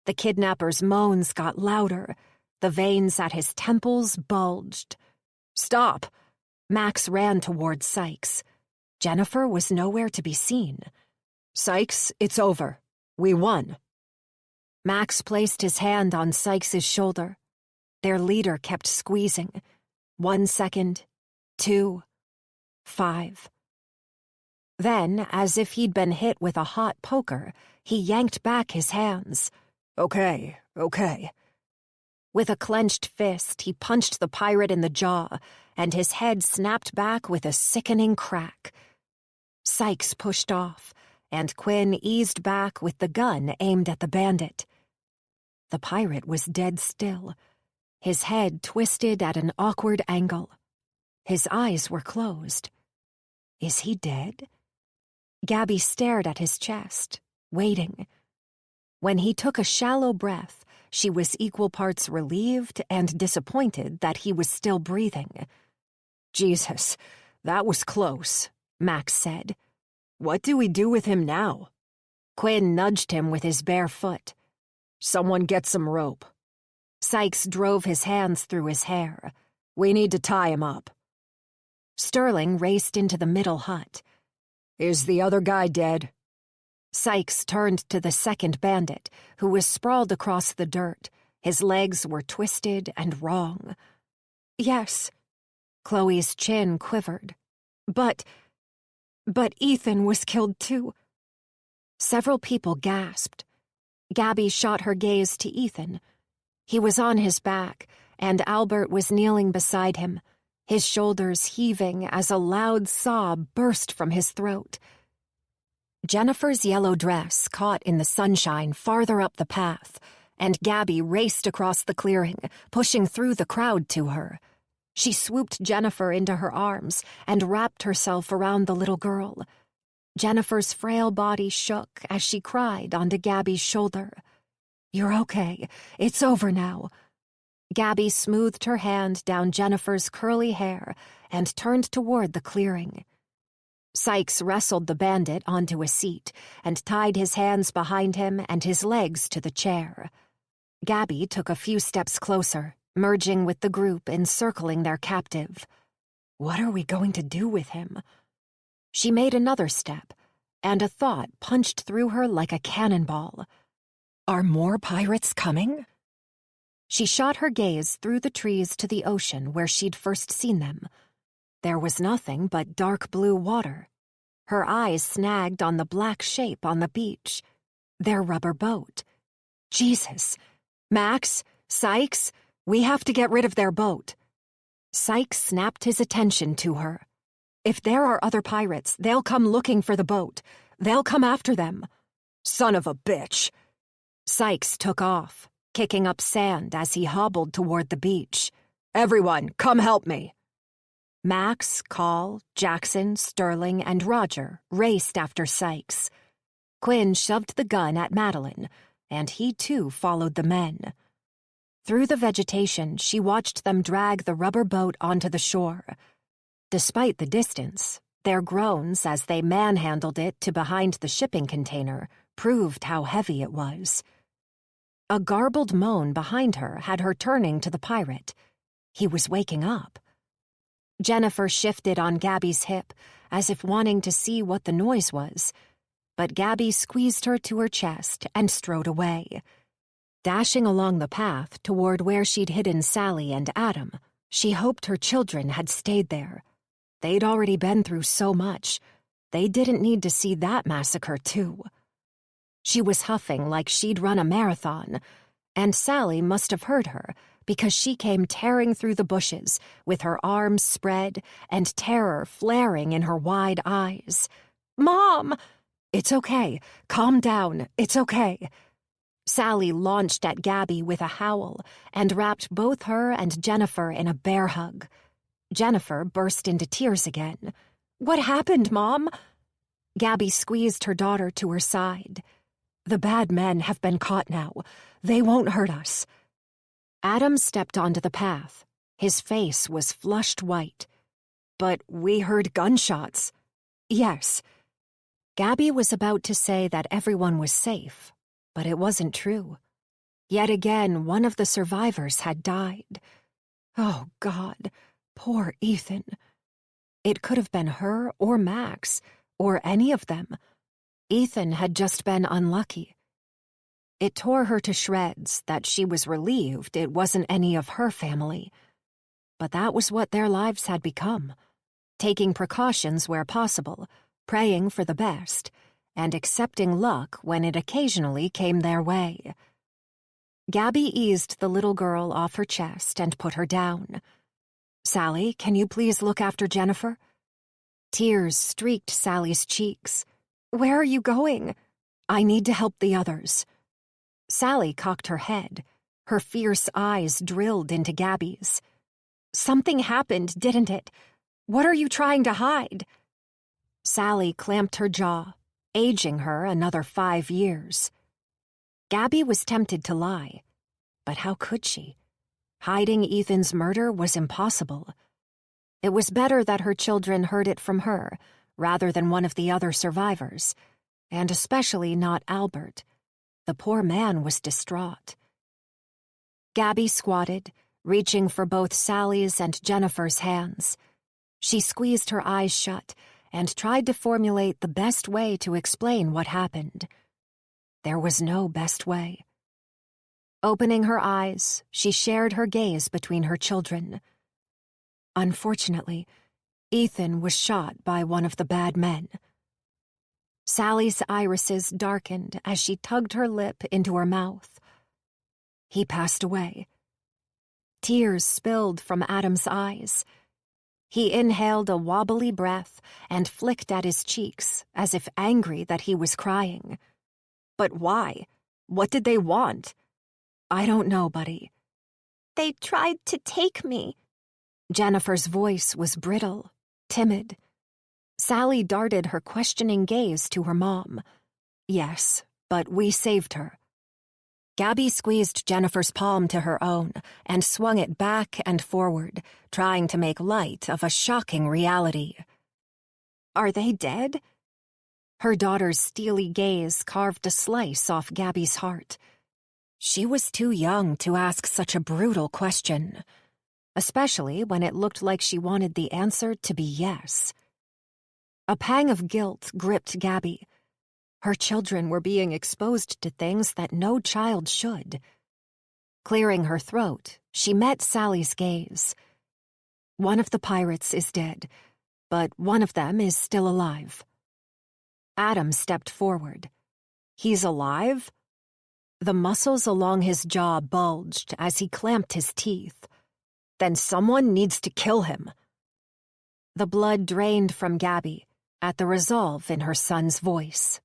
The kidnapper's moans got louder. The veins at his temples bulged. "Stop!" Max ran toward Sykes. Jennifer was nowhere to be seen. "Sykes, it's over. We won." Max placed his hand on Sykes' shoulder. Their leader kept squeezing. 1 second, 2, 5. Then, as if he'd been hit with a hot poker, he yanked back his hands. Okay. With a clenched fist, he punched the pirate in the jaw, and his head snapped back with a sickening crack. Sykes pushed off, and Quinn eased back with the gun aimed at the bandit. The pirate was dead still. his head twisted at an awkward angle. His eyes were closed. Is he dead? Gabby stared at his chest, waiting. When he took a shallow breath, she was equal parts relieved and disappointed that he was still breathing. "Jesus, that was close," Max said. "What do we do with him now?" Quinn nudged him with his bare foot. "Someone get some rope." Sykes drove his hands through his hair. "We need to tie him up." Sterling raced into the middle hut. "Is the other guy dead?" Sykes turned to the second bandit, who was sprawled across the dirt. His legs were twisted and wrong. "Yes." Chloe's chin quivered. But Ethan was killed too." Several people gasped. Gabby shot her gaze to Ethan. He was on his back, and Albert was kneeling beside him, his shoulders heaving as a loud sob burst from his throat. Jennifer's yellow dress caught in the sunshine farther up the path, and Gabby raced across the clearing, pushing through the crowd to her. She swooped Jennifer into her arms and wrapped herself around the little girl. Jennifer's frail body shook as she cried onto Gabby's shoulder. "You're okay. It's over now." Gabby smoothed her hand down Jennifer's curly hair and turned toward the clearing. Sykes wrestled the bandit onto a seat and tied his hands behind him and his legs to the chair. Gabby took a few steps closer, merging with the group encircling their captive. What are we going to do with him? She made another step, and a thought punched through her like a cannonball. Are more pirates coming? She shot her gaze through the trees to the ocean where she'd first seen them. There was nothing but dark blue water. Her eyes snagged on the black shape on the beach. Their rubber boat. Jesus! Max! Sykes! We have to get rid of their boat. Sykes snapped his attention to her. If there are other pirates, they'll come looking for the boat. They'll come after them. Son of a bitch! Sykes took off, kicking up sand as he hobbled toward the beach. Everyone, come help me! Max, Call, Jackson, Sterling, and Roger raced after Sykes. Quinn shoved the gun at Madeline, and he too followed the men. Through the vegetation, she watched them drag the rubber boat onto the shore. Despite the distance, their groans as they manhandled it to behind the shipping container proved how heavy it was. A garbled moan behind her had her turning to the pirate. He was waking up. Jennifer shifted on Gabby's hip, as if wanting to see what the noise was, but Gabby squeezed her to her chest and strode away. Dashing along the path toward where she'd hidden Sally and Adam, she hoped her children had stayed there. They'd already been through so much. They didn't need to see that massacre, too. She was huffing like she'd run a marathon, and Sally must have heard her because she came tearing through the bushes with her arms spread and terror flaring in her wide eyes. "Mom!" "It's okay. Calm down. It's okay." Sally launched at Gabby with a howl and wrapped both her and Jennifer in a bear hug. Jennifer burst into tears again. "What happened, Mom?" Gabby squeezed her daughter to her side. "The bad men have been caught now. They won't hurt us." Adam stepped onto the path. His face was flushed white. "But we heard gunshots." "Yes." Gabby was about to say that everyone was safe, but it wasn't true. Yet again, one of the survivors had died. Oh, God, poor Ethan. It could have been her or Max, or any of them. Ethan had just been unlucky. It tore her to shreds that she was relieved it wasn't any of her family. But that was what their lives had become, taking precautions where possible, praying for the best, and accepting luck when it occasionally came their way. Gabby eased the little girl off her chest and put her down. "Sally, can you please look after Jennifer?" Tears streaked Sally's cheeks. "Where are you going?" "I need to help the others." Sally cocked her head. Her fierce eyes drilled into Gabby's. "Something happened, didn't it? What are you trying to hide?" Sally clamped her jaw, aging her another 5 years. Gabby was tempted to lie, but how could she? Hiding Ethan's murder was impossible. It was better that her children heard it from her, rather than one of the other survivors, and especially not Albert. The poor man was distraught. Gabby squatted, reaching for both Sally's and Jennifer's hands. She squeezed her eyes shut and tried to formulate the best way to explain what happened. There was no best way. Opening her eyes, she shared her gaze between her children. Unfortunately, Ethan was shot by one of the bad men. Sally's irises darkened as she tugged her lip into her mouth. He passed away. Tears spilled from Adam's eyes. He inhaled a wobbly breath and flicked at his cheeks as if angry that he was crying. But why? What did they want? "I don't know, buddy." "They tried to take me." Jennifer's voice was brittle, timid. Sally darted her questioning gaze to her mom. "Yes, but we saved her." Gabby squeezed Jennifer's palm to her own and swung it back and forward, trying to make light of a shocking reality. "Are they dead?" Her daughter's steely gaze carved a slice off Gabby's heart. She was too young to ask such a brutal question, especially when it looked like she wanted the answer to be yes. A pang of guilt gripped Gabby. Her children were being exposed to things that no child should. Clearing her throat, she met Sally's gaze. "One of the pirates is dead, but one of them is still alive." Adam stepped forward. "He's alive?" The muscles along his jaw bulged as he clamped his teeth. "Then someone needs to kill him." The blood drained from Gabby at the resolve in her son's voice.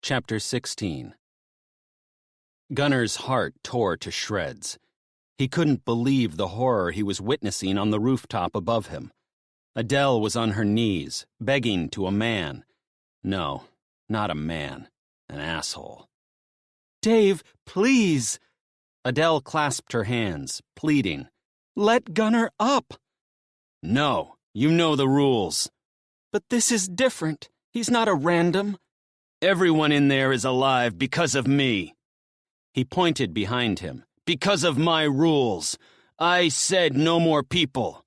Chapter 16. Gunner's heart tore to shreds. He couldn't believe the horror he was witnessing on the rooftop above him. Adele was on her knees, begging to a man. No, not a man. An asshole. "Dave, please!" Adele clasped her hands, pleading. "Let Gunner up!" "No, you know the rules." "But this is different. He's not a random." "Everyone in there is alive because of me." He pointed behind him. "Because of my rules. I said no more people."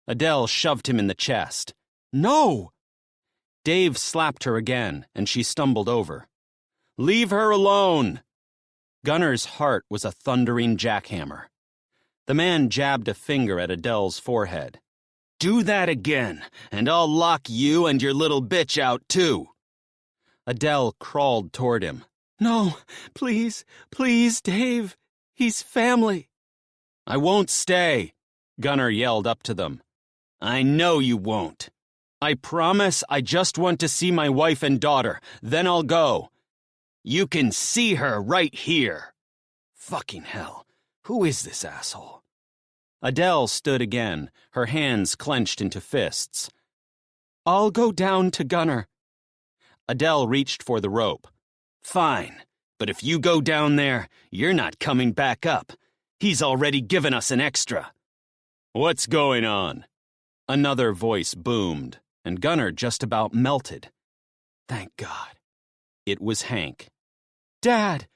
Adele shoved him in the chest. "No!" Dave slapped her again, and she stumbled over. "Leave her alone!" Gunner's heart was a thundering jackhammer. The man jabbed a finger at Adele's forehead. "Do that again, and I'll lock you and your little bitch out, too." Adele crawled toward him. "No, please, please, Dave. He's family." "I won't stay," Gunner yelled up to them. "I know you won't. I promise I just want to see my wife and daughter, then I'll go. You can see her right here." Fucking hell, who is this asshole? Adele stood again, her hands clenched into fists. "I'll go down to Gunner." Adele reached for the rope. "Fine, but if you go down there, you're not coming back up. He's already given us an extra." "What's going on?" Another voice boomed, and Gunner just about melted. Thank God. It was Hank. "Dad!"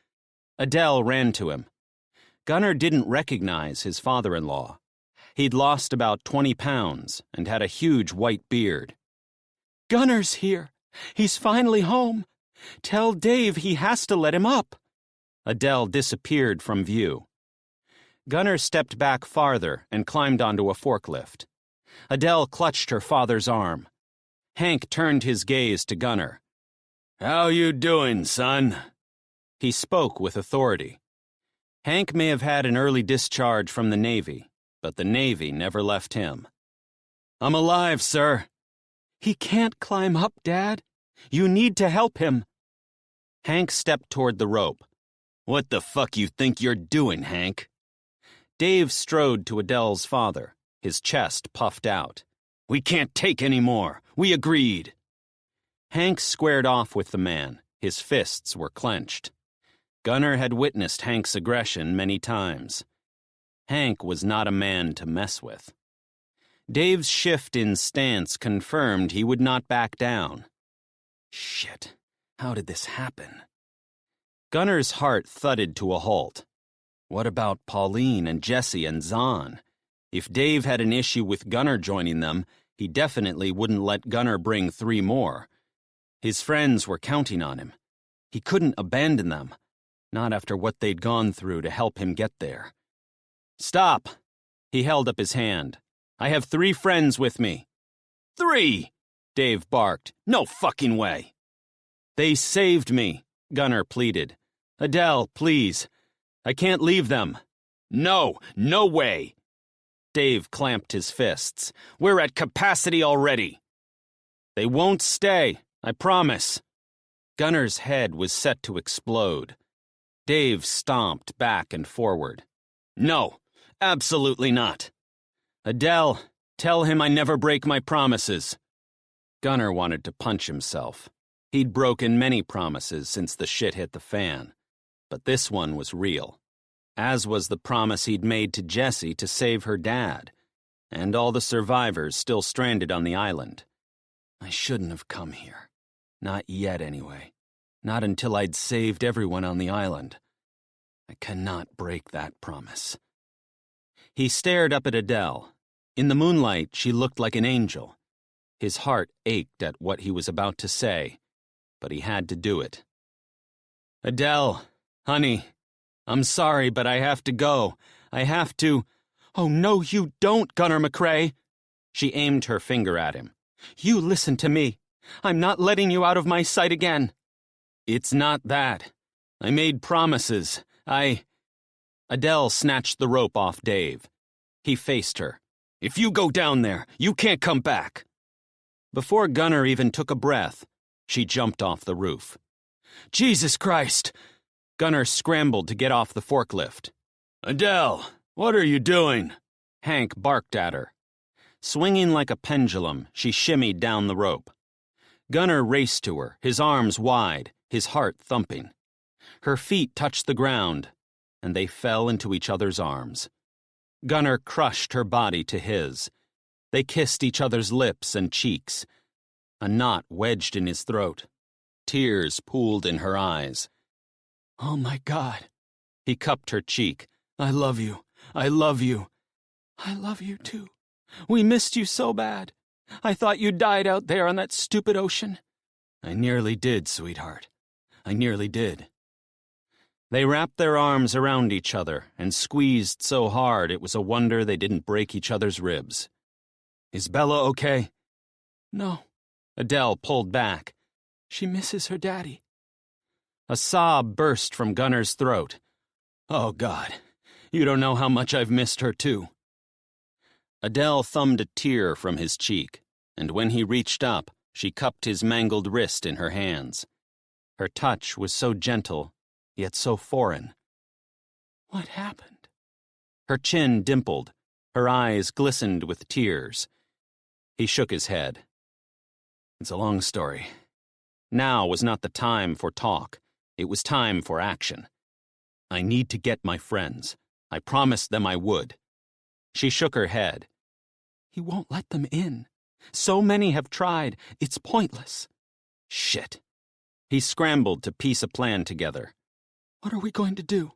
Adele ran to him. Gunner didn't recognize his father-in-law. He'd lost about 20 pounds and had a huge white beard. "Gunner's here. He's finally home. Tell Dave he has to let him up." Adele disappeared from view. Gunner stepped back farther and climbed onto a forklift. Adele clutched her father's arm. Hank turned his gaze to Gunner. "How you doing, son?" He spoke with authority. Hank may have had an early discharge from the Navy, but the Navy never left him. "I'm alive, sir." "He can't climb up, Dad. You need to help him." Hank stepped toward the rope. What the fuck you think you're doing, Hank? Dave strode to Adele's father, his chest puffed out. We can't take any more. We agreed. Hank squared off with the man. His fists were clenched. Gunnar had witnessed Hank's aggression many times. Hank was not a man to mess with. Dave's shift in stance confirmed he would not back down. Shit, how did this happen? Gunnar's heart thudded to a halt. What about Pauline and Jesse and Zahn? If Dave had an issue with Gunnar joining them, he definitely wouldn't let Gunnar bring 3 more. His friends were counting on him. He couldn't abandon them, not after what they'd gone through to help him get there. Stop! He held up his hand. I have 3 friends with me. 3! Dave barked. No fucking way! They saved me, Gunnar pleaded. Adele, please. I can't leave them. No, no way! Dave clamped his fists. We're at capacity already. They won't stay, I promise. Gunnar's head was set to explode. Dave stomped back and forward. No, absolutely not. Adele, tell him I never break my promises. Gunnar wanted to punch himself. He'd broken many promises since the shit hit the fan. But this one was real. As was the promise he'd made to Jessie to save her dad, and all the survivors still stranded on the island. I shouldn't have come here. Not yet, anyway. Not until I'd saved everyone on the island. I cannot break that promise. He stared up at Adele. In the moonlight, she looked like an angel. His heart ached at what he was about to say, but he had to do it. Adele, honey, I'm sorry, but I have to go. I have to... Oh, no, you don't, Gunnar McCrae. She aimed her finger at him. You listen to me. I'm not letting you out of my sight again. It's not that. I made promises. Adele snatched the rope off Dave. He faced her. If you go down there, you can't come back. Before Gunnar even took a breath, she jumped off the roof. Jesus Christ! Gunnar scrambled to get off the forklift. Adele, what are you doing? Hank barked at her. Swinging like a pendulum, she shimmied down the rope. Gunnar raced to her, his arms wide, his heart thumping. Her feet touched the ground, and they fell into each other's arms. Gunnar crushed her body to his. They kissed each other's lips and cheeks. A knot wedged in his throat. Tears pooled in her eyes. Oh, my God. He cupped her cheek. I love you. I love you. I love you, too. We missed you so bad. I thought you died out there on that stupid ocean. I nearly did, sweetheart. I nearly did. They wrapped their arms around each other and squeezed so hard it was a wonder they didn't break each other's ribs. Is Bella okay? No. Adele pulled back. She misses her daddy. A sob burst from Gunnar's throat. Oh, God. You don't know how much I've missed her, too. Adele thumbed a tear from his cheek, and when he reached up, she cupped his mangled wrist in her hands. Her touch was so gentle, yet so foreign. What happened? Her chin dimpled. Her eyes glistened with tears. He shook his head. It's a long story. Now was not the time for talk. It was time for action. I need to get my friends. I promised them I would. She shook her head. He won't let them in. So many have tried. It's pointless. Shit. He scrambled to piece a plan together. What are we going to do?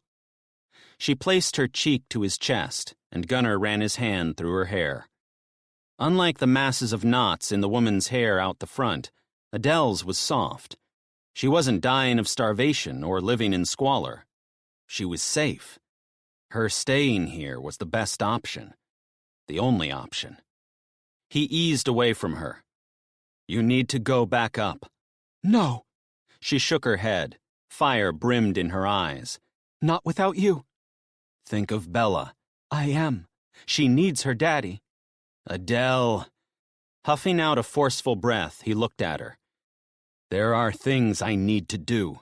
She placed her cheek to his chest, and Gunnar ran his hand through her hair. Unlike the masses of knots in the woman's hair out the front, Adele's was soft. She wasn't dying of starvation or living in squalor. She was safe. Her staying here was the best option. The only option. He eased away from her. You need to go back up. No. She shook her head. Fire brimmed in her eyes. Not without you. Think of Bella. I am. She needs her daddy. Adele. Huffing out a forceful breath, he looked at her. There are things I need to do.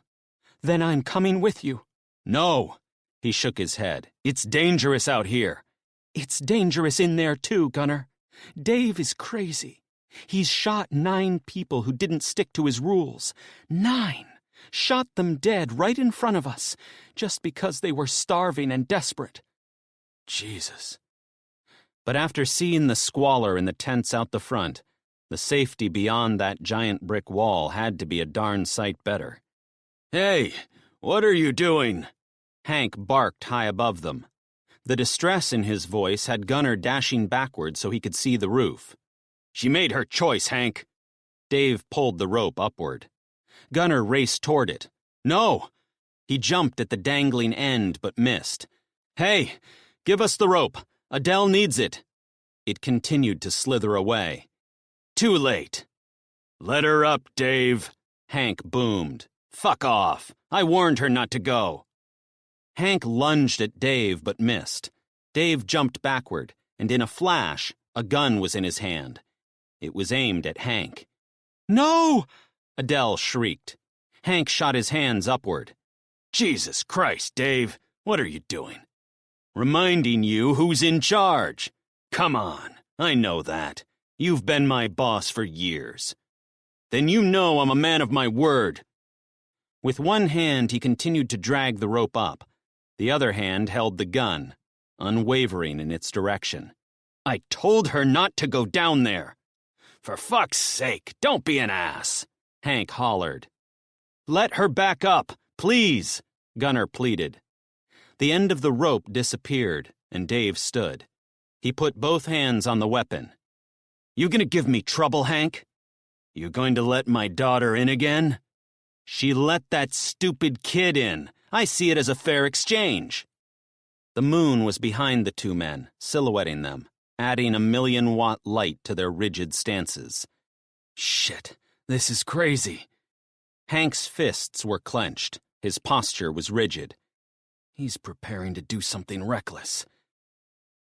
Then I'm coming with you. No. He shook his head. It's dangerous out here. It's dangerous in there too, Gunner. Dave is crazy. He's shot 9 people who didn't stick to his rules. 9. Shot them dead right in front of us, just because they were starving and desperate. Jesus. But after seeing the squalor in the tents out the front, the safety beyond that giant brick wall had to be a darn sight better. Hey, what are you doing? Hank barked high above them. The distress in his voice had Gunner dashing backward so he could see the roof. She made her choice, Hank. Dave pulled the rope upward. Gunner raced toward it. No! He jumped at the dangling end but missed. Hey, give us the rope. Adele needs it. It continued to slither away. Too late. Let her up, Dave. Hank boomed. Fuck off. I warned her not to go. Hank lunged at Dave but missed. Dave jumped backward, and in a flash, a gun was in his hand. It was aimed at Hank. No! Adele shrieked. Hank shot his hands upward. Jesus Christ, Dave. What are you doing? Reminding you who's in charge. Come on. I know that. You've been my boss for years. Then you know I'm a man of my word. With one hand, he continued to drag the rope up. The other hand held the gun, unwavering in its direction. I told her not to go down there. For fuck's sake, don't be an ass, Hank hollered. Let her back up, please, Gunner pleaded. The end of the rope disappeared, and Dave stood. He put both hands on the weapon. You gonna give me trouble, Hank? You going to let my daughter in again? She let that stupid kid in. I see it as a fair exchange. The moon was behind the 2 men, silhouetting them, adding a 1,000,000-watt light to their rigid stances. Shit, this is crazy. Hank's fists were clenched. His posture was rigid. He's preparing to do something reckless.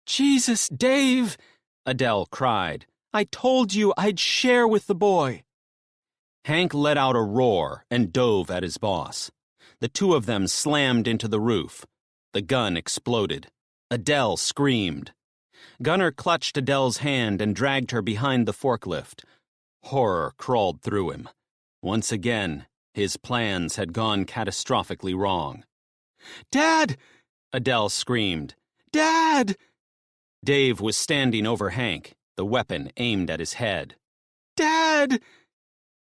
Jesus, Dave, Adele cried. I told you I'd share with the boy. Hank let out a roar and dove at his boss. The 2 of them slammed into the roof. The gun exploded. Adele screamed. Gunner clutched Adele's hand and dragged her behind the forklift. Horror crawled through him. Once again, his plans had gone catastrophically wrong. Dad! Adele screamed. Dad! Dave was standing over Hank, the weapon aimed at his head. Dad!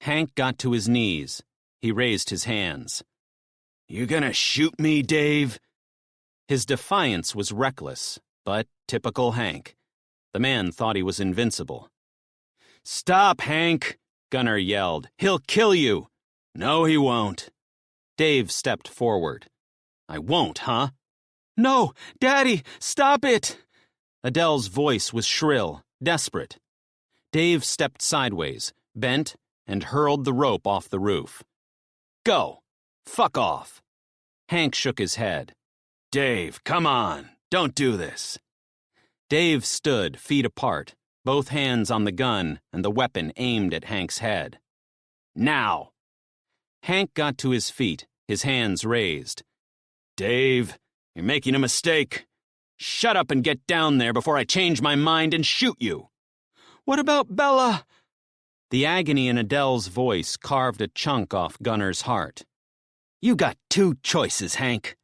Hank got to his knees. He raised his hands. You gonna shoot me, Dave? His defiance was reckless, but typical Hank. The man thought he was invincible. Stop, Hank, Gunner yelled. He'll kill you. No, he won't. Dave stepped forward. I won't, huh? No, Daddy, stop it! Adele's voice was shrill, desperate. Dave stepped sideways, bent, and hurled the rope off the roof. Go! Fuck off! Hank shook his head. Dave, come on! Don't do this! Dave stood, feet apart, both hands on the gun and the weapon aimed at Hank's head. Now! Hank got to his feet, his hands raised. Dave, you're making a mistake. Shut up and get down there before I change my mind and shoot you. What about Bella? The agony in Adele's voice carved a chunk off Gunner's heart. You got 2 choices, Hank.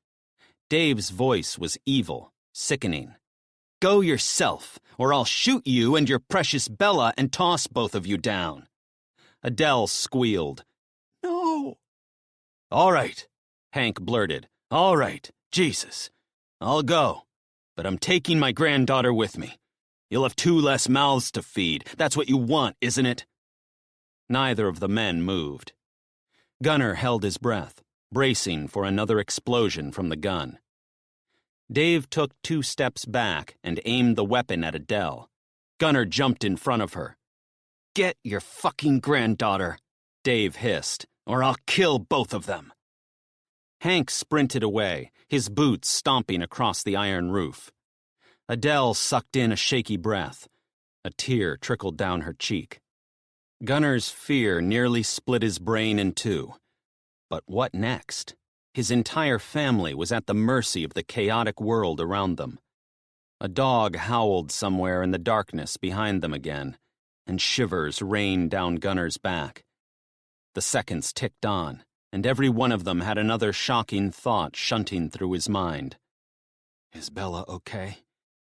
Dave's voice was evil, sickening. Go yourself, or I'll shoot you and your precious Bella and toss both of you down. Adele squealed. No. All right, Hank blurted. All right, Jesus. I'll go, but I'm taking my granddaughter with me. You'll have 2 less mouths to feed. That's what you want, isn't it? Neither of the men moved. Gunner held his breath, bracing for another explosion from the gun. Dave took 2 steps back and aimed the weapon at Adele. Gunner jumped in front of her. Get your fucking granddaughter, Dave hissed, or I'll kill both of them. Hank sprinted away, his boots stomping across the iron roof. Adele sucked in a shaky breath. A tear trickled down her cheek. Gunner's fear nearly split his brain in 2. But what next? His entire family was at the mercy of the chaotic world around them. A dog howled somewhere in the darkness behind them again, and shivers rained down Gunner's back. The seconds ticked on, and every one of them had another shocking thought shunting through his mind. Is Bella okay?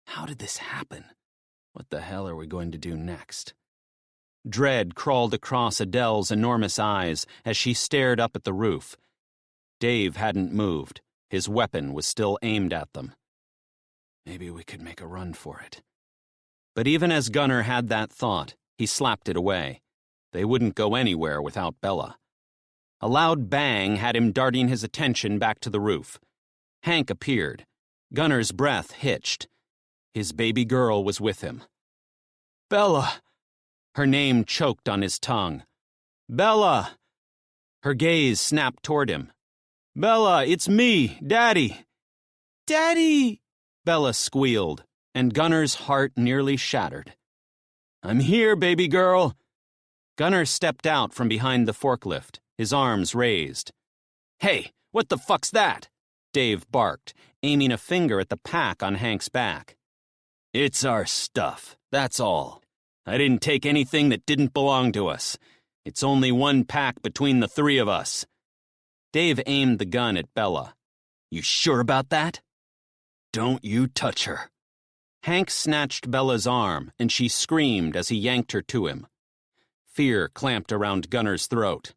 How did this happen? What the hell are we going to do next? Dread crawled across Adele's enormous eyes as she stared up at the roof. Dave hadn't moved. His weapon was still aimed at them. Maybe we could make a run for it. But even as Gunner had that thought, he slapped it away. They wouldn't go anywhere without Bella. A loud bang had him darting his attention back to the roof. Hank appeared. Gunner's breath hitched. His baby girl was with him. Bella! Her name choked on his tongue. Bella! Her gaze snapped toward him. Bella, it's me, Daddy! Daddy! Bella squealed, and Gunner's heart nearly shattered. I'm here, baby girl! Gunner stepped out from behind the forklift, his arms raised. Hey, what the fuck's that? Dave barked, aiming a finger at the pack on Hank's back. It's our stuff, that's all. I didn't take anything that didn't belong to us. It's only one pack between the three of us. Dave aimed the gun at Bella. You sure about that? Don't you touch her. Hank snatched Bella's arm, and she screamed as he yanked her to him. Fear clamped around Gunner's throat.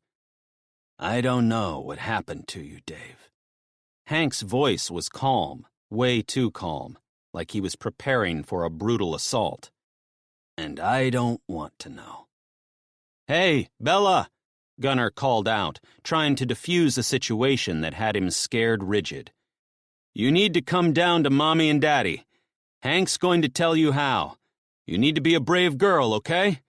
I don't know what happened to you, Dave. Hank's voice was calm, way too calm, like he was preparing for a brutal assault. And I don't want to know. Hey, Bella! Gunner called out, trying to defuse a situation that had him scared rigid. You need to come down to Mommy and Daddy. Hank's going to tell you how. You need to be a brave girl, okay?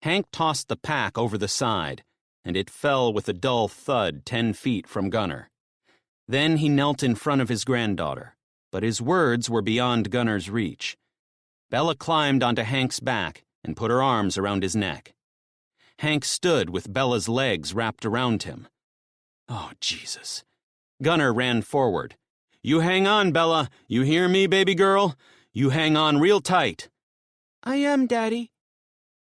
Hank tossed the pack over the side, and it fell with a dull thud 10 feet from Gunner. Then he knelt in front of his granddaughter, but his words were beyond Gunner's reach. Bella climbed onto Hank's back and put her arms around his neck. Hank stood with Bella's legs wrapped around him. Oh, Jesus. Gunner ran forward. You hang on, Bella. You hear me, baby girl? You hang on real tight. I am, Daddy.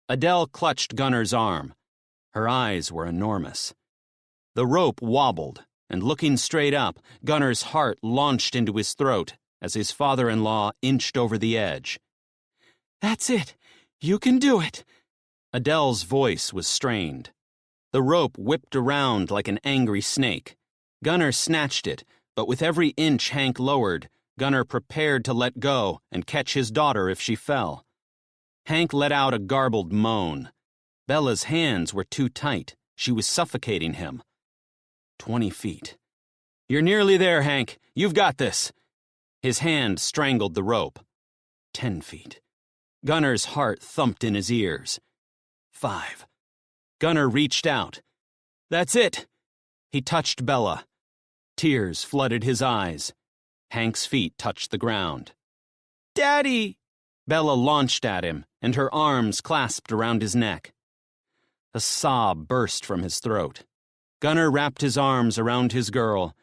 Adele clutched Gunner's arm. Her eyes were enormous. The rope wobbled, and looking straight up, Gunner's heart launched into his throat as his father-in-law inched over the edge. That's it. You can do it. Adele's voice was strained. The rope whipped around like an angry snake. Gunner snatched it, but with every inch Hank lowered, Gunner prepared to let go and catch his daughter if she fell. Hank let out a garbled moan. Bella's hands were too tight. She was suffocating him. 20 feet. You're nearly there, Hank. You've got this. His hand strangled the rope. 10 feet. Gunner's heart thumped in his ears. 5. Gunner reached out. That's it. He touched Bella. Tears flooded his eyes. Hank's feet touched the ground. Daddy! Bella launched at him, and her arms clasped around his neck. A sob burst from his throat. Gunner wrapped his arms around his girl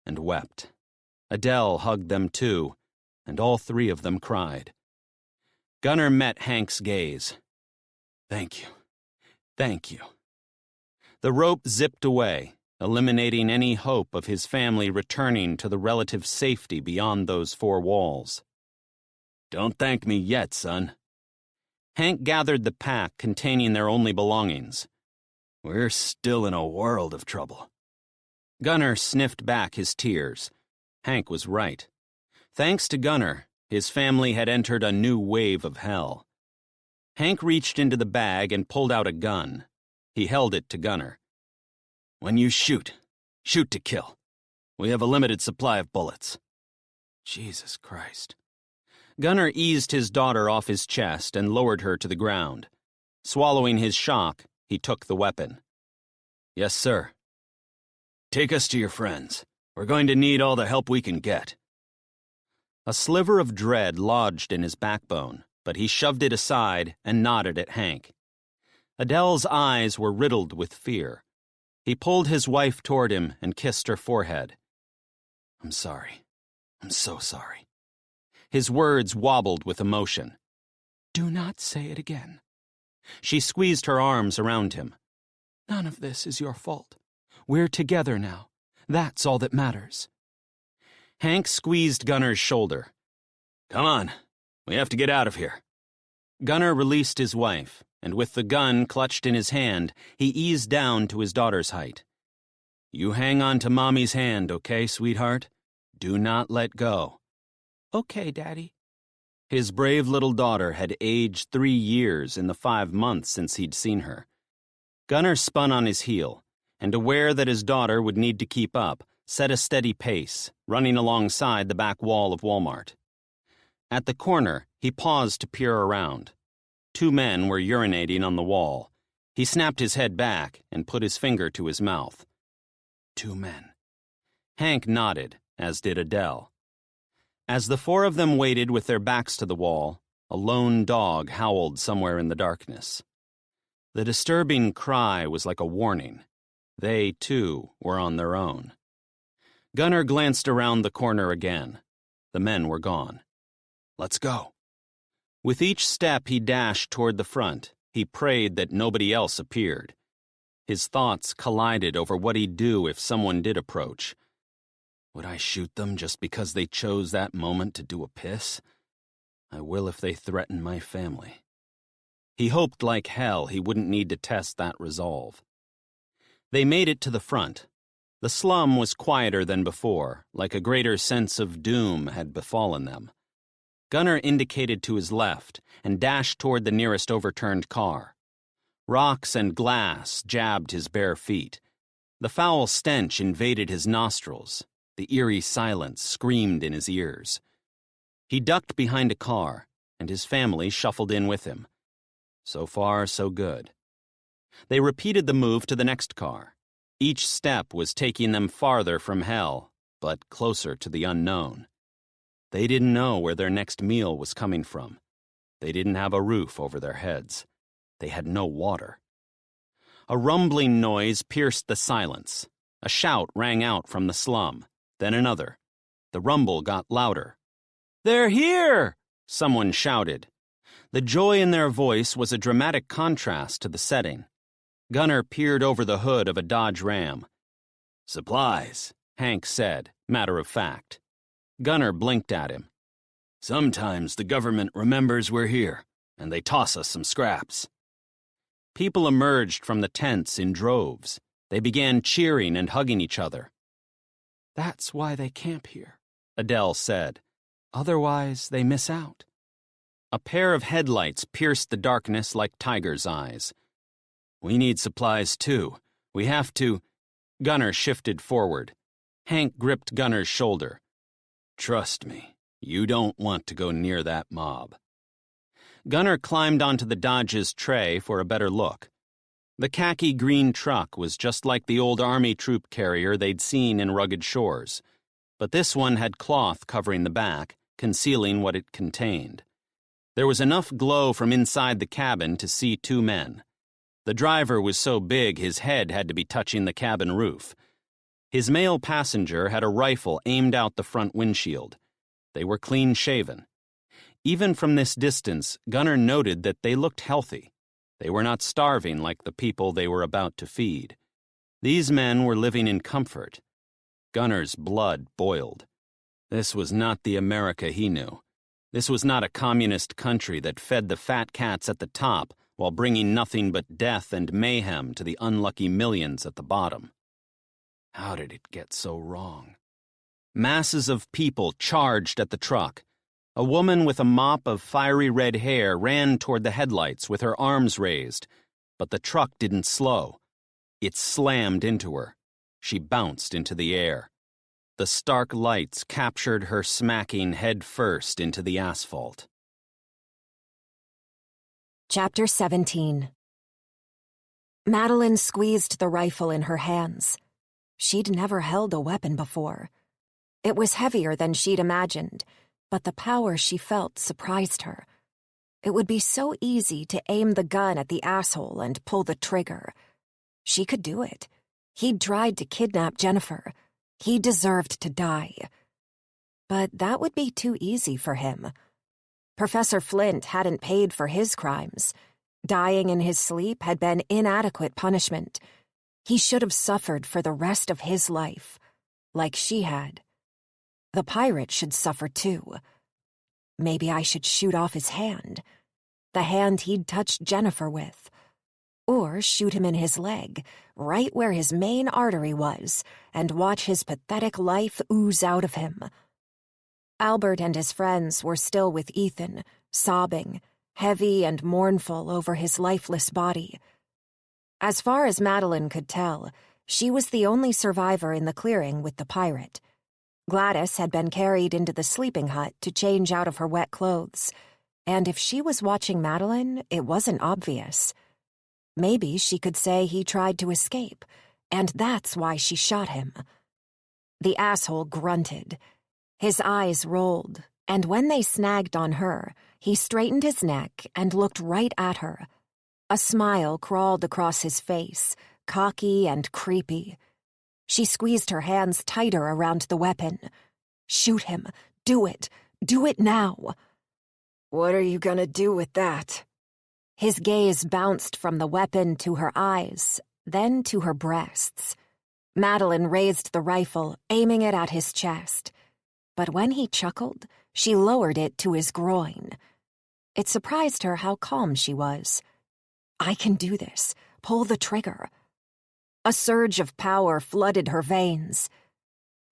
and wept. Adele hugged them too, and all three of them cried. Gunner met Hank's gaze. Thank you. Thank you. The rope zipped away, eliminating any hope of his family returning to the relative safety beyond those four walls. Don't thank me yet, son. Hank gathered the pack containing their only belongings. We're still in a world of trouble. Gunner sniffed back his tears. Hank was right. Thanks to Gunner, his family had entered a new wave of hell. Hank reached into the bag and pulled out a gun. He held it to Gunner. When you shoot, shoot to kill. We have a limited supply of bullets. Jesus Christ. Gunner eased his daughter off his chest and lowered her to the ground. Swallowing his shock, he took the weapon. Yes, sir. Take us to your friends. We're going to need all the help we can get. A sliver of dread lodged in his backbone, but he shoved it aside and nodded at Hank. Adele's eyes were riddled with fear. He pulled his wife toward him and kissed her forehead. "I'm sorry. I'm so sorry." His words wobbled with emotion. "Do not say it again." She squeezed her arms around him. "None of this is your fault. We're together now. That's all that matters." Hank squeezed Gunner's shoulder. "Come on. We have to get out of here." Gunner released his wife, and with the gun clutched in his hand, he eased down to his daughter's height. "You hang on to Mommy's hand, okay, sweetheart? Do not let go." "Okay, Daddy." His brave little daughter had aged 3 years in the 5 months since he'd seen her. Gunner spun on his heel, and aware that his daughter would need to keep up, set a steady pace, running alongside the back wall of Walmart. At the corner, he paused to peer around. 2 men were urinating on the wall. He snapped his head back and put his finger to his mouth. 2 men. Hank nodded, as did Adele. As the 4 of them waited with their backs to the wall, a lone dog howled somewhere in the darkness. The disturbing cry was like a warning. They, too, were on their own. Gunner glanced around the corner again. The men were gone. "Let's go." With each step he dashed toward the front, he prayed that nobody else appeared. His thoughts collided over what he'd do if someone did approach. Would I shoot them just because they chose that moment to do a piss? I will if they threaten my family. He hoped like hell he wouldn't need to test that resolve. They made it to the front. The slum was quieter than before, like a greater sense of doom had befallen them. Gunner indicated to his left and dashed toward the nearest overturned car. Rocks and glass jabbed his bare feet. The foul stench invaded his nostrils. The eerie silence screamed in his ears. He ducked behind a car, and his family shuffled in with him. So far, so good. They repeated the move to the next car. Each step was taking them farther from hell, but closer to the unknown. They didn't know where their next meal was coming from. They didn't have a roof over their heads. They had no water. A rumbling noise pierced the silence. A shout rang out from the slum, then another. The rumble got louder. "They're here!" someone shouted. The joy in their voice was a dramatic contrast to the setting. Gunner peered over the hood of a Dodge Ram. "Supplies," Hank said, matter of fact. Gunner blinked at him. "Sometimes the government remembers we're here, and they toss us some scraps." People emerged from the tents in droves. They began cheering and hugging each other. "That's why they camp here," Adele said. "Otherwise, they miss out." A pair of headlights pierced the darkness like tiger's eyes. "We need supplies, too. We have to—" Gunner shifted forward. Hank gripped Gunner's shoulder. "Trust me, you don't want to go near that mob." Gunner climbed onto the Dodge's tray for a better look. The khaki-green truck was just like the old Army troop carrier they'd seen in Rugged Shores, but this one had cloth covering the back, concealing what it contained. There was enough glow from inside the cabin to see 2 men. The driver was so big his head had to be touching the cabin roof. His male passenger had a rifle aimed out the front windshield. They were clean-shaven. Even from this distance, Gunner noted that they looked healthy. They were not starving like the people they were about to feed. These men were living in comfort. Gunner's blood boiled. This was not the America he knew. This was not a communist country that fed the fat cats at the top while bringing nothing but death and mayhem to the unlucky millions at the bottom. How did it get so wrong? Masses of people charged at the truck. A woman with a mop of fiery red hair ran toward the headlights with her arms raised, but the truck didn't slow. It slammed into her. She bounced into the air. The stark lights captured her smacking head first into the asphalt. Chapter 17. Madeline squeezed the rifle in her hands. She'd never held a weapon before. It was heavier than she'd imagined, but the power she felt surprised her. It would be so easy to aim the gun at the asshole and pull the trigger. She could do it. He'd tried to kidnap Jennifer. He deserved to die. But that would be too easy for him. Professor Flint hadn't paid for his crimes. Dying in his sleep had been inadequate punishment. He should have suffered for the rest of his life, like she had. The pirate should suffer too. Maybe I should shoot off his hand, the hand he'd touched Jennifer with. Or shoot him in his leg, right where his main artery was, and watch his pathetic life ooze out of him. Albert and his friends were still with Ethan, sobbing, heavy and mournful over his lifeless body. As far as Madeline could tell, she was the only survivor in the clearing with the pirate. Gladys had been carried into the sleeping hut to change out of her wet clothes, and if she was watching Madeline, it wasn't obvious. Maybe she could say he tried to escape, and that's why she shot him. The asshole grunted. His eyes rolled, and when they snagged on her, he straightened his neck and looked right at her. A smile crawled across his face, cocky and creepy. She squeezed her hands tighter around the weapon. Shoot him. Do it. Do it now. What are you gonna do with that? His gaze bounced from the weapon to her eyes, then to her breasts. Madeline raised the rifle, aiming it at his chest. But when he chuckled, she lowered it to his groin. It surprised her how calm she was. I can do this. Pull the trigger. A surge of power flooded her veins.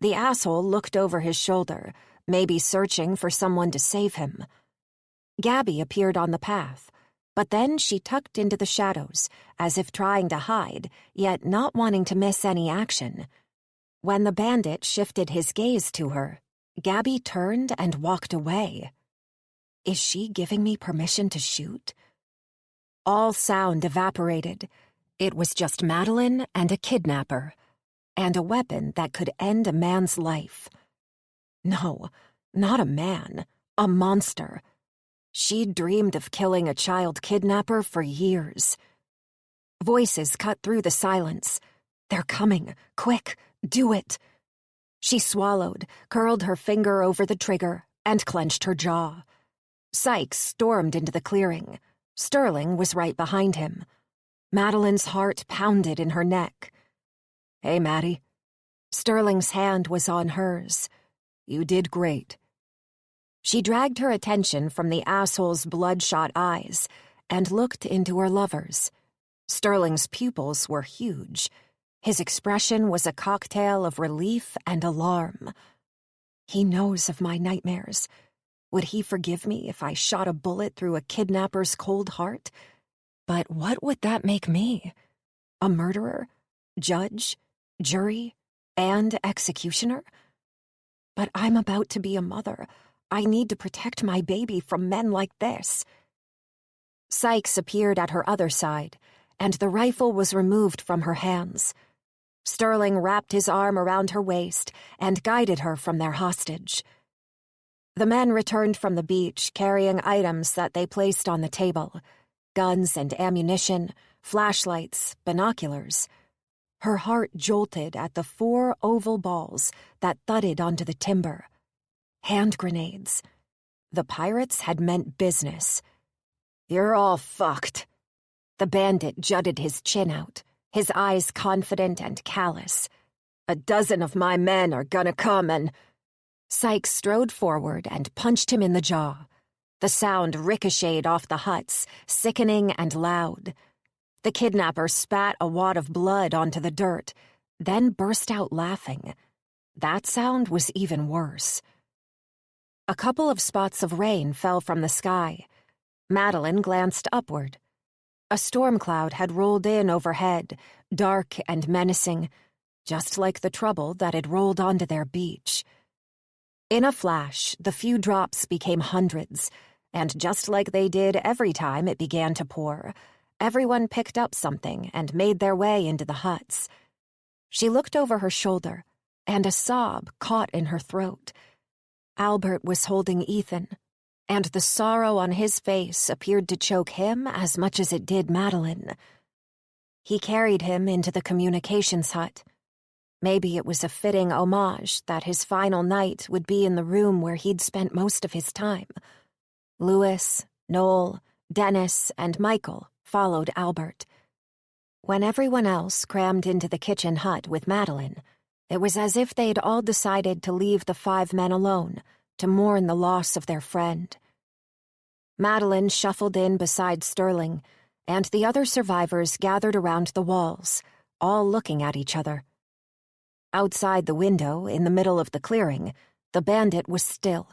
The asshole looked over his shoulder, maybe searching for someone to save him. Gabby appeared on the path, but then she tucked into the shadows, as if trying to hide, yet not wanting to miss any action. When the bandit shifted his gaze to her, Gabby turned and walked away. Is she giving me permission to shoot? All sound evaporated. It was just Madeline and a kidnapper, and a weapon that could end a man's life. No, not a man, a monster. She'd dreamed of killing a child kidnapper for years. Voices cut through the silence. They're coming. Quick, do it. She swallowed, curled her finger over the trigger, and clenched her jaw. Sykes stormed into the clearing. Sterling was right behind him. Madeline's heart pounded in her neck. Hey, Maddie. Sterling's hand was on hers. You did great. She dragged her attention from the asshole's bloodshot eyes and looked into her lover's. Sterling's pupils were huge. His expression was a cocktail of relief and alarm. He knows of my nightmares. Would he forgive me if I shot a bullet through a kidnapper's cold heart? But what would that make me? A murderer? Judge? Jury? And executioner? But I'm about to be a mother. I need to protect my baby from men like this. Sykes appeared at her other side, and the rifle was removed from her hands. Sterling wrapped his arm around her waist and guided her from their hostage. The men returned from the beach carrying items that they placed on the table: guns and ammunition, flashlights, binoculars. Her heart jolted at the 4 oval balls that thudded onto the timber. Hand grenades. The pirates had meant business. You're all fucked. The bandit jutted his chin out, his eyes confident and callous. A dozen of my men are gonna come and... Sykes strode forward and punched him in the jaw. The sound ricocheted off the huts, sickening and loud. The kidnapper spat a wad of blood onto the dirt, then burst out laughing. That sound was even worse. A couple of spots of rain fell from the sky. Madeline glanced upward. A storm cloud had rolled in overhead, dark and menacing, just like the trouble that had rolled onto their beach. In a flash, the few drops became hundreds, and just like they did every time it began to pour, everyone picked up something and made their way into the huts. She looked over her shoulder, and a sob caught in her throat. Albert was holding Ethan, and the sorrow on his face appeared to choke him as much as it did Madeline. He carried him into the communications hut. Maybe it was a fitting homage that his final night would be in the room where he'd spent most of his time. Louis, Noel, Dennis, and Michael followed Albert. When everyone else crammed into the kitchen hut with Madeline, it was as if they'd all decided to leave the 5 men alone to mourn the loss of their friend. Madeline shuffled in beside Sterling, and the other survivors gathered around the walls, all looking at each other. Outside the window, in the middle of the clearing, the bandit was still.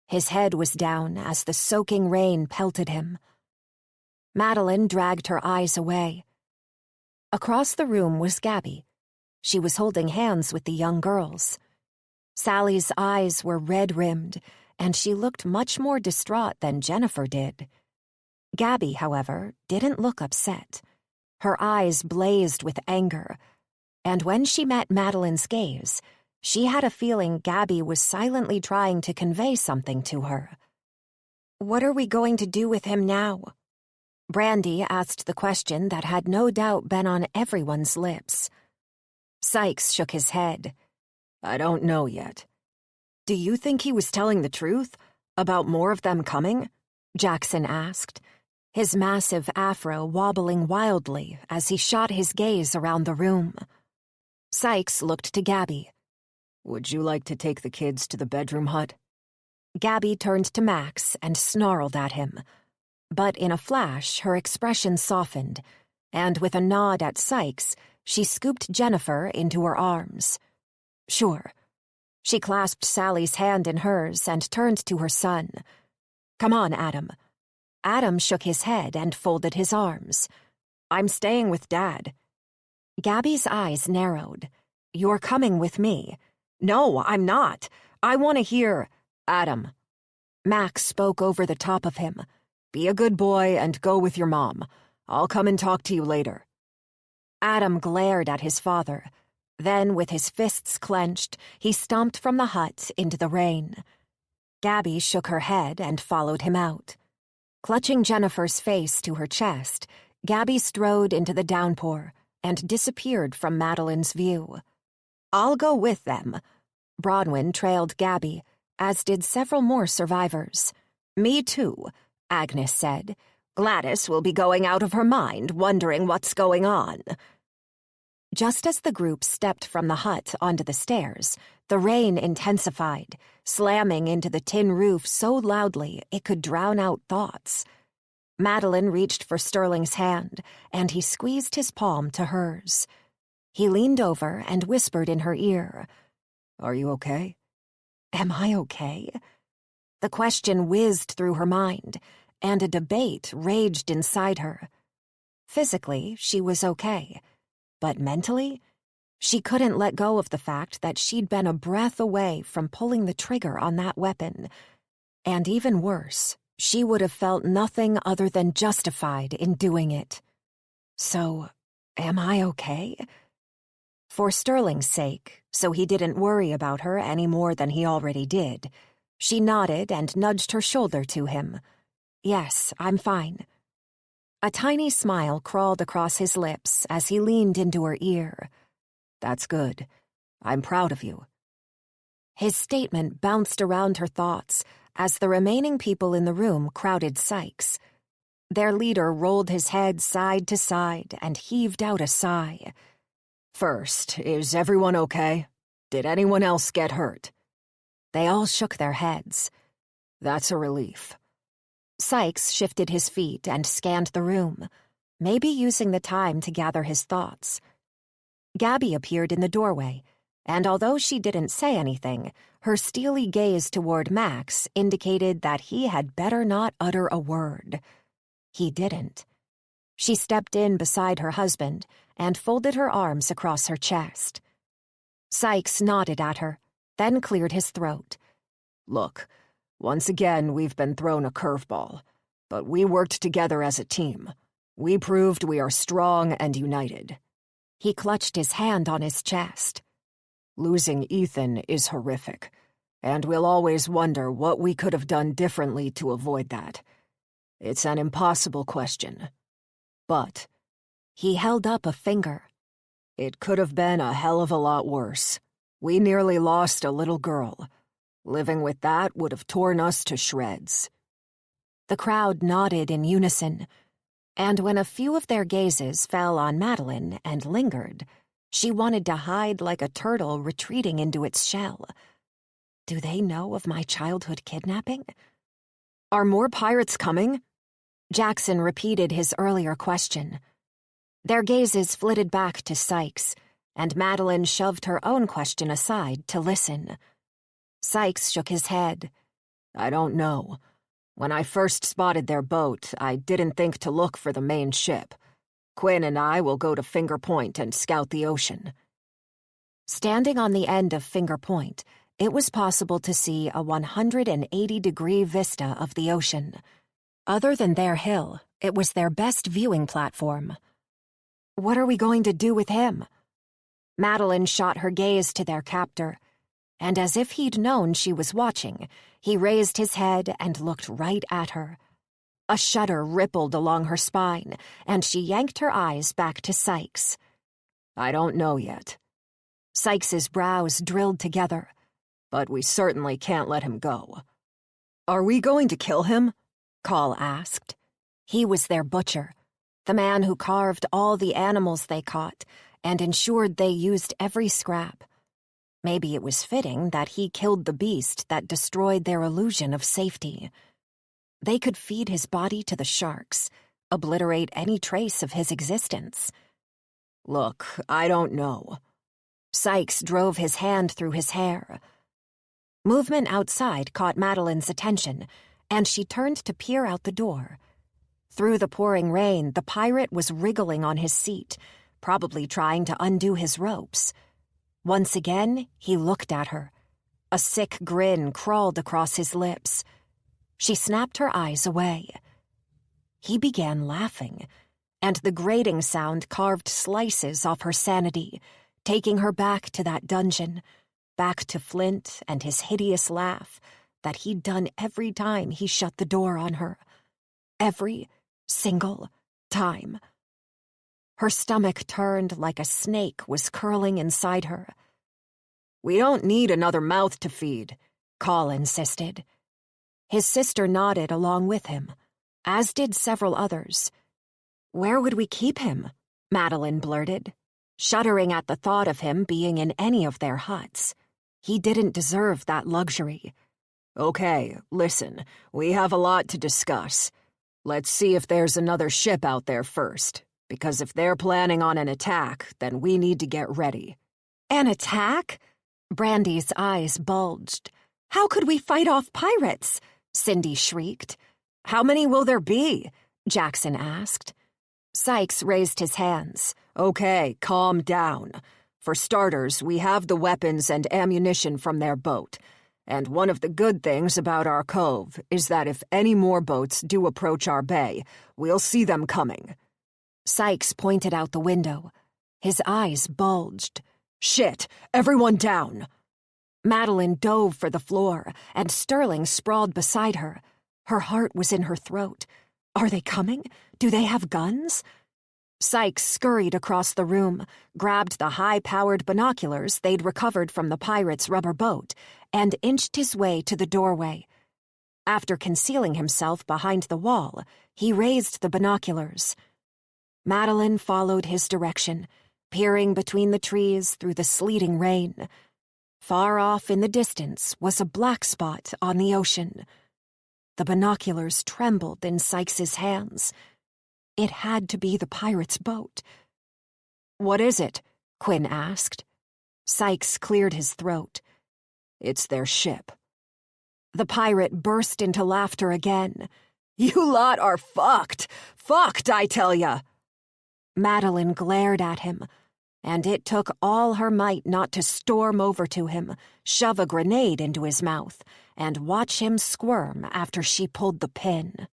His head was down as the soaking rain pelted him. Madeline dragged her eyes away. Across the room was Gabby. She was holding hands with the young girls. Sally's eyes were red-rimmed, and she looked much more distraught than Jennifer did. Gabby, however, didn't look upset. Her eyes blazed with anger, and when she met Madeline's gaze, she had a feeling Gabby was silently trying to convey something to her. What are we going to do with him now? Brandy asked the question that had no doubt been on everyone's lips. Sykes shook his head. I don't know yet. Do you think he was telling the truth? About more of them coming? Jackson asked, his massive afro wobbling wildly as he shot his gaze around the room. Sykes looked to Gabby. Would you like to take the kids to the bedroom hut? Gabby turned to Max and snarled at him. But in a flash, her expression softened, and with a nod at Sykes, she scooped Jennifer into her arms. Sure. She clasped Sally's hand in hers and turned to her son. Come on, Adam. Adam shook his head and folded his arms. I'm staying with Dad. Gabby's eyes narrowed. You're coming with me. No, I'm not. I want to hear... Adam. Max spoke over the top of him. Be a good boy and go with your mom. I'll come and talk to you later. Adam glared at his father. Then, with his fists clenched, he stomped from the hut into the rain. Gabby shook her head and followed him out. Clutching Jennifer's face to her chest, Gabby strode into the downpour and disappeared from Madeline's view. I'll go with them. Bronwyn trailed Gabby, as did several more survivors. Me too, Agnes said. Gladys will be going out of her mind, wondering what's going on. Just as the group stepped from the hut onto the stairs, the rain intensified, slamming into the tin roof so loudly it could drown out thoughts. Madeline reached for Sterling's hand, and he squeezed his palm to hers. He leaned over and whispered in her ear, Are you okay? Am I okay? The question whizzed through her mind, and a debate raged inside her. Physically, she was okay. But mentally, she couldn't let go of the fact that she'd been a breath away from pulling the trigger on that weapon. And even worse, she would have felt nothing other than justified in doing it. So, am I okay? For Sterling's sake, so he didn't worry about her any more than he already did, she nodded and nudged her shoulder to him. Yes, I'm fine. A tiny smile crawled across his lips as he leaned into her ear. That's good. I'm proud of you. His statement bounced around her thoughts as the remaining people in the room crowded Sykes. Their leader rolled his head side to side and heaved out a sigh. First, is everyone okay? Did anyone else get hurt? They all shook their heads. That's a relief. Sykes shifted his feet and scanned the room, maybe using the time to gather his thoughts. Gabby appeared in the doorway, and although she didn't say anything, her steely gaze toward Max indicated that he had better not utter a word. He didn't. She stepped in beside her husband and folded her arms across her chest. Sykes nodded at her, then cleared his throat. Look, once again we've been thrown a curveball, but we worked together as a team. We proved we are strong and united. He clutched his hand on his chest. Losing Ethan is horrific, and we'll always wonder what we could have done differently to avoid that. It's an impossible question. But He held up a finger. It could have been a hell of a lot worse. We nearly lost a little girl. Living with that would have torn us to shreds. The crowd nodded in unison, and when a few of their gazes fell on Madeline and lingered, she wanted to hide like a turtle retreating into its shell. Do they know of my childhood kidnapping? Are more pirates coming? Jackson repeated his earlier question. Their gazes flitted back to Sykes, and Madeline shoved her own question aside to listen. Sykes shook his head. I don't know. When I first spotted their boat, I didn't think to look for the main ship. Quinn and I will go to Finger Point and scout the ocean. Standing on the end of Finger Point, it was possible to see a 180-degree vista of the ocean. Other than their hill, it was their best viewing platform. What are we going to do with him? Madeline shot her gaze to their captor, and as if he'd known she was watching, he raised his head and looked right at her. A shudder rippled along her spine, and she yanked her eyes back to Sykes. I don't know yet. Sykes's brows drilled together. But we certainly can't let him go. Are we going to kill him? Call asked. He was their butcher, the man who carved all the animals they caught and ensured they used every scrap. Maybe it was fitting that he killed the beast that destroyed their illusion of safety. They could feed his body to the sharks, obliterate any trace of his existence. Look, I don't know. Sykes drove his hand through his hair. Movement outside caught Madeline's attention, and she turned to peer out the door. Through the pouring rain, the pirate was wriggling on his seat, probably trying to undo his ropes. Once again, he looked at her. A sick grin crawled across his lips. She snapped her eyes away. He began laughing, and the grating sound carved slices off her sanity, taking her back to that dungeon, back to Flint and his hideous laugh that he'd done every time he shut the door on her. Every single time. Her stomach turned like a snake was curling inside her. We don't need another mouth to feed, Call insisted. His sister nodded along with him, as did several others. Where would we keep him? Madeline blurted, shuddering at the thought of him being in any of their huts. He didn't deserve that luxury. Okay, listen, we have a lot to discuss. Let's see if there's another ship out there first, because if they're planning on an attack, then we need to get ready. An attack? Brandy's eyes bulged. How could we fight off pirates? Cindy shrieked. How many will there be? Jackson asked. Sykes raised his hands. Okay, calm down. For starters, we have the weapons and ammunition from their boat. And one of the good things about our cove is that if any more boats do approach our bay, we'll see them coming. Sykes pointed out the window. His eyes bulged. Shit! Everyone down! Madeline dove for the floor, and Sterling sprawled beside her. Her heart was in her throat. Are they coming? Do they have guns? Sykes scurried across the room, grabbed the high-powered binoculars they'd recovered from the pirate's rubber boat, and inched his way to the doorway. After concealing himself behind the wall, he raised the binoculars. Madeline followed his direction, peering between the trees through the sleeting rain. Far off in the distance was a black spot on the ocean. The binoculars trembled in Sykes's hands. It had to be the pirate's boat. What is it? Quinn asked. Sykes cleared his throat. It's their ship. The pirate burst into laughter again. You lot are fucked! Fucked, I tell ya! Madeline glared at him, and it took all her might not to storm over to him, shove a grenade into his mouth, and watch him squirm after she pulled the pin.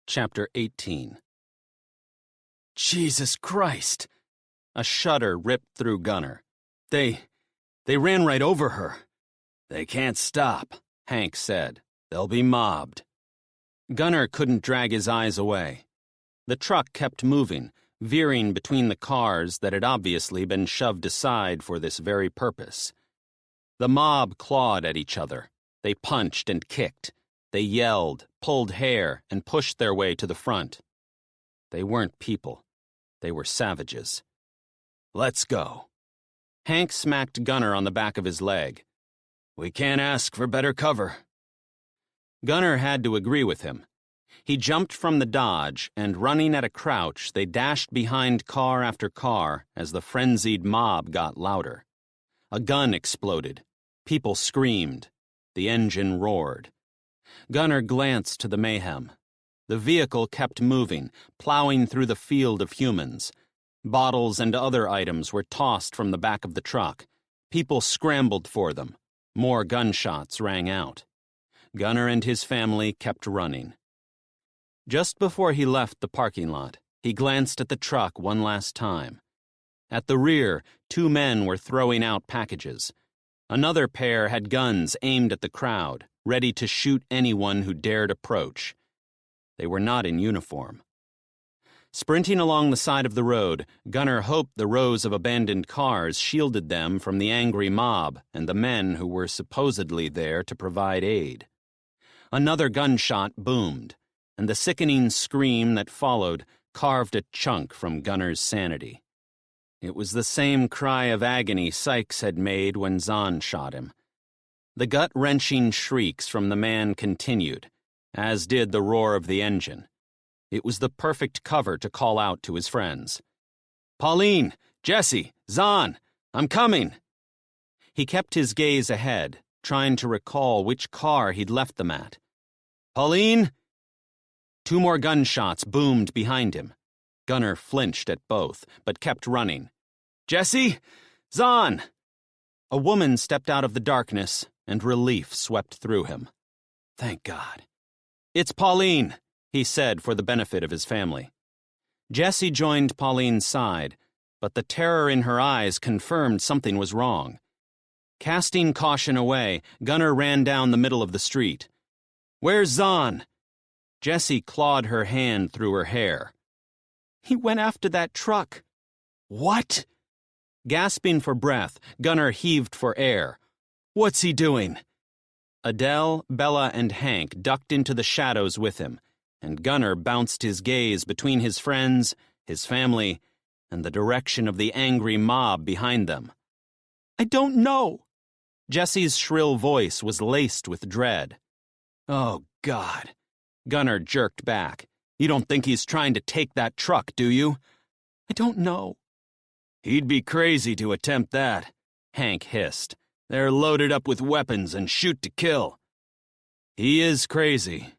Chapter 18. Jesus Christ! A shudder ripped through Gunner. They ran right over her. They can't stop, Hank said. They'll be mobbed. Gunner couldn't drag his eyes away. The truck kept moving, veering between the cars that had obviously been shoved aside for this very purpose. The mob clawed at each other. They punched and kicked. They yelled, pulled hair, and pushed their way to the front. They weren't people. They were savages. "Let's go." Hank smacked Gunnar on the back of his leg. "We can't ask for better cover." Gunnar had to agree with him. He jumped from the Dodge, and running at a crouch, they dashed behind car after car as the frenzied mob got louder. A gun exploded. People screamed. The engine roared. Gunnar glanced to the mayhem. The vehicle kept moving, plowing through the field of humans. Bottles and other items were tossed from the back of the truck. People scrambled for them. More gunshots rang out. Gunnar and his family kept running. Just before he left the parking lot, he glanced at the truck one last time. At the rear, 2 men were throwing out packages. Another pair had guns aimed at the crowd, ready to shoot anyone who dared approach. They were not in uniform. Sprinting along the side of the road, Gunnar hoped the rows of abandoned cars shielded them from the angry mob and the men who were supposedly there to provide aid. Another gunshot boomed, and the sickening scream that followed carved a chunk from Gunnar's sanity. It was the same cry of agony Sykes had made when Zahn shot him. The gut-wrenching shrieks from the man continued, as did the roar of the engine. It was the perfect cover to call out to his friends. "Pauline! Jesse! Zahn! I'm coming!" He kept his gaze ahead, trying to recall which car he'd left them at. "Pauline!" 2 more gunshots boomed behind him. Gunnar flinched at both, but kept running. "Jesse! Zahn!" A woman stepped out of the darkness, and relief swept through him. "Thank God." "It's Pauline," he said for the benefit of his family. Jesse joined Pauline's side, but the terror in her eyes confirmed something was wrong. Casting caution away, Gunnar ran down the middle of the street. "Where's Zahn?" Jessie clawed her hand through her hair. "He went after that truck." "What?" Gasping for breath, Gunnar heaved for air. "What's he doing?" Adele, Bella, and Hank ducked into the shadows with him, and Gunnar bounced his gaze between his friends, his family, and the direction of the angry mob behind them. "I don't know." Jessie's shrill voice was laced with dread. "Oh, God." Gunnar jerked back. "You don't think he's trying to take that truck, do you?" "I don't know." "He'd be crazy to attempt that," Hank hissed. "They're loaded up with weapons and shoot to kill." "He is crazy.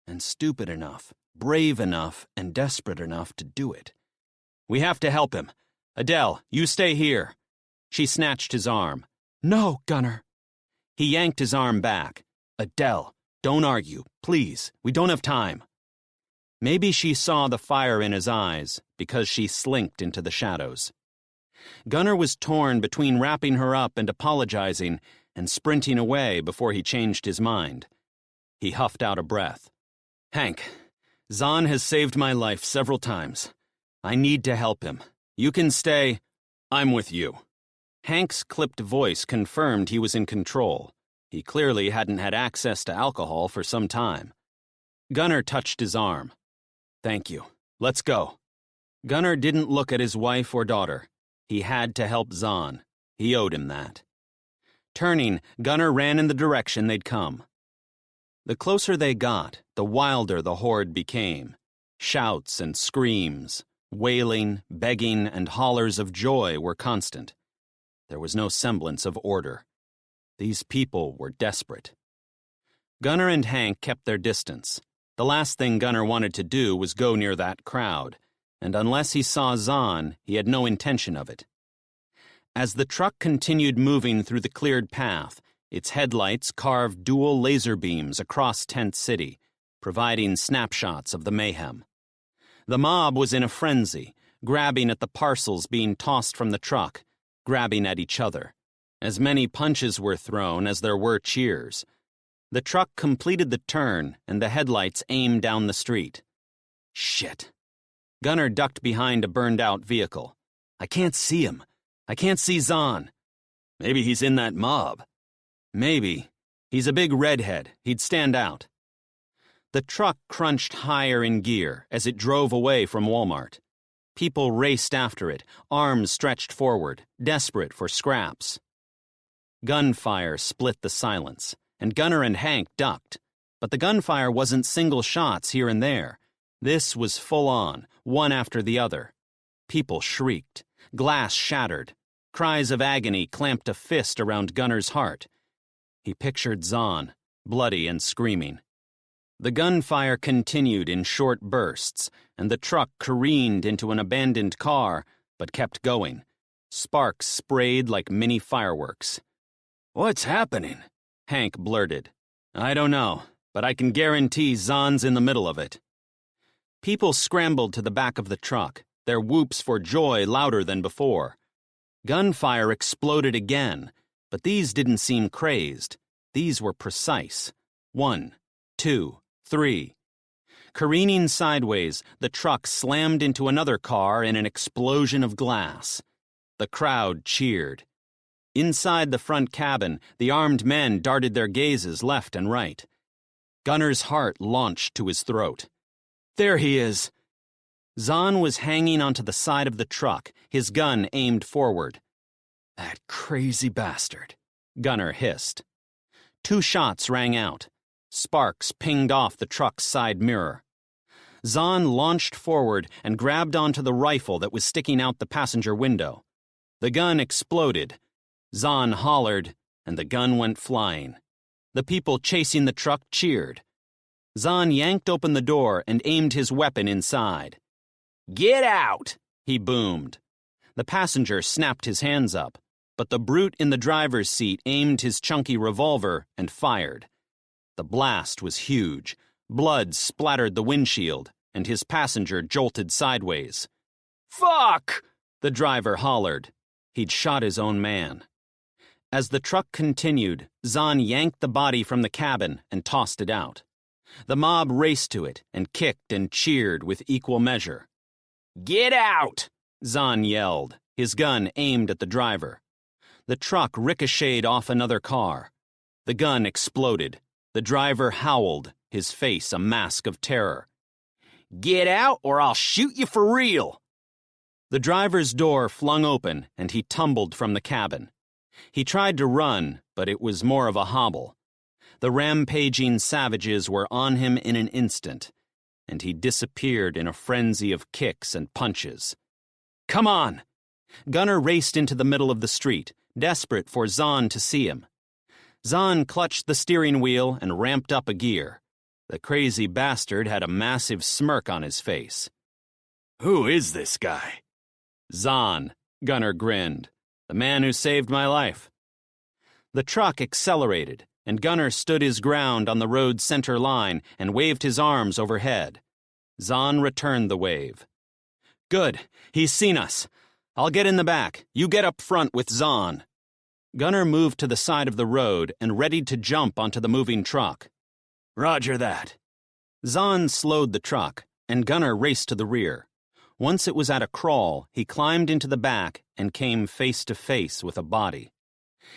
And stupid enough, brave enough, and desperate enough to do it. We have to help him. Adele, you stay here." She snatched his arm. "No, Gunnar." He yanked his arm back. "Adele, don't argue, please. We don't have time." Maybe she saw the fire in his eyes because she slinked into the shadows. Gunnar was torn between wrapping her up and apologizing and sprinting away before he changed his mind. He huffed out a breath. "Hank, Zahn has saved my life several times. I need to help him. You can stay. I'm with you." Hank's clipped voice confirmed he was in control. He clearly hadn't had access to alcohol for some time. Gunnar touched his arm. "Thank you. Let's go." Gunnar didn't look at his wife or daughter. He had to help Zahn. He owed him that. Turning, Gunnar ran in the direction they'd come. The closer they got, the wilder the horde became. Shouts and screams, wailing, begging, and hollers of joy were constant. There was no semblance of order. These people were desperate. Gunnar and Hank kept their distance. The last thing Gunnar wanted to do was go near that crowd, and unless he saw Zahn, he had no intention of it. As the truck continued moving through the cleared path, its headlights carved dual laser beams across Tent City, providing snapshots of the mayhem. The mob was in a frenzy, grabbing at the parcels being tossed from the truck, grabbing at each other. As many punches were thrown as there were cheers. The truck completed the turn, and the headlights aimed down the street. Shit. Gunnar ducked behind a burned-out vehicle. I can't see him. I can't see Zahn. Maybe he's in that mob. Maybe. He's a big redhead. He'd stand out. The truck crunched higher in gear as it drove away from Walmart. People raced after it, arms stretched forward, desperate for scraps. Gunfire split the silence, and Gunnar and Hank ducked. But the gunfire wasn't single shots here and there. This was full on, one after the other. People shrieked. Glass shattered. Cries of agony clamped a fist around Gunnar's heart. He pictured Zahn, bloody and screaming. The gunfire continued in short bursts, and the truck careened into an abandoned car, but kept going. Sparks sprayed like mini fireworks. "What's happening?" Hank blurted. "I don't know, but I can guarantee Zahn's in the middle of it." People scrambled to the back of the truck, their whoops for joy louder than before. Gunfire exploded again, but these didn't seem crazed. These were precise. 1, 2, 3. Careening sideways, the truck slammed into another car in an explosion of glass. The crowd cheered. Inside the front cabin, the armed men darted their gazes left and right. Gunnar's heart launched to his throat. There he is! Zahn was hanging onto the side of the truck, his gun aimed forward. That crazy bastard, Gunnar hissed. 2 shots rang out. Sparks pinged off the truck's side mirror. Zahn launched forward and grabbed onto the rifle that was sticking out the passenger window. The gun exploded. Zahn hollered, and the gun went flying. The people chasing the truck cheered. Zahn yanked open the door and aimed his weapon inside. "Get out!" he boomed. The passenger snapped his hands up, but the brute in the driver's seat aimed his chunky revolver and fired. The blast was huge. Blood splattered the windshield, and his passenger jolted sideways. "Fuck!" the driver hollered. He'd shot his own man. As the truck continued, Zahn yanked the body from the cabin and tossed it out. The mob raced to it and kicked and cheered with equal measure. "Get out!" Zahn yelled, his gun aimed at the driver. The truck ricocheted off another car. The gun exploded. The driver howled, his face a mask of terror. "Get out or I'll shoot you for real!" The driver's door flung open and he tumbled from the cabin. He tried to run, but it was more of a hobble. The rampaging savages were on him in an instant, and he disappeared in a frenzy of kicks and punches. "Come on!" Gunnar raced into the middle of the street, desperate for Zahn to see him. Zahn clutched the steering wheel and ramped up a gear. The crazy bastard had a massive smirk on his face. "Who is this guy?" "Zahn," Gunnar grinned. "The man who saved my life." The truck accelerated, and Gunnar stood his ground on the road's center line and waved his arms overhead. Zahn returned the wave. "Good, he's seen us. I'll get in the back. You get up front with Zahn." Gunnar moved to the side of the road and readied to jump onto the moving truck. "Roger that." Zahn slowed the truck, and Gunnar raced to the rear. Once it was at a crawl, he climbed into the back and came face to face with a body.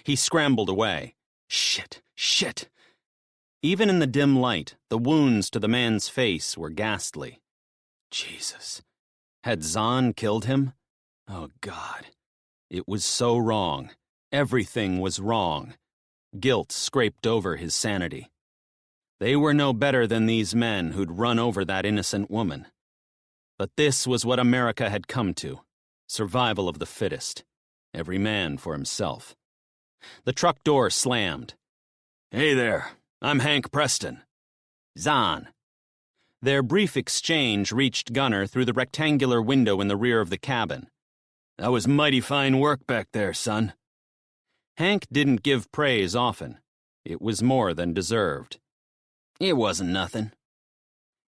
He scrambled away. Shit! Even in the dim light, the wounds to the man's face were ghastly. Jesus. Had Zahn killed him? Oh, God. It was so wrong. Everything was wrong. Guilt scraped over his sanity. They were no better than these men who'd run over that innocent woman. But this was what America had come to. Survival of the fittest. Every man for himself. The truck door slammed. "Hey there, I'm Hank Preston." "Zahn." Their brief exchange reached Gunnar through the rectangular window in the rear of the cabin. "That was mighty fine work back there, son." Hank didn't give praise often. It was more than deserved. "It wasn't nothing."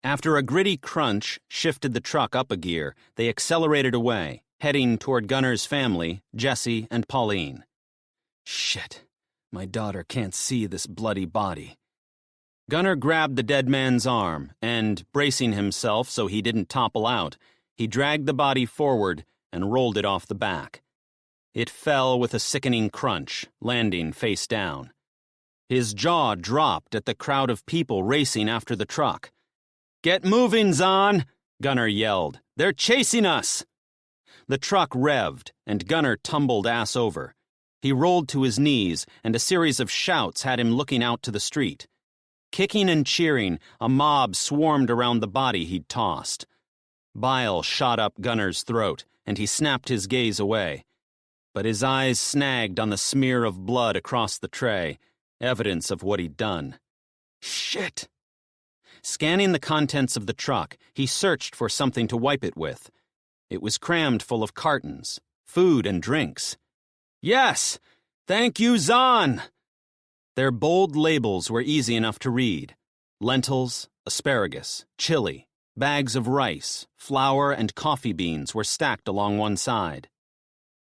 After a gritty crunch shifted the truck up a gear, they accelerated away, heading toward Gunnar's family, Jesse and Pauline. Shit, my daughter can't see this bloody body. Gunnar grabbed the dead man's arm and, bracing himself so he didn't topple out, He dragged the body forward and rolled it off the back. It fell with a sickening crunch, landing face down. His jaw dropped at the crowd of people racing after the truck. "Get moving, Zahn!" Gunnar yelled. "They're chasing us!" The truck revved, and Gunnar tumbled ass over. He rolled to his knees, and a series of shouts had him looking out to the street. Kicking and cheering, a mob swarmed around the body he'd tossed. Bile shot up Gunnar's throat, and he snapped his gaze away. But his eyes snagged on the smear of blood across the tray, evidence of what he'd done. Shit! Scanning the contents of the truck, he searched for something to wipe it with. It was crammed full of cartons, food and drinks. Yes! Thank you, Zahn! Their bold labels were easy enough to read. Lentils, asparagus, chili, bags of rice, flour, and coffee beans were stacked along one side.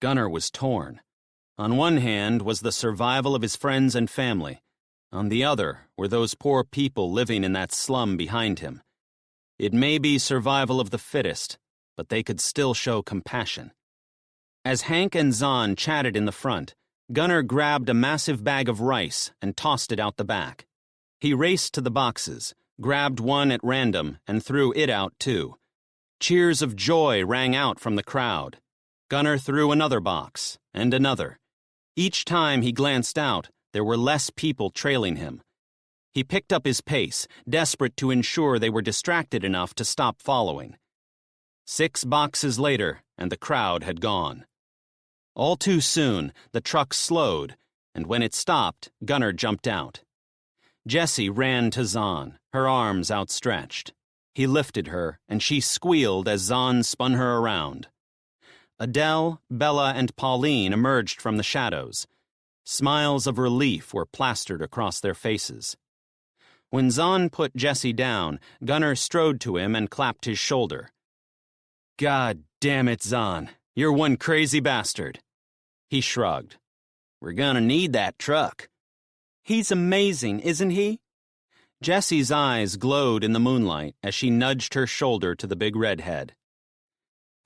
Gunnar was torn. On one hand was the survival of his friends and family. On the other were those poor people living in that slum behind him. It may be survival of the fittest, but they could still show compassion. As Hank and Zahn chatted in the front, Gunnar grabbed a massive bag of rice and tossed it out the back. He raced to the boxes, grabbed one at random, and threw it out too. Cheers of joy rang out from the crowd. Gunnar threw another box, and another. Each time he glanced out, there were less people trailing him. He picked up his pace, desperate to ensure they were distracted enough to stop following. 6 boxes later, and the crowd had gone. All too soon, the truck slowed, and when it stopped, Gunnar jumped out. Jessie ran to Zahn, her arms outstretched. He lifted her, and she squealed as Zahn spun her around. Adele, Bella, and Pauline emerged from the shadows. Smiles of relief were plastered across their faces. When Zahn put Jessie down, Gunnar strode to him and clapped his shoulder. "God damn it, Zahn. You're one crazy bastard." He shrugged. "We're gonna need that truck." "He's amazing, isn't he?" Jessie's eyes glowed in the moonlight as she nudged her shoulder to the big redhead.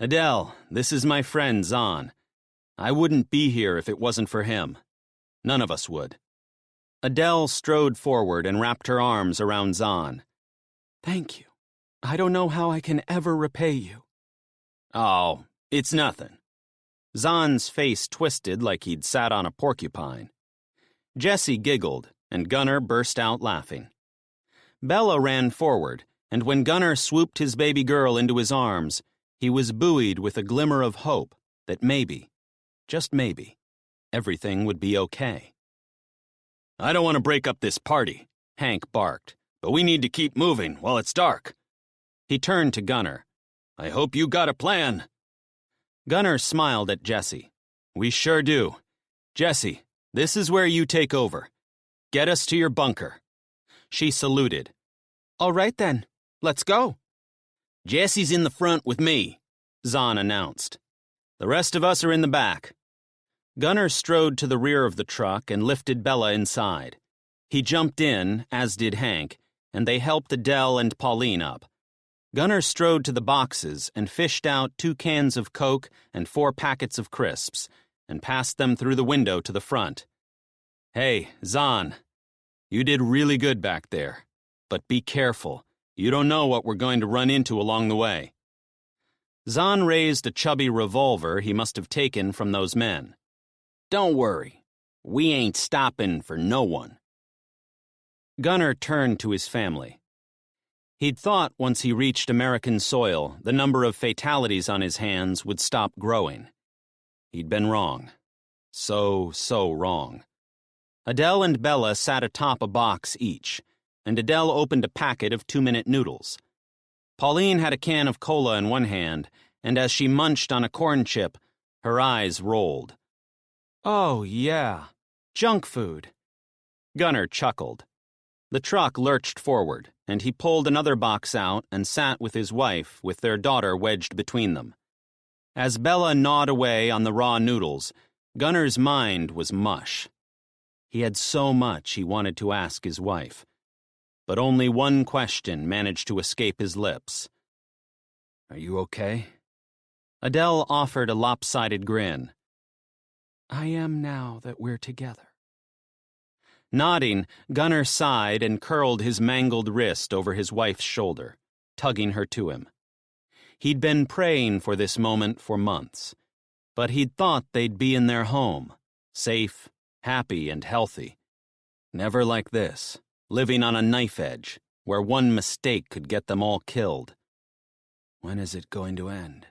"Adele, this is my friend Zahn. I wouldn't be here if it wasn't for him. None of us would." Adele strode forward and wrapped her arms around Zahn. "Thank you. I don't know how I can ever repay you." "Oh, it's nothing." Zahn's face twisted like he'd sat on a porcupine. Jessie giggled, and Gunnar burst out laughing. Bella ran forward, and when Gunnar swooped his baby girl into his arms, he was buoyed with a glimmer of hope that maybe, just maybe, everything would be okay. "I don't want to break up this party," Hank barked, "but we need to keep moving while it's dark." He turned to Gunnar. "I hope you got a plan." Gunnar smiled at Jessie. "We sure do. Jessie, this is where you take over. Get us to your bunker." She saluted. "All right then, let's go." "Jessie's in the front with me," Zahn announced. "The rest of us are in the back." Gunnar strode to the rear of the truck and lifted Bella inside. He jumped in, as did Hank, and they helped Adele and Pauline up. Gunnar strode to the boxes and fished out 2 cans of Coke and 4 packets of crisps, and passed them through the window to the front. "Hey, Zahn, you did really good back there. But be careful. You don't know what we're going to run into along the way." Zahn raised a chubby revolver he must have taken from those men. "Don't worry. We ain't stopping for no one." Gunnar turned to his family. He'd thought once he reached American soil, the number of fatalities on his hands would stop growing. He'd been wrong. So wrong. Adele and Bella sat atop a box each, and Adele opened a packet of 2-minute noodles. Pauline had a can of cola in one hand, and as she munched on a corn chip, her eyes rolled. "Oh, yeah. Junk food." Gunnar chuckled. The truck lurched forward, and he pulled another box out and sat with his wife with their daughter wedged between them. As Bella gnawed away on the raw noodles, Gunnar's mind was mush. He had so much he wanted to ask his wife, but only one question managed to escape his lips. Are you okay? Adele offered a lopsided grin. I am now that we're together. Nodding, Gunnar sighed and curled his mangled wrist over his wife's shoulder, tugging her to him. He'd been praying for this moment for months, but he'd thought they'd be in their home, safe, happy, and healthy. Never like this, living on a knife edge, where one mistake could get them all killed. When is it going to end?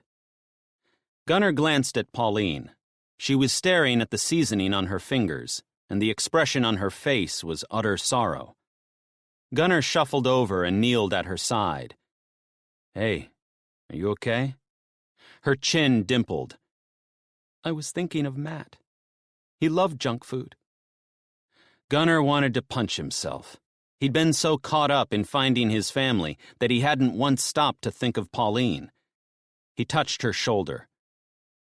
Gunnar glanced at Pauline. She was staring at the seasoning on her fingers, and the expression on her face was utter sorrow. Gunnar shuffled over and kneeled at her side. Hey, are you okay? Her chin dimpled. I was thinking of Matt. He loved junk food. Gunnar wanted to punch himself. He'd been so caught up in finding his family that he hadn't once stopped to think of Pauline. He touched her shoulder.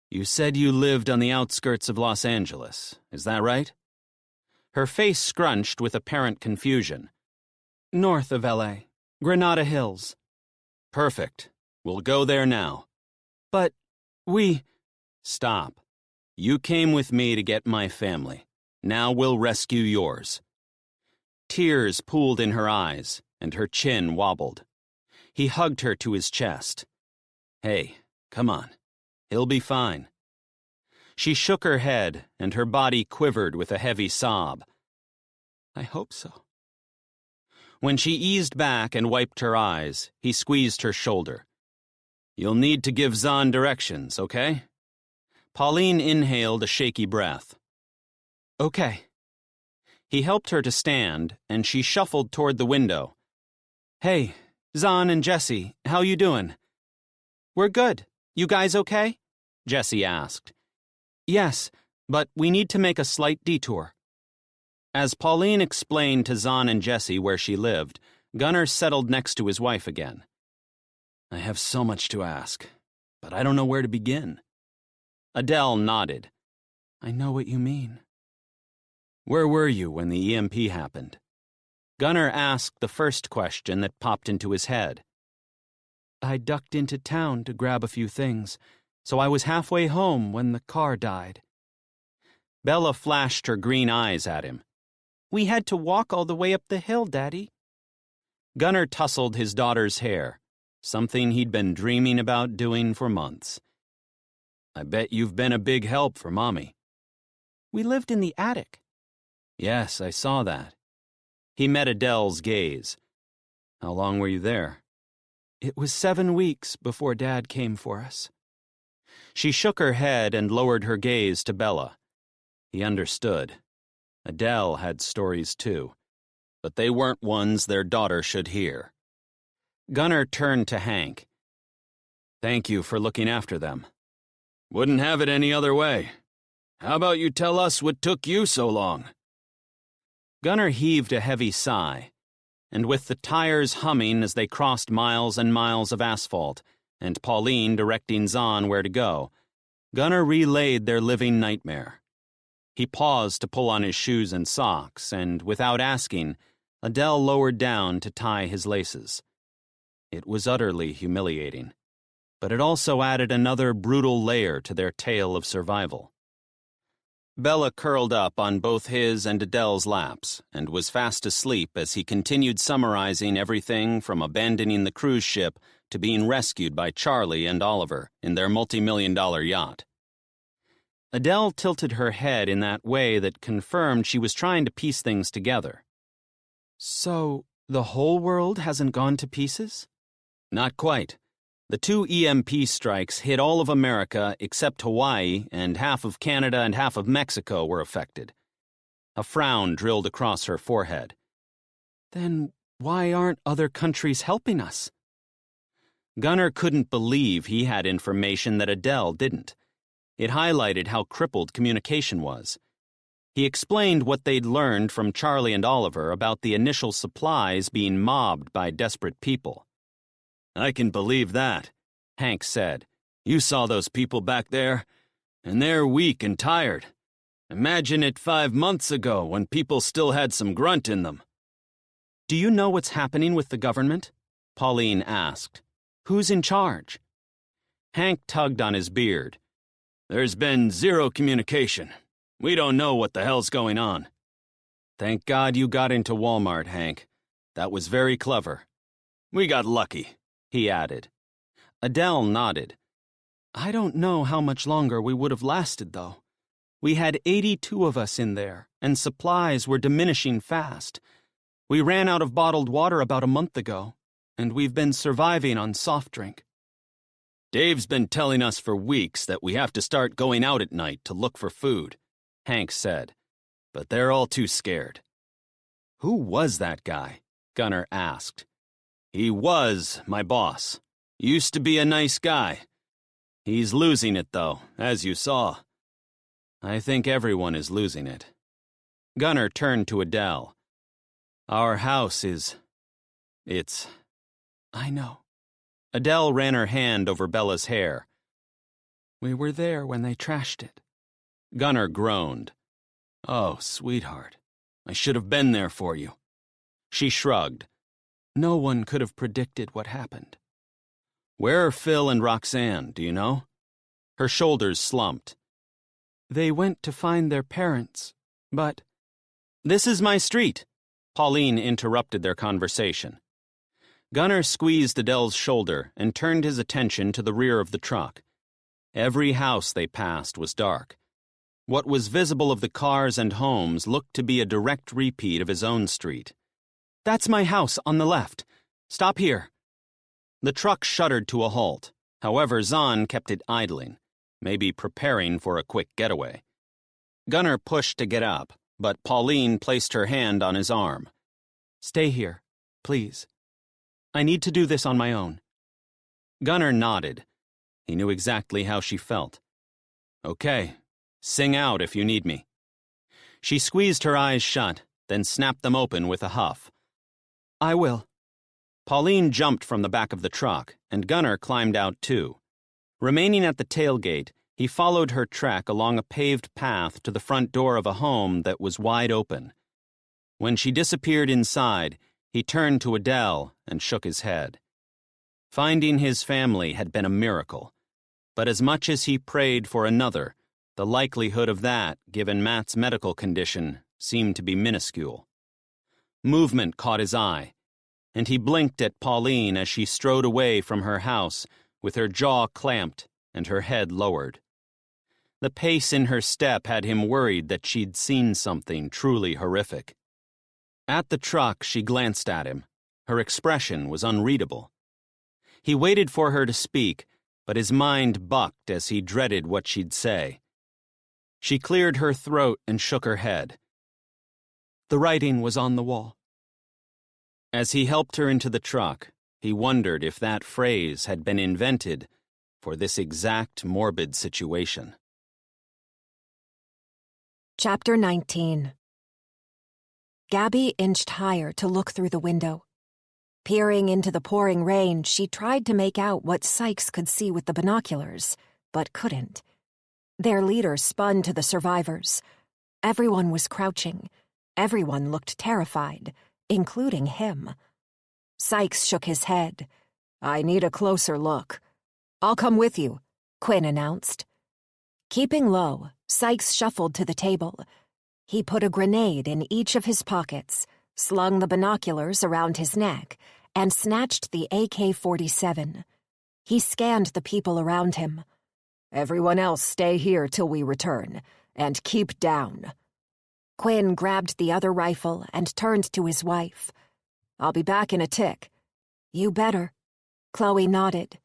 You said you lived on the outskirts of Los Angeles, is that right? Her face scrunched with apparent confusion. North of L.A., Granada Hills. Perfect. We'll go there now. But we... Stop. You came with me to get my family. Now we'll rescue yours. Tears pooled in her eyes, and her chin wobbled. He hugged her to his chest. Hey, come on. He'll be fine. She shook her head, and her body quivered with a heavy sob. I hope so. When she eased back and wiped her eyes, he squeezed her shoulder. You'll need to give Zahn directions, okay? Pauline inhaled a shaky breath. Okay. He helped her to stand, and she shuffled toward the window. Hey, Zahn and Jessie, how you doing? We're good. You guys okay? Jessie asked. Yes, but we need to make a slight detour. As Pauline explained to Zahn and Jessie where she lived, Gunnar settled next to his wife again. I have so much to ask, but I don't know where to begin. Adele nodded. I know what you mean. Where were you when the EMP happened? Gunnar asked the first question that popped into his head. I ducked into town to grab a few things, so I was halfway home when the car died. Bella flashed her green eyes at him. We had to walk all the way up the hill, Daddy. Gunnar tousled his daughter's hair, something he'd been dreaming about doing for months. I bet you've been a big help for Mommy. We lived in the attic. Yes, I saw that. He met Adele's gaze. How long were you there? It was 7 weeks before Dad came for us. She shook her head and lowered her gaze to Bella. He understood. Adele had stories too, but they weren't ones their daughter should hear. Gunnar turned to Hank. Thank you for looking after them. Wouldn't have it any other way. How about you tell us what took you so long? Gunnar heaved a heavy sigh, and with the tires humming as they crossed miles and miles of asphalt, and Pauline directing Zahn where to go, Gunnar relayed their living nightmare. He paused to pull on his shoes and socks, and without asking, Adele lowered down to tie his laces. It was utterly humiliating, but it also added another brutal layer to their tale of survival. Bella curled up on both his and Adele's laps and was fast asleep as he continued summarizing everything from abandoning the cruise ship to being rescued by Charlie and Oliver in their multi-million-dollar yacht. Adele tilted her head in that way that confirmed she was trying to piece things together. So, the whole world hasn't gone to pieces? Not quite. The 2 EMP strikes hit all of America except Hawaii, and half of Canada and half of Mexico were affected. A frown drilled across her forehead. Then why aren't other countries helping us? Gunnar couldn't believe he had information that Adele didn't. It highlighted how crippled communication was. He explained what they'd learned from Charlie and Oliver about the initial supplies being mobbed by desperate people. I can believe that, Hank said. You saw those people back there, and they're weak and tired. Imagine it 5 months ago when people still had some grunt in them. Do you know what's happening with the government? Pauline asked. Who's in charge? Hank tugged on his beard. "There's been zero communication. We don't know what the hell's going on." "Thank God you got into Walmart, Hank. That was very clever." "We got lucky," he added. Adele nodded. "I don't know how much longer we would have lasted, though. We had 82 of us in there, and supplies were diminishing fast. We ran out of bottled water about a month ago, and we've been surviving on soft drink." "Dave's been telling us for weeks that we have to start going out at night to look for food," Hank said. "But they're all too scared." "Who was that guy?" Gunnar asked. "He was my boss. Used to be a nice guy. He's losing it, though, as you saw." "I think everyone is losing it." Gunnar turned to Adele. "Our house is... it's... I know." Adele ran her hand over Bella's hair. "We were there when they trashed it." Gunnar groaned. "Oh, sweetheart, I should have been there for you." She shrugged. "No one could have predicted what happened." "Where are Phil and Roxanne, do you know?" Her shoulders slumped. "They went to find their parents, but—" "This is my street," Pauline interrupted their conversation. Gunnar squeezed Adele's shoulder and turned his attention to the rear of the truck. Every house they passed was dark. What was visible of the cars and homes looked to be a direct repeat of his own street. "That's my house on the left. Stop here." The truck shuddered to a halt. However, Zahn kept it idling, maybe preparing for a quick getaway. Gunnar pushed to get up, but Pauline placed her hand on his arm. "Stay here, please. I need to do this on my own." Gunnar nodded. He knew exactly how she felt. "Okay, sing out if you need me." She squeezed her eyes shut, then snapped them open with a huff. "I will." Pauline jumped from the back of the truck, and Gunnar climbed out too. Remaining at the tailgate, he followed her track along a paved path to the front door of a home that was wide open. When she disappeared inside, he turned to Adele and shook his head. Finding his family had been a miracle, but as much as he prayed for another, the likelihood of that, given Matt's medical condition, seemed to be minuscule. Movement caught his eye, and he blinked at Pauline as she strode away from her house with her jaw clamped and her head lowered. The pace in her step had him worried that she'd seen something truly horrific. At the truck, she glanced at him. Her expression was unreadable. He waited for her to speak, but his mind bucked as he dreaded what she'd say. She cleared her throat and shook her head. The writing was on the wall. As he helped her into the truck, he wondered if that phrase had been invented for this exact morbid situation. Chapter 19. Gabby inched higher to look through the window. Peering into the pouring rain, she tried to make out what Sykes could see with the binoculars, but couldn't. Their leader spun to the survivors. Everyone was crouching. Everyone looked terrified, including him. Sykes shook his head. "I need a closer look." "I'll come with you," Quinn announced. Keeping low, Sykes shuffled to the table. He put a grenade in each of his pockets, slung the binoculars around his neck, and snatched the AK-47. He scanned the people around him. "Everyone else stay here till we return, and keep down." Quinn grabbed the other rifle and turned to his wife. "I'll be back in a tick." "You better." Chloe nodded.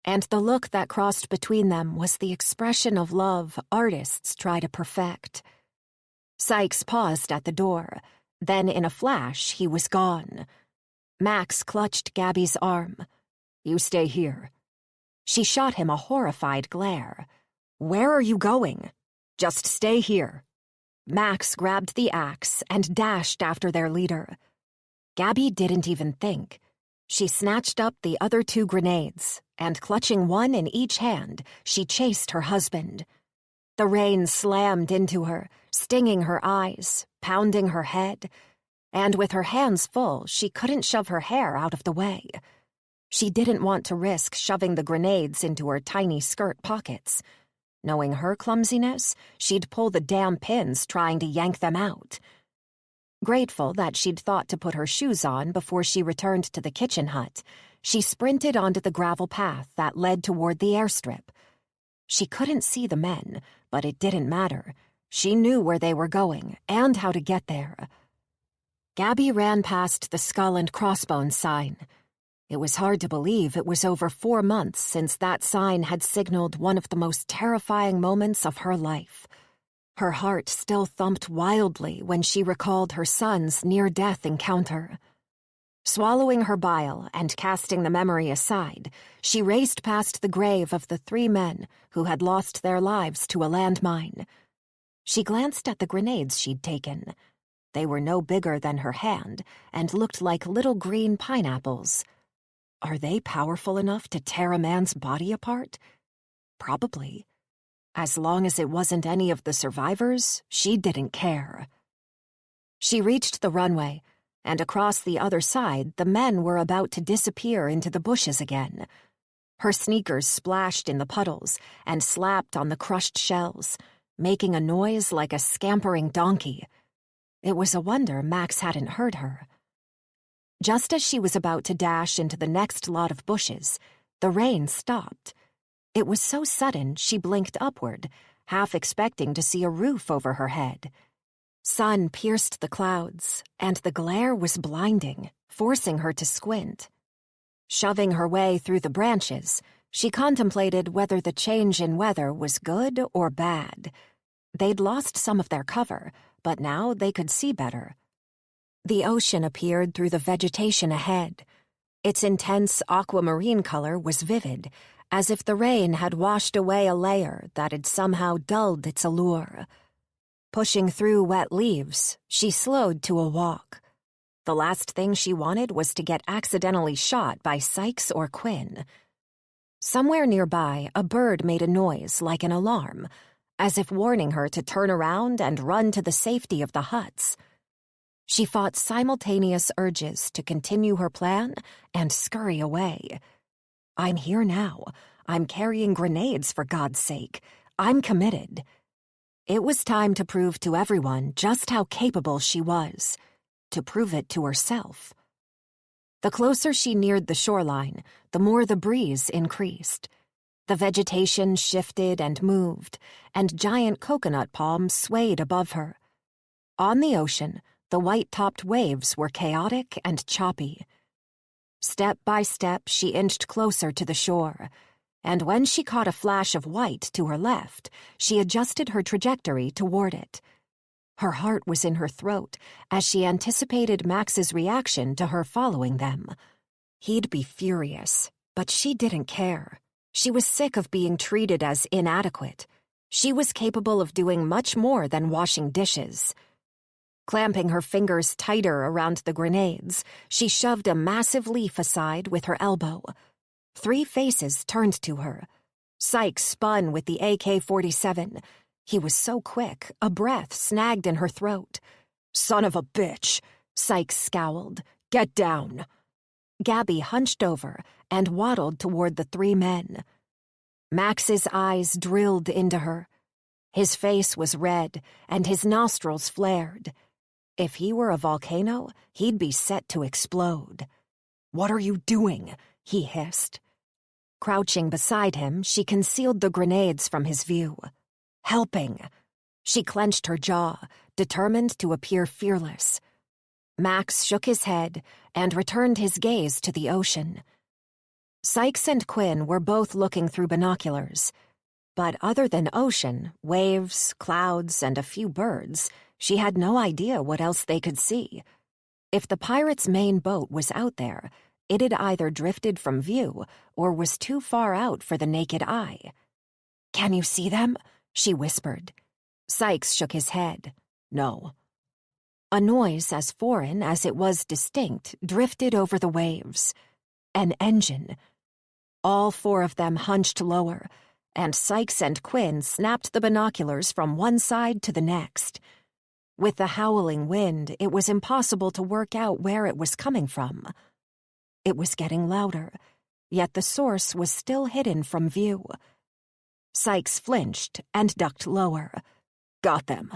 And the look that crossed between them was the expression of love artists try to perfect. Sykes paused at the door. Then in a flash, he was gone. Max clutched Gabby's arm. "You stay here." She shot him a horrified glare. "Where are you going?" "Just stay here." Max grabbed the axe and dashed after their leader. Gabby didn't even think. She snatched up the other 2 grenades, and clutching one in each hand, she chased her husband. The rain slammed into her, stinging her eyes, pounding her head, and with her hands full, she couldn't shove her hair out of the way. She didn't want to risk shoving the grenades into her tiny skirt pockets. Knowing her clumsiness, she'd pull the damn pins trying to yank them out. Grateful that she'd thought to put her shoes on before she returned to the kitchen hut, she sprinted onto the gravel path that led toward the airstrip. She couldn't see the men, but it didn't matter. She knew where they were going and how to get there. Gabby ran past the skull and crossbones sign. It was hard to believe it was over 4 months since that sign had signaled one of the most terrifying moments of her life. Her heart still thumped wildly when she recalled her son's near-death encounter. Swallowing her bile and casting the memory aside, she raced past the grave of the 3 men who had lost their lives to a landmine. She glanced at the grenades she'd taken. They were no bigger than her hand and looked like little green pineapples. Are they powerful enough to tear a man's body apart? Probably. As long as it wasn't any of the survivors, she didn't care. She reached the runway, and across the other side, the men were about to disappear into the bushes again. Her sneakers splashed in the puddles and slapped on the crushed shells, making a noise like a scampering donkey. It was a wonder Max hadn't heard her. Just as she was about to dash into the next lot of bushes, the rain stopped. It was so sudden she blinked upward, half expecting to see a roof over her head. Sun pierced the clouds, and the glare was blinding, forcing her to squint. Shoving her way through the branches, she contemplated whether the change in weather was good or bad. They'd lost some of their cover, but now they could see better. The ocean appeared through the vegetation ahead. Its intense aquamarine color was vivid, as if the rain had washed away a layer that had somehow dulled its allure. Pushing through wet leaves, she slowed to a walk. The last thing she wanted was to get accidentally shot by Sykes or Quinn. Somewhere nearby, a bird made a noise like an alarm, as if warning her to turn around and run to the safety of the huts. She fought simultaneous urges to continue her plan and scurry away. I'm here now. I'm carrying grenades, for God's sake. I'm committed. It was time to prove to everyone just how capable she was, to prove it to herself. The closer she neared the shoreline, the more the breeze increased. The vegetation shifted and moved, and giant coconut palms swayed above her. On the ocean, the white-topped waves were chaotic and choppy. Step by step, she inched closer to the shore, and when she caught a flash of white to her left, she adjusted her trajectory toward it. Her heart was in her throat as she anticipated Max's reaction to her following them. He'd be furious, but she didn't care. She was sick of being treated as inadequate. She was capable of doing much more than washing dishes. Clamping her fingers tighter around the grenades, she shoved a massive leaf aside with her elbow. 3 faces turned to her. Sykes spun with the AK-47. He was so quick, a breath snagged in her throat. "Son of a bitch!" Sykes scowled. "Get down!" Gabby hunched over and waddled toward the 3 men. Max's eyes drilled into her. His face was red, and his nostrils flared. If he were a volcano, he'd be set to explode. "What are you doing?" he hissed. Crouching beside him, she concealed the grenades from his view. "Helping." She clenched her jaw, determined to appear fearless. Max shook his head and returned his gaze to the ocean. Sykes and Quinn were both looking through binoculars. But other than ocean, waves, clouds, and a few birds, she had no idea what else they could see. If the pirates' main boat was out there, it had either drifted from view or was too far out for the naked eye. "Can you see them?" she whispered. Sykes shook his head. "No." A noise as foreign as it was distinct drifted over the waves. An engine. All 4 of them hunched lower, and Sykes and Quinn snapped the binoculars from one side to the next. With the howling wind, it was impossible to work out where it was coming from. It was getting louder, yet the source was still hidden from view. Sykes flinched and ducked lower. Got them.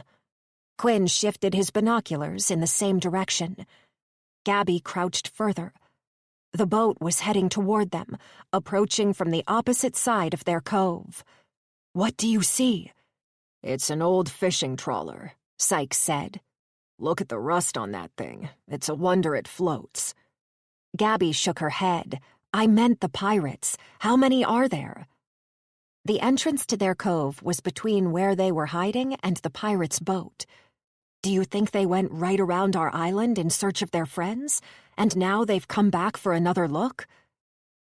Quinn shifted his binoculars in the same direction. Gabby crouched further. The boat was heading toward them, approaching from the opposite side of their cove. What do you see? It's an old fishing trawler, Sykes said. Look at the rust on that thing. It's a wonder it floats. Gabby shook her head. I meant the pirates. How many are there? The entrance to their cove was between where they were hiding and the pirates' boat. Do you think they went right around our island in search of their friends, and now they've come back for another look?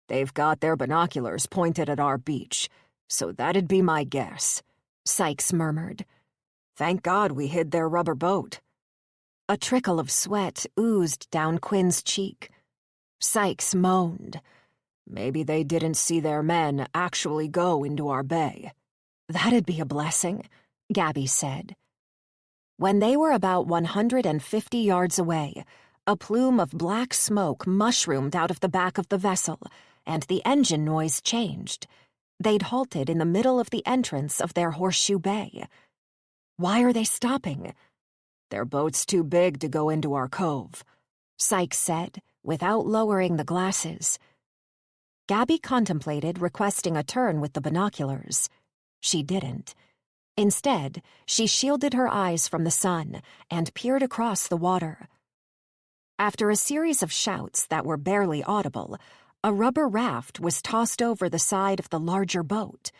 They've got their binoculars pointed at our beach, so that'd be my guess, Sykes murmured. Thank God we hid their rubber boat. A trickle of sweat oozed down Quinn's cheek. Sykes moaned. Maybe they didn't see their men actually go into our bay. That'd be a blessing, Gabby said. When they were about 150 yards away, a plume of black smoke mushroomed out of the back of the vessel, and the engine noise changed. They'd halted in the middle of the entrance of their horseshoe bay. Why are they stopping? Their boat's too big to go into our cove, Sykes said, without lowering the glasses. Gabby contemplated requesting a turn with the binoculars. She didn't. Instead, she shielded her eyes from the sun and peered across the water. After a series of shouts that were barely audible, a rubber raft was tossed over the side of the larger boat.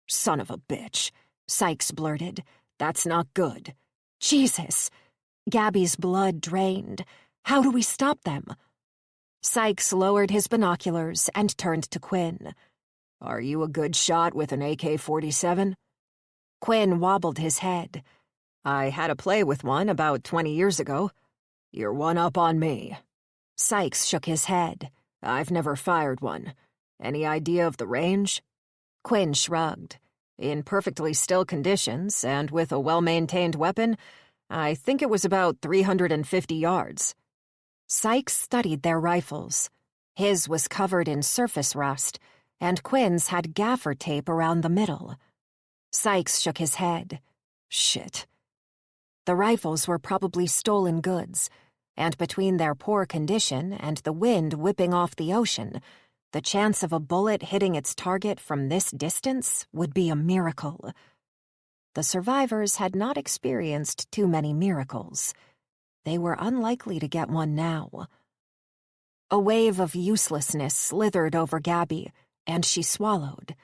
Son of a bitch, Sykes blurted. That's not good. Jesus! Gabby's blood drained. How do we stop them? Sykes lowered his binoculars and turned to Quinn. Are you a good shot with an AK-47? Quinn wobbled his head. I had a play with one about 20 years ago. You're one up on me. Sykes shook his head. I've never fired one. Any idea of the range? Quinn shrugged. In perfectly still conditions and with a well-maintained weapon, I think it was about 350 yards. Sykes studied their rifles. His was covered in surface rust, and Quinn's had gaffer tape around the middle. Sykes shook his head. Shit. The rifles were probably stolen goods, and between their poor condition and the wind whipping off the ocean, the chance of a bullet hitting its target from this distance would be a miracle. The survivors had not experienced too many miracles. They were unlikely to get one now. A wave of uselessness slithered over Gabby, and she swallowed.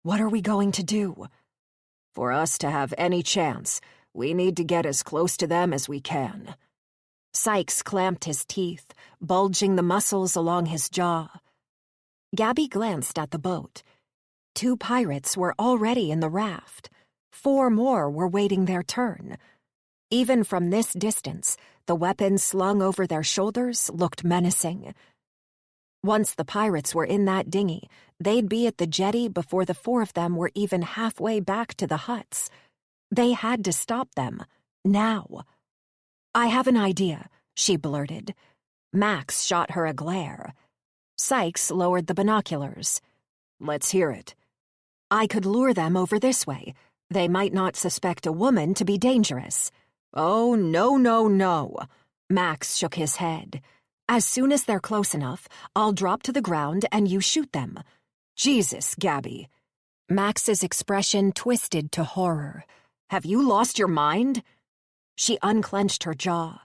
What are we going to do? For us to have any chance, we need to get as close to them as we can. Sykes clamped his teeth, bulging the muscles along his jaw. Gabby glanced at the boat. 2 pirates were already in the raft. 4 more were waiting their turn. Even from this distance, the weapons slung over their shoulders looked menacing. Once the pirates were in that dinghy, they'd be at the jetty before the 4 of them were even halfway back to the huts. They had to stop them, now. I have an idea, she blurted. Max shot her a glare. Sykes lowered the binoculars. Let's hear it. I could lure them over this way. They might not suspect a woman to be dangerous. Oh, no, no, no. Max shook his head. As soon as they're close enough, I'll drop to the ground and you shoot them. Jesus, Gabby. Max's expression twisted to horror. Have you lost your mind? She unclenched her jaw.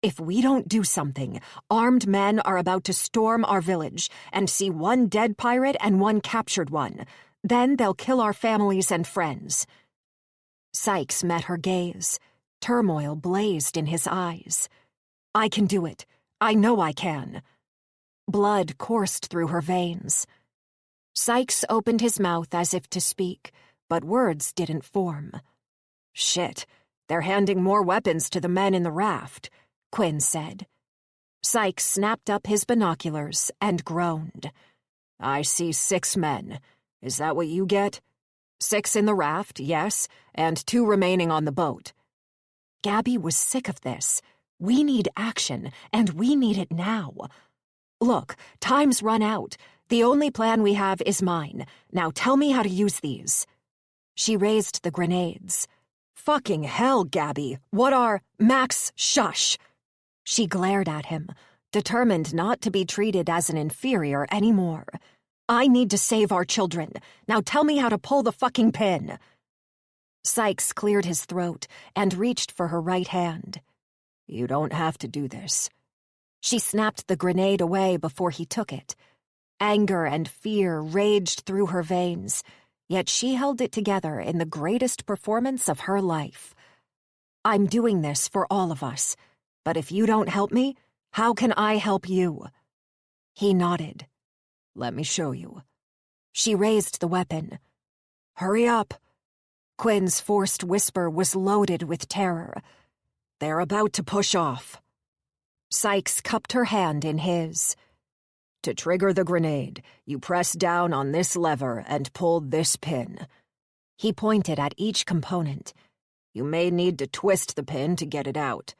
If we don't do something, armed men are about to storm our village and see 1 dead pirate and 1 captured one. Then they'll kill our families and friends. Sykes met her gaze. Turmoil blazed in his eyes. I can do it. I know I can. Blood coursed through her veins. Sykes opened his mouth as if to speak, but words didn't form. Shit, they're handing more weapons to the men in the raft, Quinn said. Sykes snapped up his binoculars and groaned. I see 6 men. Is that what you get? 6 in the raft, yes, and 2 remaining on the boat. Gabby was sick of this. We need action, and we need it now. Look, time's run out. The only plan we have is mine. Now tell me how to use these." She raised the grenades. "Fucking hell, Gabby. What are— Max, shush!" She glared at him, determined not to be treated as an inferior anymore. "I need to save our children. Now tell me how to pull the fucking pin." Sykes cleared his throat and reached for her right hand. "You don't have to do this." She snapped the grenade away before he took it. Anger and fear raged through her veins, yet she held it together in the greatest performance of her life. "I'm doing this for all of us, but if you don't help me, how can I help you?" He nodded. "Let me show you." She raised the weapon. "Hurry up." Quinn's forced whisper was loaded with terror. "They're about to push off." Sykes cupped her hand in his. "To trigger the grenade, you press down on this lever and pull this pin." He pointed at each component. "You may need to twist the pin to get it out.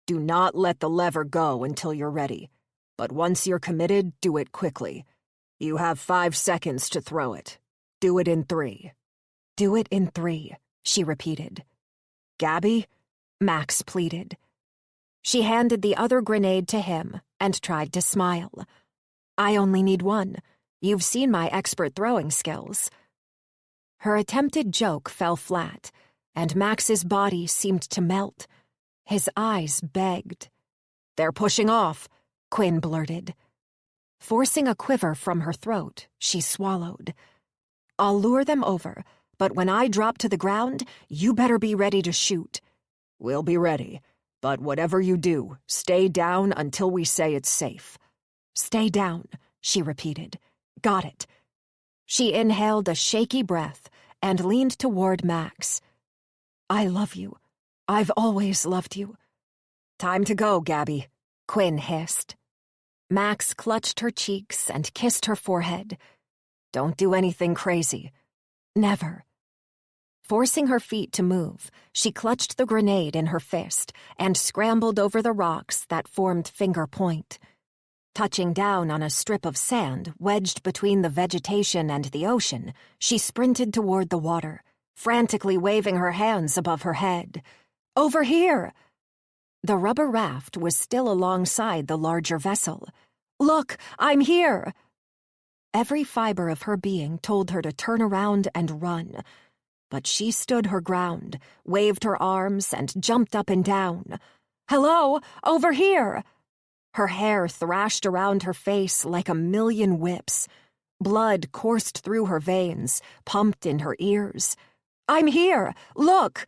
Do not let the lever go until you're ready. But once you're committed, do it quickly. You have 5 seconds to throw it. Do it in 3. "Do it in 3, she repeated. "Gabby?" Max pleaded. She handed the other grenade to him and tried to smile. "I only need 1. You've seen my expert throwing skills." Her attempted joke fell flat, and Max's body seemed to melt. His eyes begged. "They're pushing off," Quinn blurted. Forcing a quiver from her throat, she swallowed. "I'll lure them over, but when I drop to the ground, you better be ready to shoot." "We'll be ready. But whatever you do, stay down until we say it's safe." "Stay down," she repeated. "Got it." She inhaled a shaky breath and leaned toward Max. "I love you. I've always loved you." "Time to go, Gabby," Quinn hissed. Max clutched her cheeks and kissed her forehead. "Don't do anything crazy." "Never." Forcing her feet to move, she clutched the grenade in her fist and scrambled over the rocks that formed Finger Point. Touching down on a strip of sand wedged between the vegetation and the ocean, she sprinted toward the water, frantically waving her hands above her head. "Over here!" The rubber raft was still alongside the larger vessel. "Look, I'm here!" Every fiber of her being told her to turn around and run. But she stood her ground, waved her arms, and jumped up and down. "Hello, over here!" Her hair thrashed around her face like a million whips. Blood coursed through her veins, pumped in her ears. "I'm here! Look!"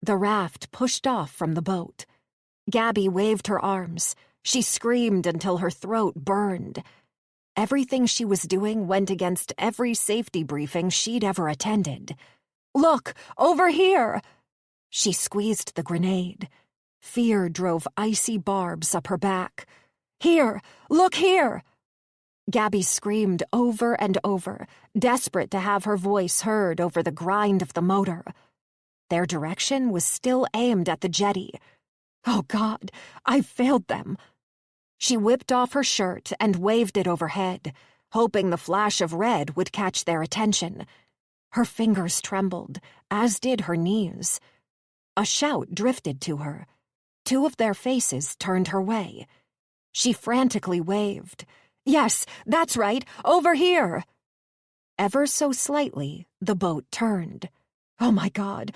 The raft pushed off from the boat. Gabby waved her arms. She screamed until her throat burned. Everything she was doing went against every safety briefing she'd ever attended. "Look, over here!" She squeezed the grenade. Fear drove icy barbs up her back. "Here! Look here!" Gabby screamed over and over, desperate to have her voice heard over the grind of the motor. Their direction was still aimed at the jetty. "Oh, God, I failed them." She whipped off her shirt and waved it overhead, hoping the flash of red would catch their attention. Her fingers trembled, as did her knees. A shout drifted to her. 2 of their faces turned her way. She frantically waved. "Yes, that's right, over here!" Ever so slightly, the boat turned. Oh my God,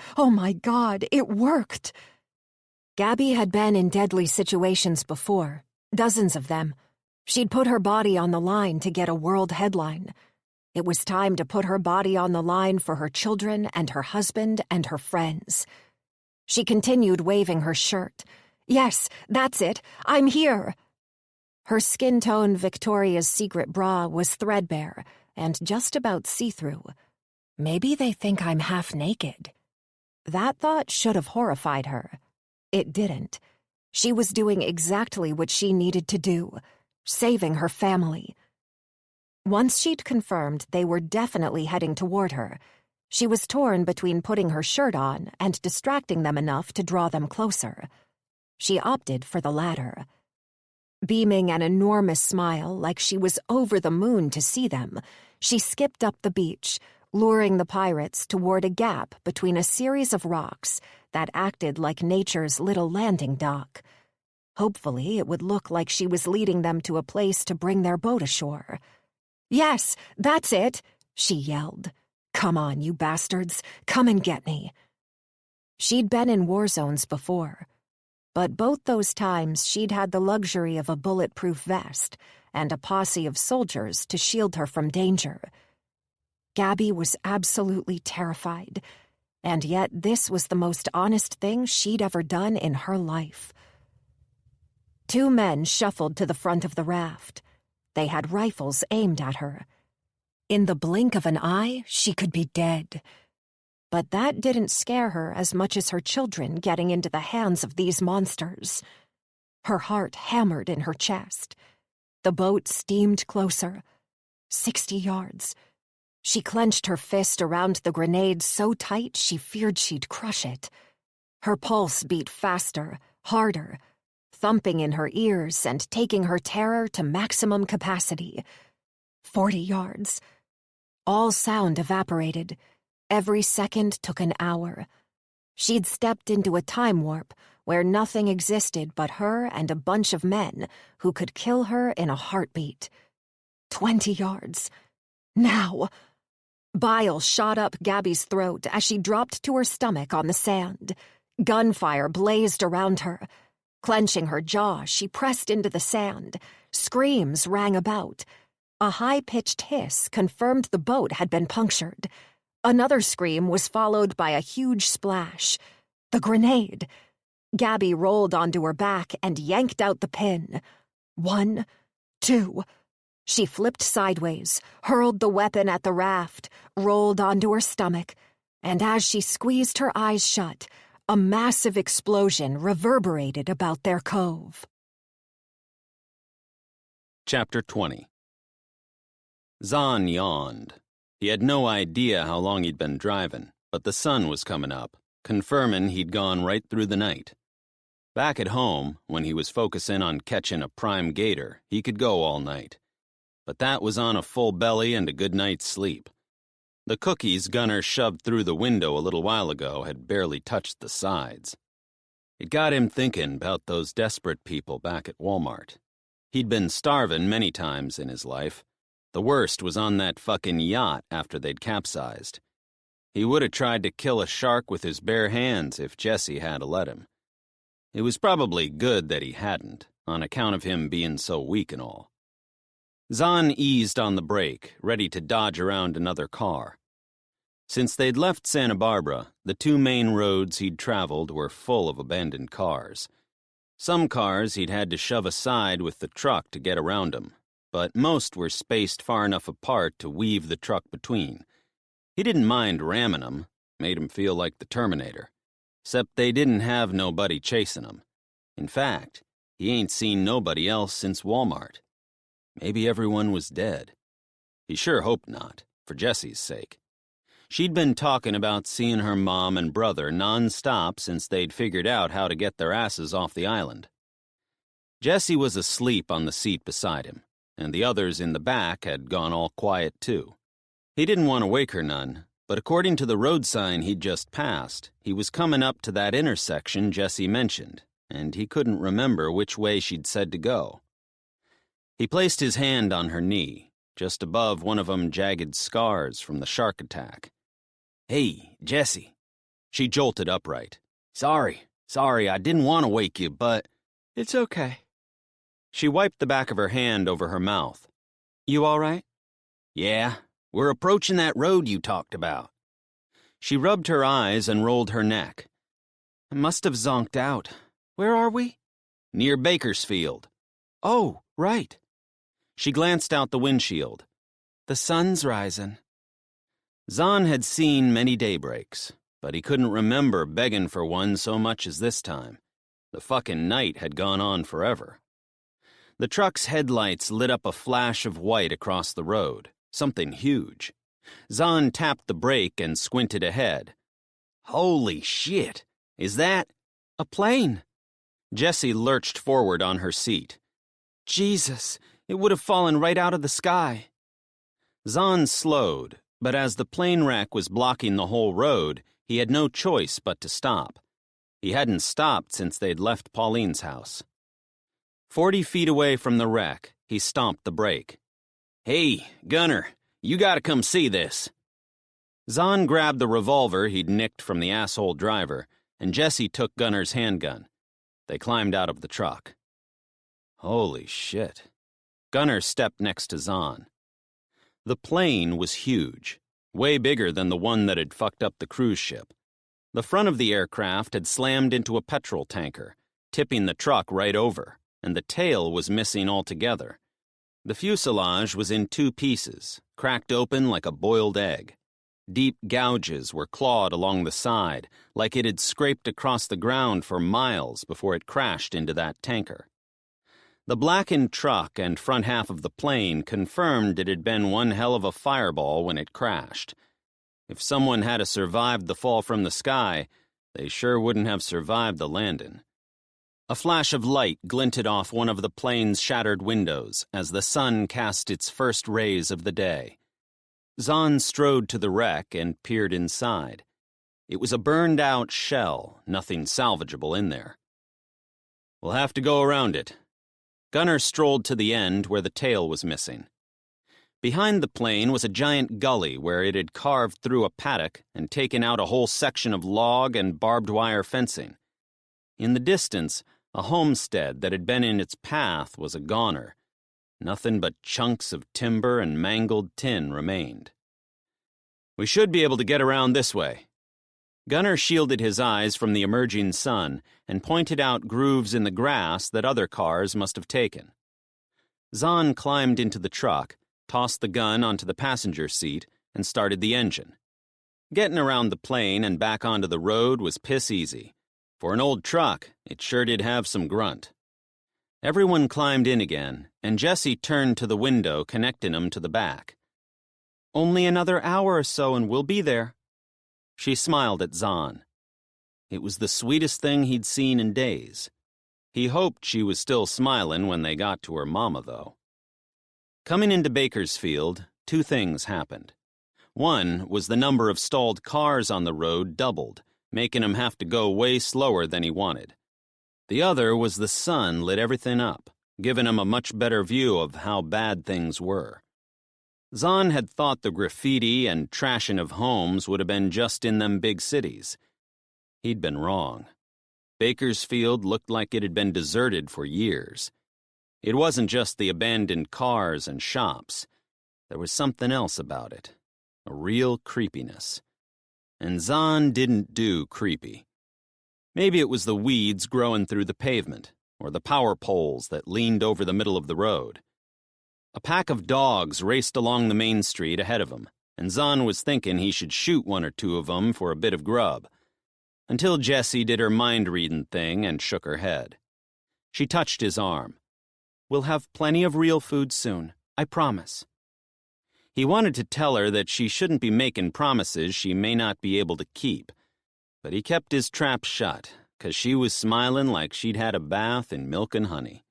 it worked! Gabby had been in deadly situations before, dozens of them. She'd put her body on the line to get a world headline. It was time to put her body on the line for her children and her husband and her friends. She continued waving her shirt. "Yes, that's it. I'm here." Her skin tone Victoria's Secret bra was threadbare and just about see-through. Maybe they think I'm half naked. That thought should have horrified her. It didn't. She was doing exactly what she needed to do, saving her family. Once she'd confirmed they were definitely heading toward her, she was torn between putting her shirt on and distracting them enough to draw them closer. She opted for the latter. Beaming an enormous smile like she was over the moon to see them, she skipped up the beach, luring the pirates toward a gap between a series of rocks that acted like nature's little landing dock. Hopefully, it would look like she was leading them to a place to bring their boat ashore. "Yes, that's it," she yelled. "Come on, you bastards, come and get me." She'd been in war zones before, but both those times she'd had the luxury of a bulletproof vest and a posse of soldiers to shield her from danger. Gabby was absolutely terrified, and yet this was the most honest thing she'd ever done in her life. Two men shuffled to the front of the raft. They had rifles aimed at her. In the blink of an eye, she could be dead. But that didn't scare her as much as her children getting into the hands of these monsters. Her heart hammered in her chest. The boat steamed closer. 60 yards. She clenched her fist around the grenade so tight she feared she'd crush it. Her pulse beat faster, harder, thumping in her ears and taking her terror to maximum capacity. 40 yards. All sound evaporated. Every second took an hour. She'd stepped into a time warp where nothing existed but her and a bunch of men who could kill her in a heartbeat. 20 yards. Now! Bile shot up Gabby's throat as she dropped to her stomach on the sand. Gunfire blazed around her. Clenching her jaw, she pressed into the sand. Screams rang about. A high-pitched hiss confirmed the boat had been punctured. Another scream was followed by a huge splash. The grenade. Gabby rolled onto her back and yanked out the pin. 1, 2. She flipped sideways, hurled the weapon at the raft, rolled onto her stomach, and as she squeezed her eyes shut, a massive explosion reverberated about their cove. Chapter 20. Zahn yawned. He had no idea how long he'd been driving, but the sun was coming up, confirming he'd gone right through the night. Back at home, when he was focusing on catching a prime gator, he could go all night. But that was on a full belly and a good night's sleep. The cookies Gunner shoved through the window a little while ago had barely touched the sides. It got him thinking about those desperate people back at Walmart. He'd been starving many times in his life. The worst was on that fucking yacht after they'd capsized. He would have tried to kill a shark with his bare hands if Jesse had let him. It was probably good that he hadn't, on account of him being so weak and all. Zahn eased on the brake, ready to dodge around another car. Since they'd left Santa Barbara, the two main roads he'd traveled were full of abandoned cars. Some cars he'd had to shove aside with the truck to get around them, but most were spaced far enough apart to weave the truck between. He didn't mind ramming them, made him feel like the Terminator, except they didn't have nobody chasing him. In fact, he ain't seen nobody else since Walmart. Maybe everyone was dead. He sure hoped not, for Jessie's sake. She'd been talking about seeing her mom and brother non-stop since they'd figured out how to get their asses off the island. Jessie was asleep on the seat beside him, and the others in the back had gone all quiet too. He didn't want to wake her none, but according to the road sign he'd just passed, he was coming up to that intersection Jessie mentioned, and he couldn't remember which way she'd said to go. He placed his hand on her knee, just above one of them jagged scars from the shark attack. "Hey, Jessie." She jolted upright. Sorry, I didn't want to wake you, but it's okay." She wiped the back of her hand over her mouth. "You all right?" "Yeah, we're approaching that road you talked about." She rubbed her eyes and rolled her neck. "I must have zonked out. Where are we?" "Near Bakersfield." "Oh, right." She glanced out the windshield. "The sun's rising." Zahn had seen many daybreaks, but he couldn't remember begging for one so much as this time. The fucking night had gone on forever. The truck's headlights lit up a flash of white across the road, something huge. Zahn tapped the brake and squinted ahead. "Holy shit! Is that—" "A plane!" Jessie lurched forward on her seat. Jesus, it would have fallen right out of the sky. Zahn slowed, but as the plane wreck was blocking the whole road, he had no choice but to stop. He hadn't stopped since they'd left Pauline's house. 40 feet away from the wreck, he stomped the brake. "Hey, Gunner, you gotta come see this." Zahn grabbed the revolver he'd nicked from the asshole driver, and Jesse took Gunner's handgun. They climbed out of the truck. Holy shit. Gunner stepped next to Zahn. The plane was huge, way bigger than the one that had fucked up the cruise ship. The front of the aircraft had slammed into a petrol tanker, tipping the truck right over, and the tail was missing altogether. The fuselage was in 2 pieces, cracked open like a boiled egg. Deep gouges were clawed along the side, like it had scraped across the ground for miles before it crashed into that tanker. The blackened truck and front half of the plane confirmed it had been one hell of a fireball when it crashed. If someone had survived the fall from the sky, they sure wouldn't have survived the landing. A flash of light glinted off one of the plane's shattered windows as the sun cast its first rays of the day. Zahn strode to the wreck and peered inside. It was a burned-out shell, nothing salvageable in there. "We'll have to go around it." Gunner strolled to the end where the tail was missing. Behind the plane was a giant gully where it had carved through a paddock and taken out a whole section of log and barbed wire fencing. In the distance, a homestead that had been in its path was a goner. Nothing but chunks of timber and mangled tin remained. "We should be able to get around this way." Gunner shielded his eyes from the emerging sun and pointed out grooves in the grass that other cars must have taken. Zahn climbed into the truck, tossed the gun onto the passenger seat, and started the engine. Getting around the plane and back onto the road was piss easy. For an old truck, it sure did have some grunt. Everyone climbed in again, and Jessie turned to the window connecting them to the back. "Only another hour or so and we'll be there." She smiled at Zahn. It was the sweetest thing he'd seen in days. He hoped she was still smiling when they got to her mama, though. Coming into Bakersfield, 2 things happened. One was the number of stalled cars on the road doubled, making him have to go way slower than he wanted. The other was the sun lit everything up, giving him a much better view of how bad things were. Zahn had thought the graffiti and trashing of homes would have been just in them big cities. He'd been wrong. Bakersfield looked like it had been deserted for years. It wasn't just the abandoned cars and shops. There was something else about it, a real creepiness. And Zahn didn't do creepy. Maybe it was the weeds growing through the pavement, or the power poles that leaned over the middle of the road. A pack of dogs raced along the main street ahead of him, and Zahn was thinking he should shoot 1 or 2 of them for a bit of grub. Until Jessie did her mind-reading thing and shook her head. She touched his arm. "We'll have plenty of real food soon, I promise." He wanted to tell her that she shouldn't be making promises she may not be able to keep, but he kept his trap shut, 'cause she was smiling like she'd had a bath in milk and honey.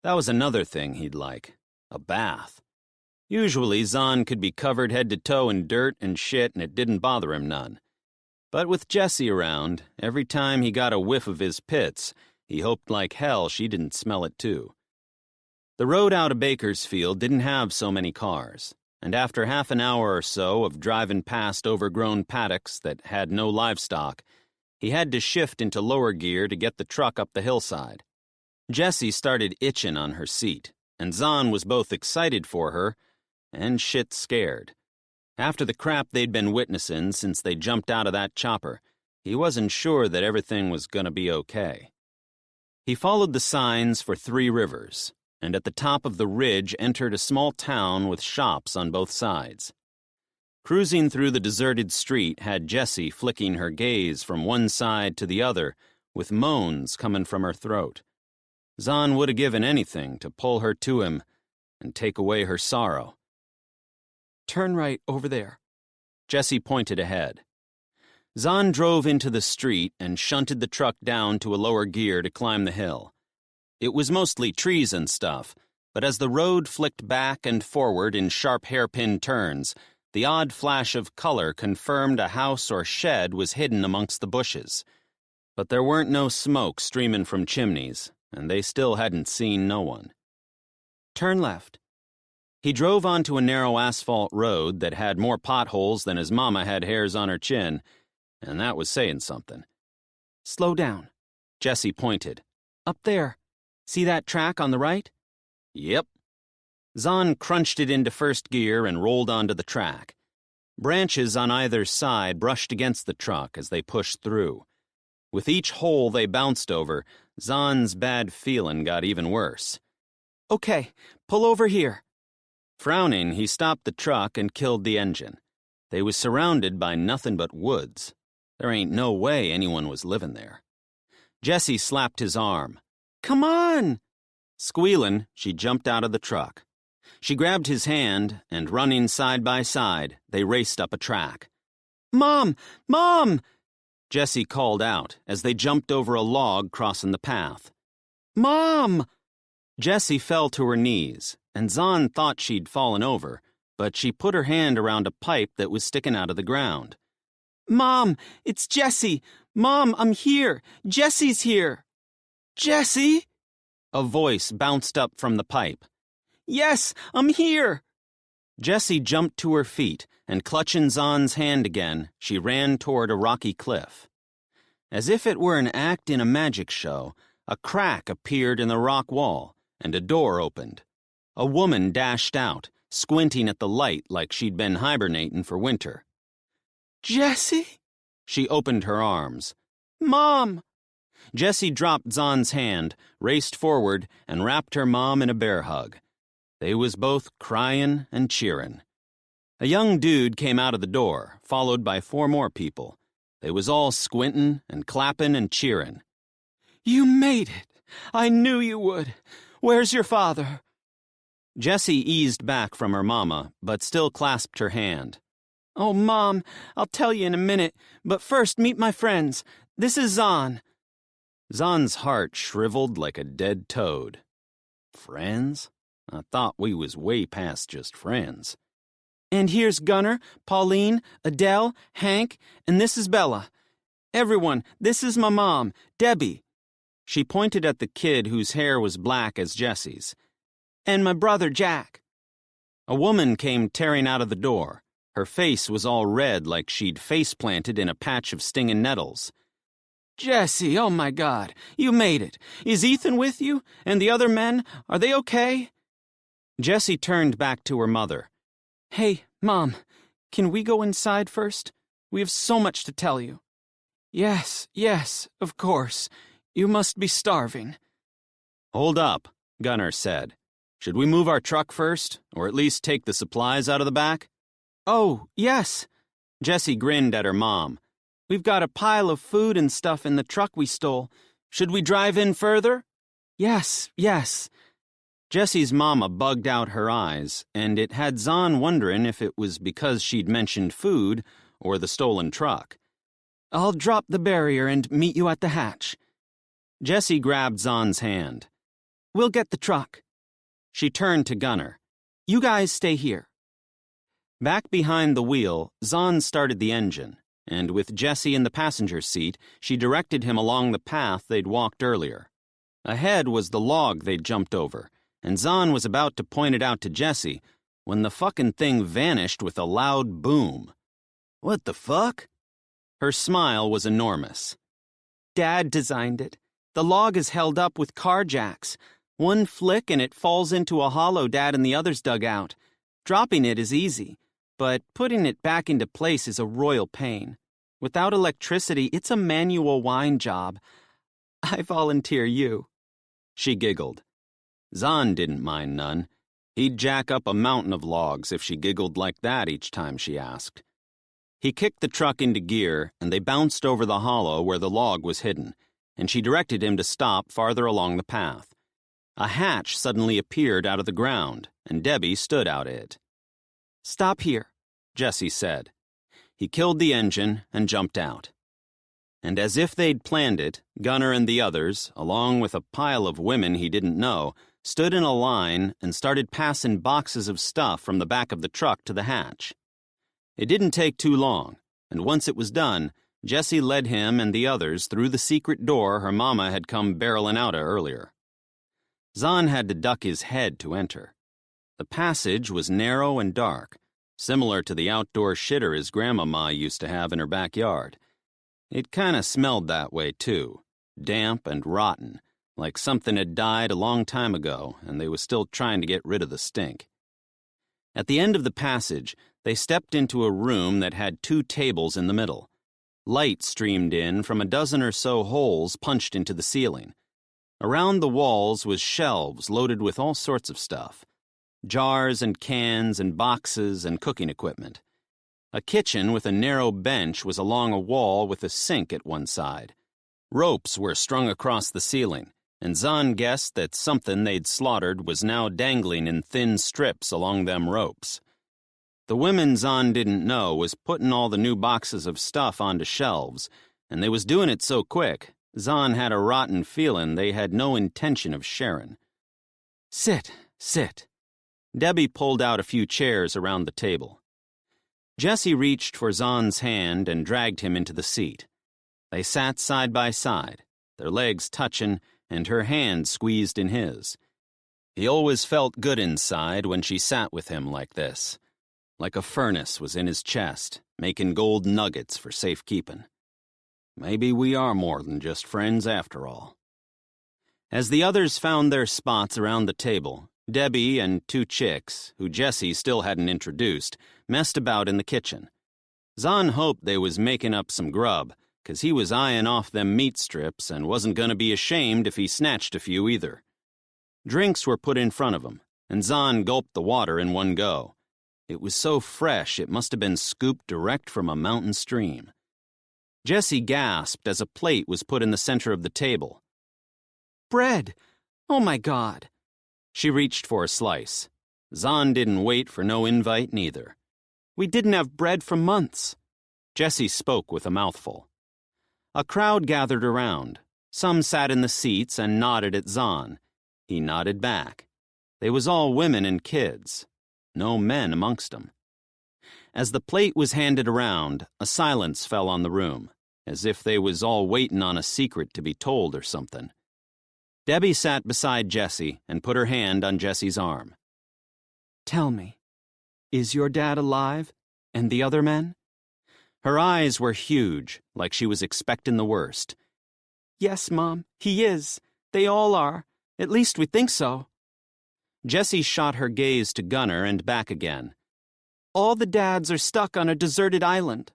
That was another thing he'd like, a bath. Usually Zahn could be covered head to toe in dirt and shit and it didn't bother him none. But with Jessie around, every time he got a whiff of his pits, he hoped like hell she didn't smell it too. The road out of Bakersfield didn't have so many cars, and after half an hour or so of driving past overgrown paddocks that had no livestock, he had to shift into lower gear to get the truck up the hillside. Jessie started itching on her seat, and Zahn was both excited for her and shit scared. After the crap they'd been witnessing since they jumped out of that chopper, he wasn't sure that everything was gonna be okay. He followed the signs for 3 rivers, and at the top of the ridge entered a small town with shops on both sides. Cruising through the deserted street had Jessie flicking her gaze from one side to the other, with moans coming from her throat. Zahn would have given anything to pull her to him and take away her sorrow. "Turn right over there." Jessie pointed ahead. Zahn drove into the street and shunted the truck down to a lower gear to climb the hill. It was mostly trees and stuff, but as the road flicked back and forward in sharp hairpin turns, the odd flash of color confirmed a house or shed was hidden amongst the bushes. But there weren't no smoke streaming from chimneys, and they still hadn't seen no one. Turn left. He drove onto a narrow asphalt road that had more potholes than his mama had hairs on her chin, and that was saying something. Slow down. Jessie pointed. Up there. See that track on the right? Yep. Zahn crunched it into first gear and rolled onto the track. Branches on either side brushed against the truck as they pushed through. With each hole they bounced over, Zahn's bad feeling got even worse. Okay, pull over here. Frowning, he stopped the truck and killed the engine. They was surrounded by nothing but woods. There ain't no way anyone was living there. Jessie slapped his arm. Come on! Squealing, she jumped out of the truck. She grabbed his hand, and running side by side, they raced up a track. Mom! Mom! Jessie called out as they jumped over a log crossing the path. Mom! Jessie fell to her knees, and Zahn thought she'd fallen over, but she put her hand around a pipe that was sticking out of the ground. Mom, it's Jessie! Mom, I'm here! Jessie's here! Jessie? A voice bounced up from the pipe. Yes, I'm here! Jessie jumped to her feet, and clutching Zahn's hand again, she ran toward a rocky cliff. As if it were an act in a magic show, a crack appeared in the rock wall, and a door opened. A woman dashed out, squinting at the light like she'd been hibernating for winter. Jessie? She opened her arms. Mom! Jessie dropped Zahn's hand, raced forward, and wrapped her mom in a bear hug. They was both crying and cheering. A young dude came out of the door, followed by 4 more people. They was all squinting and clapping and cheering. You made it! I knew you would! Where's your father? Jessie eased back from her mama, but still clasped her hand. Oh, Mom, I'll tell you in a minute, but first meet my friends. This is Zahn. Zahn's heart shriveled like a dead toad. Friends? I thought we was way past just friends. And here's Gunnar, Pauline, Adele, Hank, and this is Bella. Everyone, this is my mom, Debbie. She pointed at the kid whose hair was black as Jessie's. And my brother, Jack. A woman came tearing out of the door. Her face was all red like she'd face-planted in a patch of stinging nettles. Jessie, oh my God, you made it. Is Ethan with you? And the other men, are they okay? Jessie turned back to her mother. Hey, Mom, can we go inside first? We have so much to tell you. Yes, of course. You must be starving. Hold up, Gunnar said. Should we move our truck first, or at least take the supplies out of the back? Oh, yes. Jessie grinned at her mom. We've got a pile of food and stuff in the truck we stole. Should we drive in further? Yes. Jessie's mama bugged out her eyes, and it had Zahn wondering if it was because she'd mentioned food or the stolen truck. I'll drop the barrier and meet you at the hatch. Jessie grabbed Zahn's hand. We'll get the truck. She turned to Gunnar. You guys stay here. Back behind the wheel, Zahn started the engine, and with Jessie in the passenger seat, she directed him along the path they'd walked earlier. Ahead was the log they'd jumped over, and Zahn was about to point it out to Jessie when the fucking thing vanished with a loud boom. What the fuck? Her smile was enormous. Dad designed it. The log is held up with car jacks. One flick and it falls into a hollow Dad and the others dug out. Dropping it is easy, but putting it back into place is a royal pain. Without electricity, it's a manual wind job. I volunteer you. She giggled. Zahn didn't mind none. He'd jack up a mountain of logs if she giggled like that each time she asked. He kicked the truck into gear, and they bounced over the hollow where the log was hidden, and she directed him to stop farther along the path. A hatch suddenly appeared out of the ground, and Debbie stood out it. Stop here, Jessie said. He killed the engine and jumped out. and as if they'd planned it, Gunnar and the others, along with a pile of women he didn't know, stood in a line and started passing boxes of stuff from the back of the truck to the hatch. It didn't take too long, and once it was done, Jessie led him and the others through the secret door her mama had come barreling out of earlier. Zahn had to duck his head to enter. The passage was narrow and dark, similar to the outdoor shitter his grandmama used to have in her backyard. It kinda smelled that way, too, damp and rotten, like something had died a long time ago and they was still trying to get rid of the stink. At the end of the passage, they stepped into a room that had 2 tables in the middle. Light streamed in from a dozen or so holes punched into the ceiling. Around the walls was shelves loaded with all sorts of stuff. Jars and cans and boxes and cooking equipment. A kitchen with a narrow bench was along a wall with a sink at one side. Ropes were strung across the ceiling, and Zahn guessed that something they'd slaughtered was now dangling in thin strips along them ropes. The women Zahn didn't know was putting all the new boxes of stuff onto shelves, and they was doing it so quick, Zahn had a rotten feeling they had no intention of sharing. Sit. Debbie pulled out a few chairs around the table. Jessie reached for Zahn's hand and dragged him into the seat. They sat side by side, their legs touching and her hand squeezed in his. He always felt good inside when she sat with him like this, like a furnace was in his chest, making gold nuggets for safekeeping. Maybe we are more than just friends after all. As the others found their spots around the table, Debbie and 2 chicks, who Jessie still hadn't introduced, messed about in the kitchen. Zahn hoped they was making up some grub, 'cause he was eyeing off them meat strips and wasn't gonna be ashamed if he snatched a few either. Drinks were put in front of him, and Zahn gulped the water in one go. It was so fresh it must have been scooped direct from a mountain stream. Jessie gasped as a plate was put in the center of the table. Bread! Oh my God! She reached for a slice. Zahn didn't wait for no invite neither. We didn't have bread for months. Jessie spoke with a mouthful. A crowd gathered around. Some sat in the seats and nodded at Zahn. He nodded back. They was all women and kids. No men amongst them. As the plate was handed around, a silence fell on the room, as if they was all waiting on a secret to be told or something. Debbie sat beside Jessie and put her hand on Jessie's arm. Tell me, is your dad alive? And the other men? Her eyes were huge, like she was expecting the worst. Yes, Mom, he is. They all are. At least we think so. Jessie shot her gaze to Gunnar and back again. All the dads are stuck on a deserted island.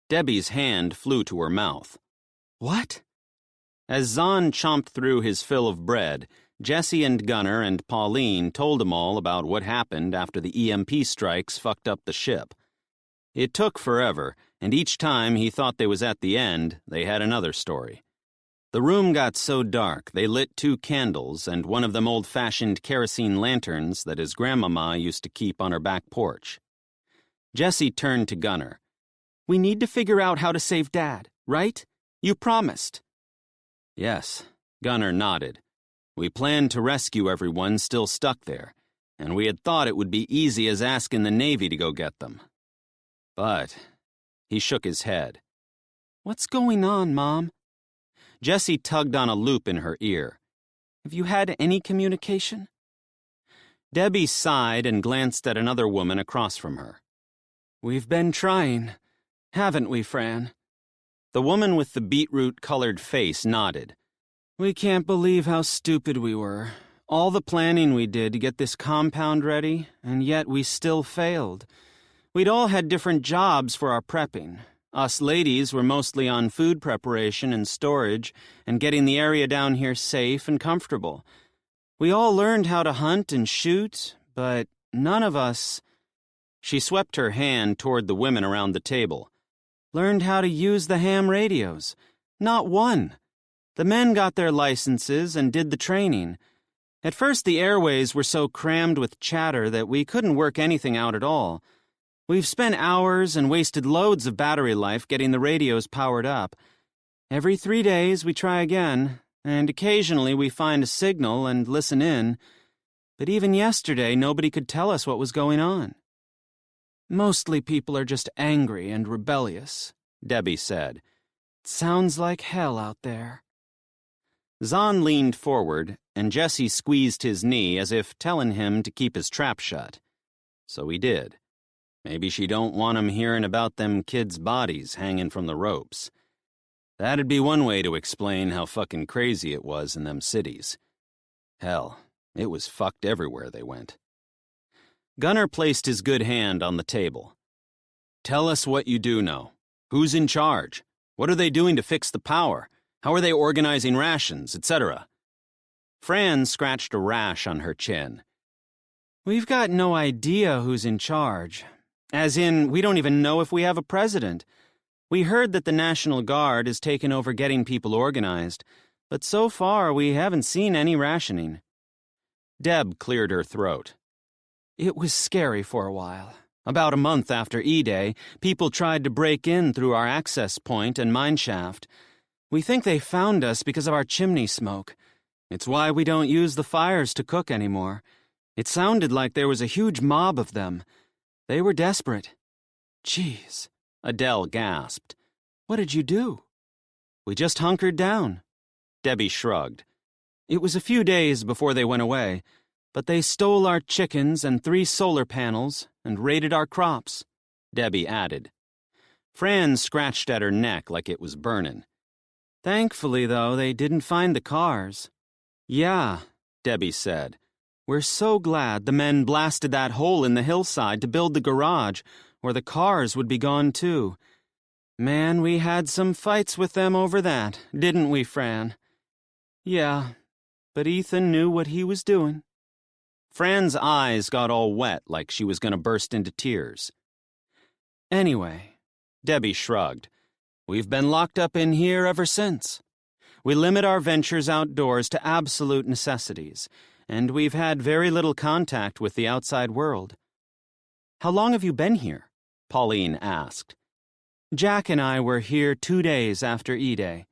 Debbie's hand flew to her mouth. What? As Zahn chomped through his fill of bread, Jessie and Gunnar and Pauline told him all about what happened after the EMP strikes fucked up the ship. It took forever, and each time he thought they was at the end, they had another story. The room got so dark they lit 2 candles and one of them old-fashioned kerosene lanterns that his grandmama used to keep on her back porch. Jessie turned to Gunnar. We need to figure out how to save Dad, right? You promised. Yes, Gunnar nodded. We planned to rescue everyone still stuck there, and we had thought it would be easy as asking the Navy to go get them. But he shook his head. What's going on, Mom? Jessie tugged on a loop in her ear. Have you had any communication? Debbie sighed and glanced at another woman across from her. We've been trying, haven't we, Fran? The woman with the beetroot-colored face nodded. We can't believe how stupid we were. All the planning we did to get this compound ready, and yet we still failed. We'd all had different jobs for our prepping. Us ladies were mostly on food preparation and storage and getting the area down here safe and comfortable. We all learned how to hunt and shoot, but none of us... She swept her hand toward the women around the table. Learned how to use the ham radios. Not one. The men got their licenses and did the training. At first the airways were so crammed with chatter that we couldn't work anything out at all. We've spent hours and wasted loads of battery life getting the radios powered up. Every 3 days we try again, and occasionally we find a signal and listen in, but even yesterday nobody could tell us what was going on. Mostly people are just angry and rebellious, Debbie said. It sounds like hell out there. Zahn leaned forward, and Jesse squeezed his knee as if telling him to keep his trap shut. So he did. Maybe she don't want him hearing about them kids' bodies hanging from the ropes. That'd be one way to explain how fucking crazy it was in them cities. Hell, it was fucked everywhere they went. Gunnar placed his good hand on the table. Tell us what you do know. Who's in charge? What are they doing to fix the power? How are they organizing rations, etc.? Fran scratched a rash on her chin. We've got no idea who's in charge. As in, we don't even know if we have a president. We heard that the National Guard has taken over getting people organized, but so far we haven't seen any rationing. Deb cleared her throat. It was scary for a while. About a month after E-Day, people tried to break in through our access point and mine shaft. We think they found us because of our chimney smoke. It's why we don't use the fires to cook anymore. It sounded like there was a huge mob of them. They were desperate. Jeez, Adele gasped. What did you do? We just hunkered down. Debbie shrugged. It was a few days before they went away, but they stole our chickens and 3 solar panels and raided our crops, Debbie added. Fran scratched at her neck like it was burning. Thankfully, though, they didn't find the cars. Yeah, Debbie said. We're so glad the men blasted that hole in the hillside to build the garage, or the cars would be gone too. Man, we had some fights with them over that, didn't we, Fran? Yeah, but Ethan knew what he was doing. Fran's eyes got all wet like she was going to burst into tears. Anyway, Debbie shrugged. We've been locked up in here ever since. We limit our ventures outdoors to absolute necessities, and we've had very little contact with the outside world. How long have you been here? Pauline asked. Jack and I were here 2 days after E-Day.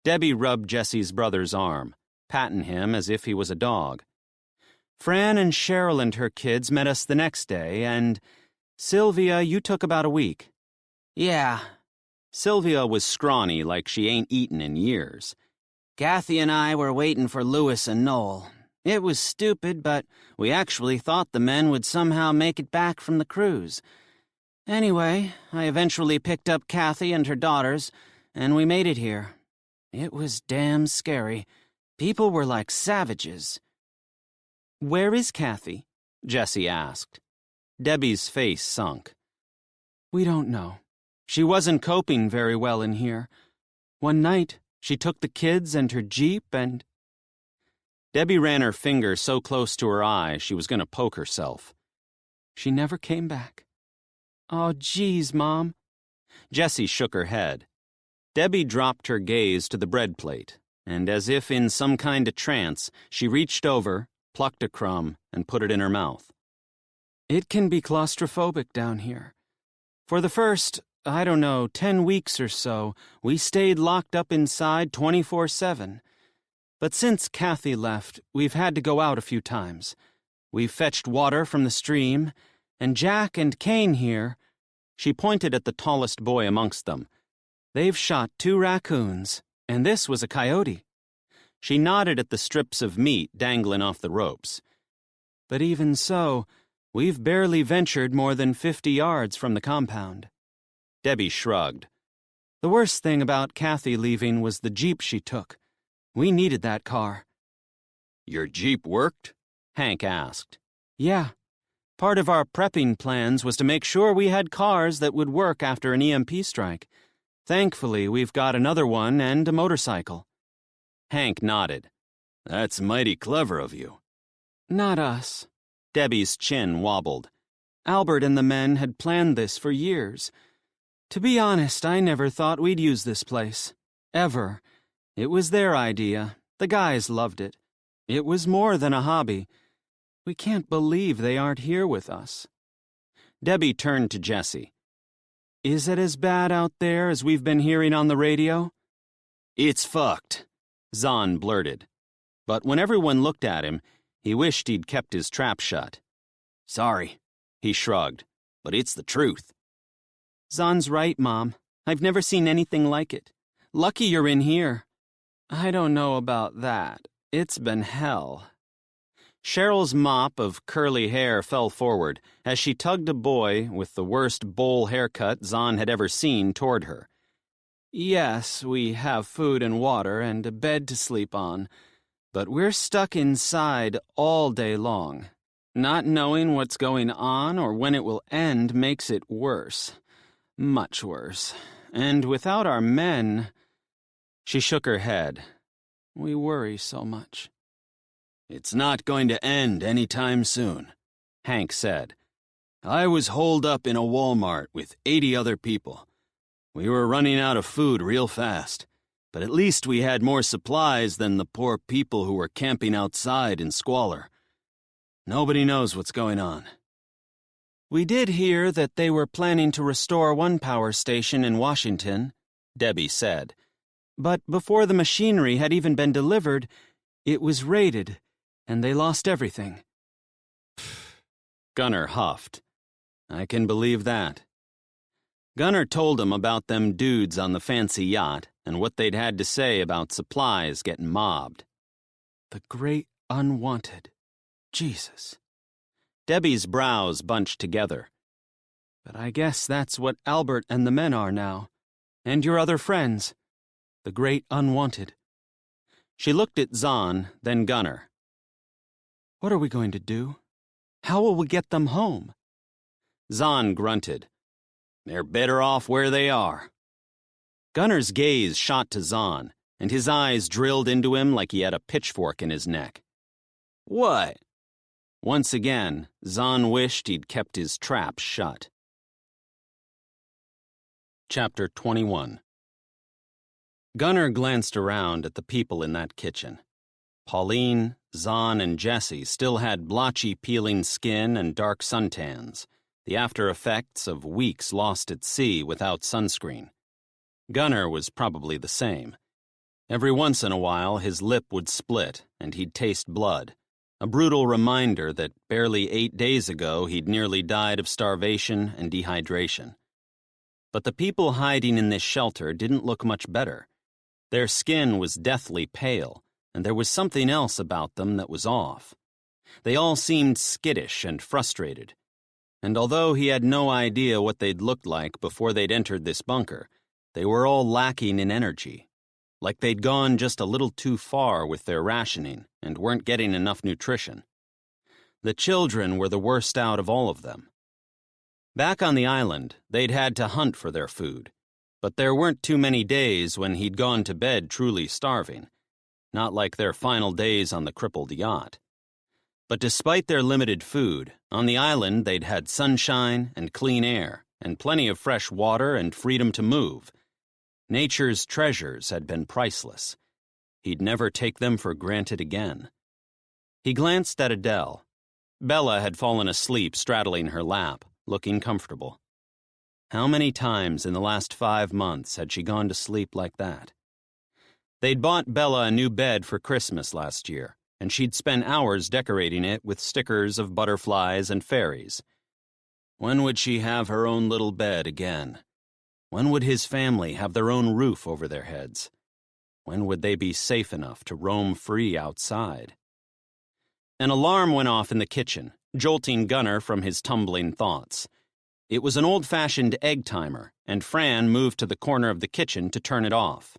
Debbie rubbed Jesse's brother's arm, patting him as if he was a dog. Fran and Cheryl and her kids met us the next day, and Sylvia, you took about a week. Yeah. Sylvia was scrawny like she ain't eaten in years. Kathy and I were waiting for Louis and Noel. It was stupid, but we actually thought the men would somehow make it back from the cruise. Anyway, I eventually picked up Kathy and her daughters, and we made it here. It was damn scary. People were like savages. Where is Kathy? Jesse asked. Debbie's face sunk. We don't know. She wasn't coping very well in here. One night, she took the kids and her Jeep and... Debbie ran her finger so close to her eye she was going to poke herself. She never came back. Oh, geez, Mom. Jessie shook her head. Debbie dropped her gaze to the bread plate, and as if in some kind of trance, she reached over, plucked a crumb, and put it in her mouth. It can be claustrophobic down here. For the first, 10 weeks or so, we stayed locked up inside 24/7. But since Kathy left, we've had to go out a few times. We've fetched water from the stream, and Jack and Kane here, she pointed at the tallest boy amongst them. They've shot 2 raccoons, and this was a coyote. She nodded at the strips of meat dangling off the ropes. But even so, we've barely ventured more than 50 yards from the compound. Debbie shrugged. The worst thing about Kathy leaving was the Jeep she took. We needed that car. Your Jeep worked? Hank asked. Yeah. Part of our prepping plans was to make sure we had cars that would work after an EMP strike. Thankfully, we've got another one and a motorcycle. Hank nodded. That's mighty clever of you. Not us. Debbie's chin wobbled. Albert and the men had planned this for years. To be honest, I never thought we'd use this place. Ever. It was their idea. The guys loved it. It was more than a hobby. We can't believe they aren't here with us. Debbie turned to Jesse. Is it as bad out there as we've been hearing on the radio? It's fucked, Zahn blurted. But when everyone looked at him, he wished he'd kept his trap shut. Sorry, he shrugged, but it's the truth. Zahn's right, Mom. I've never seen anything like it. Lucky you're in here. I don't know about that. It's been hell. Cheryl's mop of curly hair fell forward as she tugged a boy with the worst bowl haircut Zahn had ever seen toward her. Yes, we have food and water and a bed to sleep on, but we're stuck inside all day long. Not knowing what's going on or when it will end makes it worse. Much worse. And without our men... She shook her head. We worry so much. It's not going to end any time soon, Hank said. I was holed up in a Walmart with 80 other people. We were running out of food real fast, but at least we had more supplies than the poor people who were camping outside in squalor. Nobody knows what's going on. We did hear that they were planning to restore one power station in Washington, Debbie said. But before the machinery had even been delivered, it was raided, and they lost everything. Gunnar huffed. I can believe that. Gunnar told him about them dudes on the fancy yacht and what they'd had to say about supplies getting mobbed. The great unwanted. Jesus. Debbie's brows bunched together. But I guess that's what Albert and the men are now. And your other friends. The great unwanted. She looked at Zahn, then Gunnar. What are we going to do? How will we get them home? Zahn grunted. They're better off where they are. Gunnar's gaze shot to Zahn, and his eyes drilled into him like he had a pitchfork in his neck. What? Once again, Zahn wished he'd kept his trap shut. Chapter 21. Gunnar glanced around at the people in that kitchen. Pauline, Zahn, and Jessie still had blotchy peeling skin and dark suntans, the after effects of weeks lost at sea without sunscreen. Gunnar was probably the same. Every once in a while his lip would split and he'd taste blood, a brutal reminder that barely 8 days ago he'd nearly died of starvation and dehydration. But the people hiding in this shelter didn't look much better. Their skin was deathly pale, and there was something else about them that was off. They all seemed skittish and frustrated. And although he had no idea what they'd looked like before they'd entered this bunker, they were all lacking in energy, like they'd gone just a little too far with their rationing and weren't getting enough nutrition. The children were the worst out of all of them. Back on the island, they'd had to hunt for their food, but there weren't too many days when he'd gone to bed truly starving, not like their final days on the crippled yacht. But despite their limited food, on the island they'd had sunshine and clean air and plenty of fresh water and freedom to move. Nature's treasures had been priceless. He'd never take them for granted again. He glanced at Adele. Bella had fallen asleep straddling her lap, looking comfortable. How many times in the last 5 months had she gone to sleep like that? They'd bought Bella a new bed for Christmas last year, and she'd spent hours decorating it with stickers of butterflies and fairies. When would she have her own little bed again? When would his family have their own roof over their heads? When would they be safe enough to roam free outside? An alarm went off in the kitchen, jolting Gunnar from his tumbling thoughts. It was an old-fashioned egg timer, and Fran moved to the corner of the kitchen to turn it off.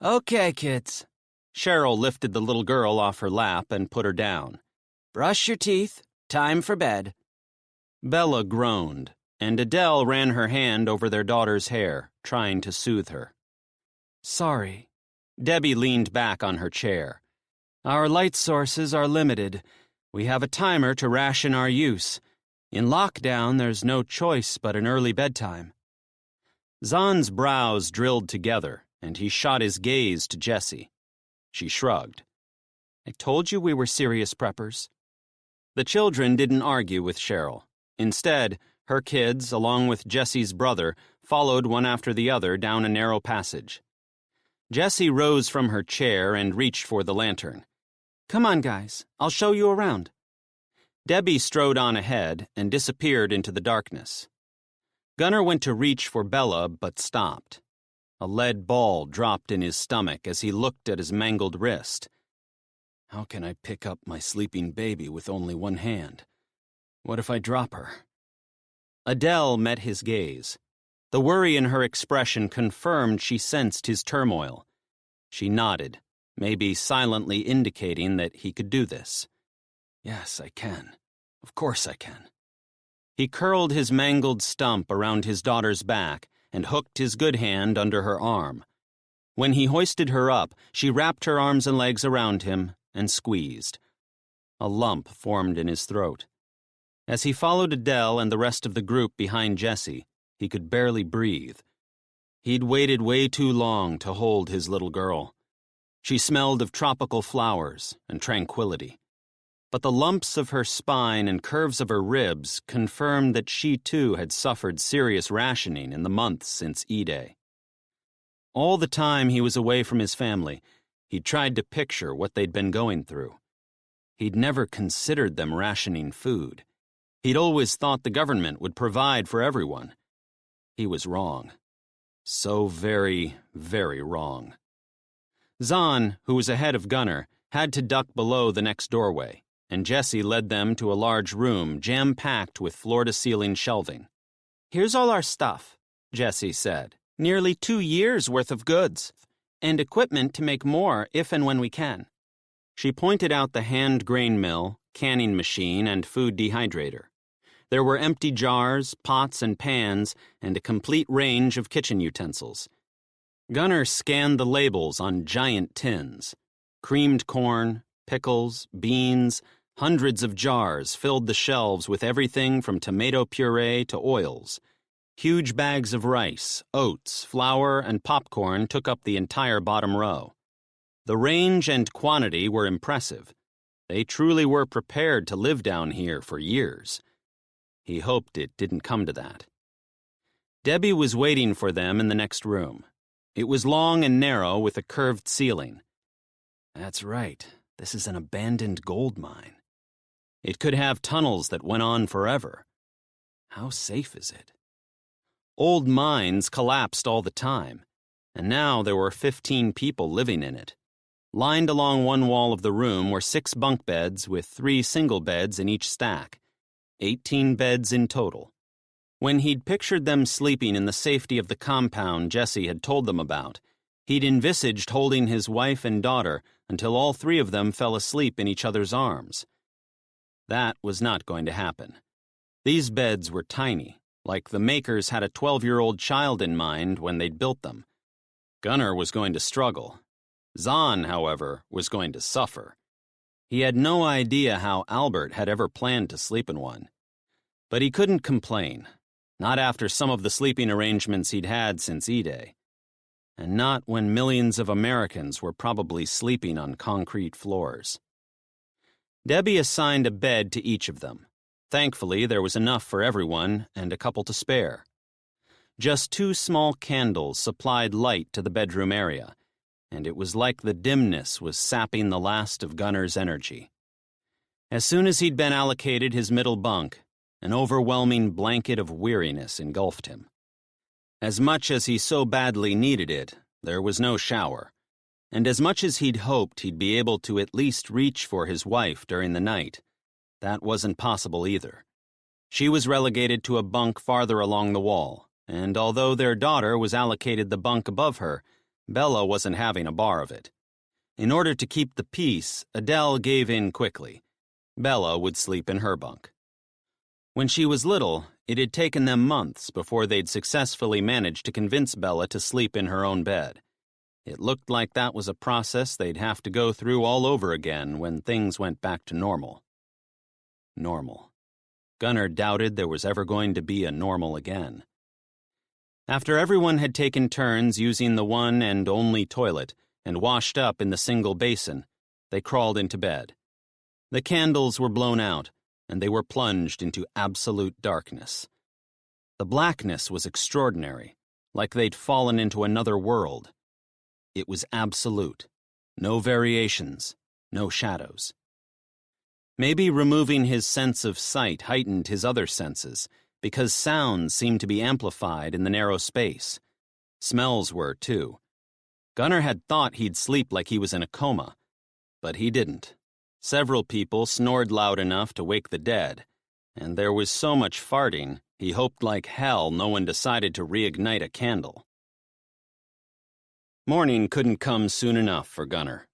Okay, kids. Cheryl lifted the little girl off her lap and put her down. Brush your teeth. Time for bed. Bella groaned, and Adele ran her hand over their daughter's hair, trying to soothe her. Sorry. Debbie leaned back on her chair. Our light sources are limited. We have a timer to ration our use. In lockdown, there's no choice but an early bedtime. Zahn's brows drilled together, and he shot his gaze to Jessie. She shrugged. I told you we were serious preppers. The children didn't argue with Cheryl. Instead, her kids, along with Jessie's brother, followed one after the other down a narrow passage. Jessie rose from her chair and reached for the lantern. "Come on, guys. I'll show you around." Debbie strode on ahead and disappeared into the darkness. Gunnar went to reach for Bella, but stopped. A lead ball dropped in his stomach as he looked at his mangled wrist. How can I pick up my sleeping baby with only one hand? What if I drop her? Adele met his gaze. The worry in her expression confirmed she sensed his turmoil. She nodded, maybe silently indicating that he could do this. Yes, I can. Of course I can. He curled his mangled stump around his daughter's back and hooked his good hand under her arm. When he hoisted her up, she wrapped her arms and legs around him and squeezed. A lump formed in his throat. As he followed Adele and the rest of the group behind Jessie, he could barely breathe. He'd waited way too long to hold his little girl. She smelled of tropical flowers and tranquility. But the lumps of her spine and curves of her ribs confirmed that she too had suffered serious rationing in the months since E-Day. All the time he was away from his family, he tried to picture what they'd been going through. He'd never considered them rationing food. He'd always thought the government would provide for everyone. He was wrong. So very, very wrong. Zahn, who was ahead of Gunnar, had to duck below the next doorway, and Jessie led them to a large room jam-packed with floor-to-ceiling shelving. "Here's all our stuff," Jessie said. "Nearly 2 years' worth of goods, and equipment to make more if and when we can." She pointed out the hand grain mill, canning machine, and food dehydrator. There were empty jars, pots and pans, and a complete range of kitchen utensils. Gunnar scanned the labels on giant tins. Creamed corn, pickles, beans, hundreds of jars filled the shelves with everything from tomato puree to oils. Huge bags of rice, oats, flour, and popcorn took up the entire bottom row. The range and quantity were impressive. They truly were prepared to live down here for years. He hoped it didn't come to that. Debbie was waiting for them in the next room. It was long and narrow with a curved ceiling. That's right, this is an abandoned gold mine. It could have tunnels that went on forever. How safe is it? Old mines collapsed all the time, and now there were 15 people living in it. Lined along one wall of the room were 6 bunk beds with 3 single beds in each stack. 18 beds in total. When he'd pictured them sleeping in the safety of the compound Jessie had told them about, he'd envisaged holding his wife and daughter until all 3 of them fell asleep in each other's arms. That was not going to happen. These beds were tiny, like the makers had a 12-year-old child in mind when they'd built them. Gunnar was going to struggle. Zahn, however, was going to suffer. He had no idea how Albert had ever planned to sleep in one. But he couldn't complain, not after some of the sleeping arrangements he'd had since E-Day, and not when millions of Americans were probably sleeping on concrete floors. Debbie assigned a bed to each of them. Thankfully, there was enough for everyone and a couple to spare. Just 2 small candles supplied light to the bedroom area, and it was like the dimness was sapping the last of Gunnar's energy. As soon as he'd been allocated his middle bunk, an overwhelming blanket of weariness engulfed him. As much as he so badly needed it, there was no shower, and as much as he'd hoped he'd be able to at least reach for his wife during the night, that wasn't possible either. She was relegated to a bunk farther along the wall, and although their daughter was allocated the bunk above her, Bella wasn't having a bar of it. In order to keep the peace, Adele gave in quickly. Bella would sleep in her bunk. When she was little, it had taken them months before they'd successfully managed to convince Bella to sleep in her own bed. It looked like that was a process they'd have to go through all over again when things went back to normal. Normal. Gunnar doubted there was ever going to be a normal again. After everyone had taken turns using the one and only toilet and washed up in the single basin, they crawled into bed. The candles were blown out, and they were plunged into absolute darkness. The blackness was extraordinary, like they'd fallen into another world. It was absolute. No variations, no shadows. Maybe removing his sense of sight heightened his other senses, because sounds seemed to be amplified in the narrow space. Smells were, too. Gunnar had thought he'd sleep like he was in a coma, but he didn't. Several people snored loud enough to wake the dead, and there was so much farting, he hoped like hell no one decided to reignite a candle. Morning couldn't come soon enough for Gunnar,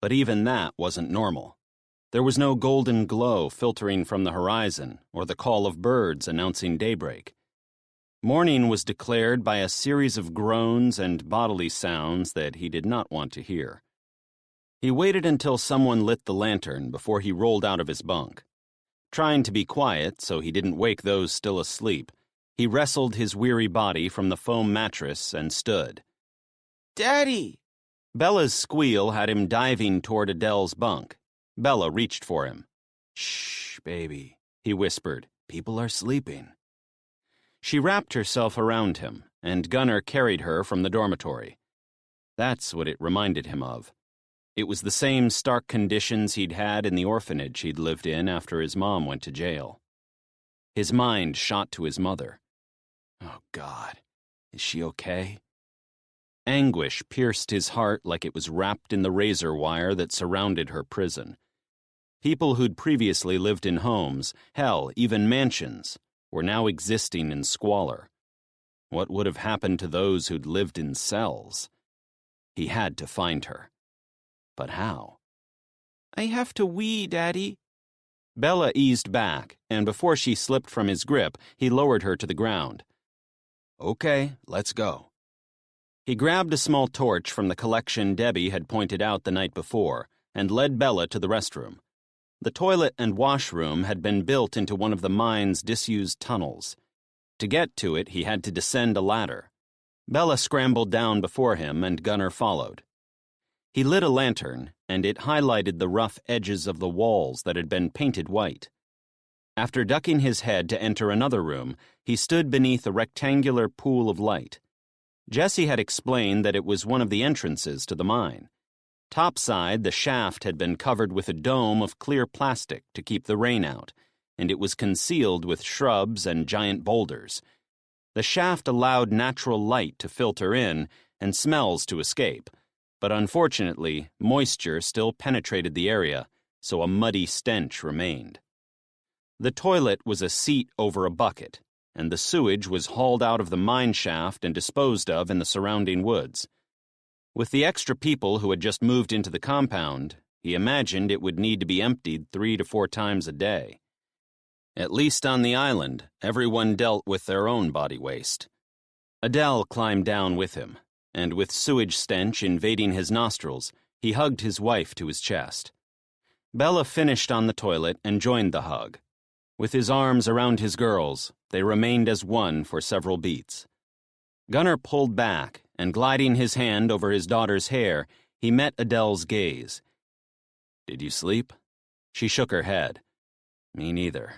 but even that wasn't normal. There was no golden glow filtering from the horizon or the call of birds announcing daybreak. Morning was declared by a series of groans and bodily sounds that he did not want to hear. He waited until someone lit the lantern before he rolled out of his bunk. Trying to be quiet so he didn't wake those still asleep, he wrestled his weary body from the foam mattress and stood. Daddy! Bella's squeal had him diving toward Adele's bunk. Bella reached for him. "Shh, baby," he whispered. "People are sleeping." She wrapped herself around him, and Gunnar carried her from the dormitory. That's what it reminded him of. It was the same stark conditions he'd had in the orphanage he'd lived in after his mom went to jail. His mind shot to his mother. Oh, God. Is she okay? Anguish pierced his heart like it was wrapped in the razor wire that surrounded her prison. People who'd previously lived in homes, hell, even mansions, were now existing in squalor. What would have happened to those who'd lived in cells? He had to find her. But how? I have to wee, Daddy. Bella eased back, and before she slipped from his grip, he lowered her to the ground. Okay, let's go. He grabbed a small torch from the collection Debbie had pointed out the night before and led Bella to the restroom. The toilet and washroom had been built into one of the mine's disused tunnels. To get to it, he had to descend a ladder. Bella scrambled down before him, and Gunnar followed. He lit a lantern, and it highlighted the rough edges of the walls that had been painted white. After ducking his head to enter another room, he stood beneath a rectangular pool of light. Jesse had explained that it was one of the entrances to the mine. Topside, the shaft had been covered with a dome of clear plastic to keep the rain out, and it was concealed with shrubs and giant boulders. The shaft allowed natural light to filter in and smells to escape, but unfortunately, moisture still penetrated the area, so a muddy stench remained. The toilet was a seat over a bucket, and the sewage was hauled out of the mine shaft and disposed of in the surrounding woods. With the extra people who had just moved into the compound, he imagined it would need to be emptied 3 to 4 times a day. At least on the island, everyone dealt with their own body waste. Adele climbed down with him, and with sewage stench invading his nostrils, he hugged his wife to his chest. Bella finished on the toilet and joined the hug. With his arms around his girls, they remained as one for several beats. Gunnar pulled back, and gliding his hand over his daughter's hair, he met Adele's gaze. Did you sleep? She shook her head. Me neither.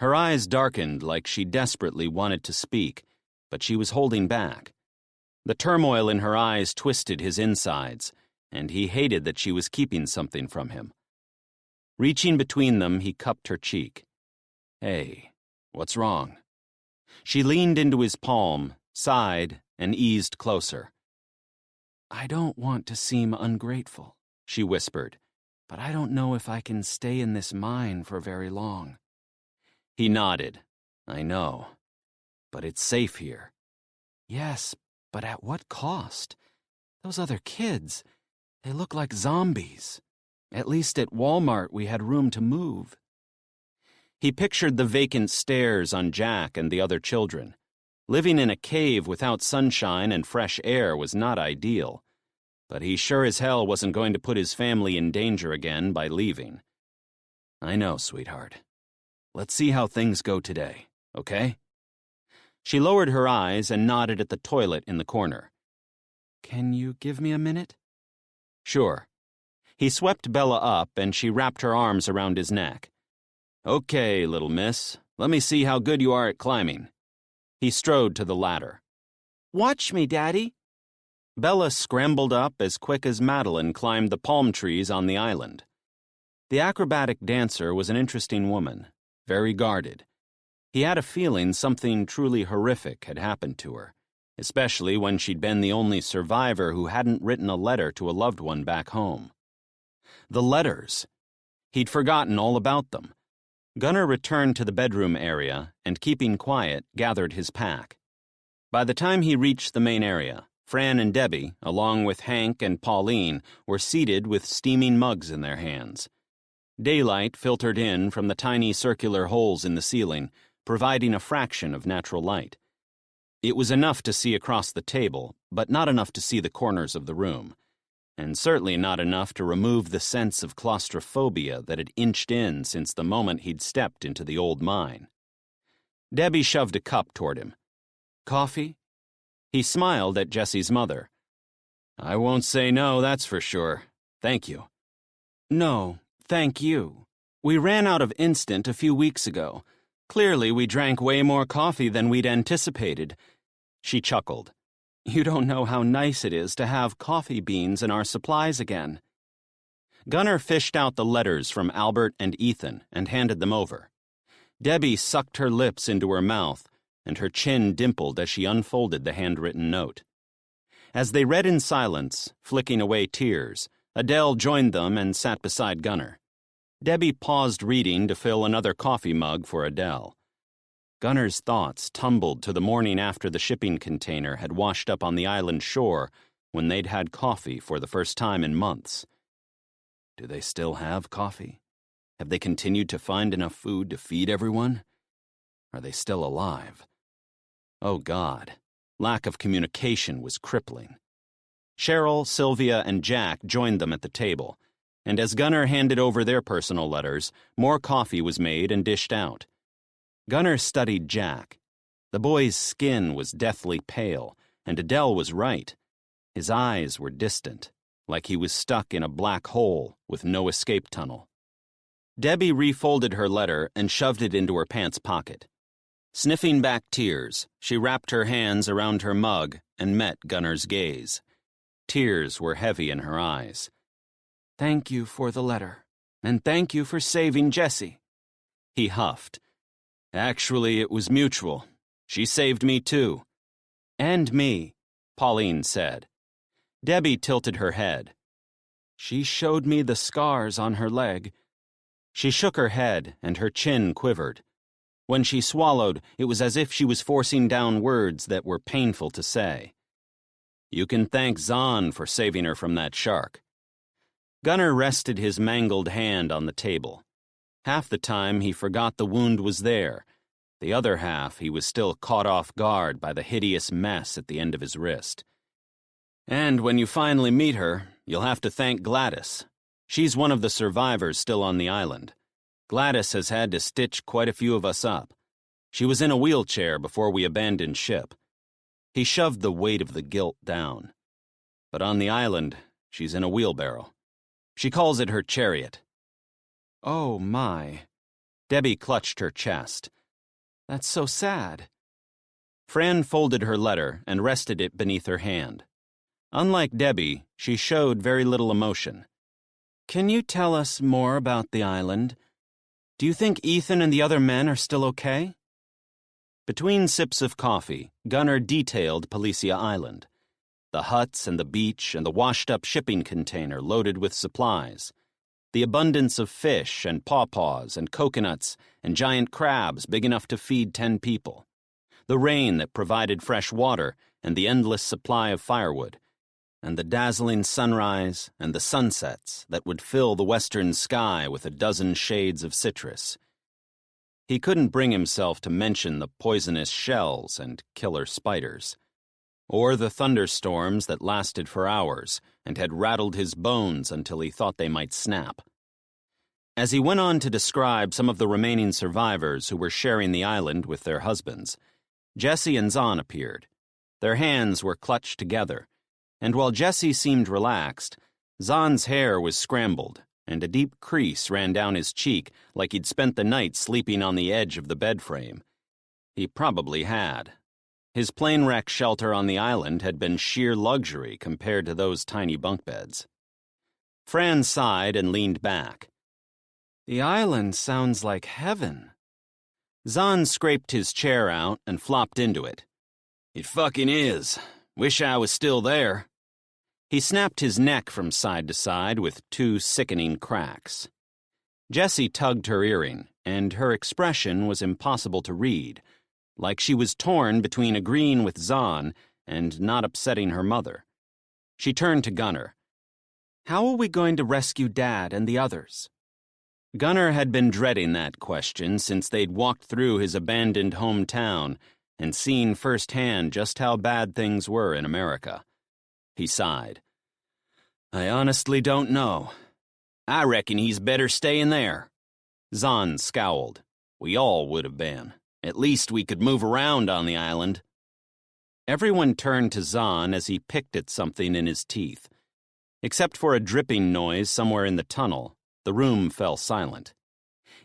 Her eyes darkened like she desperately wanted to speak, but she was holding back. The turmoil in her eyes twisted his insides, and he hated that she was keeping something from him. Reaching between them, he cupped her cheek. Hey, what's wrong? She leaned into his palm, sighed, and eased closer. I don't want to seem ungrateful, she whispered, but I don't know if I can stay in this mine for very long. He nodded. I know, but it's safe here. Yes, but at what cost? Those other kids, they look like zombies. At least at Walmart we had room to move. He pictured the vacant stares on Jack and the other children. Living in a cave without sunshine and fresh air was not ideal, but he sure as hell wasn't going to put his family in danger again by leaving. I know, sweetheart. Let's see how things go today, okay? She lowered her eyes and nodded at the toilet in the corner. Can you give me a minute? Sure. He swept Bella up and she wrapped her arms around his neck. Okay, little miss, let me see how good you are at climbing. He strode to the ladder. Watch me, Daddy. Bella scrambled up as quick as Madeline climbed the palm trees on the island. The acrobatic dancer was an interesting woman, very guarded. He had a feeling something truly horrific had happened to her, especially when she'd been the only survivor who hadn't written a letter to a loved one back home. The letters. He'd forgotten all about them. Gunnar returned to the bedroom area and, keeping quiet, gathered his pack. By the time he reached the main area, Fran and Debbie, along with Hank and Pauline, were seated with steaming mugs in their hands. Daylight filtered in from the tiny circular holes in the ceiling, providing a fraction of natural light. It was enough to see across the table, but not enough to see the corners of the room, and certainly not enough to remove the sense of claustrophobia that had inched in since the moment he'd stepped into the old mine. Debbie shoved a cup toward him. "Coffee?" He smiled at Jessie's mother. "I won't say no, that's for sure. Thank you." "No, thank you. We ran out of instant a few weeks ago. Clearly, we drank way more coffee than we'd anticipated." She chuckled. "You don't know how nice it is to have coffee beans in our supplies again." Gunnar fished out the letters from Albert and Ethan and handed them over. Debbie sucked her lips into her mouth, and her chin dimpled as she unfolded the handwritten note. As they read in silence, flicking away tears, Adele joined them and sat beside Gunnar. Debbie paused reading to fill another coffee mug for Adele. Gunnar's thoughts tumbled to the morning after the shipping container had washed up on the island shore when they'd had coffee for the first time in months. Do they still have coffee? Have they continued to find enough food to feed everyone? Are they still alive? Oh, God. Lack of communication was crippling. Cheryl, Sylvia, and Jack joined them at the table, and as Gunnar handed over their personal letters, more coffee was made and dished out. Gunnar studied Jack. The boy's skin was deathly pale, and Adele was right. His eyes were distant, like he was stuck in a black hole with no escape tunnel. Debbie refolded her letter and shoved it into her pants pocket. Sniffing back tears, she wrapped her hands around her mug and met Gunnar's gaze. Tears were heavy in her eyes. "Thank you for the letter, and thank you for saving Jessie." He huffed. "Actually, it was mutual. She saved me too." "And me," Pauline said. Debbie tilted her head. "She showed me the scars on her leg." She shook her head, and her chin quivered. When she swallowed, it was as if she was forcing down words that were painful to say. "You can thank Zahn for saving her from that shark." Gunnar rested his mangled hand on the table. Half the time he forgot the wound was there. The other half he was still caught off guard by the hideous mess at the end of his wrist. "And when you finally meet her, you'll have to thank Gladys. She's one of the survivors still on the island. Gladys has had to stitch quite a few of us up. She was in a wheelchair before we abandoned ship." He shoved the weight of the guilt down. "But on the island, she's in a wheelbarrow. She calls it her chariot." "Oh, my." Debbie clutched her chest. "That's so sad." Fran folded her letter and rested it beneath her hand. Unlike Debbie, she showed very little emotion. "Can you tell us more about the island? Do you think Ethan and the other men are still okay?" Between sips of coffee, Gunnar detailed Policia Island. The huts and the beach and the washed-up shipping container loaded with supplies. The abundance of fish and pawpaws and coconuts and giant crabs big enough to feed 10 people. The rain that provided fresh water and the endless supply of firewood. And the dazzling sunrise and the sunsets that would fill the western sky with a dozen shades of citrus. He couldn't bring himself to mention the poisonous shells and killer spiders, or the thunderstorms that lasted for hours and had rattled his bones until he thought they might snap. As he went on to describe some of the remaining survivors who were sharing the island with their husbands, Jessie and Zahn appeared. Their hands were clutched together, and while Jessie seemed relaxed, Zahn's hair was scrambled, and a deep crease ran down his cheek like he'd spent the night sleeping on the edge of the bed frame. He probably had. His plane wreck shelter on the island had been sheer luxury compared to those tiny bunk beds. Fran sighed and leaned back. The island sounds like heaven. Zahn scraped his chair out and flopped into it. It fucking is. Wish I was still there. He snapped his neck from side to side with 2 sickening cracks. Jessie tugged her earring, and her expression was impossible to read, like she was torn between agreeing with Zahn and not upsetting her mother. She turned to Gunnar. How are we going to rescue Dad and the others? Gunnar had been dreading that question since they'd walked through his abandoned hometown and seen firsthand just how bad things were in America. He sighed. I honestly don't know. I reckon he's better staying there. Zahn scowled. We all would have been. At least we could move around on the island. Everyone turned to Zahn as he picked at something in his teeth. Except for a dripping noise somewhere in the tunnel, the room fell silent.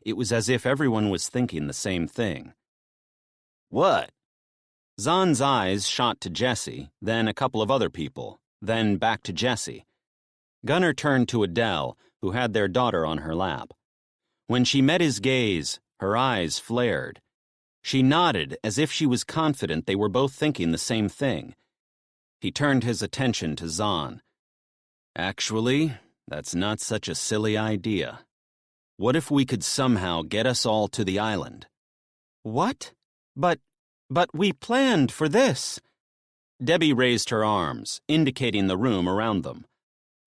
It was as if everyone was thinking the same thing. What? Zahn's eyes shot to Jessie, then a couple of other people, then back to Jessie. Gunnar turned to Adele, who had their daughter on her lap. When she met his gaze, her eyes flared. She nodded as if she was confident they were both thinking the same thing. He turned his attention to Zahn. Actually, that's not such a silly idea. What if we could somehow get us all to the island? What? But we planned for this. Debbie raised her arms, indicating the room around them.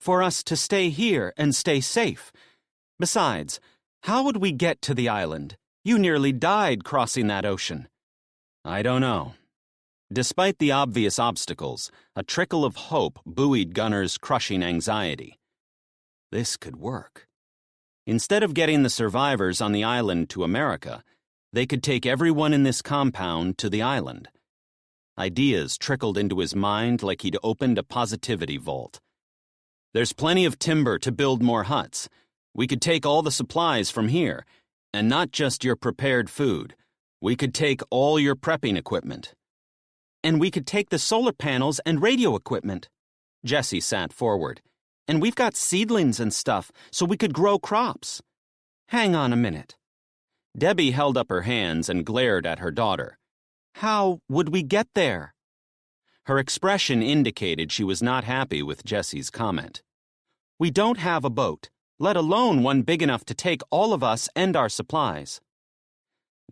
For us to stay here and stay safe. Besides, how would we get to the island? You nearly died crossing that ocean. I don't know. Despite the obvious obstacles, a trickle of hope buoyed Gunnar's crushing anxiety. This could work. Instead of getting the survivors on the island to America, they could take everyone in this compound to the island. Ideas trickled into his mind like he'd opened a positivity vault. There's plenty of timber to build more huts. We could take all the supplies from here. And not just your prepared food. We could take all your prepping equipment. And we could take the solar panels and radio equipment. Jessie sat forward. And we've got seedlings and stuff, so we could grow crops. Hang on a minute. Debbie held up her hands and glared at her daughter. How would we get there? Her expression indicated she was not happy with Jessie's comment. We don't have a boat, let alone one big enough to take all of us and our supplies.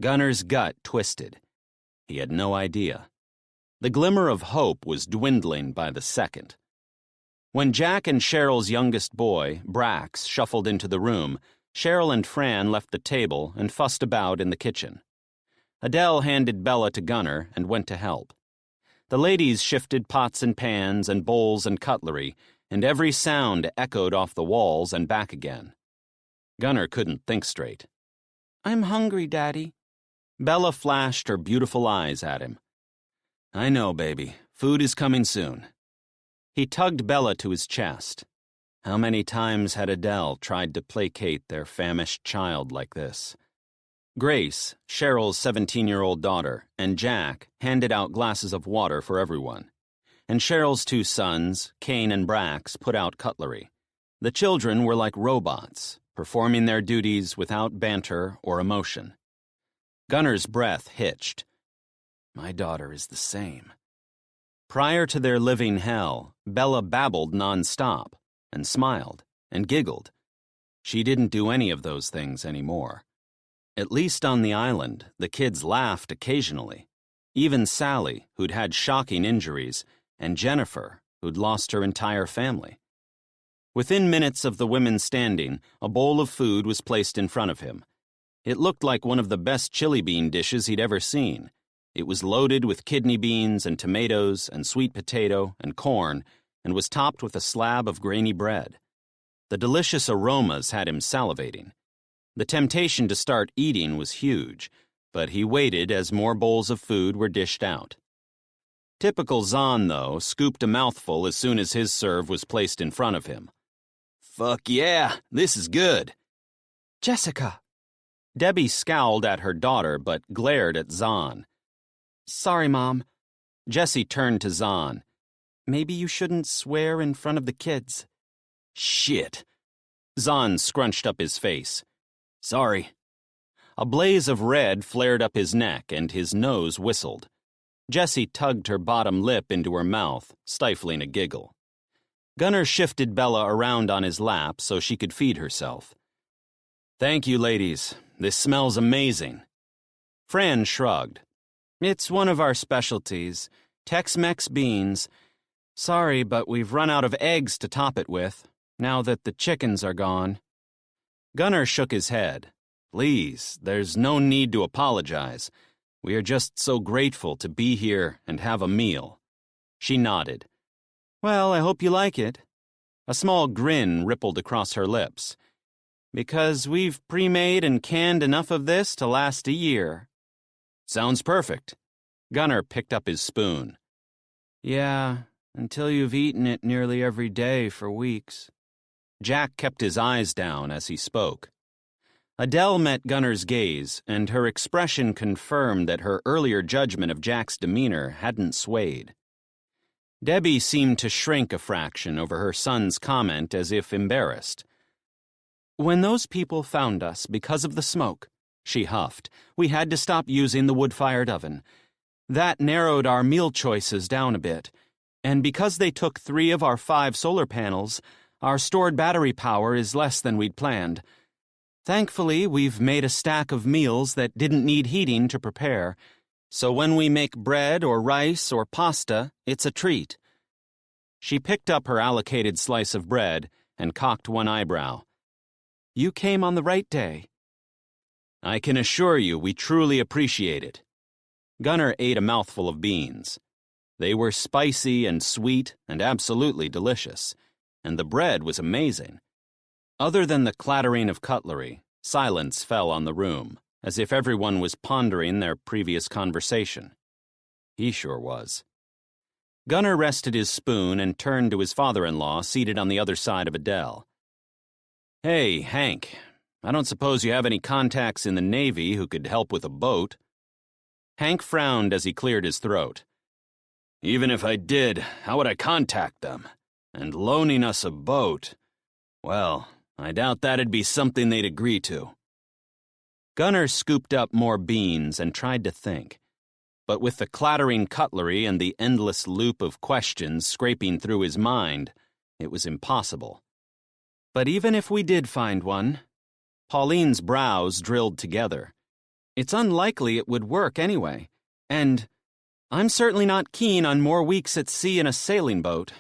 Gunnar's gut twisted. He had no idea. The glimmer of hope was dwindling by the second. When Jack and Cheryl's youngest boy, Brax, shuffled into the room, Cheryl and Fran left the table and fussed about in the kitchen. Adele handed Bella to Gunnar and went to help. The ladies shifted pots and pans and bowls and cutlery, and every sound echoed off the walls and back again. Gunnar couldn't think straight. I'm hungry, Daddy. Bella flashed her beautiful eyes at him. I know, baby. Food is coming soon. He tugged Bella to his chest. How many times had Adele tried to placate their famished child like this? Grace, Cheryl's 17-year-old daughter, and Jack handed out glasses of water for everyone. And Cheryl's 2 sons, Kane and Brax, put out cutlery. The children were like robots, performing their duties without banter or emotion. Gunnar's breath hitched. My daughter is the same. Prior to their living hell, Bella babbled nonstop, and smiled, and giggled. She didn't do any of those things anymore. At least on the island, the kids laughed occasionally. Even Sally, who'd had shocking injuries, and Jennifer, who'd lost her entire family. Within minutes of the women standing, a bowl of food was placed in front of him. It looked like one of the best chili bean dishes he'd ever seen. It was loaded with kidney beans and tomatoes and sweet potato and corn, and was topped with a slab of grainy bread. The delicious aromas had him salivating. The temptation to start eating was huge, but he waited as more bowls of food were dished out. Typical Zahn, though, scooped a mouthful as soon as his serve was placed in front of him. Fuck yeah, this is good. Jessica. Debbie scowled at her daughter but glared at Zahn. Sorry, Mom. Jessie turned to Zahn. Maybe you shouldn't swear in front of the kids. Shit. Zahn scrunched up his face. Sorry. A blaze of red flared up his neck and his nose whistled. Jessie tugged her bottom lip into her mouth, stifling a giggle. Gunnar shifted Bella around on his lap so she could feed herself. Thank you, ladies. This smells amazing. Fran shrugged. It's one of our specialties, Tex-Mex beans. Sorry, but we've run out of eggs to top it with, now that the chickens are gone. Gunnar shook his head. Please, there's no need to apologize. We are just so grateful to be here and have a meal. She nodded. Well, I hope you like it. A small grin rippled across her lips. Because we've pre-made and canned enough of this to last a year. Sounds perfect. Gunnar picked up his spoon. Yeah, until you've eaten it nearly every day for weeks. Jack kept his eyes down as he spoke. Adele met Gunnar's gaze, and her expression confirmed that her earlier judgment of Jack's demeanor hadn't swayed. Debbie seemed to shrink a fraction over her son's comment as if embarrassed. When those people found us because of the smoke, she huffed, we had to stop using the wood-fired oven. That narrowed our meal choices down a bit, and because they took 3 of our 5 solar panels, our stored battery power is less than we'd planned. Thankfully, we've made a stack of meals that didn't need heating to prepare, so when we make bread or rice or pasta, it's a treat. She picked up her allocated slice of bread and cocked one eyebrow. You came on the right day. I can assure you we truly appreciate it. Gunnar ate a mouthful of beans. They were spicy and sweet and absolutely delicious, and the bread was amazing. Other than the clattering of cutlery, silence fell on the room, as if everyone was pondering their previous conversation. He sure was. Gunnar rested his spoon and turned to his father-in-law seated on the other side of Adele. Hey, Hank, I don't suppose you have any contacts in the Navy who could help with a boat? Hank frowned as he cleared his throat. Even if I did, how would I contact them? And loaning us a boat, well, I doubt that'd be something they'd agree to. Gunnar scooped up more beans and tried to think. But with the clattering cutlery and the endless loop of questions scraping through his mind, it was impossible. But even if we did find one, Pauline's brows drilled together. It's unlikely it would work anyway, and I'm certainly not keen on more weeks at sea in a sailing boat.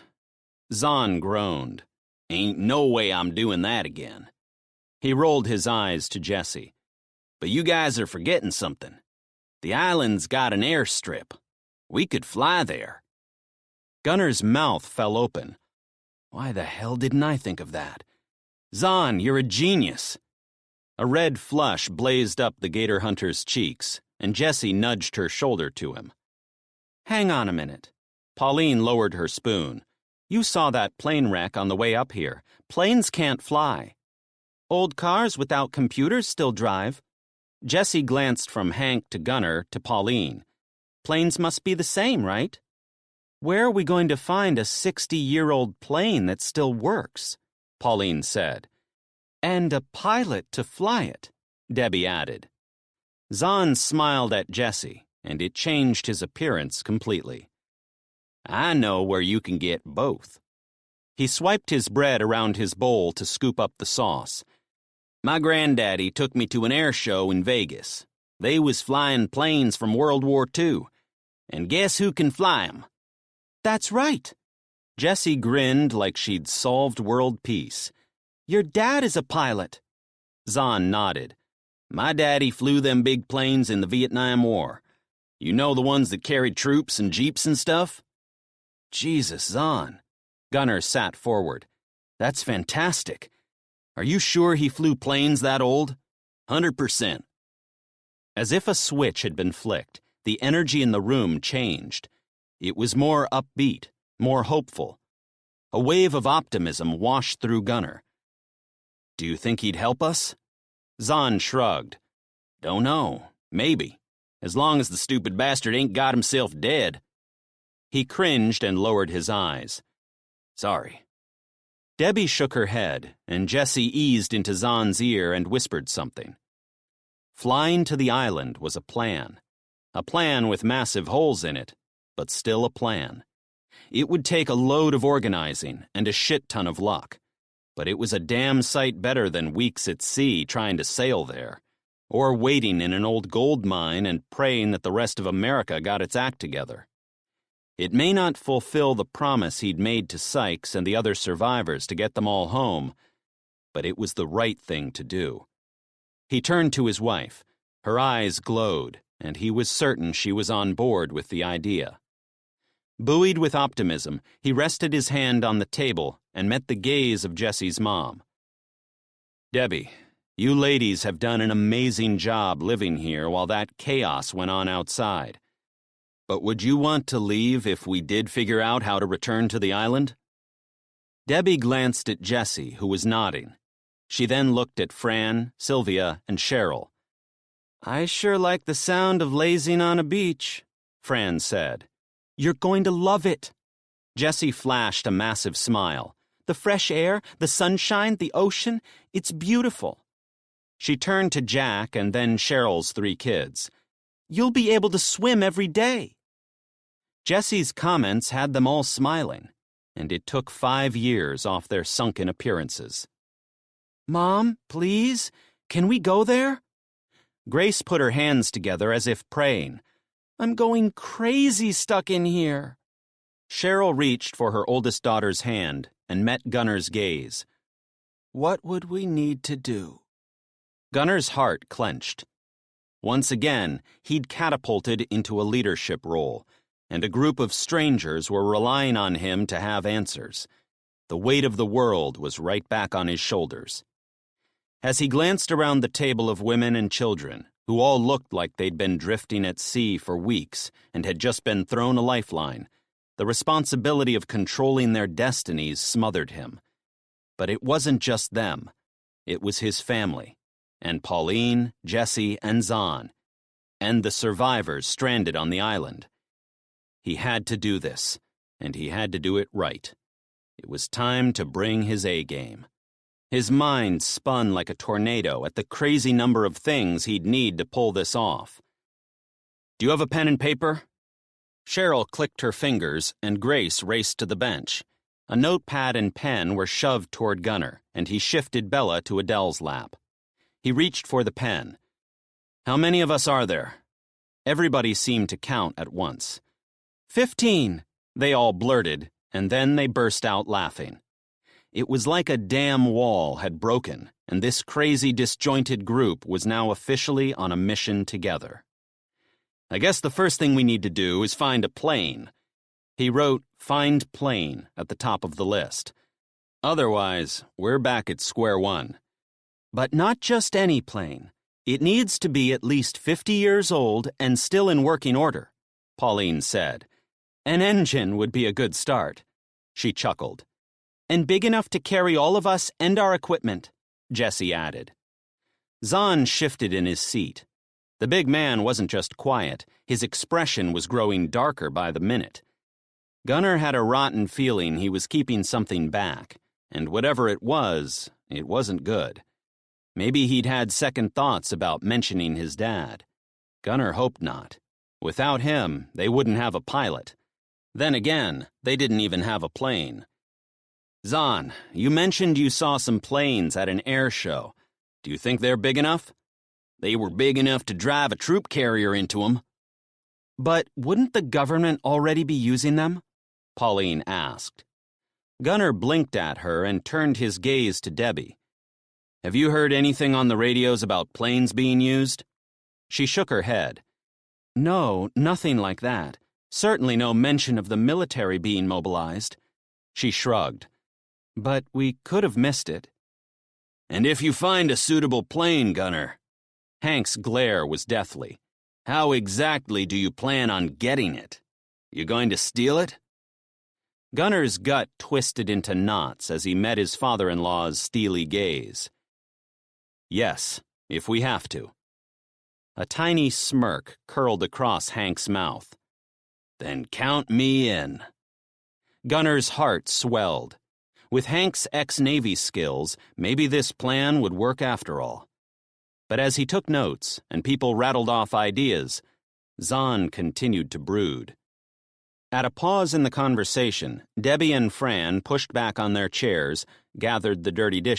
Zahn groaned. Ain't no way I'm doing that again. He rolled his eyes to Jessie. But you guys are forgetting something. The island's got an airstrip. We could fly there. Gunnar's mouth fell open. Why the hell didn't I think of that? Zahn, you're a genius. A red flush blazed up the gator hunter's cheeks, and Jessie nudged her shoulder to him. Hang on a minute. Pauline lowered her spoon. You saw that plane wreck on the way up here. Planes can't fly. Old cars without computers still drive. Jessie glanced from Hank to Gunnar to Pauline. Planes must be the same, right? Where are we going to find a 60-year-old plane that still works? Pauline said. And a pilot to fly it, Debbie added. Zahn smiled at Jessie, and it changed his appearance completely. I know where you can get both. He swiped his bread around his bowl to scoop up the sauce. My granddaddy took me to an air show in Vegas. They was flying planes from World War II. And guess who can fly 'em? That's right. Jessie grinned like she'd solved world peace. Your dad is a pilot. Zahn nodded. My daddy flew them big planes in the Vietnam War. You know the ones that carried troops and jeeps and stuff? Jesus, Zahn. Gunnar sat forward. That's fantastic. Are you sure he flew planes that old? 100%. As if a switch had been flicked, the energy in the room changed. It was more upbeat, more hopeful. A wave of optimism washed through Gunnar. Do you think he'd help us? Zahn shrugged. Don't know. Maybe. As long as the stupid bastard ain't got himself dead. He cringed and lowered his eyes. "Sorry." Debbie shook her head, and Jessie eased into Zahn's ear and whispered something. Flying to the island was a plan. A plan with massive holes in it, but still a plan. It would take a load of organizing and a shit ton of luck, but it was a damn sight better than weeks at sea trying to sail there, or waiting in an old gold mine and praying that the rest of America got its act together. It may not fulfill the promise he'd made to Sykes and the other survivors to get them all home, but it was the right thing to do. He turned to his wife. Her eyes glowed, and he was certain she was on board with the idea. Buoyed with optimism, he rested his hand on the table and met the gaze of Jessie's mom. "Debbie, you ladies have done an amazing job living here while that chaos went on outside. But would you want to leave if we did figure out how to return to the island?" Debbie glanced at Jessie, who was nodding. She then looked at Fran, Sylvia, and Cheryl. "I sure like the sound of lazing on a beach," Fran said. "You're going to love it." Jessie flashed a massive smile. "The fresh air, the sunshine, the ocean, it's beautiful." She turned to Jack and then Cheryl's 3 kids. "You'll be able to swim every day." Jessie's comments had them all smiling, and it took 5 years off their sunken appearances. "Mom, please, can we go there?" Grace put her hands together as if praying. "I'm going crazy stuck in here." Cheryl reached for her oldest daughter's hand and met Gunner's gaze. "What would we need to do?" Gunner's heart clenched. Once again, he'd catapulted into a leadership role, and a group of strangers were relying on him to have answers. The weight of the world was right back on his shoulders. As he glanced around the table of women and children, who all looked like they'd been drifting at sea for weeks and had just been thrown a lifeline, the responsibility of controlling their destinies smothered him. But it wasn't just them. It was his family, and Pauline, Jessie, and Zahn, and the survivors stranded on the island. He had to do this, and he had to do it right. It was time to bring his A-game. His mind spun like a tornado at the crazy number of things he'd need to pull this off. "Do you have a pen and paper?" Cheryl clicked her fingers, and Grace raced to the bench. A notepad and pen were shoved toward Gunner, and he shifted Bella to Adele's lap. He reached for the pen. "How many of us are there?" Everybody seemed to count at once. 15, they all blurted, and then they burst out laughing. It was like a damn wall had broken, and this crazy disjointed group was now officially on a mission together. "I guess the first thing we need to do is find a plane." He wrote "find plane" at the top of the list. "Otherwise, we're back at square one." But not just any plane. It needs to be at least 50 years old and still in working order, Pauline said. "An engine would be a good start." She chuckled. "And big enough to carry all of us and our equipment," Jessie added. Zahn shifted in his seat. The big man wasn't just quiet, his expression was growing darker by the minute. Gunner had a rotten feeling he was keeping something back, and whatever it wasn't good. Maybe he'd had second thoughts about mentioning his dad. Gunner hoped not. Without him, they wouldn't have a pilot. Then again, they didn't even have a plane. "Zahn, you mentioned you saw some planes at an air show. Do you think they're big enough?" "They were big enough to drive a troop carrier into them." "But wouldn't the government already be using them?" Pauline asked. Gunner blinked at her and turned his gaze to Debbie. "Have you heard anything on the radios about planes being used?" She shook her head. "No, nothing like that. Certainly no mention of the military being mobilized." She shrugged. "But we could have missed it." "And if you find a suitable plane, Gunner?" Hank's glare was deathly. "How exactly do you plan on getting it? You going to steal it?" Gunner's gut twisted into knots as he met his father-in-law's steely gaze. "Yes, if we have to." A tiny smirk curled across Hank's mouth. Then count me in. Gunner's heart swelled. With Hank's ex-Navy skills, maybe this plan would work after all. But as he took notes and people rattled off ideas, Zahn continued to brood. At a pause in the conversation, Debbie and Fran pushed back on their chairs, gathered the dirty dishes.